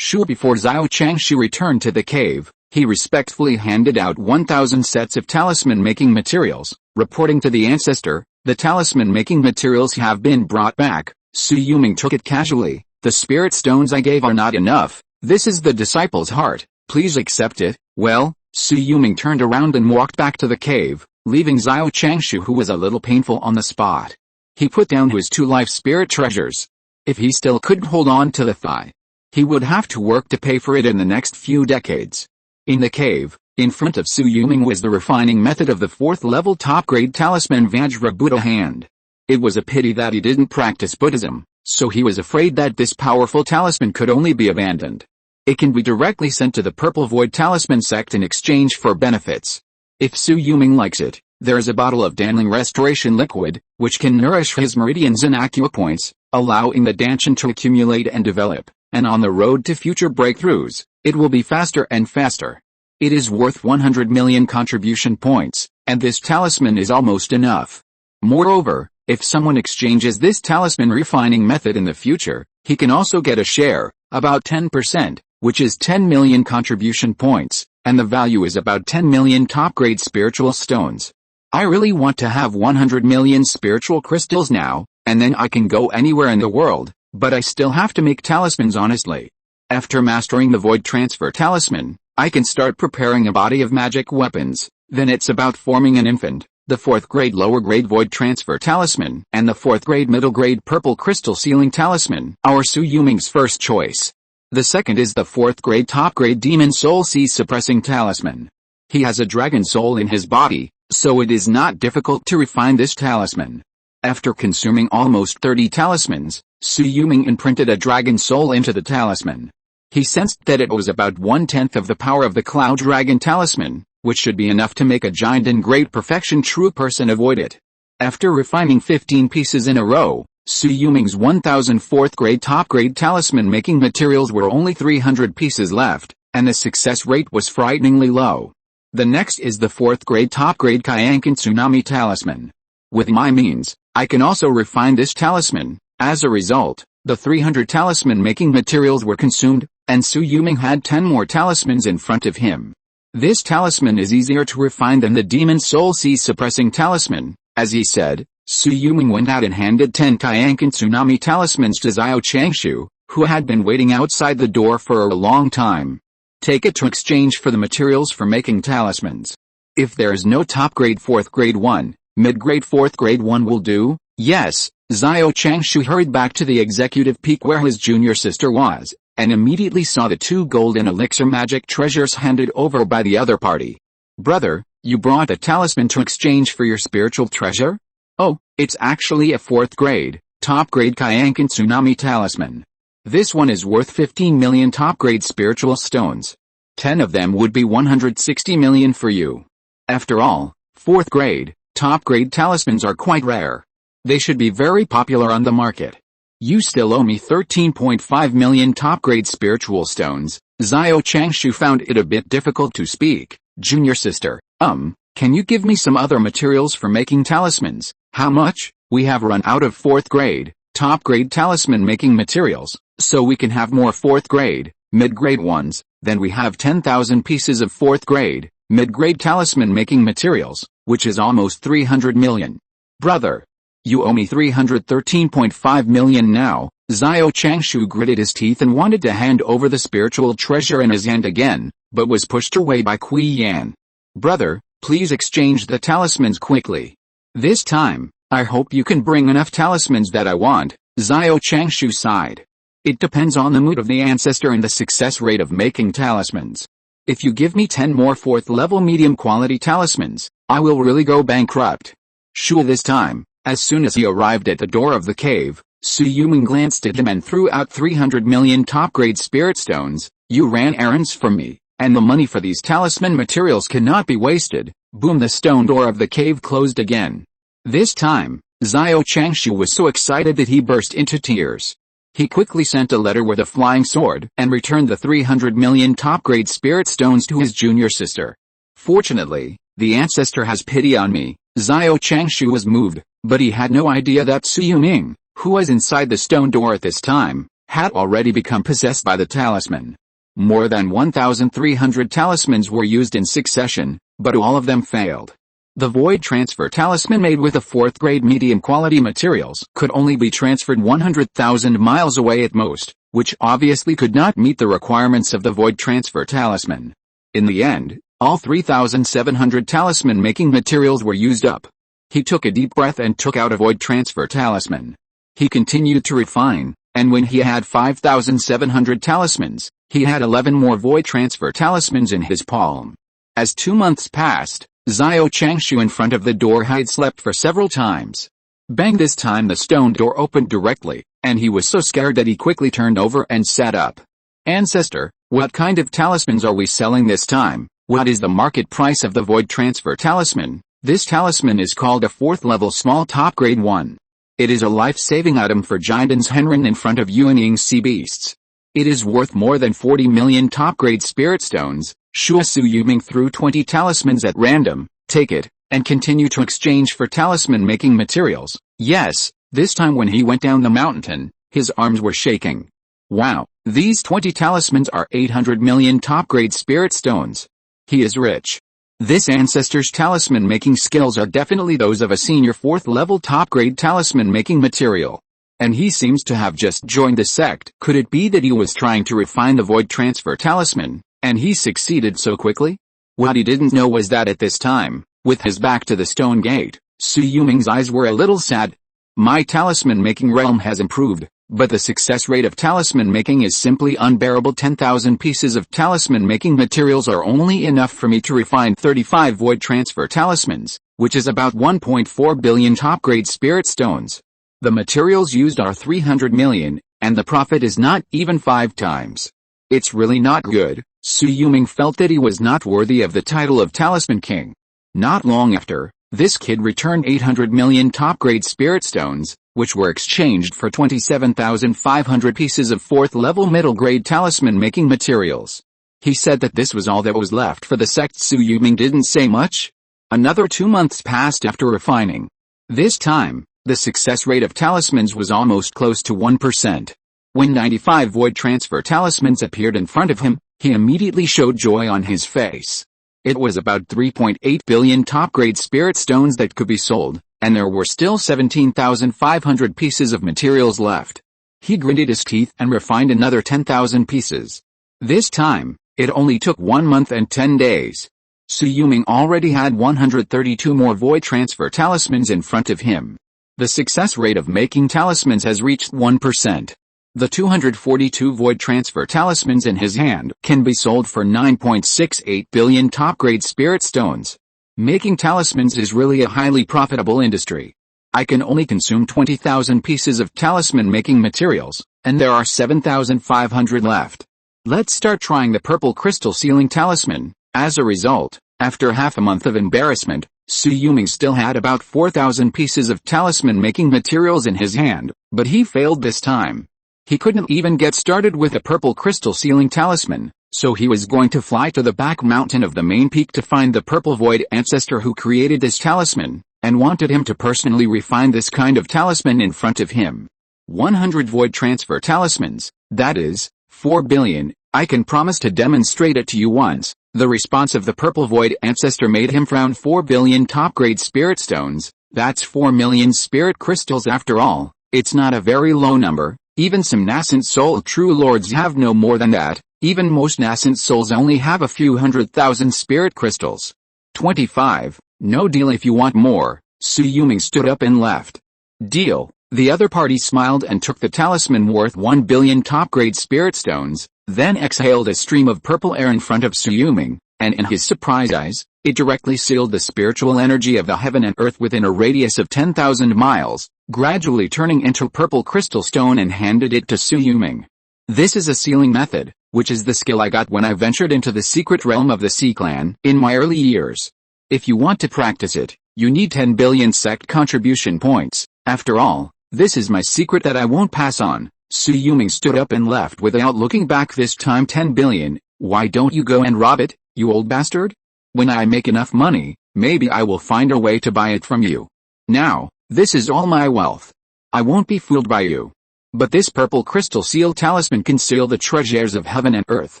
Before Xiao Changshu returned to the cave, he respectfully handed out 1,000 sets of talisman making materials, reporting to the ancestor, the talisman making materials have been brought back. Su Yuming took it casually. The spirit stones I gave are not enough. This is the disciple's heart. Please accept it. Well, Su Yuming turned around and walked back to the cave, leaving Xiao Changshu, who was a little painful on the spot. He put down his 2 life spirit treasures. If he still couldn't hold on to the thigh, he would have to work to pay for it in the next few decades. In the cave, in front of Su Yuming was the refining method of the 4th level top grade talisman Vajra Buddha hand. It was a pity that he didn't practice Buddhism, so he was afraid that this powerful talisman could only be abandoned. It can be directly sent to the Purple Void Talisman sect in exchange for benefits. If Su Yuming likes it, there is a bottle of Danling Restoration Liquid, which can nourish his meridians and acupoints, allowing the Danshan to accumulate and develop, and on the road to future breakthroughs, it will be faster and faster. It is worth 100 million contribution points, and this talisman is almost enough. Moreover, if someone exchanges this talisman refining method in the future, he can also get a share, about 10%, which is 10 million contribution points, and the value is about 10 million top-grade spiritual stones. I really want to have 100 million spiritual crystals now, and then I can go anywhere in the world, but I still have to make talismans honestly. After mastering the Void Transfer Talisman, I can start preparing a body of magic weapons. Then it's about forming an infant, the 4th grade lower grade void transfer talisman, and the 4th grade middle grade purple crystal sealing talisman, our Su Yuming's first choice. The second is the 4th grade top grade demon soul cease suppressing talisman. He has a dragon soul in his body, so it is not difficult to refine this talisman. After consuming almost 30 talismans, Su Yuming imprinted a dragon soul into the talisman. He sensed that it was about 1/10 of the power of the cloud dragon talisman, which should be enough to make a giant in great perfection true person avoid it. After refining 15 pieces in a row, Su Yuming's 1000 4th grade top grade talisman making materials were only 300 pieces left, and the success rate was frighteningly low. The next is the 4th grade top grade Kyankan tsunami talisman. With my means, I can also refine this talisman. As a result, the 300 talisman making materials were consumed, and Su Yuming had 10 more talismans in front of him. This talisman is easier to refine than the demon soul cease suppressing talisman. As he said, Su Yuming went out and handed 10 Kyankan tsunami talismans to Xiao Changshu, who had been waiting outside the door for a long time. Take it to exchange for the materials for making talismans. If there is no top grade 4th grade 1, mid-grade 4th grade 1 will do. Yes, Xiao Changshu hurried back to the executive peak where his junior sister was, and immediately saw the 2 golden elixir magic treasures handed over by the other party. Brother, you brought a talisman to exchange for your spiritual treasure? Oh, it's actually a 4th grade, top grade Kyankan tsunami talisman. This one is worth 15 million top grade spiritual stones. 10 of them would be 160 million for you. After all, 4th grade, top grade talismans are quite rare. They should be very popular on the market. You still owe me 13.5 million top grade spiritual stones. Xiao Changshu found it a bit difficult to speak. Junior sister, can you give me some other materials for making talismans? How much? We have run out of 4th grade, top grade talisman making materials, so we can have more 4th grade, mid-grade ones. Then we have 10,000 pieces of 4th grade, mid-grade talisman making materials, which is almost 300 million. Brother, you owe me 313.5 million now. Xiao Changshu gritted his teeth and wanted to hand over the spiritual treasure in his hand again, but was pushed away by Kui Yan. Brother, please exchange the talismans quickly. This time, I hope you can bring enough talismans that I want. Xiao Changshu sighed. It depends on the mood of the ancestor and the success rate of making talismans. If you give me 10 more 4th level medium quality talismans, I will really go bankrupt. Sure. This time, as soon as he arrived at the door of the cave, Su Yuming glanced at him and threw out 300 million top grade spirit stones. You ran errands for me, and the money for these talisman materials cannot be wasted. Boom, the stone door of the cave closed again. This time, Xiao Changshu was so excited that he burst into tears. He quickly sent a letter with a flying sword and returned the 300 million top grade spirit stones to his junior sister. Fortunately, the ancestor has pity on me. Xiao Changshu was moved, but he had no idea that Su Yuming, who was inside the stone door at this time, had already become possessed by the talisman. More than 1,300 talismans were used in succession, but all of them failed. The void transfer talisman made with the 4th grade medium quality materials could only be transferred 100,000 miles away at most, which obviously could not meet the requirements of the void transfer talisman. In the end, all 3,700 talisman making materials were used up. He took a deep breath and took out a void transfer talisman. He continued to refine, and when he had 5,700 talismans, he had 11 more void transfer talismans in his palm. As 2 months passed, Xiao Changshu in front of the door had slept for several times. Bang! This time the stone door opened directly, and he was so scared that he quickly turned over and sat up. Ancestor, what kind of talismans are we selling this time? What is the market price of the void transfer talisman? This talisman is called a 4th level small top grade 1. It is a life-saving item for Jindans Henren in front of Yuanying sea beasts. It is worth more than 40 million top grade spirit stones. Su Yuming threw 20 talismans at random. Take it, and continue to exchange for talisman making materials. Yes, this time when he went down the mountain, his arms were shaking. Wow, these 20 talismans are 800 million top grade spirit stones. He is rich. This ancestor's talisman making skills are definitely those of a senior 4th level top grade talisman making material. And he seems to have just joined the sect. Could it be that he was trying to refine the void transfer talisman? And he succeeded so quickly? What he didn't know was that at this time, with his back to the stone gate, Sui Yuming's eyes were a little sad. My talisman making realm has improved, but the success rate of talisman making is simply unbearable. 10,000 pieces of talisman making materials are only enough for me to refine 35 void transfer talismans, which is about 1.4 billion top-grade spirit stones. The materials used are 300 million, and the profit is not even 5 times. It's really not good. Sui Yuming felt that he was not worthy of the title of Talisman King. Not long after, this kid returned 800 million top-grade spirit stones, which were exchanged for 27,500 pieces of 4th-level middle-grade talisman-making materials. He said that this was all that was left for the sect. Sui Yuming didn't say much. Another 2 months passed after refining. This time, the success rate of talismans was almost close to 1%. When 95 void transfer talismans appeared in front of him, he immediately showed joy on his face. It was about 3.8 billion top-grade spirit stones that could be sold, and there were still 17,500 pieces of materials left. He gritted his teeth and refined another 10,000 pieces. This time, it only took 1 month and 10 days. Sui Yuming already had 132 more void transfer talismans in front of him. The success rate of making talismans has reached 1%. The 242 void transfer talismans in his hand can be sold for 9.68 billion top-grade spirit stones. Making talismans is really a highly profitable industry. I can only consume 20,000 pieces of talisman-making materials, and there are 7,500 left. Let's start trying the purple crystal sealing talisman. As a result, after half a month of embarrassment, Sui Yuming still had about 4,000 pieces of talisman-making materials in his hand, but he failed this time. He couldn't even get started with a purple crystal sealing talisman, so he was going to fly to the back mountain of the main peak to find the purple void ancestor who created this talisman, and wanted him to personally refine this kind of talisman in front of him. 100 void transfer talismans, that is, 4 billion, I can promise to demonstrate it to you once. The response of the purple void ancestor made him frown. 4 billion top-grade spirit stones, that's 4 million spirit crystals after all. It's not a very low number. Even some nascent soul true lords have no more than that. Even most nascent souls only have a few 100,000 spirit crystals. 25. No deal if you want more. Sui Yuming stood up and left. Deal. The other party smiled and took the talisman worth 1 billion top-grade spirit stones, then exhaled a stream of purple air in front of Sui Yuming, and in his surprised eyes, it directly sealed the spiritual energy of the heaven and earth within a radius of 10,000 miles, gradually turning into purple crystal stone, and handed it to Sui Yuming. This is a sealing method, which is the skill I got when I ventured into the secret realm of the Sea Clan in my early years. If you want to practice it, you need 10 billion sect contribution points. After all, this is my secret that I won't pass on. Sui Yuming stood up and left without looking back. This time 10 billion, why don't you go and rob it, you old bastard? When I make enough money, maybe I will find a way to buy it from you. Now, this is all my wealth. I won't be fooled by you. But this purple crystal seal talisman can seal the treasures of heaven and earth.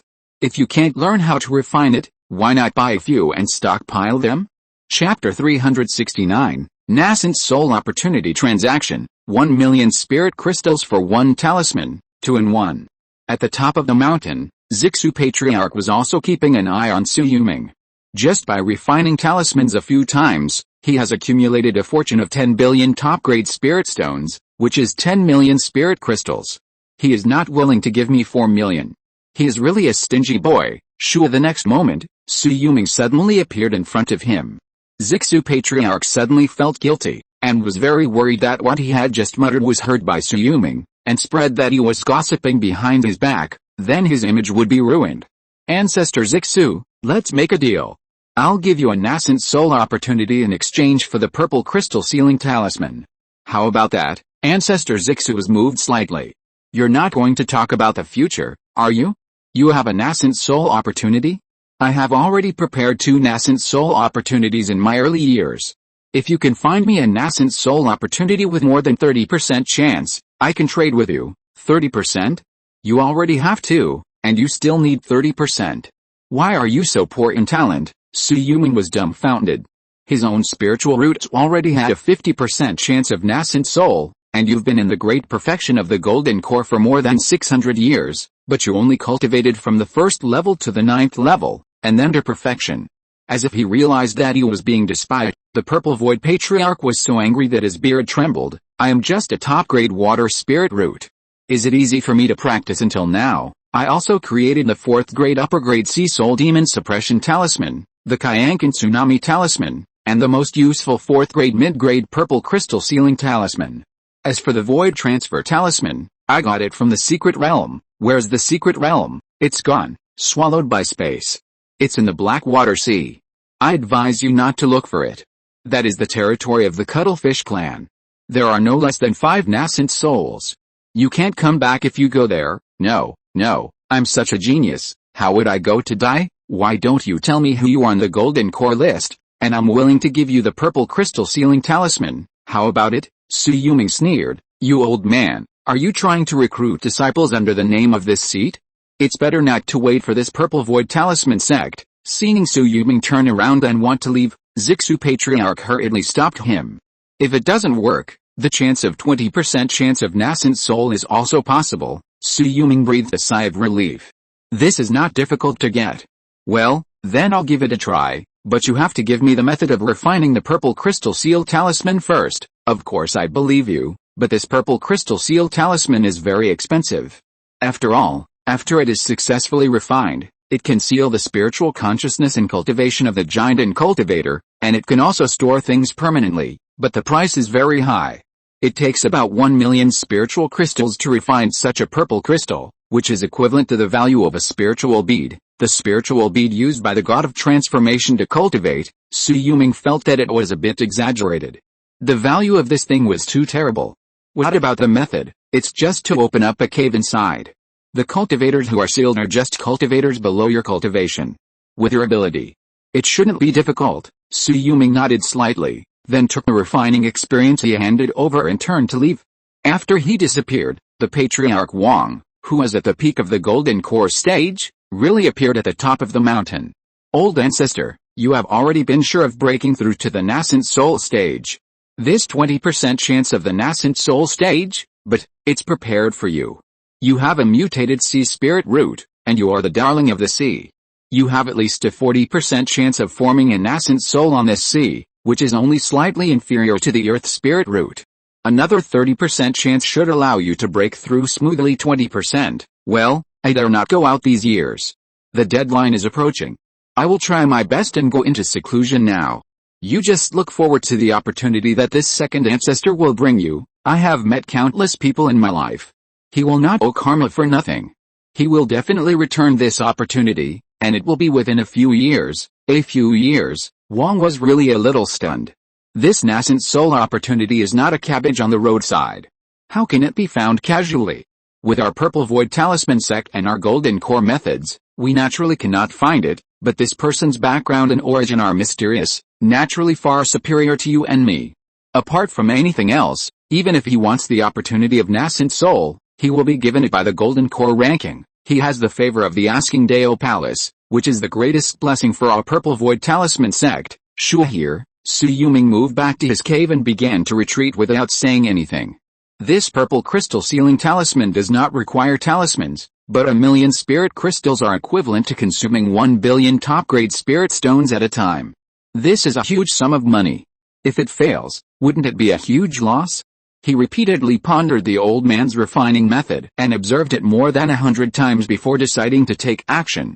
If you can't learn how to refine it, why not buy a few and stockpile them? Chapter 369, Nascent Soul Opportunity Transaction, 1 million spirit crystals for 1 talisman, 2 in 1. At the top of the mountain, Zixu Patriarch was also keeping an eye on Sui Yuming. Just by refining talismans a few times, he has accumulated a fortune of 10 billion top-grade spirit stones, which is 10 million spirit crystals. He is not willing to give me 4 million. He is really a stingy boy. Sure. The next moment, Sui Yuming suddenly appeared in front of him. Zixu Patriarch suddenly felt guilty, and was very worried that what he had just muttered was heard by Sui Yuming, and spread that he was gossiping behind his back. Then his image would be ruined. Ancestor Zixu, let's make a deal. I'll give you a nascent soul opportunity in exchange for the purple crystal sealing talisman. How about that? Ancestor Zixu was moved slightly. You're not going to talk about the future, are you? You have a nascent soul opportunity? I have already prepared 2 nascent soul opportunities in my early years. If you can find me a nascent soul opportunity with more than 30% chance, I can trade with you. 30%? You already have 2, and you still need 30%. Why are you so poor in talent? Sui Yuming was dumbfounded. His own spiritual roots already had a 50% chance of nascent soul, and you've been in the great perfection of the golden core for more than 600 years. but you only cultivated from the 1st level to the 9th level, and then to perfection. As if he realized that he was being despised, the Purple Void Patriarch was so angry that his beard trembled. I am just a top-grade water spirit root. Is it easy for me to practice until now? I also created the 4th grade upper grade Sea Soul Demon Suppression Talisman, the Kyankan Tsunami Talisman, and the most useful 4th grade mid-grade Purple Crystal Sealing Talisman. As for the Void Transfer Talisman, I got it from the Secret Realm. Where's the Secret Realm? It's gone, swallowed by space. It's in the Blackwater Sea. I advise you not to look for it. That is the territory of the Cuttlefish clan. There are no less than 5 nascent souls. You can't come back if you go there. No, I'm such a genius. How would I go to die? Why don't you tell me who you are on the Golden Core list, and I'm willing to give you the Purple Crystal Sealing Talisman. How about it? Shui Yulong sneered. You old man, are you trying to recruit disciples under the name of this seat? It's better not to wait for this Purple Void Talisman sect. Seeing Shui Yulong turn around and want to leave, Zixu Patriarch hurriedly stopped him. If it doesn't work, the chance of 20% chance of nascent soul is also possible. Shui Yulong breathed a sigh of relief. This is not difficult to get. Well, then I'll give it a try, but you have to give me the method of refining the Purple Crystal Seal Talisman first. Of course I believe you, but this Purple Crystal Seal Talisman is very expensive. After all, after it is successfully refined, it can seal the spiritual consciousness and cultivation of the giant and cultivator, and it can also store things permanently, but the price is very high. It takes about 1 million spiritual crystals to refine such a purple crystal, which is equivalent to the value of a spiritual bead, the spiritual bead used by the god of transformation to cultivate. Shui Yulong felt that it was a bit exaggerated. The value of this thing was too terrible. What about the method? It's just to open up a cave inside. The cultivators who are sealed are just cultivators below your cultivation. With your ability. It shouldn't be difficult. Shui Yulong nodded slightly, then took the refining experience he handed over and turned to leave. After he disappeared, the Patriarch Wang, who was at the peak of the Golden Core stage, really appeared at the top of the mountain. Old ancestor, you have already been sure of breaking through to the nascent soul stage. This 20% chance of the nascent soul stage, but it's prepared for you. You have a mutated sea spirit root, and you are the darling of the sea. You have at least a 40% chance of forming a nascent soul on this sea, which is only slightly inferior to the earth spirit root. Another 30% chance should allow you to break through smoothly. 20%. Well, I dare not go out these years. The deadline is approaching. I will try my best and go into seclusion now. You just look forward to the opportunity that this second ancestor will bring you. I have met countless people in my life. He will not owe karma for nothing. He will definitely return this opportunity, and it will be within a few years. A few years. Wang was really a little stunned. This nascent soul opportunity is not a cabbage on the roadside. How can it be found casually? With our Purple Void Talisman sect and our Golden Core methods, we naturally cannot find it, but this person's background and origin are mysterious, naturally far superior to you and me. Apart from anything else, even if he wants the opportunity of nascent soul, he will be given it by the Golden Core ranking. He has the favor of the Asking Deo Palace, which is the greatest blessing for our Purple Void Talisman sect. Sure here, Shui Yulong moved back to his cave and began to retreat without saying anything. This Purple Crystal Sealing Talisman does not require talismans, but 1 million spirit crystals are equivalent to consuming 1 billion top-grade spirit stones at a time. This is a huge sum of money. If it fails, wouldn't it be a huge loss? He repeatedly pondered the old man's refining method and observed it more than 100 times before deciding to take action.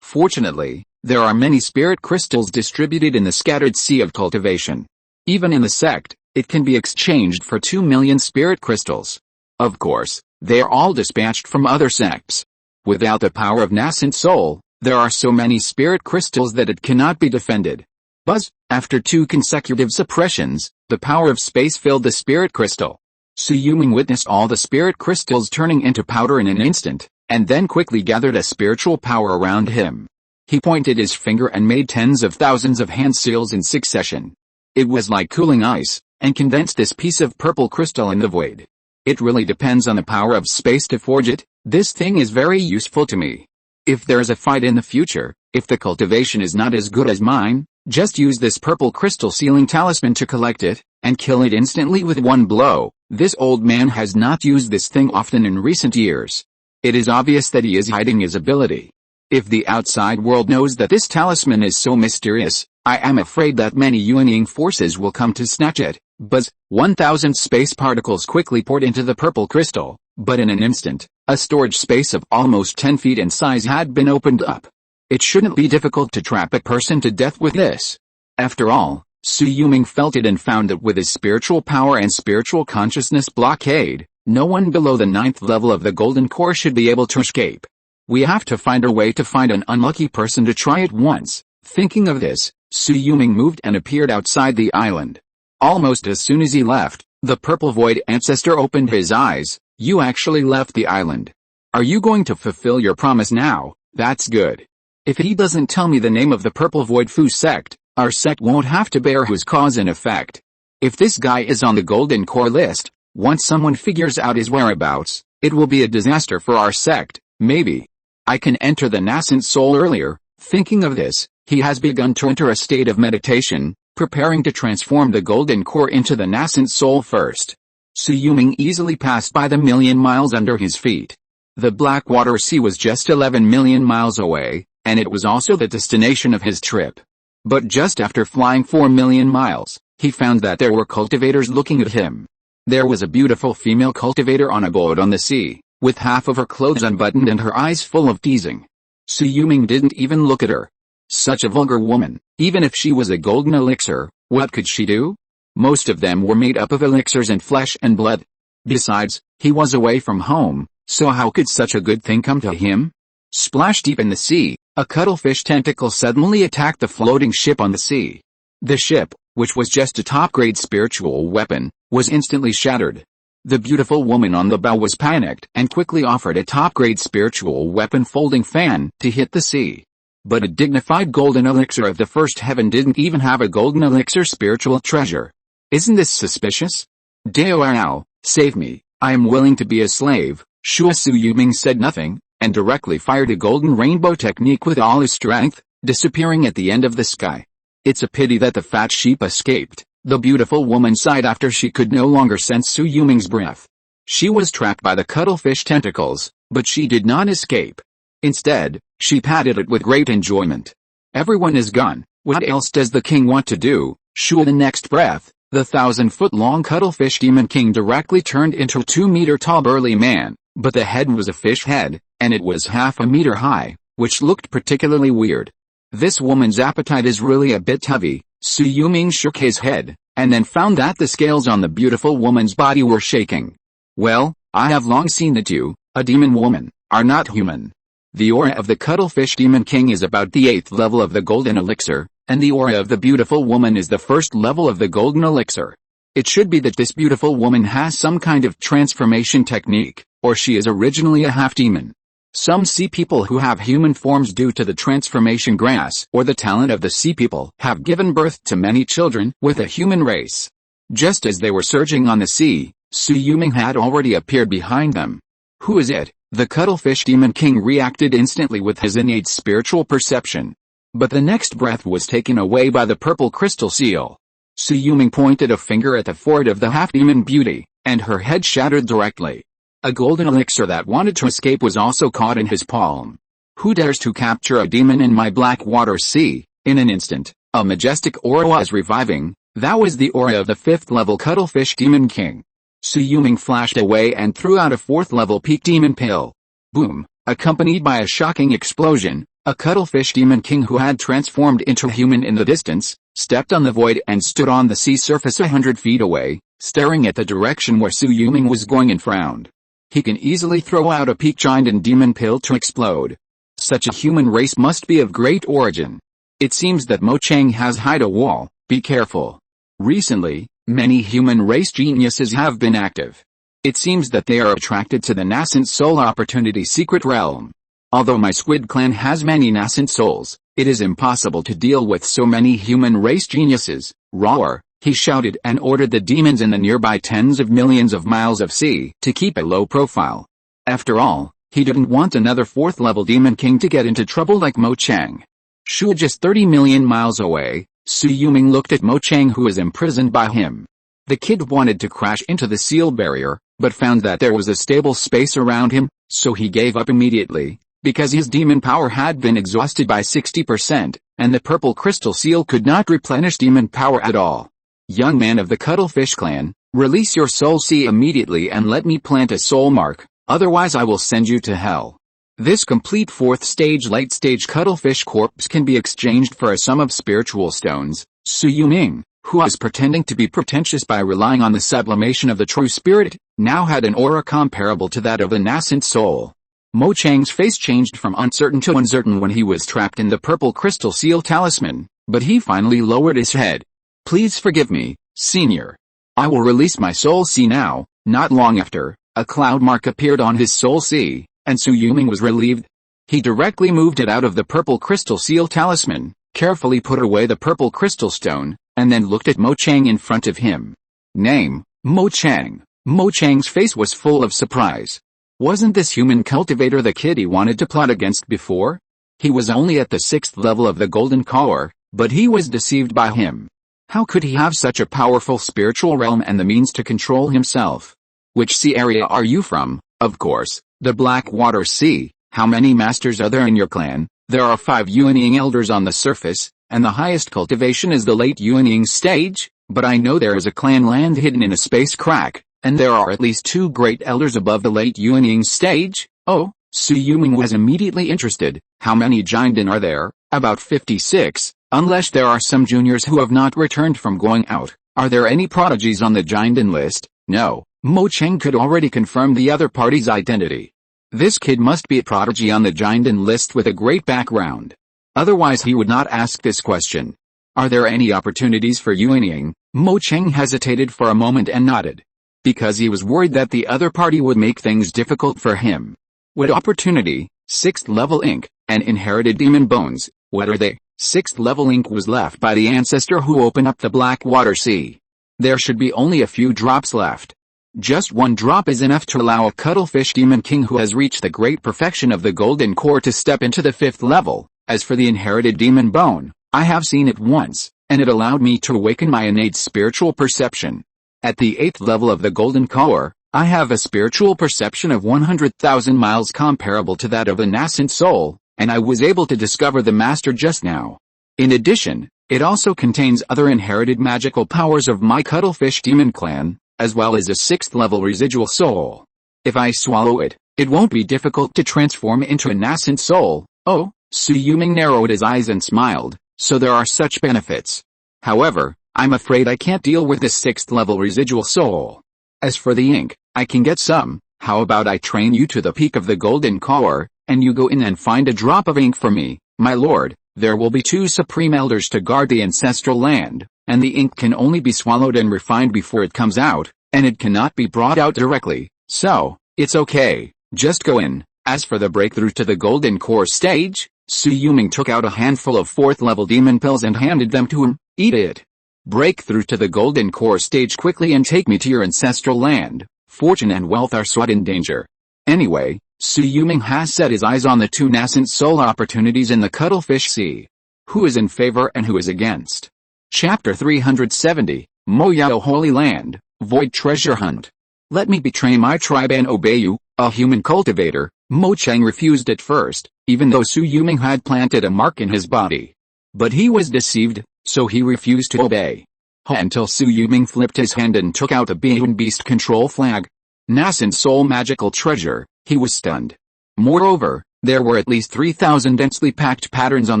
Fortunately, there are many spirit crystals distributed in the scattered sea of cultivation. Even in the sect, it can be exchanged for 2 million spirit crystals. Of course, they are all dispatched from other sects. Without the power of nascent soul, there are so many spirit crystals that it cannot be defended. Buzz, after 2 consecutive suppressions, the power of space filled the spirit crystal. Shui Yulong witnessed all the spirit crystals turning into powder in an instant, and then quickly gathered a spiritual power around him. He pointed his finger and made tens of thousands of hand seals in succession. It was like cooling ice, and condensed this piece of purple crystal in the void. It really depends on the power of space to forge it. This thing is very useful to me. If there's a fight in the future, if the cultivation is not as good as mine, just use this Purple Crystal Sealing Talisman to collect it, and kill it instantly with one blow. This old man has not used this thing often in recent years. It is obvious that he is hiding his ability. If the outside world knows that this talisman is so mysterious, I am afraid that many Yuanying forces will come to snatch it. Buzz, 1,000 space particles quickly poured into the purple crystal, but in an instant, a storage space of almost 10 feet in size had been opened up. It shouldn't be difficult to trap a person to death with this. After all, Su Yuming felt it and found that with his spiritual power and spiritual consciousness blockade, no one below the 9th level of the golden core should be able to escape. We have to find a way to find an unlucky person to try it once. Thinking of this, Su Yuming moved and appeared outside the island. Almost as soon as he left, the purple void ancestor opened his eyes. You actually left the island. Are you going to fulfill your promise now? That's good. If he doesn't tell me the name of the purple void Fu sect, our sect won't have to bear his cause and effect. If this guy is on the golden core list, once someone figures out his whereabouts, it will be a disaster for our sect. Maybe I can enter the nascent soul earlier. Thinking of this, he has begun to enter a state of meditation, preparing to transform the golden core into the nascent soul first. Su Yuming easily passed by the million miles under his feet. The Blackwater Sea was just 11 million miles away, and it was also the destination of his trip. But just after flying 4 million miles, he found that there were cultivators looking at him. There was a beautiful female cultivator on a boat on the sea, with half of her clothes unbuttoned and her eyes full of teasing. Su Yuming didn't even look at her. Such a vulgar woman, even if she was a golden elixir, what could she do? Most of them were made up of elixirs and flesh and blood. Besides, he was away from home, so how could such a good thing come to him? Splash deep in the sea, a cuttlefish tentacle suddenly attacked the floating ship on the sea. The ship, which was just a top-grade spiritual weapon, was instantly shattered. The beautiful woman on the bow was panicked and quickly offered a top-grade spiritual weapon folding fan to hit the sea. But a dignified golden elixir of the first heaven didn't even have a golden elixir spiritual treasure. Isn't this suspicious? Dao, save me, I am willing to be a slave. Su Yuming said nothing, and directly fired a golden rainbow technique with all his strength, disappearing at the end of the sky. It's a pity that the fat sheep escaped. The beautiful woman sighed after she could no longer sense Su Yuming's breath. She was trapped by the cuttlefish tentacles, but she did not escape. Instead, she patted it with great enjoyment. Everyone is gone, what else does the king want to do? Shoo! The next breath, the 1,000-foot-long cuttlefish demon king directly turned into a 2-meter-tall burly man, but the head was a fish head, and it was half a meter high, which looked particularly weird. This woman's appetite is really a bit heavy. Su Yuming shook his head, and then found that the scales on the beautiful woman's body were shaking. Well, I have long seen that you, a demon woman, are not human. The aura of the cuttlefish demon king is about the 8th level of the golden elixir, and the aura of the beautiful woman is the 1st level of the golden elixir. It should be that this beautiful woman has some kind of transformation technique, or she is originally a half-demon. Some sea people who have human forms due to the transformation grass or the talent of the sea people have given birth to many children with a human race. Just as they were surging on the sea, Su Yuming had already appeared behind them. Who is it? The cuttlefish demon king reacted instantly with his innate spiritual perception. But the next breath was taken away by the purple crystal seal. Su Yuming pointed a finger at the forehead of the half-demon beauty, and her head shattered directly. A golden elixir that wanted to escape was also caught in his palm. Who dares to capture a demon in my Blackwater Sea? In an instant, a majestic aura was reviving. That was the aura of the 5th level cuttlefish demon king. Su Yuming flashed away and threw out a 4th level peak demon pill. Boom! Accompanied by a shocking explosion, a cuttlefish demon king who had transformed into human in the distance, stepped on the void and stood on the sea surface 100 feet away, staring at the direction where Su Yuming was going and frowned. He can easily throw out a peak giant and demon pill to explode. Such a human race must be of great origin. It seems that Mo Chang has hid a wall. Be careful. Recently, many human race geniuses have been active. It seems that they are attracted to the nascent soul opportunity secret realm. Although my squid clan has many nascent souls, it is impossible to deal with so many human race geniuses. Roar! He shouted and ordered the demons in the nearby tens of millions of miles of sea to keep a low profile. After all, he didn't want another 4th level demon king to get into trouble like Mo Chang. Shu, just 30 million miles away, Su Yuming looked at Mo Chang, who was imprisoned by him. The kid wanted to crash into the seal barrier, but found that there was a stable space around him, so he gave up immediately, because his demon power had been exhausted by 60%, and the purple crystal seal could not replenish demon power at all. Young man of the Cuttlefish clan, release your soul sea immediately and let me plant a soul mark, otherwise I will send you to hell. This complete 4th stage late stage Cuttlefish corpse can be exchanged for a sum of spiritual stones. Shui Yulong, who was pretending to be pretentious by relying on the sublimation of the true spirit, now had an aura comparable to that of a nascent soul. Mo Chang's face changed from uncertain to uncertain when he was trapped in the purple crystal seal talisman, but he finally lowered his head. Please forgive me, senior. I will release my soul sea now. Not long after, a cloud mark appeared on his soul sea, and Shui Yulong was relieved. He directly moved it out of the purple crystal seal talisman, carefully put away the purple crystal stone, and then looked at Mo Chang in front of him. Name, Mo Chang. Mo Chang's face was full of surprise. Wasn't this human cultivator the kid he wanted to plot against before? He was only at the 6th level of the golden core, but he was deceived by him. How could he have such a powerful spiritual realm and the means to control himself? Which sea area are you from? Of course, the Blackwater Sea. How many masters are there in your clan? There are 5 Yuanying elders on the surface, and the highest cultivation is the late Yuanying stage, but I know there is a clan land hidden in a space crack, and there are at least 2 great elders above the late Yuanying stage. Oh, Shui Yulong was immediately interested. How many Yandang are there? About 56, unless there are some juniors who have not returned from going out. Are there any prodigies on the Yandang list? No. Mo Chang could already confirm the other party's identity. This kid must be a prodigy on the Yandang list with a great background. Otherwise he would not ask this question. Are there any opportunities for Yuanying? Mo Chang hesitated for a moment and nodded. Because he was worried that the other party would make things difficult for him. What opportunity? 6th level ink, and inherited demon bones. What are they? 6th level ink was left by the ancestor who opened up the Blackwater Sea. There should be only a few drops left. Just 1 drop is enough to allow a Cuttlefish Demon King who has reached the great perfection of the Golden Core to step into the 5th level. As for the inherited demon bone, I have seen it once, and it allowed me to awaken my innate spiritual perception. At the 8th level of the Golden Core, I have a spiritual perception of 100,000 miles comparable to that of a nascent soul, and I was able to discover the master just now. In addition, it also contains other inherited magical powers of my Cuttlefish Demon Clan, as well as a 6th level residual soul. If I swallow it, it won't be difficult to transform into a nascent soul. Oh, Shui Yulong narrowed his eyes and smiled, so there are such benefits. However, I'm afraid I can't deal with this 6th level residual soul. As for the ink, I can get some. How about I train you to the peak of the Golden Core, and you go in and find a drop of ink for me, my lord. There will be 2 supreme elders to guard the ancestral land, and the ink can only be swallowed and refined before it comes out, and it cannot be brought out directly. So, it's okay, just go in. As for the breakthrough to the Golden Core stage, Shui Yulong took out a handful of 4th level demon pills and handed them to him. Eat it. Break through to the Golden Core stage quickly and take me to your ancestral land. Fortune and wealth are so in danger. Anyway, Shui Yulong has set his eyes on the 2 nascent soul opportunities in the Cuttlefish Sea. Who is in favor and who is against? Chapter 370, Mo Yao Holy Land, Void Treasure Hunt. Let me betray my tribe and obey you, a human cultivator. Mo Chang refused at first, even though Shui Yulong had planted a mark in his body. But he was deceived, so he refused to obey. Until Shui Yulong flipped his hand and took out a beast control flag. Nascent soul magical treasure. He was stunned. Moreover, there were at least 3,000 densely packed patterns on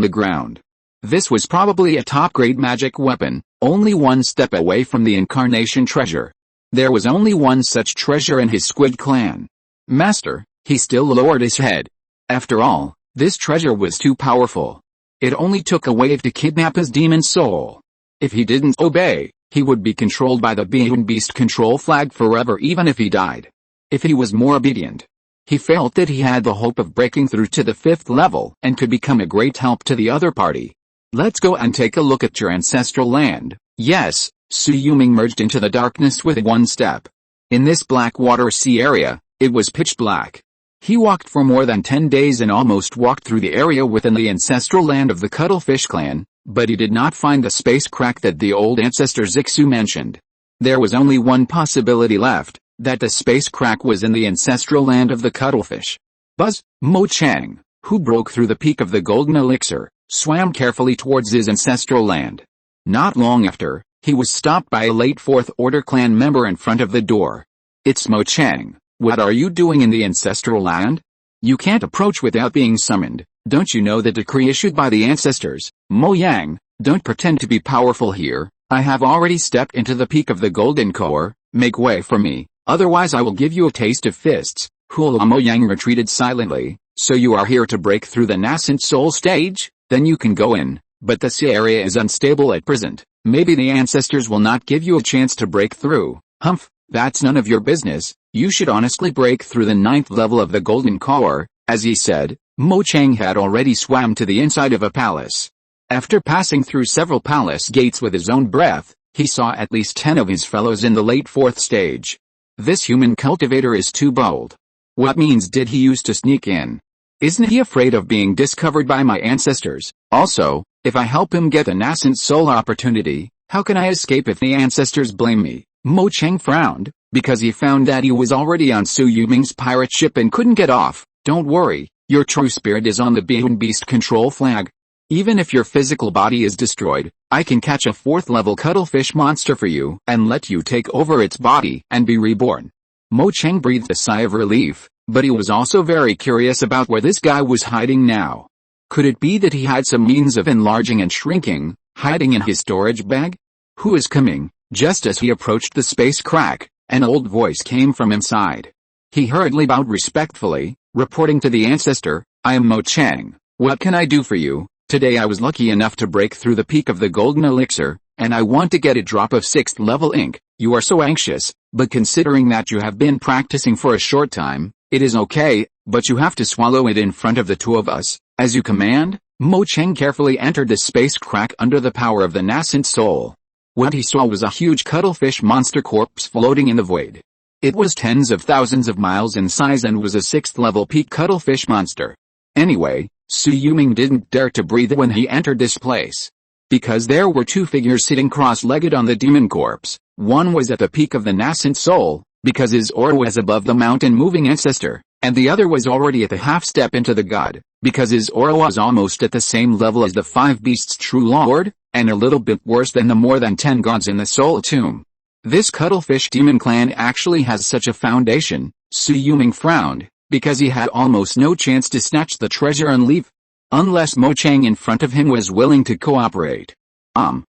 the ground. This was probably a top-grade magic weapon, only 1 step away from the incarnation treasure. There was only 1 such treasure in his squid clan. Master, he still lowered his head. After all, this treasure was too powerful. It only took a wave to kidnap his demon soul. If he didn't obey, he would be controlled by the beast control flag forever even if he died. If he was more obedient, he felt that he had the hope of breaking through to the 5th level and could become a great help to the other party. Let's go and take a look at your ancestral land. Yes, Shui Yulong merged into the darkness with 1 step. In this Blackwater Sea area, it was pitch black. He walked for more than 10 days and almost walked through the area within the ancestral land of the Cuttlefish clan, but he did not find the space crack that the old ancestor Zixu mentioned. There was only 1 possibility left, that the space crack was in the ancestral land of the cuttlefish. Buzz, Mo Chang, who broke through the peak of the golden elixir, swam carefully towards his ancestral land. Not long after, he was stopped by a late Fourth Order clan member in front of the door. "It's Mo Chang. What are you doing in the ancestral land? You can't approach without being summoned. Don't you know the decree issued by the ancestors? Mo Yang, don't pretend to be powerful here. I have already stepped into the peak of the golden core. Make way for me, otherwise I will give you a taste of fists." Hula Mo Yang retreated silently. "So you are here to break through the nascent soul stage? Then you can go in, but this area is unstable at present. Maybe the ancestors will not give you a chance to break through." "Humph, that's none of your business. You should honestly break through the 9th level of the golden core." As he said, Mo Chang had already swam to the inside of a palace. After passing through several palace gates with his own breath, he saw at least 10 of his fellows in the late 4th stage. This human cultivator is too bold. What means did he use to sneak in? Isn't he afraid of being discovered by my ancestors? Also, if I help him get a nascent soul opportunity, how can I escape if the ancestors blame me? Mo Chang frowned, because he found that he was already on Su Yuming's pirate ship and couldn't get off. "Don't worry, your true spirit is on the beast control flag. Even if your physical body is destroyed, I can catch a 4th level cuttlefish monster for you and let you take over its body and be reborn." Mo Chang breathed a sigh of relief, but he was also very curious about where this guy was hiding now. Could it be that he had some means of enlarging and shrinking, hiding in his storage bag? "Who is coming?" Just as he approached the space crack, an old voice came from inside. He hurriedly bowed respectfully, reporting to the ancestor, "I am Mo Chang. What can I do for you? Today I was lucky enough to break through the peak of the golden elixir, and I want to get a drop of 6th level ink. You are so anxious, but considering that you have been practicing for a short time, it is okay, but you have to swallow it in front of the two of us, as you command." Mo Chang carefully entered the space crack under the power of the nascent soul. What he saw was a huge cuttlefish monster corpse floating in the void. It was tens of thousands of miles in size and was a 6th level peak cuttlefish monster. Anyway, Su Yuming didn't dare to breathe when he entered this place. Because there were two figures sitting cross-legged on the demon corpse. One was at the peak of the nascent soul, because his aura was above the mountain-moving ancestor, and the other was already at the half-step into the god, because his aura was almost at the same level as the 5 beasts' true lord, and a little bit worse than the more than 10 gods in the soul tomb. This cuttlefish demon clan actually has such a foundation. Su Yuming frowned, because he had almost no chance to snatch the treasure and leave. Unless Mo Chang in front of him was willing to cooperate.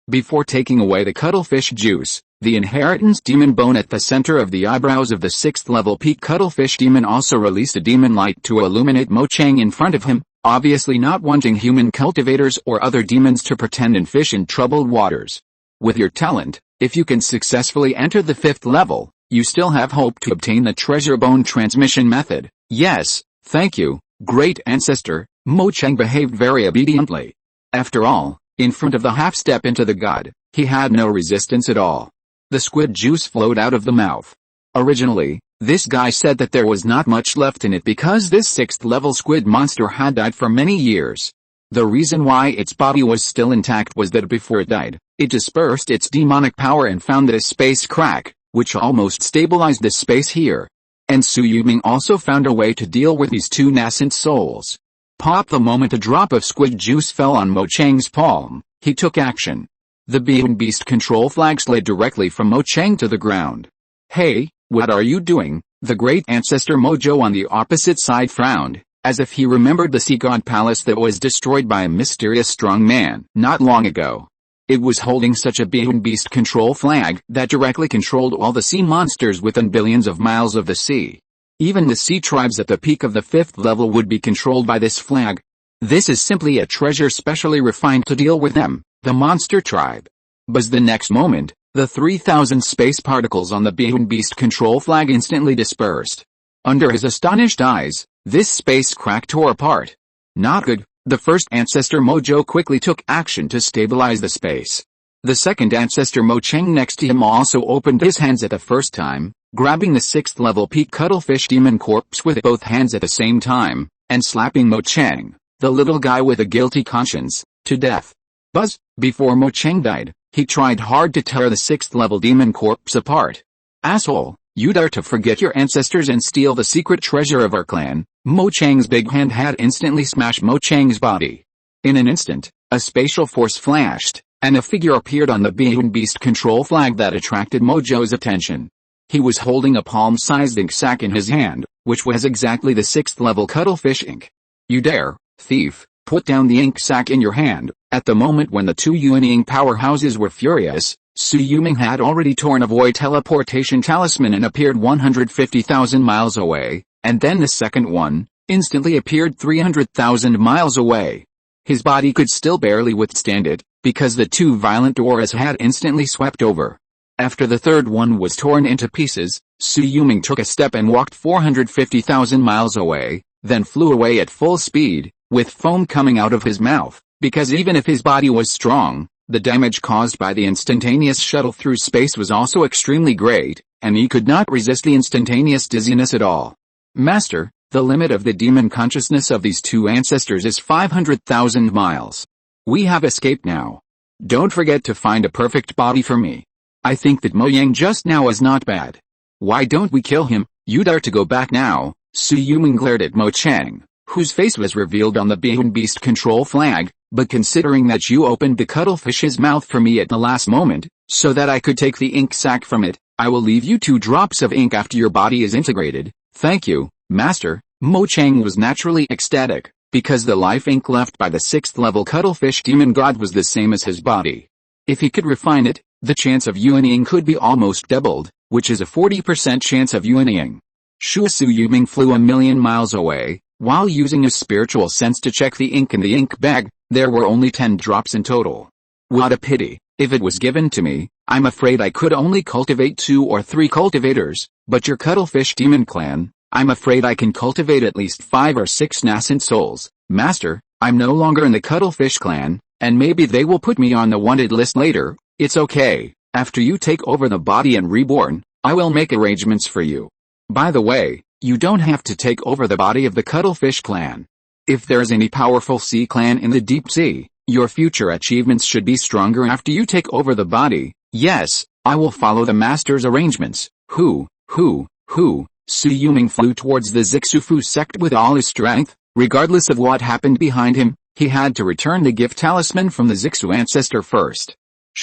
Before taking away the cuttlefish juice, the inheritance demon bone at the center of the eyebrows of the 6th level peak cuttlefish demon also released a demon light to illuminate Mo Chang in front of him, obviously not wanting human cultivators or other demons to pretend and fish in troubled waters. With your talent, if you can successfully enter the 5th level, you still have hope to obtain the treasure bone transmission method. Yes, thank you, great ancestor. Mo Chang behaved very obediently. After all, in front of the half-step into the god, he had no resistance at all. The squid juice flowed out of the mouth. Originally, this guy said that there was not much left in it because this 6th level squid monster had died for many years. The reason why its body was still intact was that before it died, it dispersed its demonic power and found this space crack, which almost stabilized the space here. And Su Yuming also found a way to deal with these two nascent souls. Pop! The moment a drop of squid juice fell on Mo Chang's palm, he took action. The beast control flag slid directly from Mo Chang to the ground. "Hey, what are you doing?" The great ancestor Mojo on the opposite side frowned, as if he remembered the sea god palace that was destroyed by a mysterious strong man not long ago. It was holding such a beast control flag that directly controlled all the sea monsters within billions of miles of the sea. Even the sea tribes at the peak of the 5th level would be controlled by this flag. This is simply a treasure specially refined to deal with them, the monster tribe. But the next moment, the 3,000 space particles on the beast control flag instantly dispersed. Under his astonished eyes, this space crack tore apart. Not good. The first ancestor Mojo quickly took action to stabilize the space. The second ancestor Mo Chang next to him also opened his hands at the first time, grabbing the 6th level peak cuttlefish demon corpse with both hands at the same time, and slapping Mo Chang, the little guy with a guilty conscience, to death. Buzz! Before Mo Chang died, he tried hard to tear the 6th level demon corpse apart. "Asshole, You dare to forget your ancestors and steal the secret treasure of our clan? Mo Chang's big hand had instantly smashed Mo Chang's body. In an instant, a spatial force flashed, and a figure appeared on the Being Beast control flag that attracted Mojo's attention. He was holding a palm-sized ink sac in his hand, which was exactly the 6th level cuttlefish ink. You dare, thief, put down the ink sac in your hand. At the moment when the two Yuanying powerhouses were furious, Su Yuming had already torn a void teleportation talisman and appeared 150,000 miles away, and then the second one instantly appeared 300,000 miles away. His body could still barely withstand it, because the two violent auras had instantly swept over. After the third one was torn into pieces, Su Yuming took a step and walked 450,000 miles away, then flew away at full speed, with foam coming out of his mouth, because even if his body was strong, the damage caused by the instantaneous shuttle through space was also extremely great, and he could not resist the instantaneous dizziness at all. Master, the limit of the demon consciousness of these two ancestors is 500,000 miles. We have escaped now. Don't forget to find a perfect body for me. I think that Mo Yang just now is not bad. Why don't we kill him? You dare to go back now? Su Yuming glared at Mo Chang, whose face was revealed on the Being Beast control flag, but considering that you opened the cuttlefish's mouth for me at the last moment, so that I could take the ink sac from it, I will leave you 2 drops of ink after your body is integrated. Thank you, Master. Mo Chang was naturally ecstatic, because the life ink left by the 6th level cuttlefish demon god was the same as his body. If he could refine it, the chance of Yuanying could be almost doubled, which is a 40% chance of Yuanying. Su Yuming flew 1,000,000 miles away, while using his spiritual sense to check the ink in the ink bag. There were only 10 drops in total. What a pity. If it was given to me, I'm afraid I could only cultivate 2 or 3 cultivators, but your cuttlefish demon clan, I'm afraid I can cultivate at least 5 or 6 nascent souls. Master, I'm no longer in the cuttlefish clan, and maybe they will put me on the wanted list later. It's okay. After you take over the body and reborn, I will make arrangements for you. By the way, you don't have to take over the body of the cuttlefish clan. If there's any powerful sea clan in the deep sea, your future achievements should be stronger after you take over the body. Yes, I will follow the master's arrangements. Su Yuming flew towards the Zixufu sect with all his strength. Regardless of what happened behind him, he had to return the gift talisman from the Zixu ancestor first.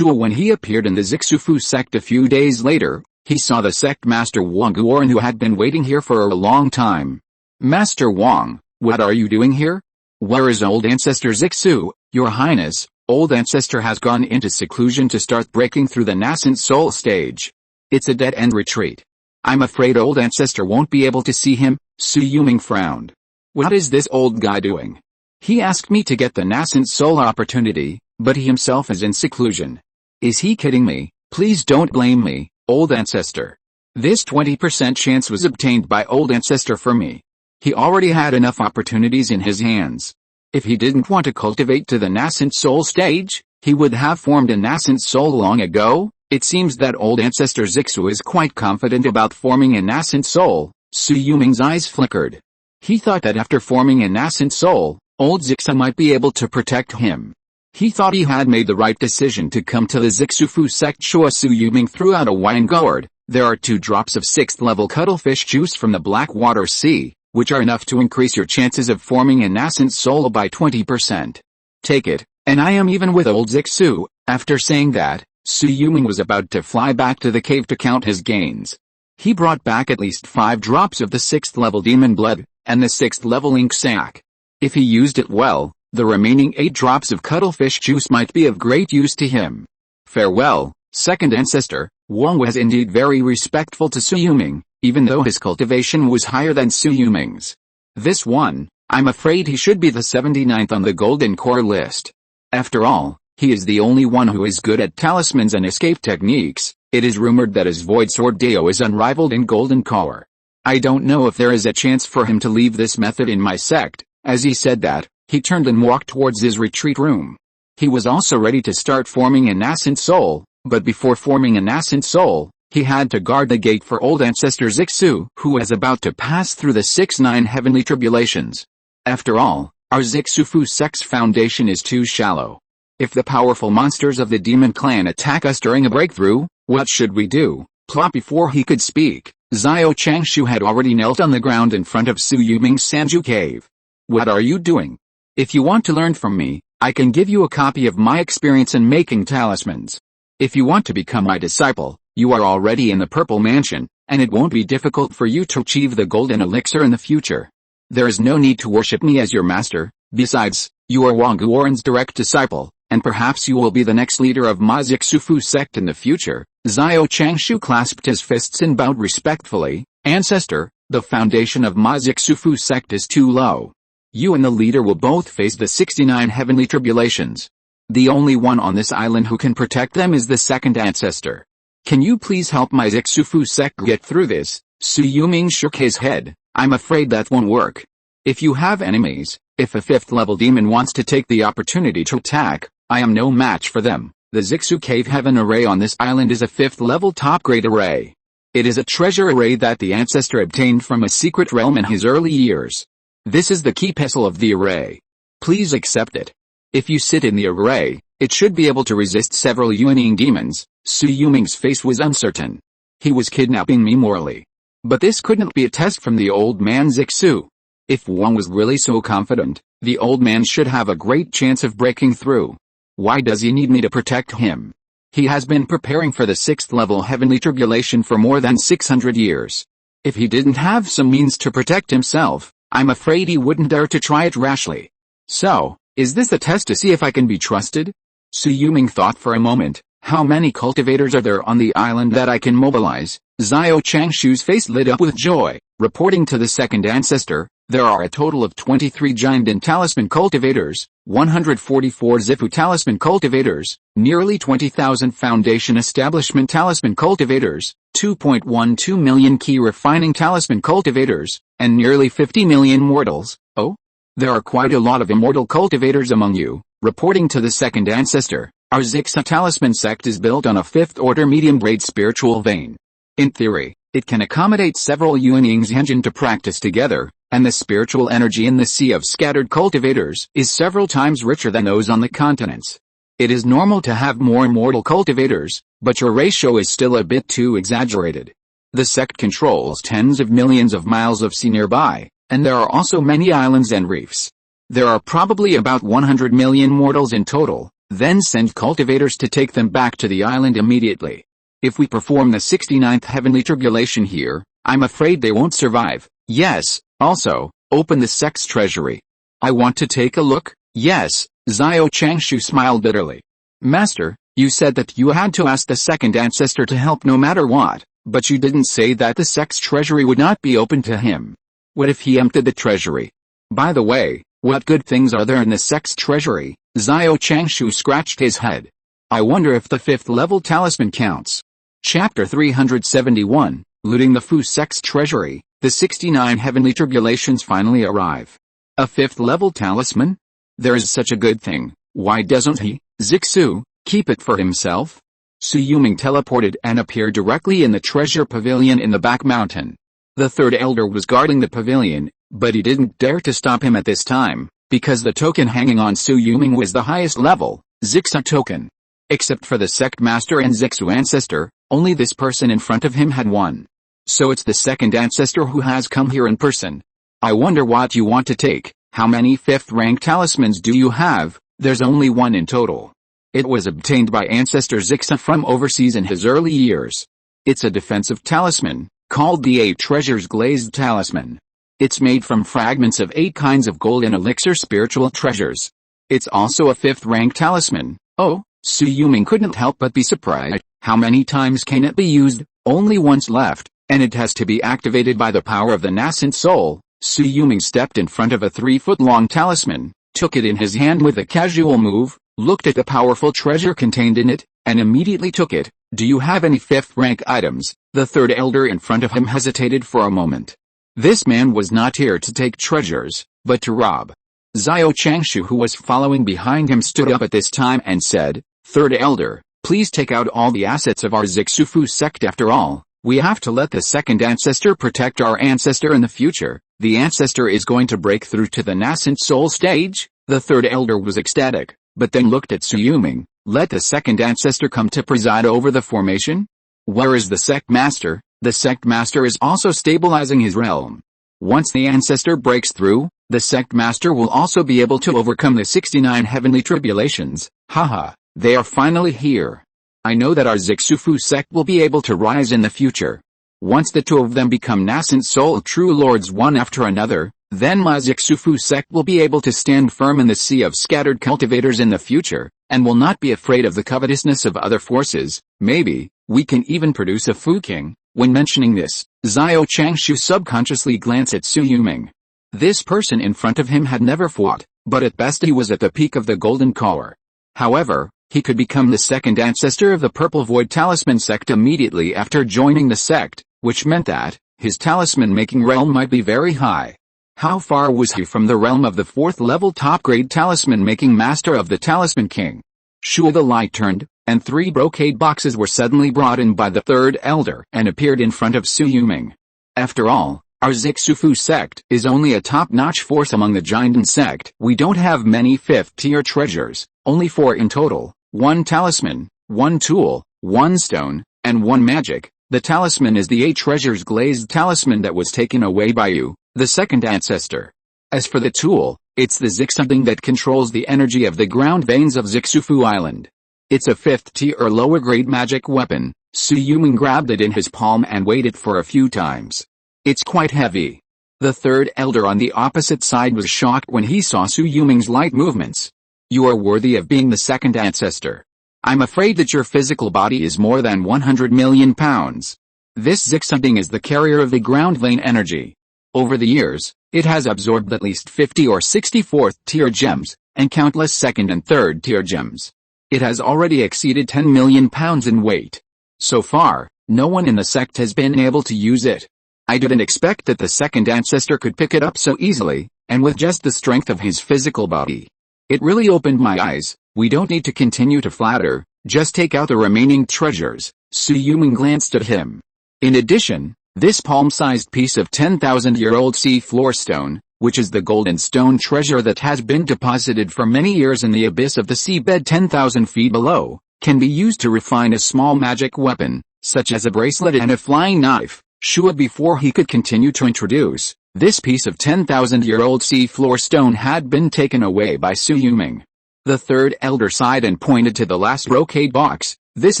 When he appeared in the Zixufu sect a few days later, he saw the sect master Wang Guoran, who had been waiting here for a long time. Master Wang, what are you doing here? Where is old ancestor Zixu? Your Highness, old ancestor has gone into seclusion to start breaking through the nascent soul stage. It's a dead-end retreat. I'm afraid old ancestor won't be able to see him. Su Yuming frowned. What is this old guy doing? He asked me to get the nascent soul opportunity, but he himself is in seclusion. Is he kidding me? Please don't blame me, old ancestor. This 20% chance was obtained by old ancestor for me. He already had enough opportunities in his hands. If he didn't want to cultivate to the nascent soul stage, he would have formed a nascent soul long ago. It seems that old ancestor Zixu is quite confident about forming a nascent soul. Su Yuming's eyes flickered. He thought that after forming a nascent soul, old Zixu might be able to protect him. He thought he had made the right decision to come to the Zixufu sect. Su Yuming threw out a wine gourd. There are 2 drops of 6th level cuttlefish juice from the Blackwater Sea, which are enough to increase your chances of forming a nascent soul by 20%. Take it, and I am even with old Zixu. After saying that, Su Yuming was about to fly back to the cave to count his gains. He brought back at least 5 drops of the 6th level demon blood, and the 6th level ink sac. If he used it well, the remaining 8 drops of cuttlefish juice might be of great use to him. Farewell, second ancestor. Wang was indeed very respectful to Su Yuming, even though his cultivation was higher than Su Yuming's. This one, I'm afraid he should be the 79th on the golden core list. After all, he is the only one who is good at talismans and escape techniques. It is rumored that his void sword Deo is unrivaled in golden core. I don't know if there is a chance for him to leave this method in my sect. As he said that, he turned and walked towards his retreat room. He was also ready to start forming a nascent soul, but before forming a nascent soul, he had to guard the gate for old ancestor Zixu, who was about to pass through the 6-9 heavenly tribulations. After all, our Zixufu sect's foundation is too shallow. If the powerful monsters of the demon clan attack us during a breakthrough, what should we do? Plot. Before he could speak, Xiao Changshu had already knelt on the ground in front of Su Yuming's Sanju cave. What are you doing? If you want to learn from me, I can give you a copy of my experience in making talismans. If you want to become my disciple, you are already in the Purple Mansion, and it won't be difficult for you to achieve the golden elixir in the future. There is no need to worship me as your master. Besides, you are Wang Guoran's direct disciple, and perhaps you will be the next leader of Ma Zixufu sect in the future. Xiao Changshu clasped his fists and bowed respectfully. Ancestor, the foundation of Ma Zixufu sect is too low. You and the leader will both face the 69 heavenly tribulations. The only one on this island who can protect them is the second ancestor. Can you please help my Zixufu sect get through this? Su Yuming shook his head. I'm afraid that won't work. If you have enemies, if a 5th level demon wants to take the opportunity to attack, I am no match for them. The Zixu Cave Heaven Array on this island is a 5th level top grade array. It is a treasure array that the ancestor obtained from a secret realm in his early years. This is the key pestle of the array. Please accept it. If you sit in the array, it should be able to resist several Yuaning demons. Su Yuming's face was uncertain. He was kidnapping me morally. But this couldn't be a test from the old man Zixu. If Wang was really so confident, the old man should have a great chance of breaking through. Why does he need me to protect him? He has been preparing for the 6th level heavenly tribulation for more than 600 years. If he didn't have some means to protect himself, I'm afraid he wouldn't dare to try it rashly. So, is this a test to see if I can be trusted? Su Yuming thought for a moment. How many cultivators are there on the island that I can mobilize? Xiao Changshu's face lit up with joy. Reporting to the second ancestor, there are a total of 23 giant and talisman cultivators, 144 Zifu talisman cultivators, nearly 20,000 foundation establishment talisman cultivators, 2.12 million Qi refining talisman cultivators, and nearly 50 million mortals. Oh? There are quite a lot of immortal cultivators among you. Reporting to the second ancestor, our Zixa talisman sect is built on a 5th order medium grade spiritual vein. In theory, it can accommodate several Yuaning's engine to practice together, and the spiritual energy in the sea of scattered cultivators is several times richer than those on the continents. It is normal to have more immortal cultivators, but your ratio is still a bit too exaggerated. The sect controls tens of millions of miles of sea nearby, and there are also many islands and reefs. There are probably about 100 million mortals in total. Then send cultivators to take them back to the island immediately. If we perform the 69th heavenly tribulation here, I'm afraid they won't survive. Yes, also, open the sect's treasury. I want to take a look. Yes, Xiao Changshu smiled bitterly. Master, you said that you had to ask the second ancestor to help no matter what, but you didn't say that the sect's treasury would not be open to him. What if he emptied the treasury? By the way, what good things are there in the sect's treasury? Xiao Changshu scratched his head. I wonder if the 5th level talisman counts. Chapter 371, Looting the Fu sect's treasury. The 69 heavenly tribulations finally arrive. A 5th level talisman? There is such a good thing. Why doesn't he, Zixu, keep it for himself? Su Yuming teleported and appeared directly in the treasure pavilion in the back mountain. The third elder was guarding the pavilion, but he didn't dare to stop him at this time, because the token hanging on Su Yuming was the highest level, Zixa token. Except for the sect master and Zixu ancestor, only this person in front of him had one. So it's the second ancestor who has come here in person. I wonder what you want to take. How many 5th rank talismans do you have? There's only one in total. It was obtained by ancestor Zixa from overseas in his early years. It's a defensive talisman, called the 8 Treasures Glazed Talisman. It's made from fragments of 8 kinds of golden elixir spiritual treasures. It's also a 5th rank talisman. Oh, Su Yuming couldn't help but be surprised. How many times can it be used? Only once left, and it has to be activated by the power of the nascent soul. Su Yuming stepped in front of a 3-foot-long talisman, took it in his hand with a casual move, looked at the powerful treasure contained in it, and immediately took it. Do you have any 5th rank items? The third elder in front of him hesitated for a moment. This man was not here to take treasures, but to rob. Xiao Changshu, who was following behind him, stood up at this time and said, Third elder, please take out all the assets of our Zixufu sect. After all, we have to let the second ancestor protect our ancestor in the future. The ancestor is going to break through to the nascent soul stage. The third elder was ecstatic, but then looked at Su Yuming. Let the second ancestor come to preside over the formation? Where is the sect master? The sect master is also stabilizing his realm. Once the ancestor breaks through, the sect master will also be able to overcome the 69 heavenly tribulations. Haha, they are finally here. I know that our Zixufu sect will be able to rise in the future. Once the two of them become nascent soul true lords one after another, then my Zixufu sect will be able to stand firm in the sea of scattered cultivators in the future, and will not be afraid of the covetousness of other forces. Maybe we can even produce a Fu King. When mentioning this, Xiao Changshu subconsciously glanced at Su Yuming. This person in front of him had never fought, but at best he was at the peak of the Golden Collar. However, he could become the second ancestor of the Purple Void Talisman sect immediately after joining the sect, which meant that his talisman-making realm might be very high. How far was he from the realm of the 4th level top-grade talisman-making master of the Talisman King? Sure, the light turned, and 3 brocade boxes were suddenly brought in by the third elder and appeared in front of Su Yuming. After all, our Zixufu sect is only a top-notch force among the Jinden sect. We don't have many 5th-tier treasures, only 4 in total, 1 talisman, 1 tool, 1 stone, and 1 magic. The talisman is the 8 treasures glazed talisman that was taken away by you, the second ancestor. As for the tool, it's the Zix something that controls the energy of the ground veins of Zixufu Island. It's a 5th tier or lower grade magic weapon. Su Yuming grabbed it in his palm and weighed it for a few times. It's quite heavy. The third elder on the opposite side was shocked when he saw Su Yuming's light movements. You are worthy of being the second ancestor. I'm afraid that your physical body is more than 100 million pounds. This Zix something is the carrier of the ground vein energy. Over the years, it has absorbed at least 50 or 60 4th-tier gems, and countless 2nd and 3rd-tier gems. It has already exceeded 10 million pounds in weight. So far, no one in the sect has been able to use it. I didn't expect that the second ancestor could pick it up so easily, and with just the strength of his physical body. It really opened my eyes. We don't need to continue to flatter, just take out the remaining treasures. Su Yuming glanced at him. In addition, this palm-sized piece of 10,000-year-old sea floor stone, which is the golden stone treasure that has been deposited for many years in the abyss of the seabed 10,000 feet below, can be used to refine a small magic weapon, such as a bracelet and a flying knife. Sure, before he could continue to introduce, this piece of 10,000-year-old sea floor stone had been taken away by Su Yuming. The third elder sighed and pointed to the last brocade box. This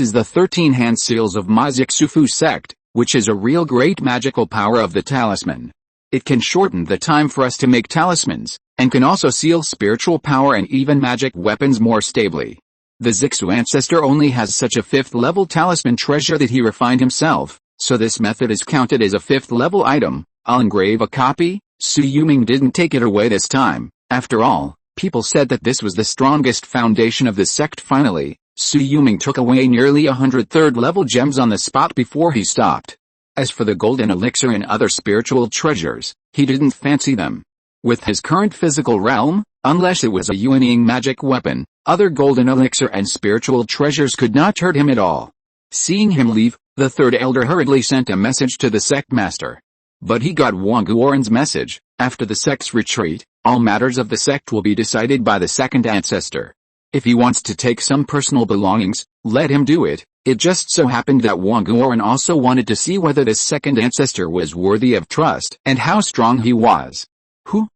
is the 13 hand seals of my Zixufu sect, which is a real great magical power of the talisman. It can shorten the time for us to make talismans, and can also seal spiritual power and even magic weapons more stably. The Zixu ancestor only has such a 5th level talisman treasure that he refined himself, so this method is counted as a 5th level item. I'll engrave a copy. Su Yuming didn't take it away this time. After all, people said that this was the strongest foundation of the sect. Finally, Su Yuming took away nearly 100 3rd-level gems on the spot before he stopped. As for the golden elixir and other spiritual treasures, he didn't fancy them. With his current physical realm, unless it was a Yuanying magic weapon, other golden elixir and spiritual treasures could not hurt him at all. Seeing him leave, the third elder hurriedly sent a message to the sect master. But he got Wang Guoran's message. After the sect's retreat, all matters of the sect will be decided by the second ancestor. If he wants to take some personal belongings, let him do it. It just so happened that Wang Guoran also wanted to see whether this second ancestor was worthy of trust and how strong he was. Su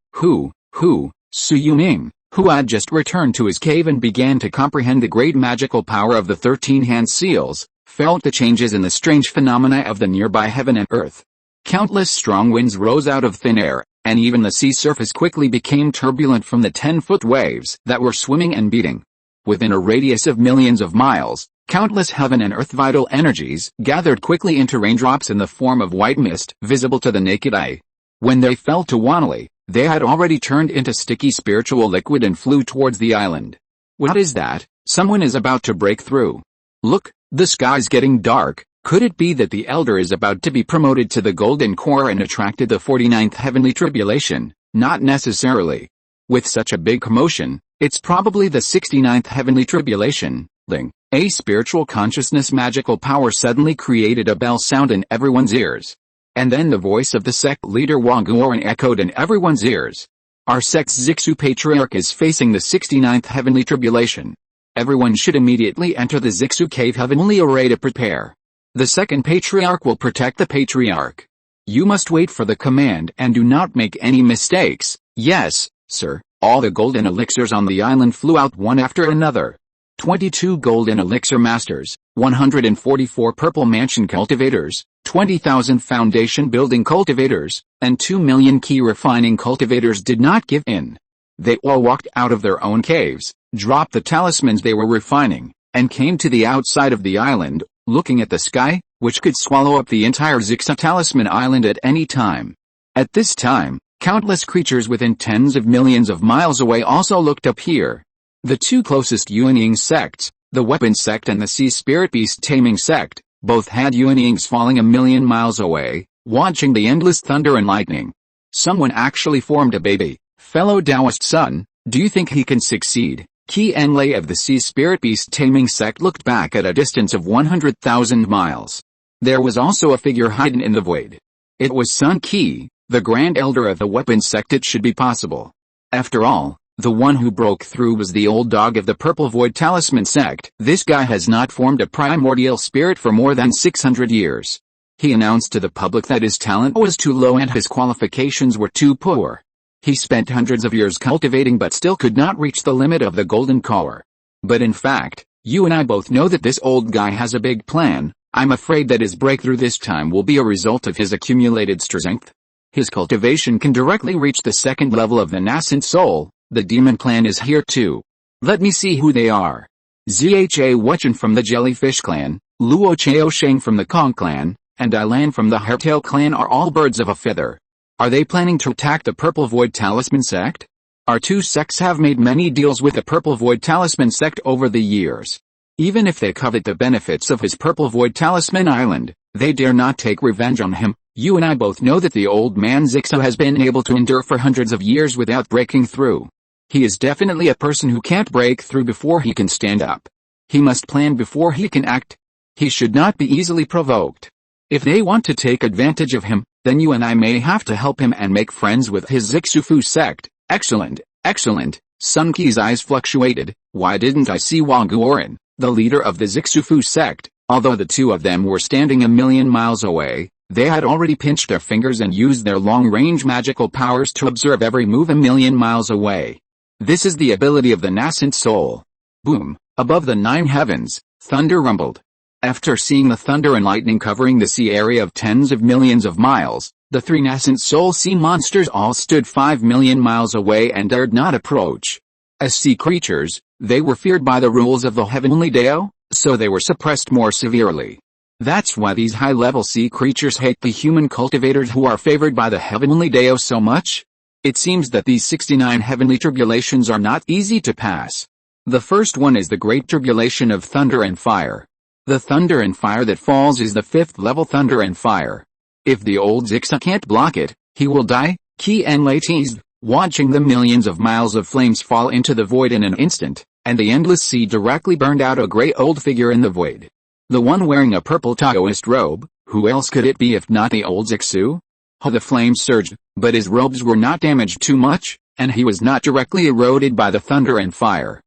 Yuming, who had just returned to his cave and began to comprehend the great magical power of the 13 hand seals, felt the changes in the strange phenomena of the nearby heaven and earth. Countless strong winds rose out of thin air, and even the sea surface quickly became turbulent from the 10-foot waves that were swimming and beating. Within a radius of millions of miles, countless heaven and earth vital energies gathered quickly into raindrops in the form of white mist visible to the naked eye. When they fell to Wanli, they had already turned into sticky spiritual liquid and flew towards the island. What is that? Someone is about to break through. Look, the sky's getting dark. Could it be that the elder is about to be promoted to the golden core and attracted the 49th heavenly tribulation? Not necessarily. With such a big commotion, it's probably the 69th heavenly tribulation. Ling, a spiritual consciousness magical power suddenly created a bell sound in everyone's ears. And then the voice of the sect leader Wang Guoran echoed in everyone's ears. Our sect's Zixu patriarch is facing the 69th heavenly tribulation. Everyone should immediately enter the Zixu cave heavenly array to prepare. The second patriarch will protect the patriarch. You must wait for the command and do not make any mistakes. Yes, sir. All the golden elixirs on the island flew out one after another. 22 golden elixir masters, 144 purple mansion cultivators, 20,000 foundation building cultivators, and 2 million Qi refining cultivators did not give in. They all walked out of their own caves, dropped the talismans they were refining, and came to the outside of the island, looking at the sky, which could swallow up the entire Zixa talisman island at any time. At this time, countless creatures within tens of millions of miles away also looked up here. The two closest Yuanying sects, the Weapon sect and the Sea Spirit Beast Taming sect, both had Yuanyings falling a million miles away, watching the endless thunder and lightning. Someone actually formed a baby. Fellow Taoist son, do you think he can succeed? Qi Enlai of the Sea Spirit Beast Taming sect looked back at a distance of 100,000 miles. There was also a figure hidden in the void. It was Sun Qi, the Grand Elder of the Weapon sect. It should be possible. After all, the one who broke through was the old dog of the Purple Void Talisman sect. This guy has not formed a primordial spirit for more than 600 years. He announced to the public that his talent was too low and his qualifications were too poor. He spent hundreds of years cultivating but still could not reach the limit of the golden core. But in fact, you and I both know that this old guy has a big plan. I'm afraid that his breakthrough this time will be a result of his accumulated strength. His cultivation can directly reach the second level of the nascent soul. The demon clan is here too. Let me see who they are. Zha Wechen from the Jellyfish clan, Luo Chao Sheng from the Kong clan, and Ilan from the Hairtail clan are all birds of a feather. Are they planning to attack the Purple Void Talisman sect? Our two sects have made many deals with the Purple Void Talisman sect over the years. Even if they covet the benefits of his Purple Void Talisman Island, they dare not take revenge on him. You and I both know that the old man Zixa has been able to endure for hundreds of years without breaking through. He is definitely a person who can't break through before he can stand up. He must plan before he can act. He should not be easily provoked. If they want to take advantage of him, then you and I may have to help him and make friends with his Zixufu sect. Excellent, excellent. Sun Qi's eyes fluctuated. Why didn't I see Wang Guoran, the leader of the Zixufu sect? Although the two of them were standing a million miles away, they had already pinched their fingers and used their long-range magical powers to observe every move a million miles away. This is the ability of the nascent soul. Boom! Above the 9 heavens, thunder rumbled. After seeing the thunder and lightning covering the sea area of tens of millions of miles, the 3 nascent soul sea monsters all stood 5 million miles away and dared not approach. As sea creatures, they were feared by the rules of the Heavenly Dao, so they were suppressed more severely. That's why these high-level sea creatures hate the human cultivators who are favored by the Heavenly Dao so much. It seems that these 69 heavenly tribulations are not easy to pass. The first one is the Great Tribulation of Thunder and Fire. The thunder and fire that falls is the 5th level thunder and fire. If the old Zixa can't block it, he will die. Qi Enlai teased, watching the millions of miles of flames fall into the void in an instant, and the endless sea directly burned out a great old figure in the void. The one wearing a purple Taoist robe, who else could it be if not the old Zixu? The flames surged, but his robes were not damaged too much, and he was not directly eroded by the thunder and fire.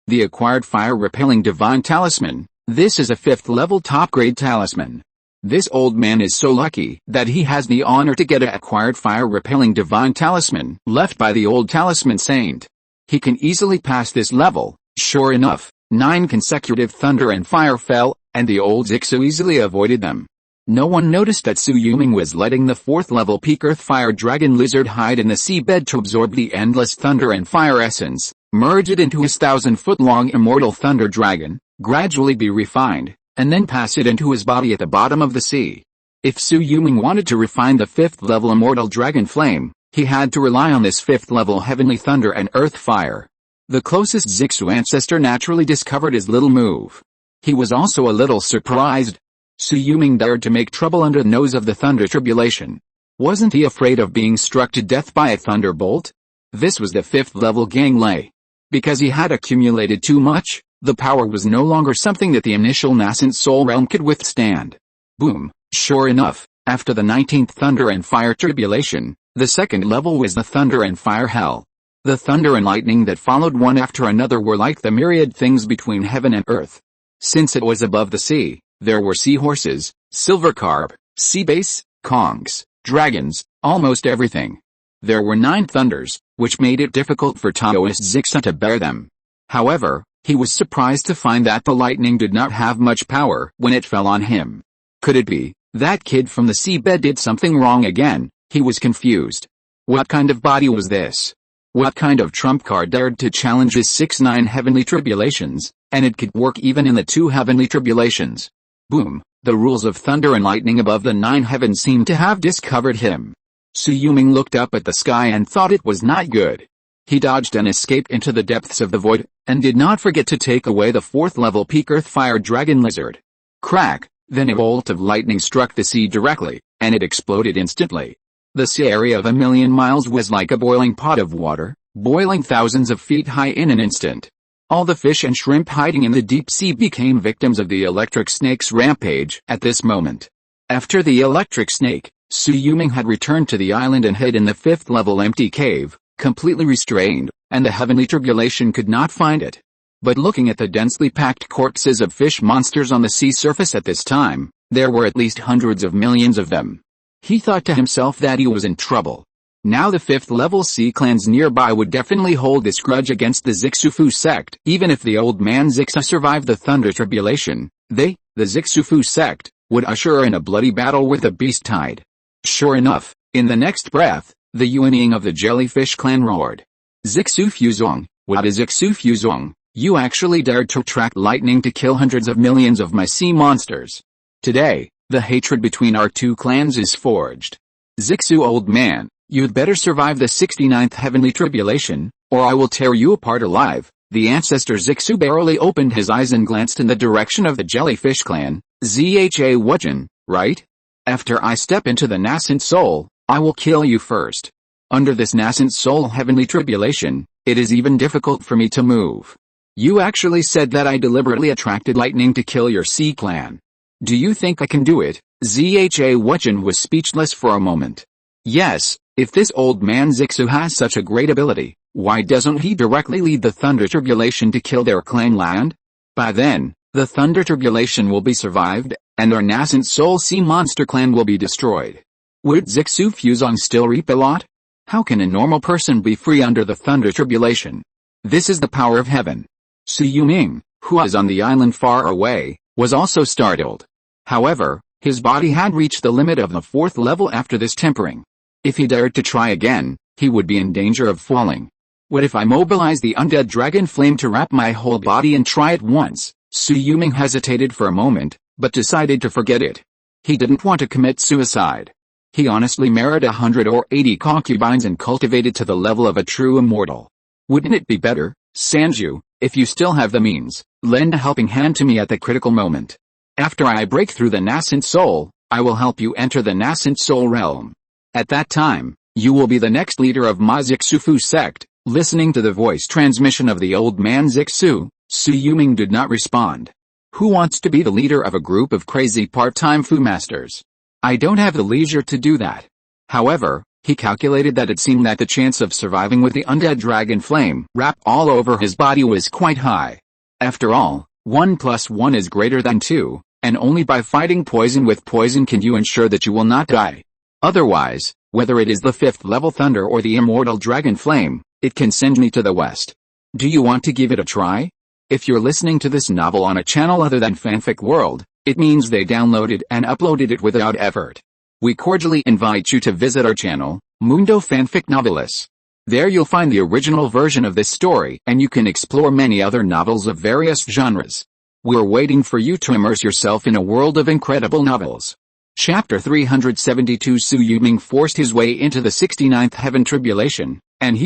The acquired fire-repelling divine talisman. This is a 5th level top-grade talisman. This old man is so lucky that he has the honor to get a acquired fire-repelling divine talisman left by the old talisman saint. He can easily pass this level. Sure enough, 9 consecutive thunder and fire fell, and the old Zixu easily avoided them. No one noticed that Su Yuming was letting the 4th level peak earth fire dragon lizard hide in the seabed to absorb the endless thunder and fire essence, merge it into his 1,000-foot-long immortal thunder dragon, gradually be refined, and then pass it into his body at the bottom of the sea. If Su Yuming wanted to refine the 5th level immortal dragon flame, he had to rely on this 5th level heavenly thunder and earth fire. The closest Zixu ancestor naturally discovered his little move. He was also a little surprised. Su Yuming dared to make trouble under the nose of the thunder tribulation. Wasn't he afraid of being struck to death by a thunderbolt? This was the 5th level Gang Lei. Because he had accumulated too much, the power was no longer something that the initial nascent soul realm could withstand. Boom! Sure enough, after the 19th thunder and fire tribulation, the 2nd level was the thunder and fire hell. The thunder and lightning that followed one after another were like the myriad things between heaven and earth. Since it was above the sea, There were seahorses, silver carp, sea bass, kongs, dragons, almost everything. There were 9 thunders, which made it difficult for Taoist Zixa to bear them. However, he was surprised to find that the lightning did not have much power when it fell on him. Could it be that kid from the seabed did something wrong again? He was confused. What kind of body was this? What kind of trump card dared to challenge his 6-9 heavenly tribulations, and it could work even in the 2 heavenly tribulations? Boom! The rules of thunder and lightning above the 9 heavens seemed to have discovered him. Sui Yulong looked up at the sky and thought it was not good. He dodged and escaped into the depths of the void, and did not forget to take away the 4th level peak earth fire dragon lizard. Crack! Then a bolt of lightning struck the sea directly, and it exploded instantly. The sea area of 1,000,000 miles was like a boiling pot of water, boiling thousands of feet high in an instant. All the fish and shrimp hiding in the deep sea became victims of the electric snake's rampage at this moment. After the electric snake, Sui Yulong had returned to the island and hid in the 5th level empty cave, completely restrained, and the heavenly tribulation could not find it. But looking at the densely packed corpses of fish monsters on the sea surface at this time, there were at least hundreds of millions of them. He thought to himself that he was in trouble. Now the 5th level sea clans nearby would definitely hold this grudge against the Zixufu sect. Even if the old man Zixa survived the thunder tribulation, they, the Zixufu sect, would usher in a bloody battle with the beast tide. Sure enough, in the next breath, the Yuanying of the jellyfish clan roared. Zixufuzong, what is Zixufuzong? You actually dared to attract lightning to kill hundreds of millions of my sea monsters. Today, the hatred between our 2 clans is forged. Zixu old man, you'd better survive the 69th heavenly tribulation, or I will tear you apart alive. The ancestor Zixu barely opened his eyes and glanced in the direction of the jellyfish clan. Zha Wujin, right? After I step into the nascent soul, I will kill you first. Under this nascent soul heavenly tribulation, it is even difficult for me to move. You actually said that I deliberately attracted lightning to kill your sea clan. Do you think I can do it? Zha Wujin was speechless for a moment. Yes, if this old man Zixu has such a great ability, why doesn't he directly lead the thunder tribulation to kill their clan land? By then, the thunder tribulation will be survived, and our nascent soul sea monster clan will be destroyed. Would Zixufuzong still reap a lot? How can a normal person be free under the thunder tribulation? This is the power of heaven. Sui Yulong, who was on the island far away, was also startled. However, his body had reached the limit of the 4th level after this tempering. If he dared to try again, he would be in danger of falling. What if I mobilize the undead dragon flame to wrap my whole body and try it once? Sui Yulong hesitated for a moment, but decided to forget it. He didn't want to commit suicide. He honestly married 100 or 80 concubines and cultivated to the level of a true immortal. Wouldn't it be better, Sanju, if you still have the means, lend a helping hand to me at the critical moment? After I break through the nascent soul, I will help you enter the nascent soul realm. At that time, you will be the next leader of my Zixufu sect. Listening to the voice transmission of the old man Zixu, Sui Yulong did not respond. Who wants to be the leader of a group of crazy part-time Fu masters? I don't have the leisure to do that. However, he calculated that it seemed that the chance of surviving with the undead dragon flame wrapped all over his body was quite high. After all, 1 + 1 is greater than 2, and only by fighting poison with poison can you ensure that you will not die. Otherwise, whether it is the 5th level thunder or the immortal dragon flame, it can send me to the west. Do you want to give it a try? If you're listening to this novel on a channel other than Fanfic World, it means they downloaded and uploaded it without effort. We cordially invite you to visit our channel, Mundo Fanfic Novelis. There you'll find the original version of this story and you can explore many other novels of various genres. We're waiting for you to immerse yourself in a world of incredible novels. Chapter 372 Sui Yulong forced his way into the 69th heaven tribulation, and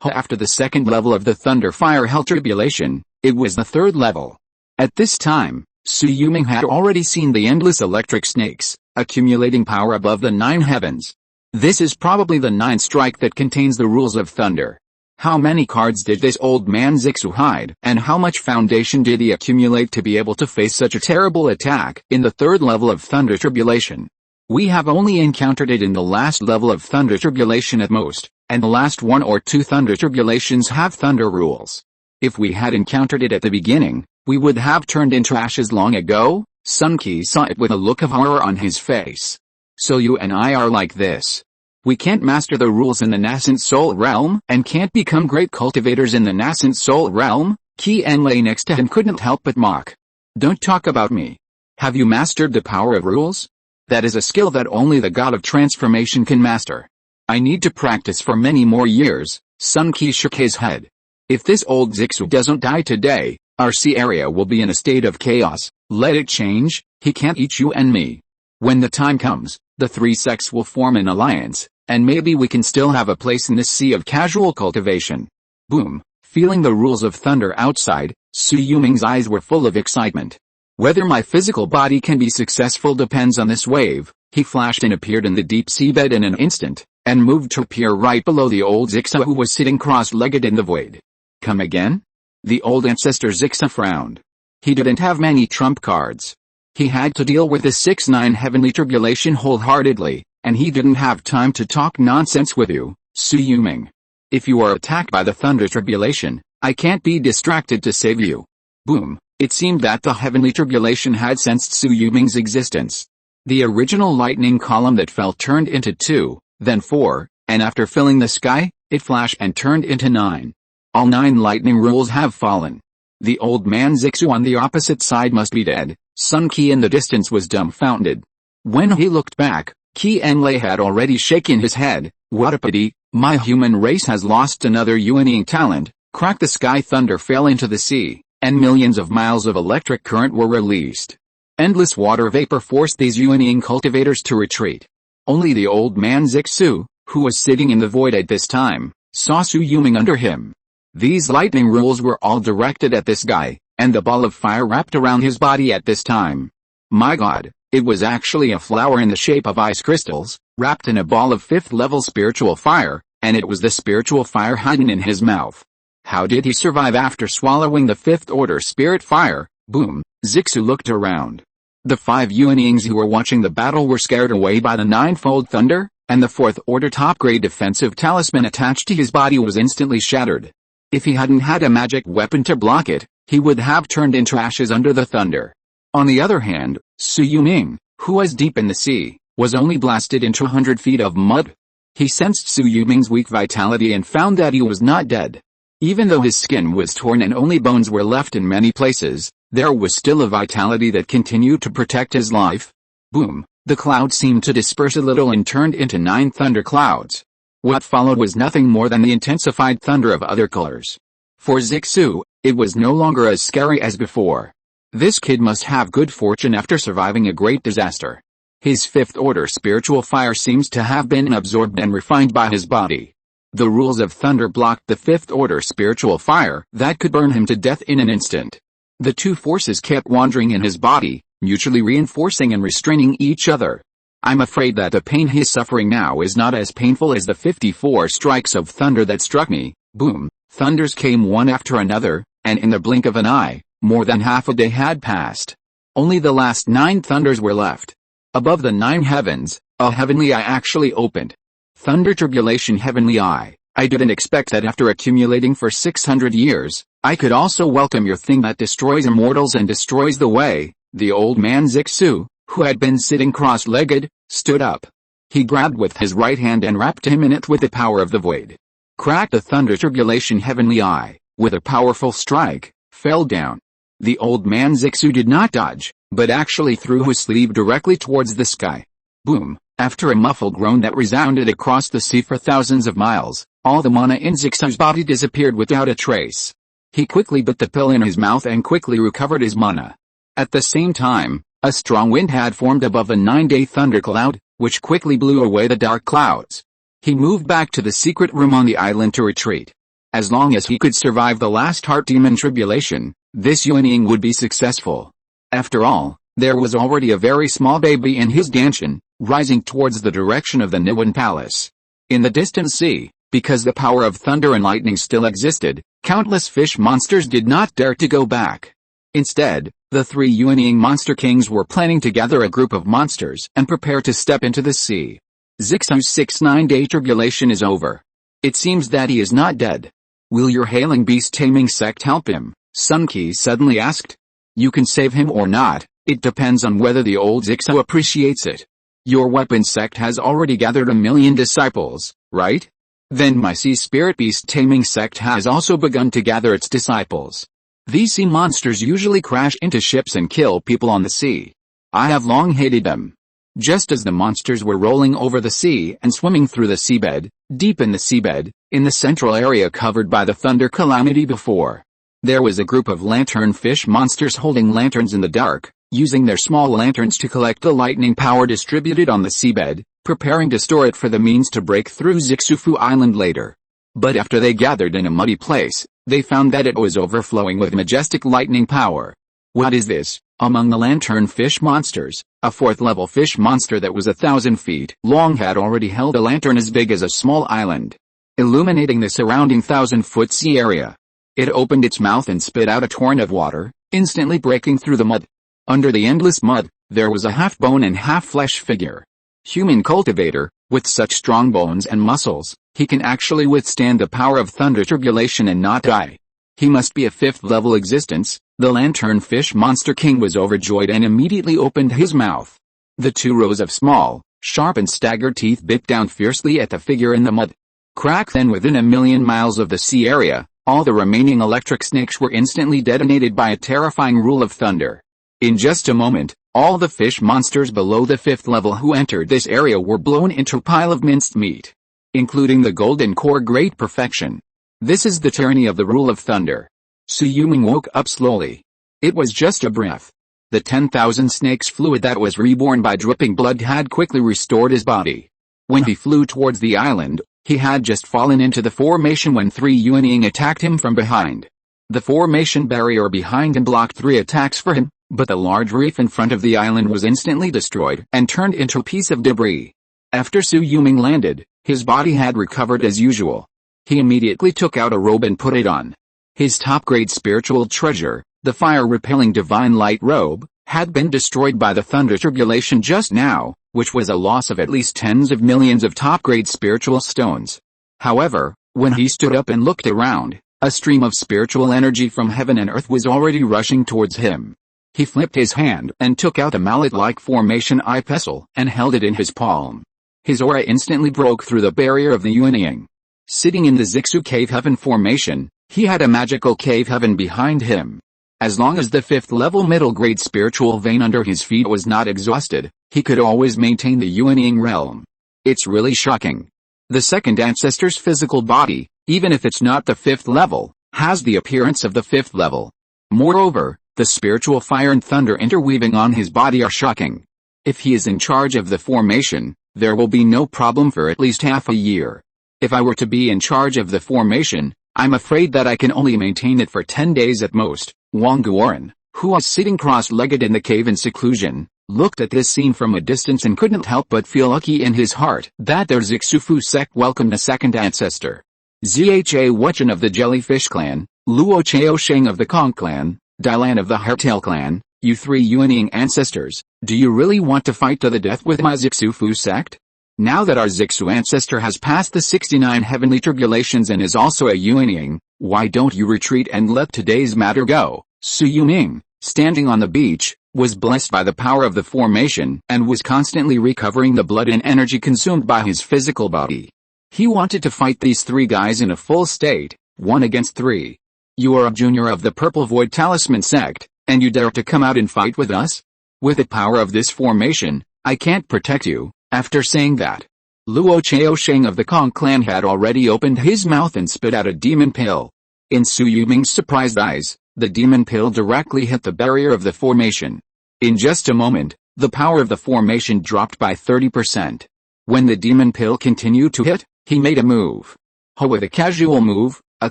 after the 2nd level of the thunder fire hell tribulation, it was the 3rd level. At this time, Sui Yulong had already seen the endless electric snakes, accumulating power above the 9 heavens. This is probably the 9th strike that contains the rules of thunder. How many cards did this old man Zixu hide, and how much foundation did he accumulate to be able to face such a terrible attack in the 3rd level of thunder tribulation? We have only encountered it in the last level of thunder tribulation at most, and the last 1 or 2 thunder tribulations have thunder rules. If we had encountered it at the beginning, we would have turned into ashes long ago. Sun Qi saw it with a look of horror on his face. So you and I are like this. We can't master the rules in the nascent soul realm and can't become great cultivators in the nascent soul realm? Qi lay next to him couldn't help but mock. Don't talk about me. Have you mastered the power of rules? That is a skill that only the god of transformation can master. I need to practice for many more years. Sun Qi shook his head. If this old Zixu doesn't die today, our sea area will be in a state of chaos. Let it change, he can't eat you and me. When the time comes, the three sects will form an alliance, and maybe we can still have a place in this sea of casual cultivation. Boom. Feeling the rules of thunder outside, Su Yuming's eyes were full of excitement. Whether my physical body can be successful depends on this wave. He flashed and appeared in the deep seabed in an instant, and moved to appear right below the old Zixa who was sitting cross-legged in the void. Come again? The old ancestor Zixa frowned. He didn't have many trump cards. He had to deal with the 6-9 heavenly tribulation wholeheartedly, and he didn't have time to talk nonsense with you, Su Yuming. If you are attacked by the thunder tribulation, I can't be distracted to save you. Boom. It seemed that the heavenly tribulation had sensed Su Yuming's existence. The original lightning column that fell turned into 2, then 4, and after filling the sky, it flashed and turned into 9. All 9 lightning rules have fallen. The old man Zixu on the opposite side must be dead. Sun Qi in the distance was dumbfounded. When he looked back, Qi Enlai had already shaken his head. What a pity, my human race has lost another Yuanying talent. Crack the sky thunder fell into the sea, and millions of miles of electric current were released. Endless water vapor forced these Yuanying cultivators to retreat. Only the old man Zixu, who was sitting in the void at this time, saw Su Yuming under him. These lightning rules were all directed at this guy, and the ball of fire wrapped around his body at this time. My god, it was actually a flower in the shape of ice crystals, wrapped in a ball of 5th level spiritual fire, and it was the spiritual fire hidden in his mouth. How did he survive after swallowing the 5th order spirit fire? Boom. Zixu looked around. The 5 Yuanyings who were watching the battle were scared away by the 9-fold thunder, and the 4th order top-grade defensive talisman attached to his body was instantly shattered. If he hadn't had a magic weapon to block it, he would have turned into ashes under the thunder. On the other hand, Su Yuming, who was deep in the sea, was only blasted into 100 feet of mud. He sensed Su Yuming's weak vitality and found that he was not dead. Even though his skin was torn and only bones were left in many places, there was still a vitality that continued to protect his life. Boom. The cloud seemed to disperse a little and turned into 9 thunder clouds. What followed was nothing more than the intensified thunder of other colors. For Zixu, it was no longer as scary as before. This kid must have good fortune after surviving a great disaster. His 5th order spiritual fire seems to have been absorbed and refined by his body. The rules of thunder blocked the 5th order spiritual fire that could burn him to death in an instant. The 2 forces kept wandering in his body, mutually reinforcing and restraining each other. I'm afraid that the pain he's suffering now is not as painful as the 54 strikes of thunder that struck me. Boom. Thunders came one after another, and in the blink of an eye, more than half a day had passed. Only the last 9 thunders were left. Above the 9 heavens, a heavenly eye actually opened. Thunder tribulation heavenly eye. I didn't expect that after accumulating for 600 years, I could also welcome your thing that destroys immortals and destroys the way. The old man Zixu, who had been sitting cross-legged, stood up. He grabbed with his right hand and wrapped him in it with the power of the void. Cracked the thunder tribulation heavenly eye, with a powerful strike, fell down. The old man Zixu did not dodge, but actually threw his sleeve directly towards the sky. Boom. After a muffled groan that resounded across the sea for thousands of miles, all the mana in Zixu's body disappeared without a trace. He quickly put the pill in his mouth and quickly recovered his mana. At the same time, a strong wind had formed above a 9-day thundercloud, which quickly blew away the dark clouds. He moved back to the secret room on the island to retreat. As long as he could survive the last heart demon tribulation, this Yuanying would be successful. After all, there was already a very small baby in his danshan, rising towards the direction of the Niwen Palace. In the distant sea, because the power of thunder and lightning still existed, countless fish monsters did not dare to go back. Instead, the 3 Yuanying monster kings were planning to gather a group of monsters and prepare to step into the sea. Zixu's 6-9-day tribulation is over. It seems that he is not dead. Will your hailing beast taming sect help him? Sun Qi suddenly asked. You can save him or not, It depends on whether the old Zixu appreciates it. Your weapon sect has already gathered 1 million disciples, right? Then my sea spirit beast taming sect has also begun to gather its disciples. These sea monsters usually crash into ships and kill people on the sea. I have long hated them. Just as the monsters were rolling over the sea and swimming through the seabed, deep in the seabed, in the central area covered by the thunder calamity before, there was a group of lanternfish monsters holding lanterns in the dark, using their small lanterns to collect the lightning power distributed on the seabed, preparing to store it for the means to break through Zixufu Island later. But after they gathered in a muddy place, they found that it was overflowing with majestic lightning power. What is this? Among the lanternfish monsters, a 4th-level fish monster that was 1,000 feet long had already held a lantern as big as a small island, illuminating the surrounding 1,000-foot sea area. It opened its mouth and spit out a torrent of water, instantly breaking through the mud. Under the endless mud, there was a half-bone and half-flesh figure. Human cultivator, with such strong bones and muscles, he can actually withstand the power of thunder tribulation and not die. He must be a 5th-level existence. The lanternfish monster king was overjoyed and immediately opened his mouth. The 2 rows of small, sharp and staggered teeth bit down fiercely at the figure in the mud. Crack. Then within 1 million miles of the sea area, all the remaining electric snakes were instantly detonated by a terrifying rule of thunder. In just a moment, all the fish monsters below the 5th level who entered this area were blown into a pile of minced meat, including the golden core great perfection. This is the tyranny of the rule of thunder. Shui Yulong woke up slowly. It was just a breath. The 10,000 snakes fluid that was reborn by dripping blood had quickly restored his body. When he flew towards the island, he had just fallen into the formation when 3 Yuanying attacked him from behind. The formation barrier behind him blocked 3 attacks for him, but the large reef in front of the island was instantly destroyed and turned into a piece of debris. After Shui Yulong landed, his body had recovered as usual. He immediately took out a robe and put it on. His top-grade spiritual treasure, the fire-repelling divine light robe, had been destroyed by the thunder tribulation just now, which was a loss of at least tens of millions of top-grade spiritual stones. However, when he stood up and looked around, a stream of spiritual energy from heaven and earth was already rushing towards him. He flipped his hand and took out a mallet-like formation eye pestle and held it in his palm. His aura instantly broke through the barrier of the Yuanying. Sitting in the Zixu cave heaven formation, he had a magical cave heaven behind him. As long as the 5th-level middle-grade spiritual vein under his feet was not exhausted, he could always maintain the Yuanying realm. It's really shocking. The second ancestor's physical body, even if it's not the 5th level, has the appearance of the 5th level. Moreover, the spiritual fire and thunder interweaving on his body are shocking. If he is in charge of the formation, there will be no problem for at least half a year. If I were to be in charge of the formation, I'm afraid that I can only maintain it for 10 days at most. Wang Guoran, who was sitting cross-legged in the cave in seclusion, looked at this scene from a distance and couldn't help but feel lucky in his heart that their Zixufu sect welcomed a second ancestor. Zha Wuchen of the Jellyfish clan, Luo Chao Sheng of the Kong clan, Dylan of the Hearttail clan, you 3 Yuanying ancestors, do you really want to fight to the death with my Zixufu sect? Now that our Zixu ancestor has passed the 69 heavenly tribulations and is also a Yuanying, why don't you retreat and let today's matter go? Shui Yulong, standing on the beach, was blessed by the power of the formation and was constantly recovering the blood and energy consumed by his physical body. He wanted to fight these 3 guys in a full state, 1 against 3. You are a junior of the Purple Void Talisman sect, and you dare to come out and fight with us? With the power of this formation, I can't protect you. After saying that, Luo Chao Sheng of the Kong clan had already opened his mouth and spit out a demon pill. In Shui Yulong's surprised eyes, the demon pill directly hit the barrier of the formation. In just a moment, the power of the formation dropped by 30%. When the demon pill continued to hit, he made a move. With a casual move, a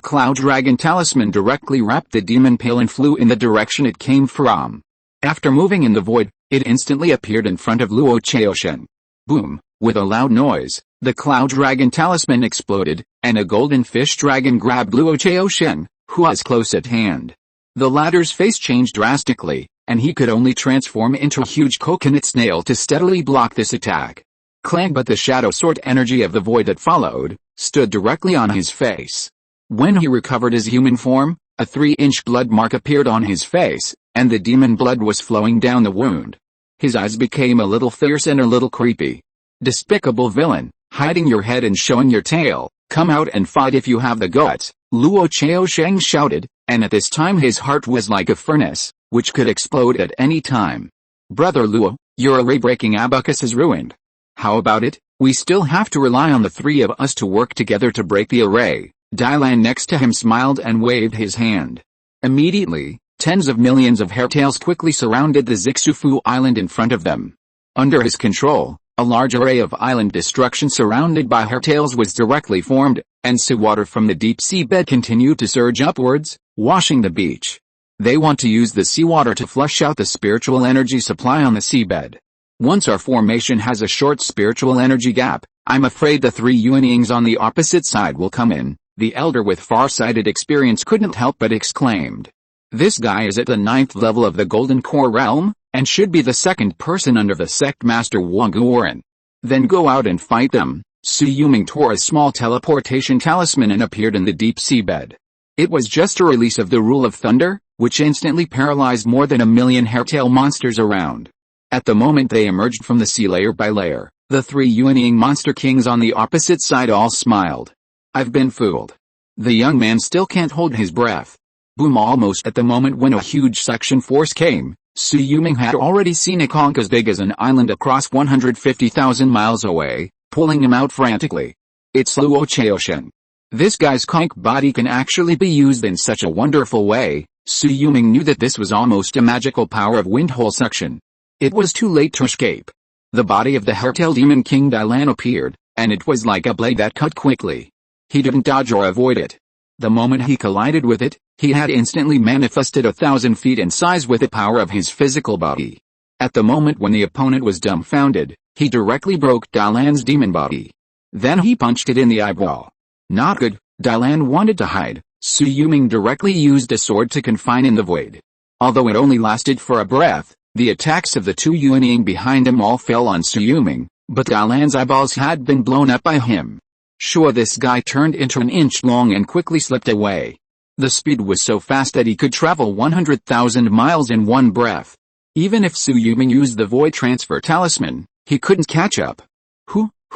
cloud dragon talisman directly wrapped the demon pill and flew in the direction it came from. After moving in the void, it instantly appeared in front of Luo Chao Sheng. Boom! With a loud noise, the cloud dragon talisman exploded, and a golden fish dragon grabbed Luo Chao Sheng, who was close at hand. The latter's face changed drastically, and he could only transform into a huge coconut snail to steadily block this attack. Clang! But the shadow sword energy of the void that followed, stood directly on his face. When he recovered his human form, A 3-inch blood mark appeared on his face, and the demon blood was flowing down the wound. His eyes became a little fierce and a little creepy. "Despicable villain, hiding your head and showing your tail, come out and fight if you have the guts," Luo Qiaosheng shouted, and at this time his heart was like a furnace, which could explode at any time. "Brother Luo, your array-breaking abacus is ruined. How about it? We still have to rely on the three of us to work together to break the array." Dylan next to him smiled and waved his hand. Immediately, tens of millions of hairtails quickly surrounded the Zixufu island in front of them. Under his control, a large array of island destruction surrounded by hairtails was directly formed, and seawater from the deep seabed continued to surge upwards, washing the beach. They want to use the seawater to flush out the spiritual energy supply on the seabed. Once our formation has a short spiritual energy gap, I'm afraid the three Yuanyings on the opposite side will come in, the elder with far-sighted experience couldn't help but exclaimed. "This guy is at the 9th level of the Golden Core realm, and should be the second person under the sect master Wang Guoren. Then go out and fight them." Su Yuming tore a small teleportation talisman and appeared in the deep seabed. It was just a release of the Rule of Thunder, which instantly paralyzed more than 1,000,000 hairtail monsters around. At the moment they emerged from the sea layer by layer, the three Yuanying monster kings on the opposite side all smiled. "I've been fooled." The young man still can't hold his breath. Boom! Almost at the moment when a huge suction force came, Su Yuming had already seen a conch as big as an island across 150,000 miles away, pulling him out frantically. "It's Luo Qiaosheng. This guy's conch body can actually be used in such a wonderful way." Su Yuming knew that this was almost a magical power of windhole suction. It was too late to escape. The body of the hairtail demon king Dylan appeared, and it was like a blade that cut quickly. He didn't dodge or avoid it. The moment he collided with it, he had instantly manifested 1,000 feet in size with the power of his physical body. At the moment when the opponent was dumbfounded, he directly broke Dylan's demon body. Then he punched it in the eyeball. Not good. Dylan wanted to hide. Su Yuming directly used a sword to confine in the void. Although it only lasted for a breath, the attacks of the two Yuanying behind him all fell on Su Yuming, but Dylan's eyeballs had been blown up by him. Sure, this guy turned into an inch long and quickly slipped away. The speed was so fast that he could travel 100,000 miles in one breath. Even if Su Yuming used the void transfer talisman, he couldn't catch up.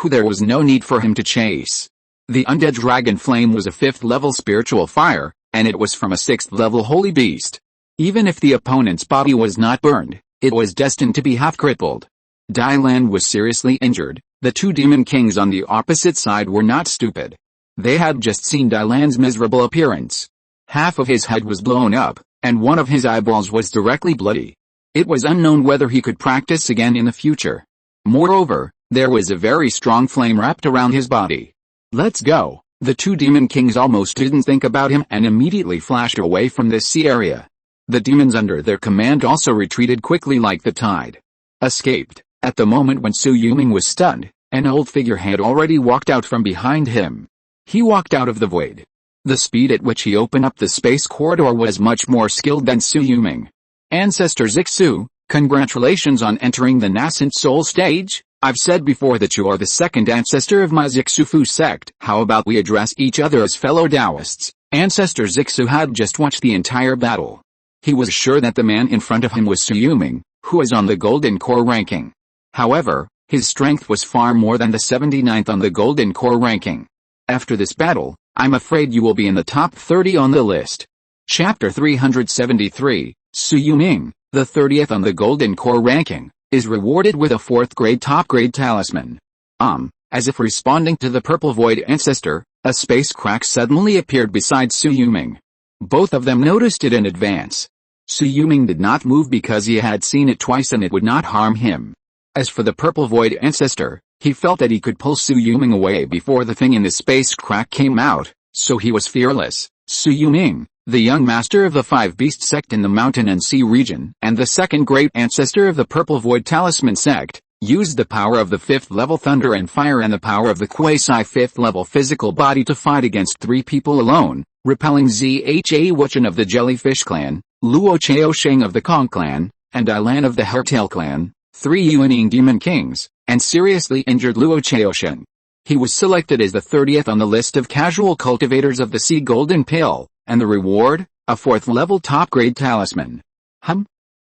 There was no need for him to chase. The undead dragon flame was a 5th level spiritual fire, and it was from a 6th level holy beast. Even if the opponent's body was not burned, it was destined to be half crippled. Dylan was seriously injured. The two demon kings on the opposite side were not stupid. They had just seen Dylan's miserable appearance. Half of his head was blown up, and one of his eyeballs was directly bloody. It was unknown whether he could practice again in the future. Moreover, there was a very strong flame wrapped around his body. "Let's go." The two demon kings almost didn't think about him and immediately flashed away from this sea area. The demons under their command also retreated quickly like the tide. Escaped. At the moment when Su Yuming was stunned, an old figure had already walked out from behind him. He walked out of the void. The speed at which he opened up the space corridor was much more skilled than Su Yuming. "Ancestor Zixu, congratulations on entering the nascent soul stage. I've said before that you are the second ancestor of my Zixufu sect. How about we address each other as fellow Taoists?" Ancestor Zixu had just watched the entire battle. He was sure that the man in front of him was Su Yuming, who was on the Golden Core ranking. However, his strength was far more than the 79th on the Golden Core ranking. "After this battle, I'm afraid you will be in the top 30 on the list." Chapter 373, Su Yuming, the 30th on the Golden Core ranking, is rewarded with a 4th grade top grade talisman. As if responding to the Purple Void ancestor, a space crack suddenly appeared beside Su Yuming. Both of them noticed it in advance. Su Yuming did not move because he had seen it twice and it would not harm him. As for the Purple Void ancestor, he felt that he could pull Su Yuming away before the thing in the space crack came out, so he was fearless. Su Yuming, the young master of the 5 Beast sect in the mountain and sea region, and the second great ancestor of the Purple Void Talisman sect, used the power of the 5th level thunder and fire and the power of the quasi-5th level physical body to fight against 3 people alone, repelling Zha Wuchen of the Jellyfish clan, Luo Qiaosheng of the Kong clan, and Dylan of the Hairtail clan, 3 Yuanying demon kings, and seriously injured Luo Qiaosheng. He was selected as the 30th on the list of casual cultivators of the Sea Golden Pill, and the reward, A 4th level top grade talisman.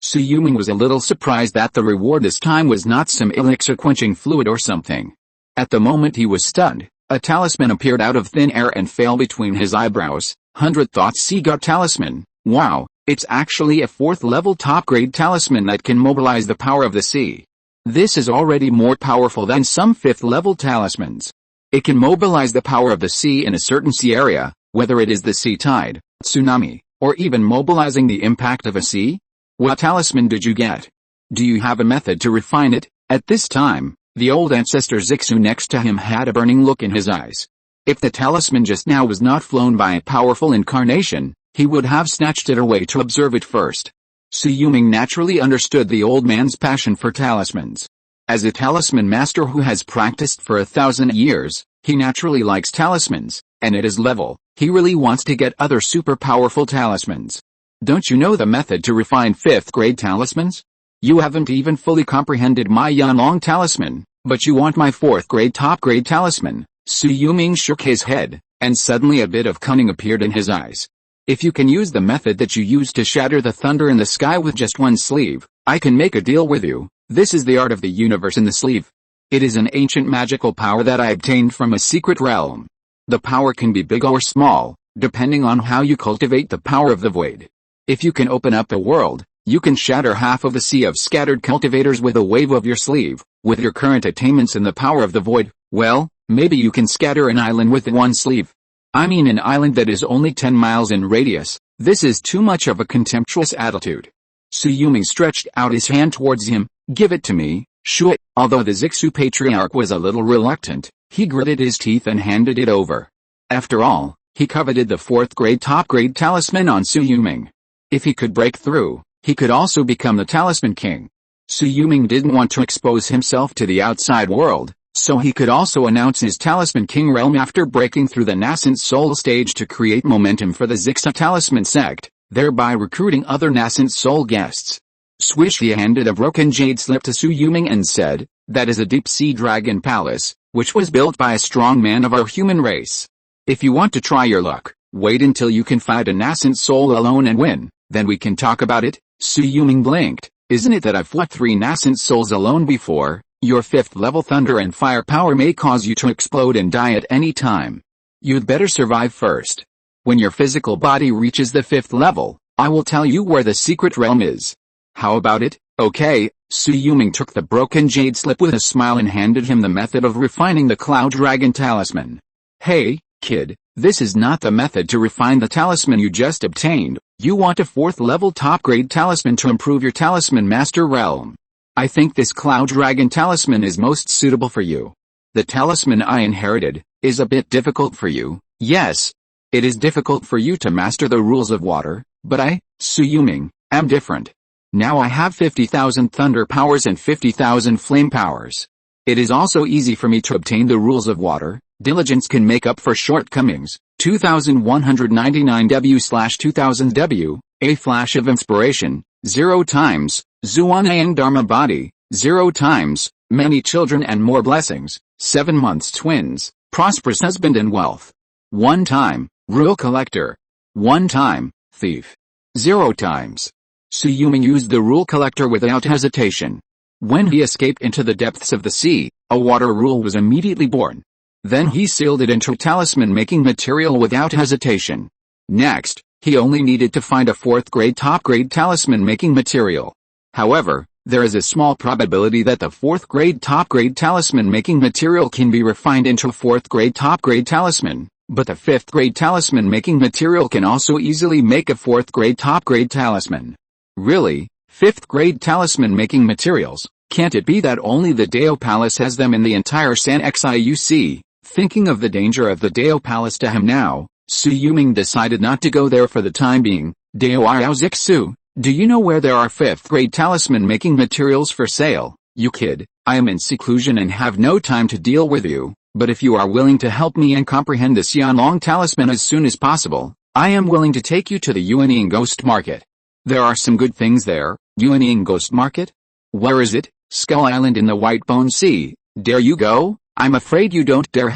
Shui Yulong was a little surprised that the reward this time was not some elixir quenching fluid or something. At the moment he was stunned, a talisman appeared out of thin air and fell between his eyebrows. 100 thoughts Sea God Talisman. Wow, it's actually a 4th level top grade talisman that can mobilize the power of the sea. This is already more powerful than some 5th level talismans. It can mobilize the power of the sea in a certain sea area, whether it is the sea tide, tsunami, or even mobilizing the impact of a sea. What talisman did you get? Do you have a method to refine it? At this time, the old ancestor Zixu next to him had a burning look in his eyes. If the talisman just now was not flown by a powerful incarnation, he would have snatched it away to observe it first. Shui Yulong naturally understood the old man's passion for talismans. As a talisman master who has practiced for 1,000 years, he naturally likes talismans, and at his level, he really wants to get other super powerful talismans. Don't you know the method to refine 5th grade talismans? You haven't even fully comprehended my Yandang talisman, but you want my 4th grade top grade talisman. Shui Yulong shook his head, and suddenly a bit of cunning appeared in his eyes. If you can use the method that you used to shatter the thunder in the sky with just one sleeve, I can make a deal with you. This is the art of the universe in the sleeve. It is an ancient magical power that I obtained from a secret realm. The power can be big or small, depending on how you cultivate the power of the void. If you can open up a world, you can shatter half of the sea of scattered cultivators with a wave of your sleeve. With your current attainments in the power of the void, well, maybe you can scatter an island with one sleeve. I mean an island that is only 10 miles in radius. This is too much of a contemptuous attitude. Shui Yulong stretched out his hand towards him. Give it to me, Shui. Although the Zixu patriarch was a little reluctant, he gritted his teeth and handed it over. After all, he coveted the 4th grade top grade talisman on Shui Yulong. If he could break through, he could also become the talisman king. Shui Yulong didn't want to expose himself to the outside world, so he could also announce his talisman king realm after breaking through the nascent soul stage to create momentum for the Zixu talisman sect, thereby recruiting other nascent soul guests. Swish, he handed a broken jade slip to Shui Yulong and said, that is a deep sea dragon palace, which was built by a strong man of our human race. If you want to try your luck, wait until you can fight a nascent soul alone and win, then we can talk about it. Shui Yulong blinked. Isn't it that I've fought 3 nascent souls alone before? Your 5th level thunder and fire power may cause you to explode and die at any time. You'd better survive first. When your physical body reaches the 5th level, I will tell you where the secret realm is. How about it? Okay. Shui Yulong took the broken jade slip with a smile and handed him the method of refining the Cloud Dragon talisman. Hey, kid, this is not the method to refine the talisman you just obtained. You want a 4th level top grade talisman to improve your talisman master realm. I think this Cloud Dragon talisman is most suitable for you. The talisman I inherited is a bit difficult for you. Yes, it is difficult for you to master the rules of water, but I, Shui Yulong, am different. Now I have 50,000 thunder powers and 50,000 flame powers. It is also easy for me to obtain the rules of water. Diligence can make up for shortcomings. 2199W/2000W, a flash of inspiration, 0 times, Zuanayang Dharma body, 0 times, many children and more blessings, 7 months twins, prosperous husband and wealth. 1 time, rule collector. 1 time, thief. 0 times. Shui Yulong used the rule collector without hesitation. When he escaped into the depths of the sea, a water rule was immediately born. Then he sealed it into talisman-making material without hesitation. Next, he only needed to find a 4th grade top grade talisman-making material. However, there is a small probability that the 4th grade top grade talisman-making material can be refined into a 4th grade top grade talisman, but the 5th grade talisman-making material can also easily make a 4th grade top grade talisman. Really? 5th grade talisman-making materials? Can't it be that only the Dao Palace has them in the entire San Xiuc? Thinking of the danger of the Dao Palace to him now, Shui Yulong decided not to go there for the time being. Dao Yao Zixu, do you know where there are 5th grade talisman-making materials for sale? You kid, I am in seclusion and have no time to deal with you, but if you are willing to help me and comprehend this Yandang talisman as soon as possible, I am willing to take you to the Yuanying Ghost Market. There are some good things there. Yuanying Ghost Market? Where is it? Skull Island in the White Bone Sea. Dare you go? I'm afraid you don't dare.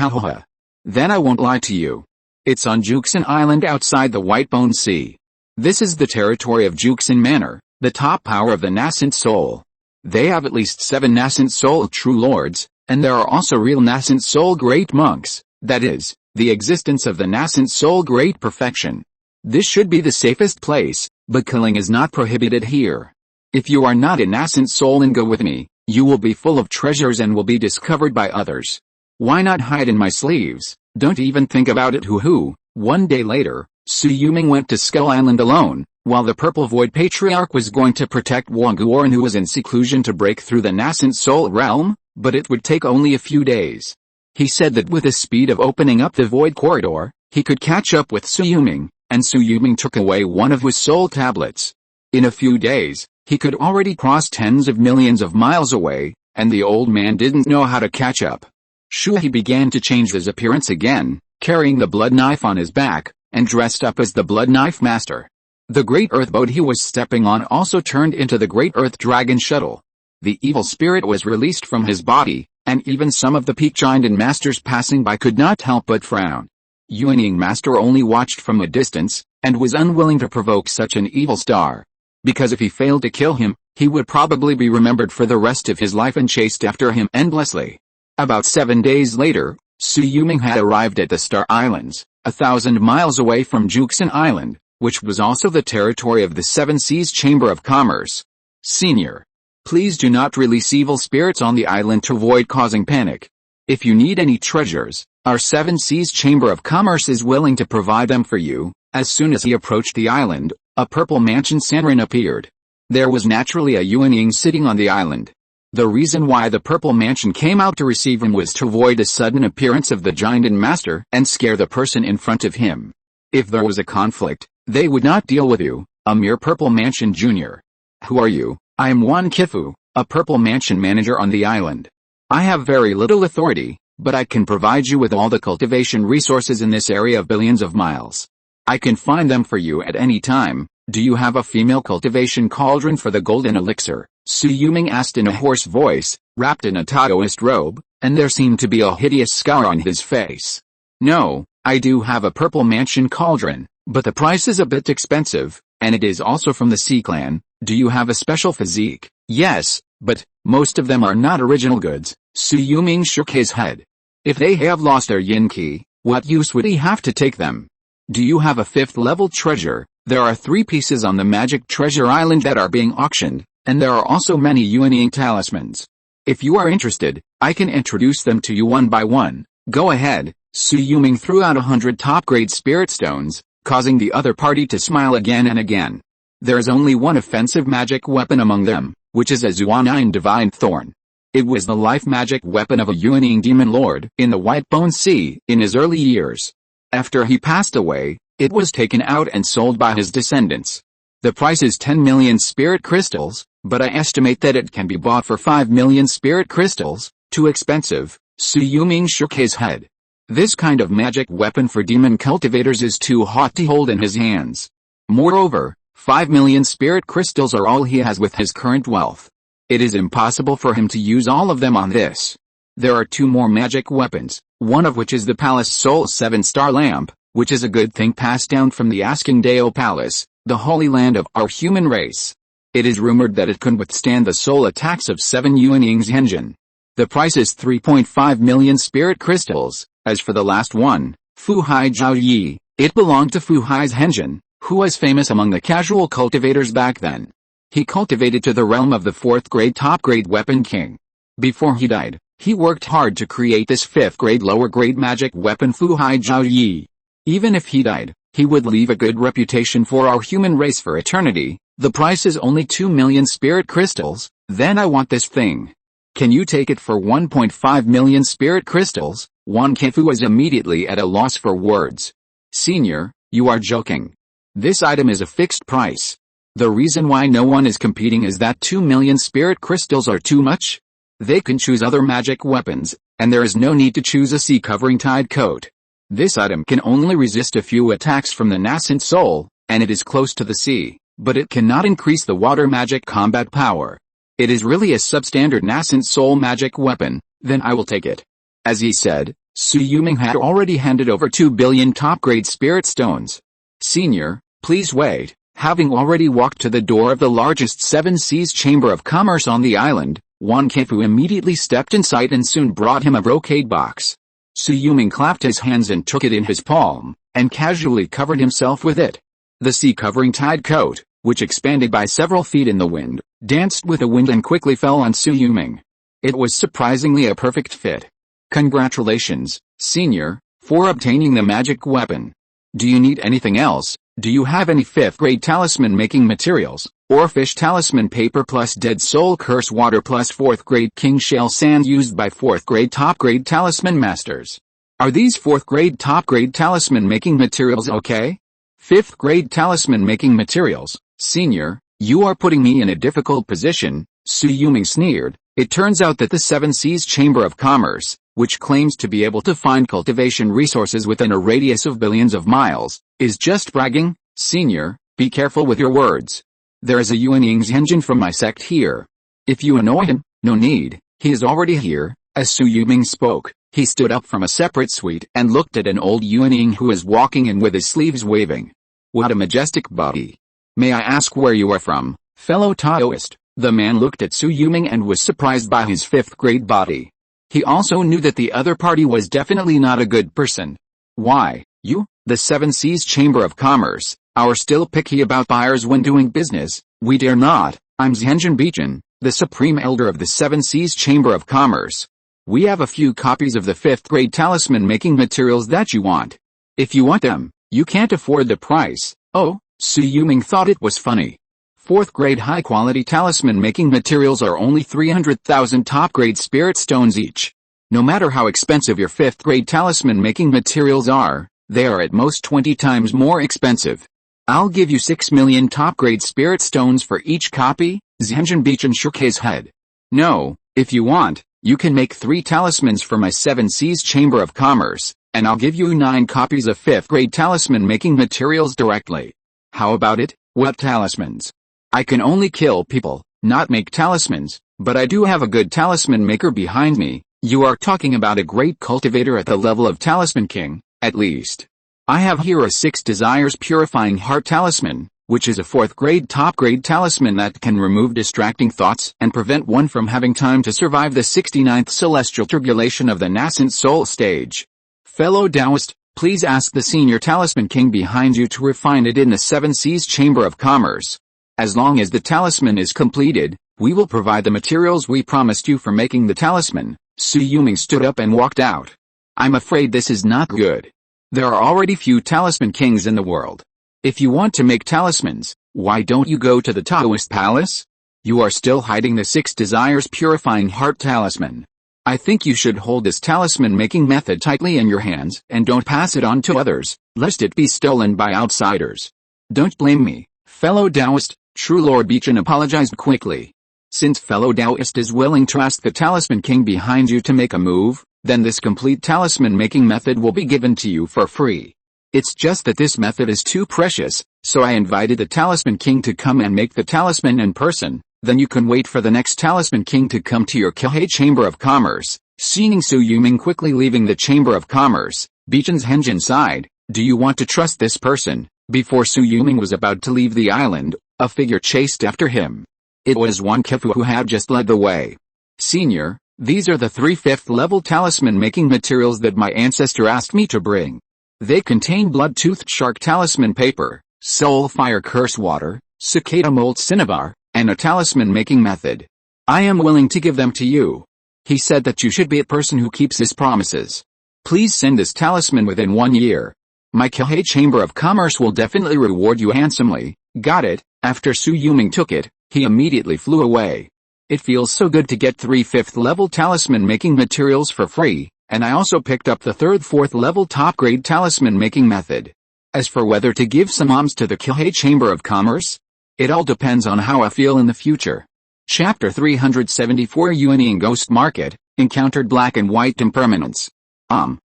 Then I won't lie to you. It's on Juxin Island outside the White Bone Sea. This is the territory of Juxin Manor, the top power of the nascent soul. They have at least 7 nascent soul true lords, and there are also real nascent soul great monks, that is, the existence of the nascent soul great perfection. This should be the safest place, but killing is not prohibited here. If you are not a nascent soul and go with me, you will be full of treasures and will be discovered by others. Why not hide in my sleeves? Don't even think about it. Hoo-hoo. One day later, Sui Yulong went to Skull Island alone, while the Purple Void Patriarch was going to protect Wang Guoran, who was in seclusion, to break through the nascent soul realm, but it would take only a few days. He said that with the speed of opening up the Void Corridor, he could catch up with Sui Yulong, and Sui Yulong took away one of his soul tablets. In a few days, he could already cross tens of millions of miles away, and the old man didn't know how to catch up. Shui began to change his appearance again, carrying the blood knife on his back, and dressed up as the blood knife master. The great earth boat he was stepping on also turned into the great earth dragon shuttle. The evil spirit was released from his body, and even some of the peak giant and masters passing by could not help but frown. Yuanying Master only watched from a distance, and was unwilling to provoke such an evil star. Because if he failed to kill him, he would probably be remembered for the rest of his life and chased after him endlessly. About 7 days later, Sui Yulong had arrived at the Star Islands, 1,000 miles away from Juxin Island, which was also the territory of the Seven Seas Chamber of Commerce. Senior, please do not release evil spirits on the island to avoid causing panic. If you need any treasures, our Seven Seas Chamber of Commerce is willing to provide them for you. As soon as he approached the island, a purple mansion Sanrin appeared. There was naturally a Yuanying sitting on the island. The reason why the purple mansion came out to receive him was to avoid a sudden appearance of the giant and master and scare the person in front of him. If there was a conflict, they would not deal with you, a mere purple mansion junior. Who are you? I am Wan Kifu, a purple mansion manager on the island. I have very little authority, but I can provide you with all the cultivation resources in this area of billions of miles. I can find them for you at any time. Do you have a female cultivation cauldron for the golden elixir? Sui Yulong asked in a hoarse voice, wrapped in a Taoist robe, and there seemed to be a hideous scour on his face. No, I do have a purple mansion cauldron, but the price is a bit expensive, and it is also from the Sea Clan. Do you have a special physique? Yes, but most of them are not original goods. Sui Yulong shook his head. If they have lost their yin qi, what use would he have to take them? Do you have a 5th level treasure? There are 3 pieces on the Magic Treasure Island that are being auctioned, and there are also many Yuanying talismans. If you are interested, I can introduce them to you one by one. Go ahead. Sui Yulong threw out 100 top-grade spirit stones, causing the other party to smile again and again. There is only one offensive magic weapon among them, which is a Zuanine Divine Thorn. It was the life magic weapon of a Yuanying demon lord in the White Bone Sea in his early years. After he passed away, it was taken out and sold by his descendants. The price is 10 million spirit crystals, but I estimate that it can be bought for 5 million spirit crystals. Too expensive. Sui Yulong shook his head. This kind of magic weapon for demon cultivators is too hot to hold in his hands. Moreover, 5 million spirit crystals are all he has with his current wealth. It is impossible for him to use all of them on this. There are 2 more magic weapons, one of which is the Palace Soul 7-star lamp, which is a good thing passed down from the Asking Deo Palace, the holy land of our human race. It is rumored that it can withstand the soul attacks of 7 Yuanying's engine. The price is 3.5 million spirit crystals. As for the last one, Fu Hai Jiao Yi, it belonged to Fu Hai's engine, who was famous among the casual cultivators back then. He cultivated to the realm of the 4th grade top grade weapon king. Before he died, he worked hard to create this 5th grade lower grade magic weapon Fu Hai Jiao Yi. Even if he died, he would leave a good reputation for our human race for eternity. The price is only 2 million spirit crystals. Then I want this thing. Can you take it for 1.5 million spirit crystals? Wan Kifu was immediately at a loss for words. Senior, you are joking. This item is a fixed price. The reason why no one is competing is that 2 million spirit crystals are too much. They can choose other magic weapons, and there is no need to choose a sea-covering tide coat. This item can only resist a few attacks from the nascent soul, and it is close to the sea, but it cannot increase the water magic combat power. It is really a substandard nascent soul magic weapon. Then I will take it. As he said, Sui Yulong had already handed over 2 billion top-grade spirit stones. Senior, please wait. Having already walked to the door of the largest Seven Seas Chamber of Commerce on the island, Wan Keifu immediately stepped inside and soon brought him a brocade box. Su Yuming clapped his hands and took it in his palm, and casually covered himself with it. The sea-covering tide coat, which expanded by several feet in the wind, danced with the wind and quickly fell on Su Yuming. It was surprisingly a perfect fit. Congratulations, Senior, for obtaining the magic weapon. Do you need anything else? Do you have any 5th grade talisman making materials, or fish talisman paper plus dead soul curse water plus 4th grade king shell sand used by 4th grade top grade talisman masters? Are these 4th grade top grade talisman making materials okay? 5th grade talisman making materials, Senior, you are putting me in a difficult position, Su Yuming sneered. It turns out that the Seven Seas Chamber of Commerce, which claims to be able to find cultivation resources within a radius of billions of miles, is just bragging. Senior, be careful with your words. There is a Yuaning's engine from my sect here. If you annoy him, no need, he is already here. As Su Yuming spoke, he stood up from a separate suite and looked at an old Yuaning who was walking in with his sleeves waving. What a majestic body. May I ask where you are from, fellow Taoist? The man looked at Su Yuming and was surprised by his 5th grade body. He also knew that the other party was definitely not a good person. Why, you, the Seven Seas Chamber of Commerce, are still picky about buyers when doing business? We dare not. I'm Zhenjin Beichin, the Supreme Elder of the Seven Seas Chamber of Commerce. We have a few copies of the 5th grade talisman making materials that you want. If you want them, you can't afford the price. Oh, Su Yuming thought it was funny. 4th grade high quality talisman making materials are only 300,000 top grade spirit stones each. No matter how expensive your 5th grade talisman making materials are, they are at most 20 times more expensive. I'll give you 6 million top grade spirit stones for each copy. Zhenjin Beichin shook his head. No, if you want, you can make 3 talismans for my Seven Seas Chamber of Commerce, and I'll give you 9 copies of 5th grade talisman making materials directly. How about it? What talismans? I can only kill people, not make talismans, but I do have a good talisman maker behind me. You are talking about a great cultivator at the level of Talisman King, at least. I have here a 6 Desires Purifying Heart Talisman, which is a 4th grade top grade talisman that can remove distracting thoughts and prevent one from having time to survive the 69th celestial tribulation of the nascent soul stage. Fellow Taoist, please ask the Senior Talisman King behind you to refine it in the Seven Seas Chamber of Commerce. As long as the talisman is completed, we will provide the materials we promised you for making the talisman. Su Yuming stood up and walked out. I'm afraid this is not good. There are already few talisman kings in the world. If you want to make talismans, why don't you go to the Taoist palace? You are still hiding the 6 Desires Purifying Heart Talisman. I think you should hold this talisman making method tightly in your hands and don't pass it on to others, lest it be stolen by outsiders. Don't blame me, fellow Taoist. True Lord Beichin apologized quickly. Since fellow Taoist is willing to ask the Talisman King behind you to make a move, then this complete talisman making method will be given to you for free. It's just that this method is too precious, so I invited the Talisman King to come and make the talisman in person, then you can wait for the next Talisman King to come to your Qi Chamber of Commerce. Seeing Su Yuming quickly leaving the Chamber of Commerce, Beichin's Henjin sighed. Do you want to trust this person? Before Su Yuming was about to leave the island, a figure chased after him. It was Wan Keifu who had just led the way. Senior, these are the 3 5th level talisman making materials that my ancestor asked me to bring. They contain blood-toothed shark talisman paper, soul fire curse water, cicada mold cinnabar, and a talisman making method. I am willing to give them to you. He said that you should be a person who keeps his promises. Please send this talisman within 1 year. My Qi Chamber of Commerce will definitely reward you handsomely. Got it? After Su Yuming took it, he immediately flew away. It feels so good to get 3 5th level talisman making materials for free, and I also picked up the 3rd 4th level top grade talisman making method. As for whether to give some alms to the Qi Chamber of Commerce, it all depends on how I feel in the future. Chapter 374 Yuanian Ghost Market, encountered black and white impermanence.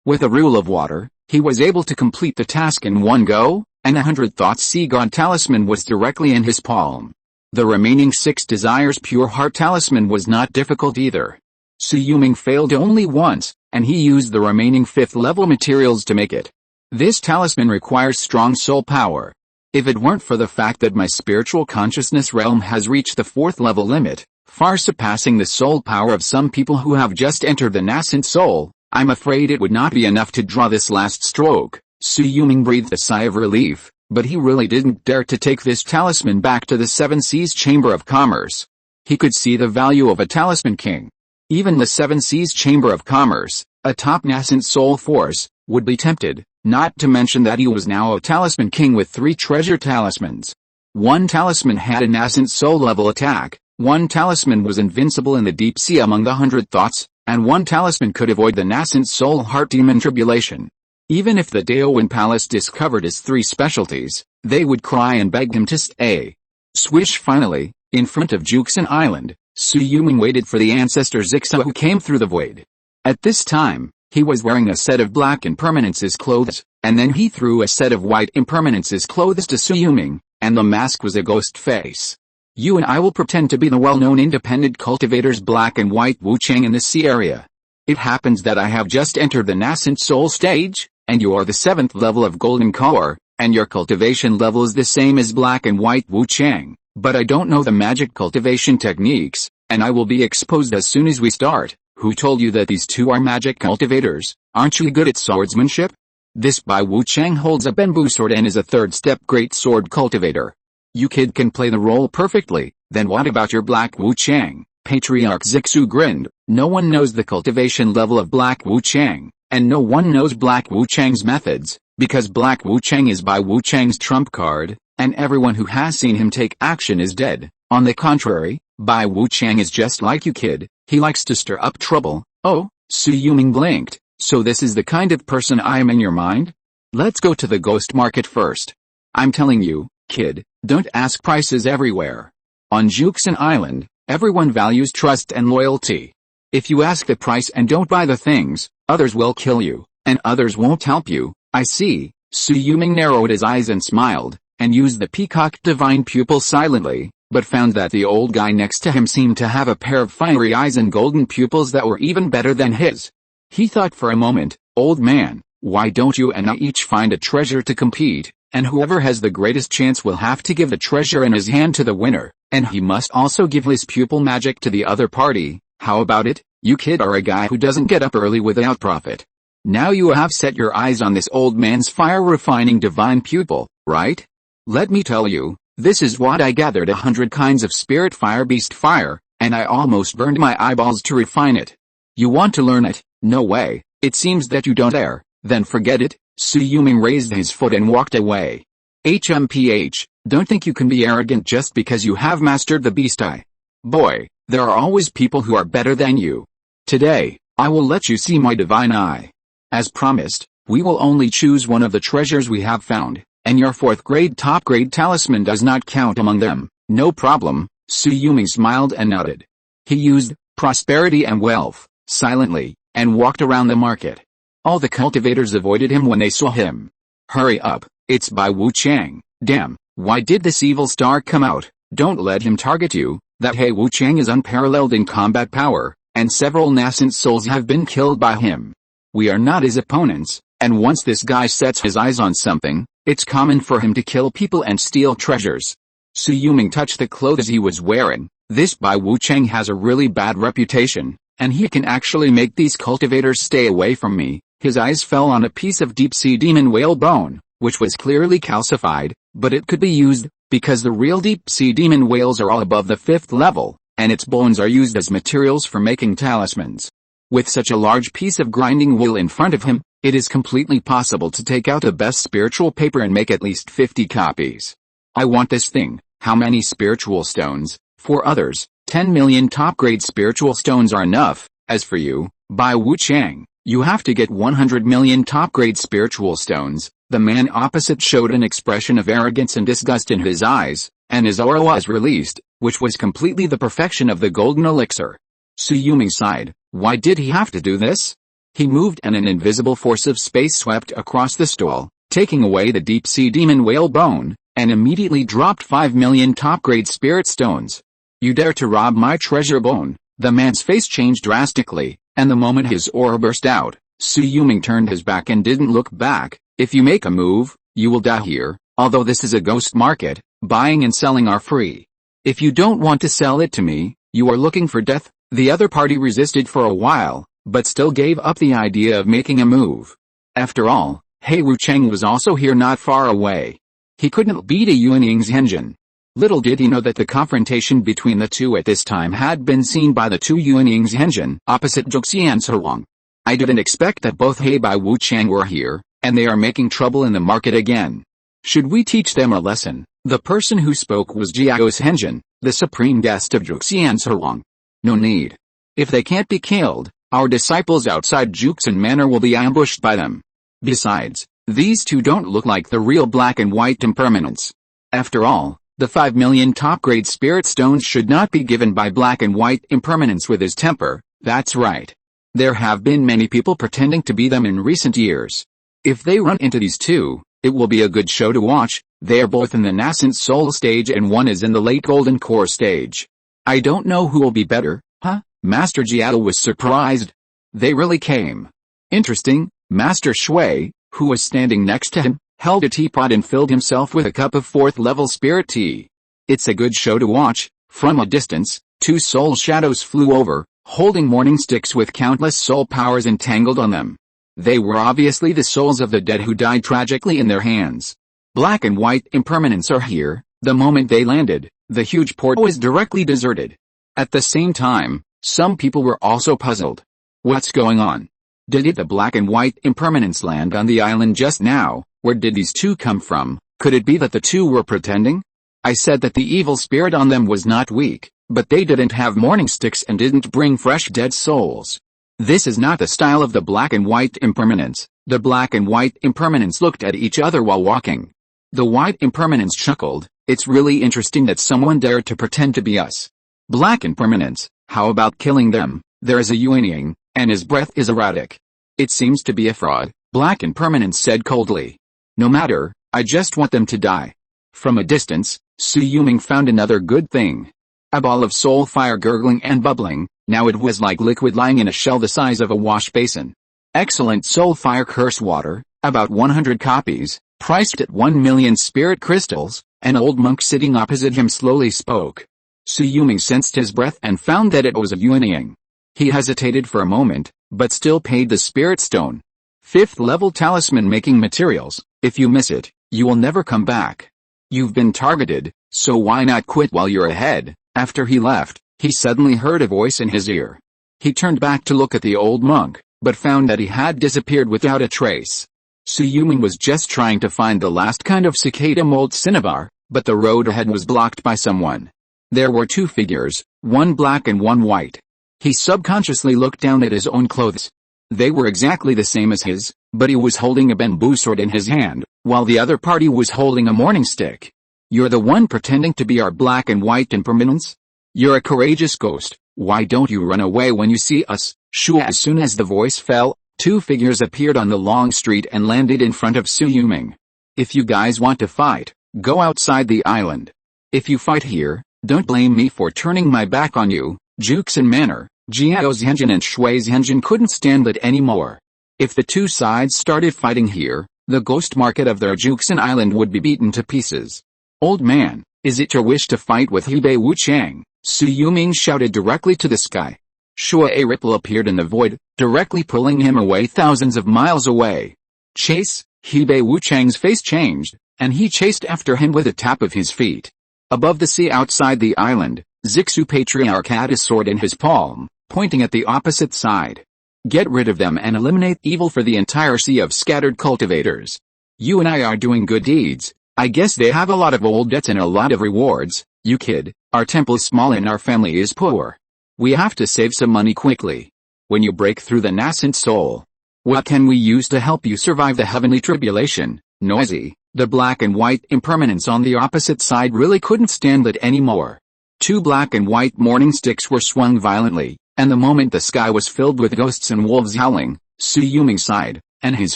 With a rule of water, he was able to complete the task in one go, and 100 Thoughts Sea God Talisman was directly in his palm. The remaining 6 Desires Pure Heart Talisman was not difficult either. Su Yuming failed only once, and he used the remaining 5th level materials to make it. This talisman requires strong soul power. If it weren't for the fact that my spiritual consciousness realm has reached the 4th level limit, far surpassing the soul power of some people who have just entered the nascent soul, I'm afraid it would not be enough to draw this last stroke. Shui Yulong breathed a sigh of relief, but he really didn't dare to take this talisman back to the Seven Seas Chamber of Commerce. He could see the value of a talisman king. Even the Seven Seas Chamber of Commerce, a top nascent soul force, would be tempted, not to mention that he was now a talisman king with 3 treasure talismans. One talisman had a nascent soul level attack, one talisman was invincible in the deep sea among the 100 thoughts, and one talisman could avoid the nascent soul heart demon tribulation. Even if the Daowen Palace discovered his 3 specialties, they would cry and beg him to stay. Swish finally, in front of Juxin Island, Shui Yulong waited for the ancestor Zixa who came through the void. At this time, he was wearing a set of black impermanence's clothes, and then he threw a set of white impermanence's clothes to Shui Yulong, and the mask was a ghost face. You and I will pretend to be the well-known independent cultivators Black and White Wu Chang in the sea area. It happens that I have just entered the nascent soul stage, and you are the 7th level of Golden Core, and your cultivation level is the same as Black and White Wu Chang, but I don't know the magic cultivation techniques, and I will be exposed as soon as we start. Who told you that these 2 are magic cultivators? Aren't you good at swordsmanship? This Bai Wu Chang holds a bamboo sword and is a 3rd step great sword cultivator. You kid can play the role perfectly, then what about your Black Wu Chang? Patriarch Zixu grinned. No one knows the cultivation level of Black Wu Chang, and no one knows Black Wu Chang's methods, because Black Wu Chang is Bai Wu Chang's trump card, and everyone who has seen him take action is dead. On the contrary, Bai Wu Chang is just like you kid, he likes to stir up trouble. Oh, Shui Yulong blinked. So this is the kind of person I am in your mind? Let's go to the ghost market first. I'm telling you, kid, don't ask prices everywhere. On Juxin Island, everyone values trust and loyalty. If you ask the price and don't buy the things, others will kill you, and others won't help you. I see. Shui Yulong narrowed his eyes and smiled, and used the peacock divine pupil silently, but found that the old guy next to him seemed to have a pair of fiery eyes and golden pupils that were even better than his. He thought for a moment, old man, why don't you and I each find a treasure to compete, and whoever has the greatest chance will have to give the treasure in his hand to the winner, and he must also give his pupil magic to the other party. How about it? You kid are a guy who doesn't get up early without profit. Now you have set your eyes on this old man's fire-refining divine pupil, right? Let me tell you, this is what I gathered 100 kinds of spirit fire beast fire, and I almost burned my eyeballs to refine it. You want to learn it? No way. It seems that you don't dare. Then forget it. Shui Yulong raised his foot and walked away. HMPH, don't think you can be arrogant just because you have mastered the beast eye. Boy, there are always people who are better than you. Today, I will let you see my divine eye. As promised, we will only choose one of the treasures we have found, and your 4th grade top grade talisman does not count among them. No problem. Shui Yulong smiled and nodded. He used prosperity and wealth silently, and walked around the market. All the cultivators avoided him when they saw him. Hurry up, it's Bai Wu Chang. Damn, why did this evil star come out? Don't let him target you. That He Wu Chang is unparalleled in combat power, and several nascent souls have been killed by him. We are not his opponents, and once this guy sets his eyes on something, it's common for him to kill people and steal treasures. Shui Yulong touched the clothes he was wearing. This Bai Wu Chang has a really bad reputation, and he can actually make these cultivators stay away from me. His eyes fell on a piece of deep-sea demon whale bone, which was clearly calcified, but it could be used, because the real deep-sea demon whales are all above the 5th level, and its bones are used as materials for making talismans. With such a large piece of grinding wool in front of him, it is completely possible to take out the best spiritual paper and make at least 50 copies. I want this thing. How many spiritual stones? For others, 10 million top-grade spiritual stones are enough. As for you, Bai Wu Chang, you have to get 100 million top-grade spiritual stones. The man opposite showed an expression of arrogance and disgust in his eyes, and his aura was released, which was completely the perfection of the golden elixir. Shui Yulong sighed. Why did he have to do this? He moved and an invisible force of space swept across the stall, taking away the deep-sea demon whale bone, and immediately dropped 5 million top-grade spirit stones. You dare to rob my treasure bone? The man's face changed drastically, and the moment his aura burst out, Shui Yulong turned his back and didn't look back. If you make a move, you will die here. Although this is a ghost market, buying and selling are free. If you don't want to sell it to me, you are looking for death." The other party resisted for a while, but still gave up the idea of making a move. After all, He Wucheng was also here not far away. He couldn't beat a Yuanying's engine. Little did he know that the confrontation between the two at this time had been seen by the two Yuanying's engine opposite Zhuxian Serwang. "I didn't expect that both He by Wucheng were here, and they are making trouble in the market again. Should we teach them a lesson?" The person who spoke was Jiao's engine, the supreme guest of Zhuxian Serwang. "No need. If they can't be killed, our disciples outside Juxin Manor will be ambushed by them. Besides, these two don't look like the real black and white impermanents. After all, the 5 million top-grade spirit stones should not be given by black and white impermanents with his temper." That's right. There have been many people pretending to be them in recent years. If they run into these two, it will be a good show to watch. They are both in the nascent soul stage and one is in the late golden core stage. "I don't know who will be better, huh?" Master Jiao was surprised. They really came. Interesting. Master Shui, who was standing next to him, held a teapot and filled himself with a cup of 4th level spirit tea. "It's a good show to watch." From a distance, two soul shadows flew over, holding morning sticks with countless soul powers entangled on them. They were obviously the souls of the dead who died tragically in their hands. Black and white impermanents are here. The moment they landed, the huge port was directly deserted. At the same time, some people were also puzzled. What's going on? Did the black and white impermanents land on the island just now? Where did these two come from? Could it be that the two were pretending? I said that the evil spirit on them was not weak, but they didn't have morning sticks and didn't bring fresh dead souls. This is not the style of the black and white impermanents. The black and white impermanents looked at each other while walking. The white impermanents chuckled. It's really interesting that someone dared to pretend to be us. Black impermanents, how about killing them? There is a Yuanying, and his breath is erratic. It seems to be a fraud, black impermanents said coldly. No matter, I just want them to die. From a distance, Su Yuming found another good thing. A ball of soul fire gurgling and bubbling, now it was like liquid lying in a shell the size of a wash basin. Excellent soul fire curse water, about 100 copies, priced at 1 million spirit crystals. An old monk sitting opposite him slowly spoke. Su Yuming sensed his breath and found that it was a Yuanying. He hesitated for a moment, but still paid the spirit stone. 5th level talisman making materials. If you miss it, you will never come back. You've been targeted, so why not quit while you're ahead? After he left, he suddenly heard a voice in his ear. He turned back to look at the old monk, but found that he had disappeared without a trace. Su Yuming was just trying to find the last kind of cicada mold cinnabar, but the road ahead was blocked by someone. There were two figures, one black and one white. He subconsciously looked down at his own clothes. They were exactly the same as his, but he was holding a bamboo sword in his hand, while the other party was holding a morning stick. You're the one pretending to be our black and white impermanents? You're a courageous ghost. Why don't you run away when you see us? Shoo! As soon as the voice fell, two figures appeared on the long street and landed in front of Su Yuming. If you guys want to fight, go outside the island. If you fight here, don't blame me for turning my back on you. Juxin Manor, Jiao's engine and Shui's engine couldn't stand it anymore. If the two sides started fighting here, the ghost market of their Juxin Island would be beaten to pieces. Old man, is it your wish to fight with Hebei Wucheng? Su Yuming shouted directly to the sky. Shui ripple appeared in the void, directly pulling him away thousands of miles away. Chase, Hebei Wucheng's face changed, and he chased after him with a tap of his feet. Above the sea outside the island, Zixu Patriarch had a sword in his palm, pointing at the opposite side. Get rid of them and eliminate evil for the entire sea of scattered cultivators. You and I are doing good deeds. I guess they have a lot of old debts and a lot of rewards. You kid, our temple's small and our family is poor. We have to save some money quickly. When you break through the nascent soul, what can we use to help you survive the heavenly tribulation? Noisy, the black and white impermanents on the opposite side really couldn't stand it anymore. Two black and white morning sticks were swung violently, and the moment the sky was filled with ghosts and wolves howling, Su Yuming sighed, and his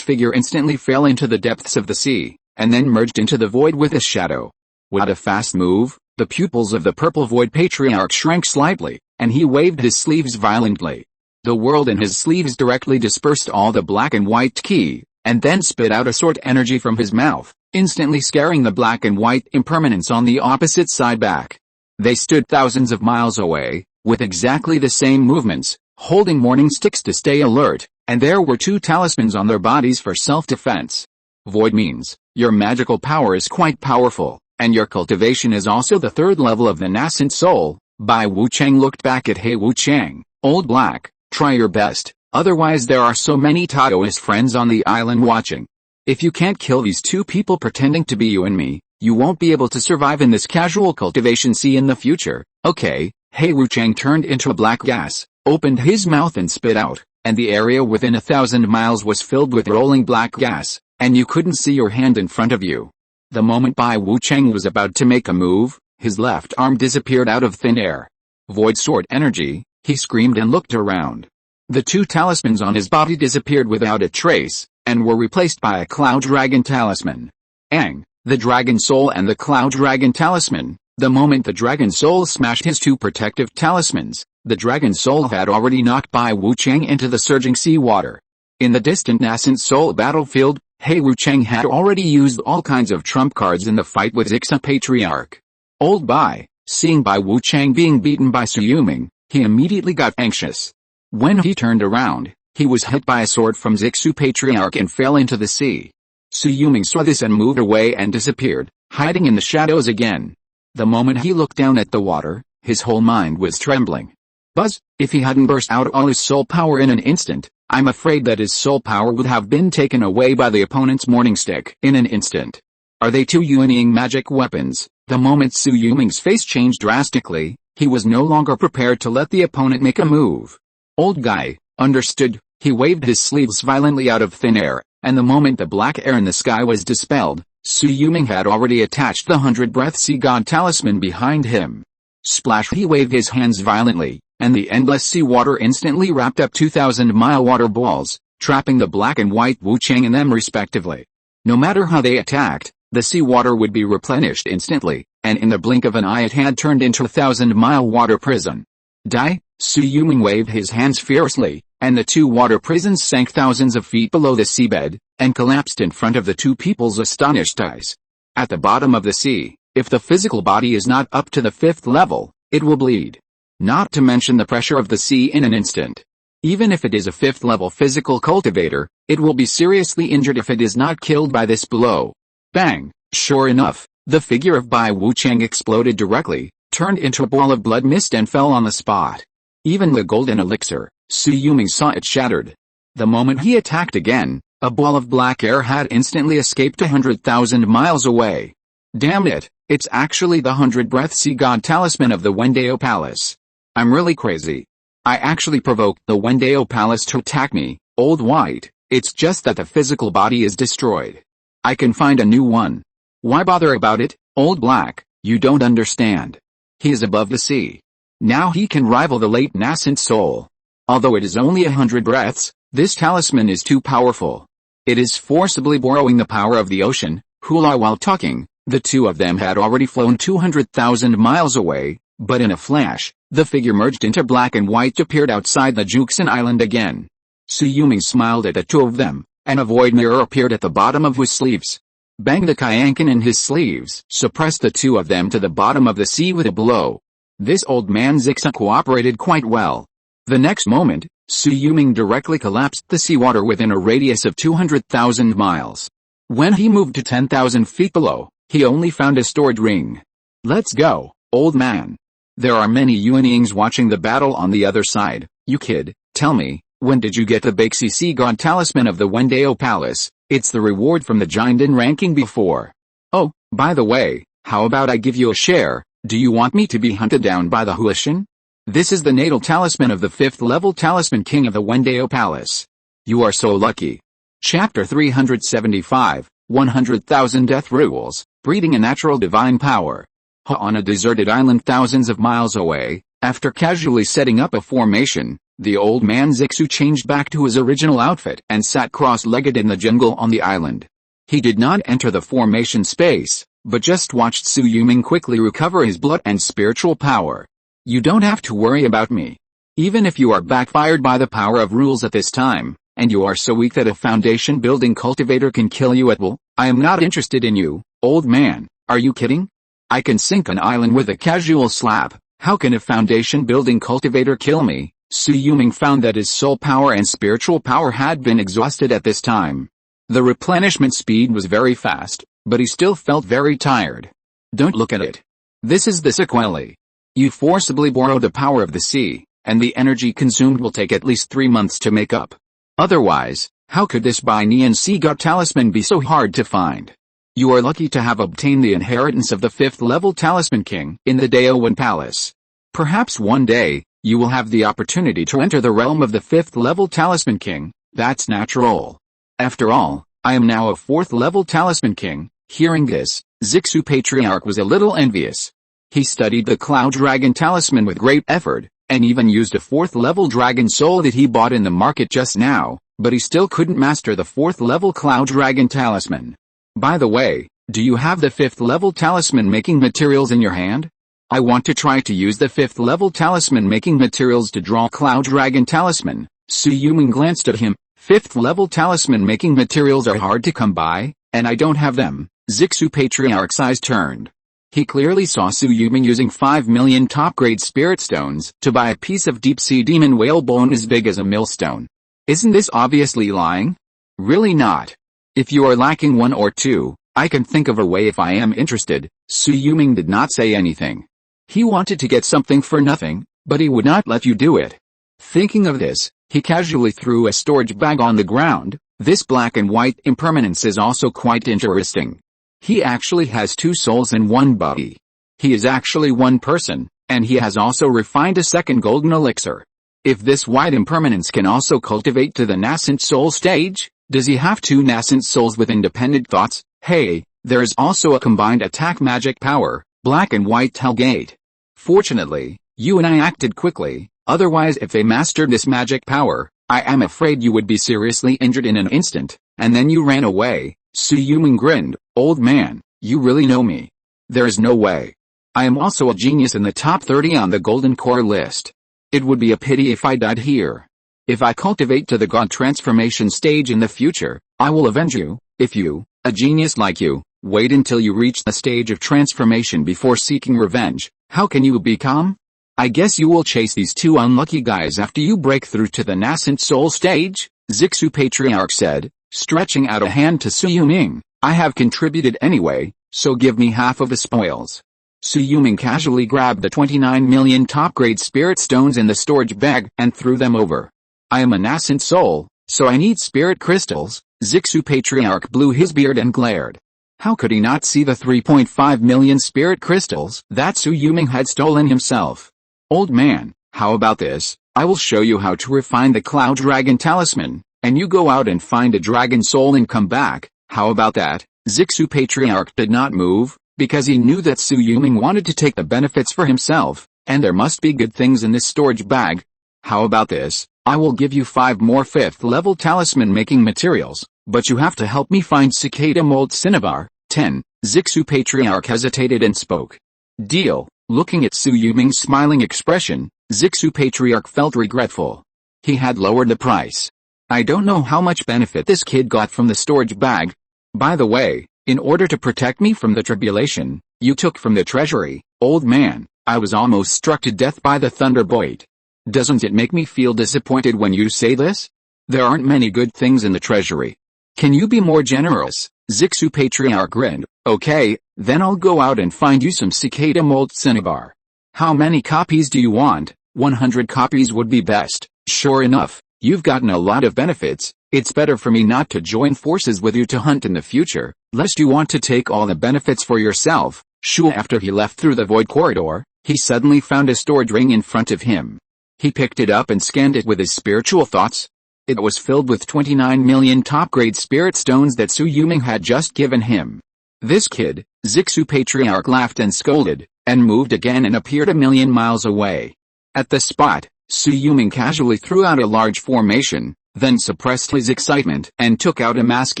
figure instantly fell into the depths of the sea, and then merged into the void with a shadow. What a fast move! The pupils of the purple void patriarch shrank slightly, and he waved his sleeves violently. The world in his sleeves directly dispersed all the black and white Qi, and then spit out a sword energy from his mouth, instantly scaring the black and white impermanence on the opposite side back. They stood thousands of miles away, with exactly the same movements, holding morning sticks to stay alert, and there were 2 talismans on their bodies for self-defense. Void means, your magical power is quite powerful, and your cultivation is also the 3rd level of the nascent soul. Bai Wuchang looked back at Hey Wuchang, old black, try your best, otherwise there are so many Taoist friends on the island watching. If you can't kill these 2 people pretending to be you and me, you won't be able to survive in this casual cultivation sea in the future. Okay. Hey Wuchang turned into a black gas, opened his mouth and spit out, and the area within 1,000 miles was filled with rolling black gas, and you couldn't see your hand in front of you. The moment Bai Wuchang was about to make a move, his left arm disappeared out of thin air. Void sword energy, he screamed and looked around. The 2 talismans on his body disappeared without a trace, and were replaced by a cloud dragon talisman. Aang, the dragon soul and the cloud dragon talisman. The moment the dragon soul smashed his 2 protective talismans, the dragon soul had already knocked Bai Wuchang into the surging sea water. In the distant nascent soul battlefield, Hey Wuchang had already used all kinds of trump cards in the fight with Xixa Patriarch. Old Bai, seeing Bai Wuchang being beaten by Su Yuming, he immediately got anxious. When he turned around, he was hit by a sword from Zixu Patriarch and fell into the sea. Su Yuming saw this and moved away and disappeared, hiding in the shadows again. The moment he looked down at the water, his whole mind was trembling. Buzz, if he hadn't burst out all his soul power in an instant, I'm afraid that his soul power would have been taken away by the opponent's morning stick in an instant. Are they 2 Yuanying magic weapons? The moment Su Yuming's face changed drastically, he was no longer prepared to let the opponent make a move. Old guy, understood, he waved his sleeves violently out of thin air, and the moment the black air in the sky was dispelled, Su Yuming had already attached the 100-breath sea god talisman behind him. Splash! He waved his hands violently, and the endless sea water instantly wrapped up 2,000-mile water balls, trapping the black and white Wuchang in them respectively. No matter how they attacked, the sea water would be replenished instantly, and in the blink of an eye it had turned into a 1,000-mile water prison. Die! Su Yuming waved his hands fiercely, and the 2 water prisons sank thousands of feet below the seabed, and collapsed in front of the 2 people's astonished eyes. At the bottom of the sea, if the physical body is not up to the 5th level, it will bleed. Not to mention the pressure of the sea in an instant. Even if it is a 5th level physical cultivator, it will be seriously injured if it is not killed by this blow. Bang! Sure enough, the figure of Bai Wuchang exploded directly, turned into a ball of blood mist and fell on the spot. Even the golden elixir, Su Yuming saw it shattered. The moment he attacked again, a ball of black air had instantly escaped 100,000 miles away. Damn it, it's actually the 100-breath sea god talisman of the Wendao Palace. I'm really crazy. I actually provoked the Wendao Palace to attack me, old white, it's just that the physical body is destroyed. I can find a new one. Why bother about it, old black? You don't understand. He is above the sea. Now he can rival the late nascent soul. Although it is only 100 breaths, this talisman is too powerful. It is forcibly borrowing the power of the ocean. Hula. While talking, the 2 of them had already flown 200,000 miles away, but in a flash, the figure merged into black and white appeared outside the Juxin Island again. Su Yuming smiled at the 2 of them, and a void mirror appeared at the bottom of his sleeves. Bang! The Kyankan in his sleeves suppressed the 2 of them to the bottom of the sea with a blow. This old man Zixa cooperated quite well. The next moment, Su Yuming directly collapsed the seawater within a radius of 200,000 miles. When he moved to 10,000 feet below, he only found a stored ring. Let's go, old man. There are many Yuanyings watching the battle on the other side. You kid, tell me, when did you get the Baxi Sea God Talisman of the Wendao Palace? It's the reward from the Jinden ranking before. Oh, by the way, how about I give you a share? Do you want me to be hunted down by the Huashin? This is the natal talisman of the 5th level talisman king of the Wendao Palace. You are so lucky. Chapter 375, 100,000 Death Rules, Breeding a Natural Divine Power. On a deserted island thousands of miles away, after casually setting up a formation, the old man Zixu changed back to his original outfit and sat cross-legged in the jungle on the island. He did not enter the formation space, but just watched Su Yuming quickly recover his blood and spiritual power. You don't have to worry about me. Even if you are backfired by the power of rules at this time, And you are so weak that a foundation-building cultivator can kill you at will? I am not interested in you, old man. Are you kidding? I can sink an island with a casual slap. How can a foundation-building cultivator kill me? Su Yuming found that his soul power and spiritual power had been exhausted at this time. The replenishment speed was very fast, but he still felt very tired. Don't look at it. This is the sequelae. You forcibly borrow the power of the sea, and the energy consumed will take at least 3 months to make up. Otherwise, how could this Neon Sea God talisman be so hard to find? You are lucky to have obtained the inheritance of the 5th level talisman king in the Daowan Palace. Perhaps one day, you will have the opportunity to enter the realm of the 5th level talisman king. That's natural. After all, I am now a 4th level talisman king. Hearing this, Zixu Patriarch was a little envious. He studied the Cloud Dragon talisman with great effort, and even used a 4th level dragon soul that he bought in the market just now, but he still couldn't master the 4th level Cloud Dragon talisman. By the way, do you have the 5th level talisman making materials in your hand? I want to try to use the 5th level talisman making materials to draw Cloud Dragon talisman. Su Yuming glanced at him. 5th level talisman making materials are hard to come by, and I don't have them. Zixu Patriarch's eyes turned. He clearly saw Su Yuming using 5 million top-grade spirit stones to buy a piece of deep-sea demon whale bone as big as a millstone. Isn't this obviously lying? Really not. If you are lacking 1 or 2, I can think of a way if I am interested. Su Yuming did not say anything. He wanted to get something for nothing, but he would not let you do it. Thinking of this, he casually threw a storage bag on the ground. This black and white impermanence is also quite interesting. He actually has 2 souls in one body. He is actually one person, and he has also refined a second golden elixir. If this white impermanence can also cultivate to the nascent soul stage, does he have 2 nascent souls with independent thoughts? Hey, there is also a combined attack magic power, black and white Hellgate. Fortunately, you and I acted quickly. Otherwise, if they mastered this magic power, I am afraid you would be seriously injured in an instant, and then you ran away. Su Yuming grinned. Old man, you really know me. There is no way. I am also a genius in the top 30 on the Golden Core list. It would be a pity if I died here. If I cultivate to the God transformation stage in the future, I will avenge you. If you, a genius like you, wait until you reach the stage of transformation before seeking revenge, how can you become? I guess you will chase these 2 unlucky guys after you break through to the nascent soul stage, Zixu Patriarch said, stretching out a hand to Su Yuming. I have contributed anyway, so give me half of the spoils. Su Yuming casually grabbed the 29 million top-grade spirit stones in the storage bag and threw them over. I am a nascent soul, so I need spirit crystals. Zixu Patriarch blew his beard and glared. How could he not see the 3.5 million spirit crystals that Su Yuming had stolen himself? Old man, how about this? I will show you how to refine the Cloud Dragon talisman, and you go out and find a dragon soul and come back. How about that? Zixu Patriarch did not move, because he knew that Su Yuming wanted to take the benefits for himself, and there must be good things in this storage bag. How about this? I will give you 5 more 5th level talisman making materials, but you have to help me find cicada mold cinnabar. 10. Zixu Patriarch hesitated and spoke. Deal. Looking at Su Yuming's smiling expression, Zixu Patriarch felt regretful. He had lowered the price. I don't know how much benefit this kid got from the storage bag. By the way, in order to protect me from the tribulation you took from the treasury, old man, I was almost struck to death by the thunderbolt. Doesn't it make me feel disappointed when you say this? There aren't many good things in the treasury. Can you be more generous? Zixu Patriarch grinned. Okay, then I'll go out and find you some cicada mold cinnabar. How many copies do you want? 100 copies would be best. Sure enough, you've gotten a lot of benefits. It's better for me not to join forces with you to hunt in the future, lest you want to take all the benefits for yourself. After he left through the void corridor, he suddenly found a storage ring in front of him. He picked it up and scanned it with his spiritual thoughts. It was filled with 29 million top-grade spirit stones that Su Yuming had just given him. This kid, Zixu Patriarch laughed and scolded, and moved again and appeared a million miles away. At the spot, Su Yuming casually threw out a large formation, then suppressed his excitement and took out a mask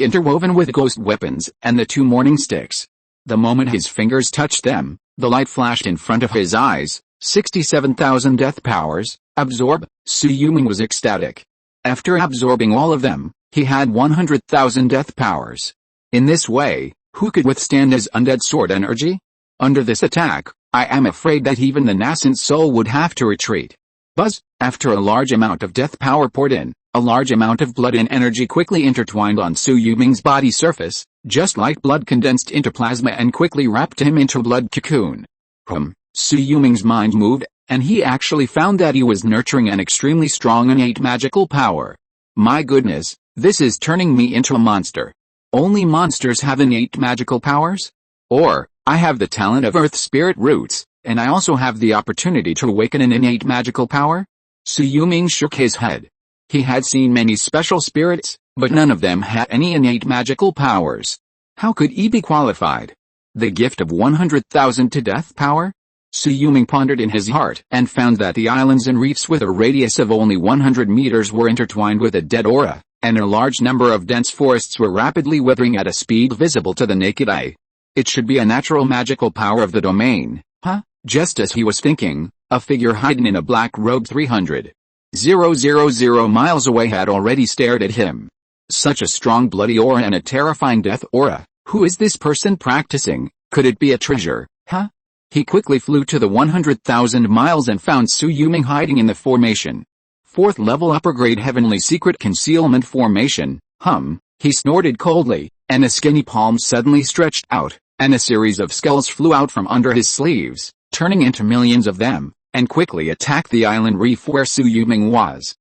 interwoven with ghost weapons and the 2 morning sticks. The moment his fingers touched them, the light flashed in front of his eyes. 67,000 death powers. Absorb. Su Yuming was ecstatic. After absorbing all of them, he had 100,000 death powers. In this way, who could withstand his undead sword energy? Under this attack, I am afraid that even the nascent soul would have to retreat. Buzz, after a large amount of death power poured in, a large amount of blood and energy quickly intertwined on Su Yuming's body surface, just like blood condensed into plasma and quickly wrapped him into a blood cocoon. Su Yuming's mind moved, and he actually found that he was nurturing an extremely strong innate magical power. My goodness, this is turning me into a monster. Only monsters have innate magical powers? Or, I have the talent of Earth Spirit roots, and I also have the opportunity to awaken an innate magical power? Su Yuming shook his head. He had seen many special spirits, but none of them had any innate magical powers. How could he be qualified? The gift of 100,000 to death power? Su Yuming pondered in his heart and found that the islands and reefs with a radius of only 100 meters were intertwined with a dead aura, and a large number of dense forests were rapidly withering at a speed visible to the naked eye. It should be a natural magical power of the domain, huh? Just as he was thinking, a figure hidden in a black robe 300,000 miles away had already stared at him. Such a strong bloody aura and a terrifying death aura. Who is this person practicing? Could it be a treasure, huh? He quickly flew to the 100,000 miles and found Su Yuming hiding in the formation. 4th level upper grade heavenly secret concealment formation, he snorted coldly, and a skinny palm suddenly stretched out, and a series of skulls flew out from under his sleeves, turning into millions of them, and quickly attacked the island reef where Su Yuming was.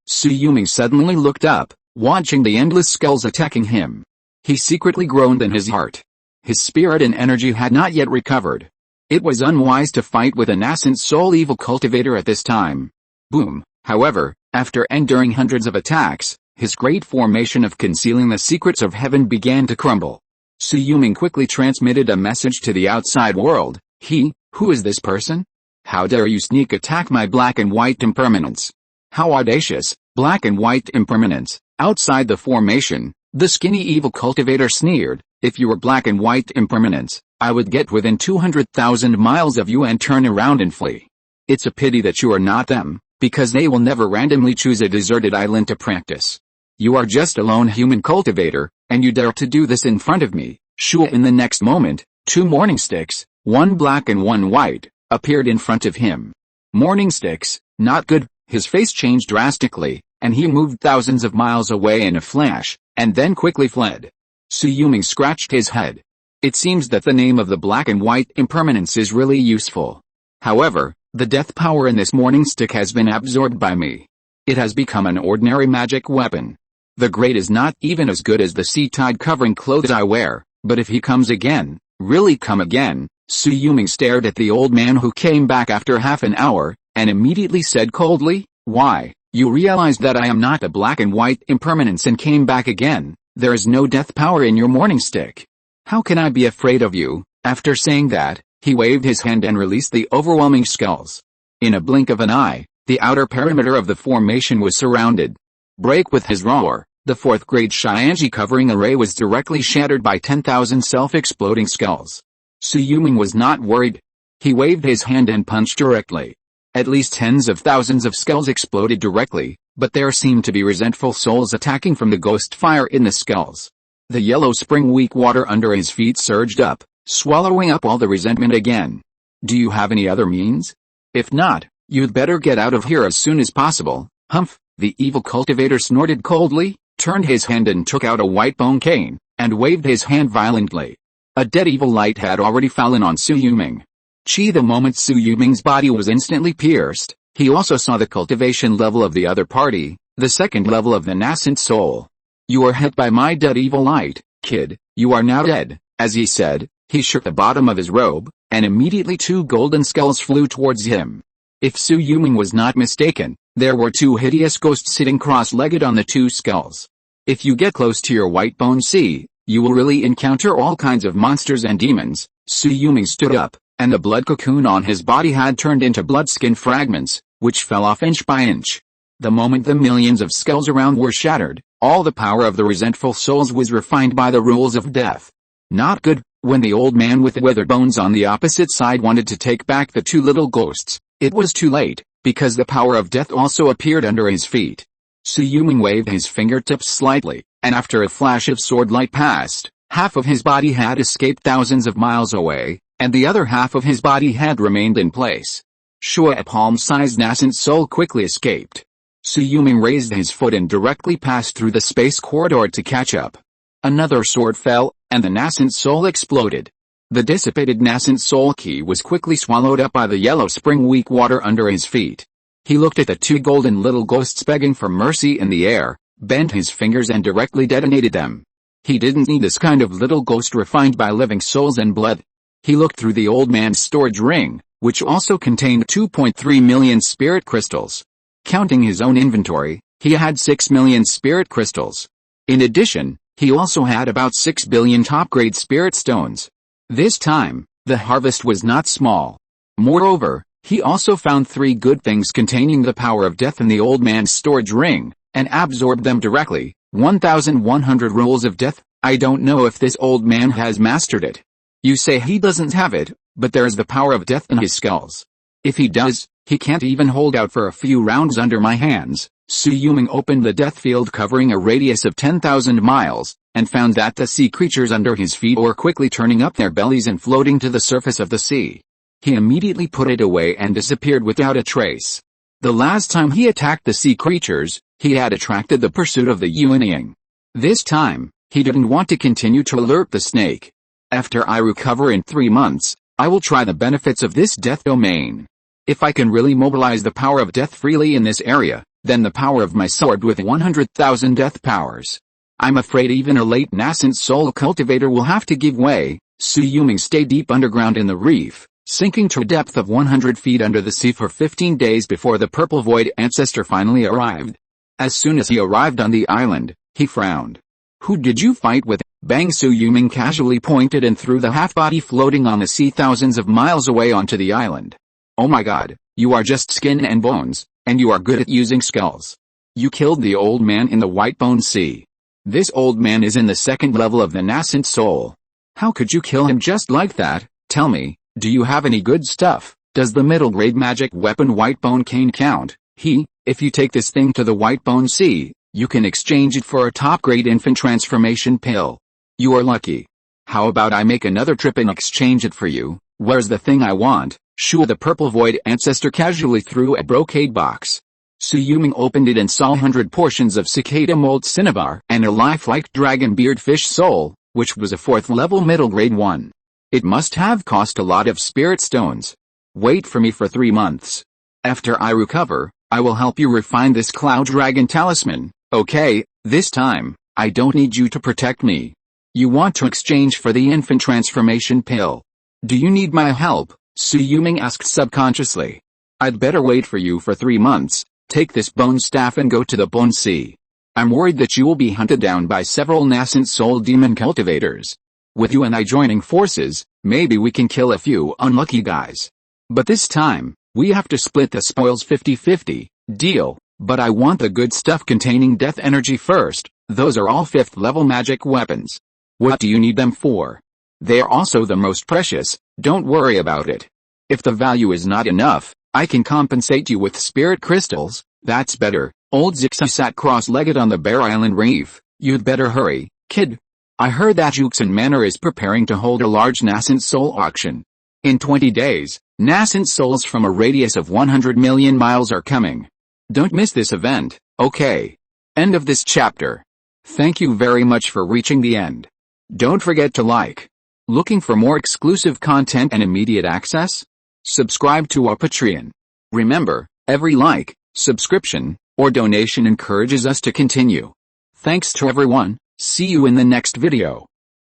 Su Yuming suddenly looked up, watching the endless skulls attacking him. He secretly groaned in his heart. His spirit and energy had not yet recovered. It was unwise to fight with a nascent soul evil cultivator at this time. Boom. However, after enduring hundreds of attacks, his great formation of concealing the secrets of heaven began to crumble. Su Yuming quickly transmitted a message to the outside world. Who is this person? How dare you sneak attack my black and white impermanence? How audacious, black and white impermanence. Outside the formation, the skinny evil cultivator sneered. If you were black and white impermanence, I would get within 200,000 miles of you and turn around and flee. It's a pity that you are not them, because they will never randomly choose a deserted island to practice. You are just a lone human cultivator, and you dare to do this in front of me. Shui. In the next moment, 2 morning sticks, one black and one white, appeared in front of him. Morning sticks, not good. His face changed drastically, and he moved thousands of miles away in a flash, and then quickly fled. Su Yuming scratched his head. It seems that the name of the black and white impermanence is really useful. However, the death power in this morning stick has been absorbed by me. It has become an ordinary magic weapon. The great is not even as good as the sea tide covering clothes I wear, but if he comes again, really come again. Su Yuming stared at the old man who came back after half an hour, and immediately said coldly, "Why, you realized that I am not a black and white impermanence and came back again. There is no death power in your morning stick. How can I be afraid of you?" After saying that, he waved his hand and released the overwhelming skulls. In a blink of an eye, the outer perimeter of the formation was surrounded. Break with his roar, the 4th grade Shianji covering array was directly shattered by 10,000 self-exploding skulls. Su Yuming was not worried. He waved his hand and punched directly. At least tens of thousands of skulls exploded directly, but there seemed to be resentful souls attacking from the ghost fire in the skulls. The yellow spring weak water under his feet surged up, swallowing up all the resentment again. Do you have any other means? If not, you'd better get out of here as soon as possible. Humph, the evil cultivator snorted coldly, turned his hand and took out a white bone cane, and waved his hand violently. A dead evil light had already fallen on Su Yuming. Qi. The moment Su Yuming's body was instantly pierced, he also saw the cultivation level of the other party, the 2nd level of the nascent soul. You are hit by my dead evil light, kid, you are now dead. As he said, he shook the bottom of his robe, and immediately 2 golden skulls flew towards him. If Su Yuming was not mistaken, there were 2 hideous ghosts sitting cross-legged on the 2 skulls. If you get close to your white bone sea, you will really encounter all kinds of monsters and demons. Su Yuming stood up, and the blood cocoon on his body had turned into blood skin fragments, which fell off inch by inch. The moment the millions of skulls around were shattered, all the power of the resentful souls was refined by the rules of death. Not good. When the old man with the withered bones on the opposite side wanted to take back the 2 little ghosts, it was too late, because the power of death also appeared under his feet. Sui Yulong waved his fingertips slightly, and after a flash of sword light passed, half of his body had escaped thousands of miles away, and the other half of his body had remained in place. Shui, a palm-sized nascent soul, quickly escaped. Sui Yulong raised his foot and directly passed through the space corridor to catch up. Another sword fell, and the nascent soul exploded. The dissipated nascent soul Qi was quickly swallowed up by the yellow spring weak water under his feet. He looked at the two golden little ghosts begging for mercy in the air, bent his fingers and directly detonated them. He didn't need this kind of little ghost refined by living souls and blood. He looked through the old man's storage ring, which also contained 2.3 million spirit crystals. Counting his own inventory, he had 6 million spirit crystals. In addition, he also had about 6 billion top-grade spirit stones. This time, the harvest was not small. Moreover, he also found 3 good things containing the power of death in the old man's storage ring, and absorbed them directly. 1,100 rules of death. I don't know if this old man has mastered it. You say he doesn't have it, but there is the power of death in his skulls. If he does, he can't even hold out for a few rounds under my hands. Sui Yulong opened the death field covering a radius of 10,000 miles, and found that the sea creatures under his feet were quickly turning up their bellies and floating to the surface of the sea. He immediately put it away and disappeared without a trace. The last time he attacked the sea creatures, he had attracted the pursuit of the Yuanying. This time, he didn't want to continue to alert the snake. After I recover in 3 months, I will try the benefits of this death domain. If I can really mobilize the power of death freely in this area, then the power of my sword with 100,000 death powers. I'm afraid even a late nascent soul cultivator will have to give way. Sui Yulong stayed deep underground in the reef, sinking to a depth of 100 feet under the sea for 15 days before the Purple Void ancestor finally arrived. As soon as he arrived on the island, he frowned. Who did you fight with? Bang! Sui Yulong casually pointed and threw the half-body floating on the sea thousands of miles away onto the island. Oh my god, you are just skin and bones, and you are good at using skulls. You killed the old man in the White Bone Sea. This old man is in the 2nd level of the nascent soul. How could you kill him just like that? Tell me, do you have any good stuff? Does the middle grade magic weapon White Bone Cane count? If you take this thing to the White Bone Sea, you can exchange it for a top-grade infant transformation pill. You are lucky. How about I make another trip and exchange it for you? Where's the thing I want? Shui, the Purple Void ancestor, casually threw a brocade box. Sui Yulong opened it and saw 100 portions of cicada mold cinnabar and a lifelike dragon beard fish soul, which was a 4th level middle grade one. It must have cost a lot of spirit stones. Wait for me for 3 months. After I recover, I will help you refine this cloud dragon talisman. Okay, this time, I don't need you to protect me. You want to exchange for the infant transformation pill. Do you need my help? Sui Yulong asked subconsciously. I'd better wait for you for 3 months. Take this bone staff and go to the Bone Sea. I'm worried that you will be hunted down by several nascent soul demon cultivators. With you and I joining forces, maybe we can kill a few unlucky guys. But this time, we have to split the spoils 50-50, deal, but I want the good stuff containing death energy first. Those are all 5th level magic weapons. What do you need them for? They are also the most precious, don't worry about it. If the value is not enough, I can compensate you with spirit crystals. That's better. Old Zixa sat cross-legged on the bare island reef. You'd better hurry, kid. I heard that Juxin Manor is preparing to hold a large nascent soul auction. In 20 days, nascent souls from a radius of 100 million miles are coming. Don't miss this event, okay? End of this chapter. Thank you very much for reaching the end. Don't forget to like. Looking for more exclusive content and immediate access? Subscribe to our Patreon. Remember, every like, subscription, or donation encourages us to continue. Thanks to everyone. See you in the next video.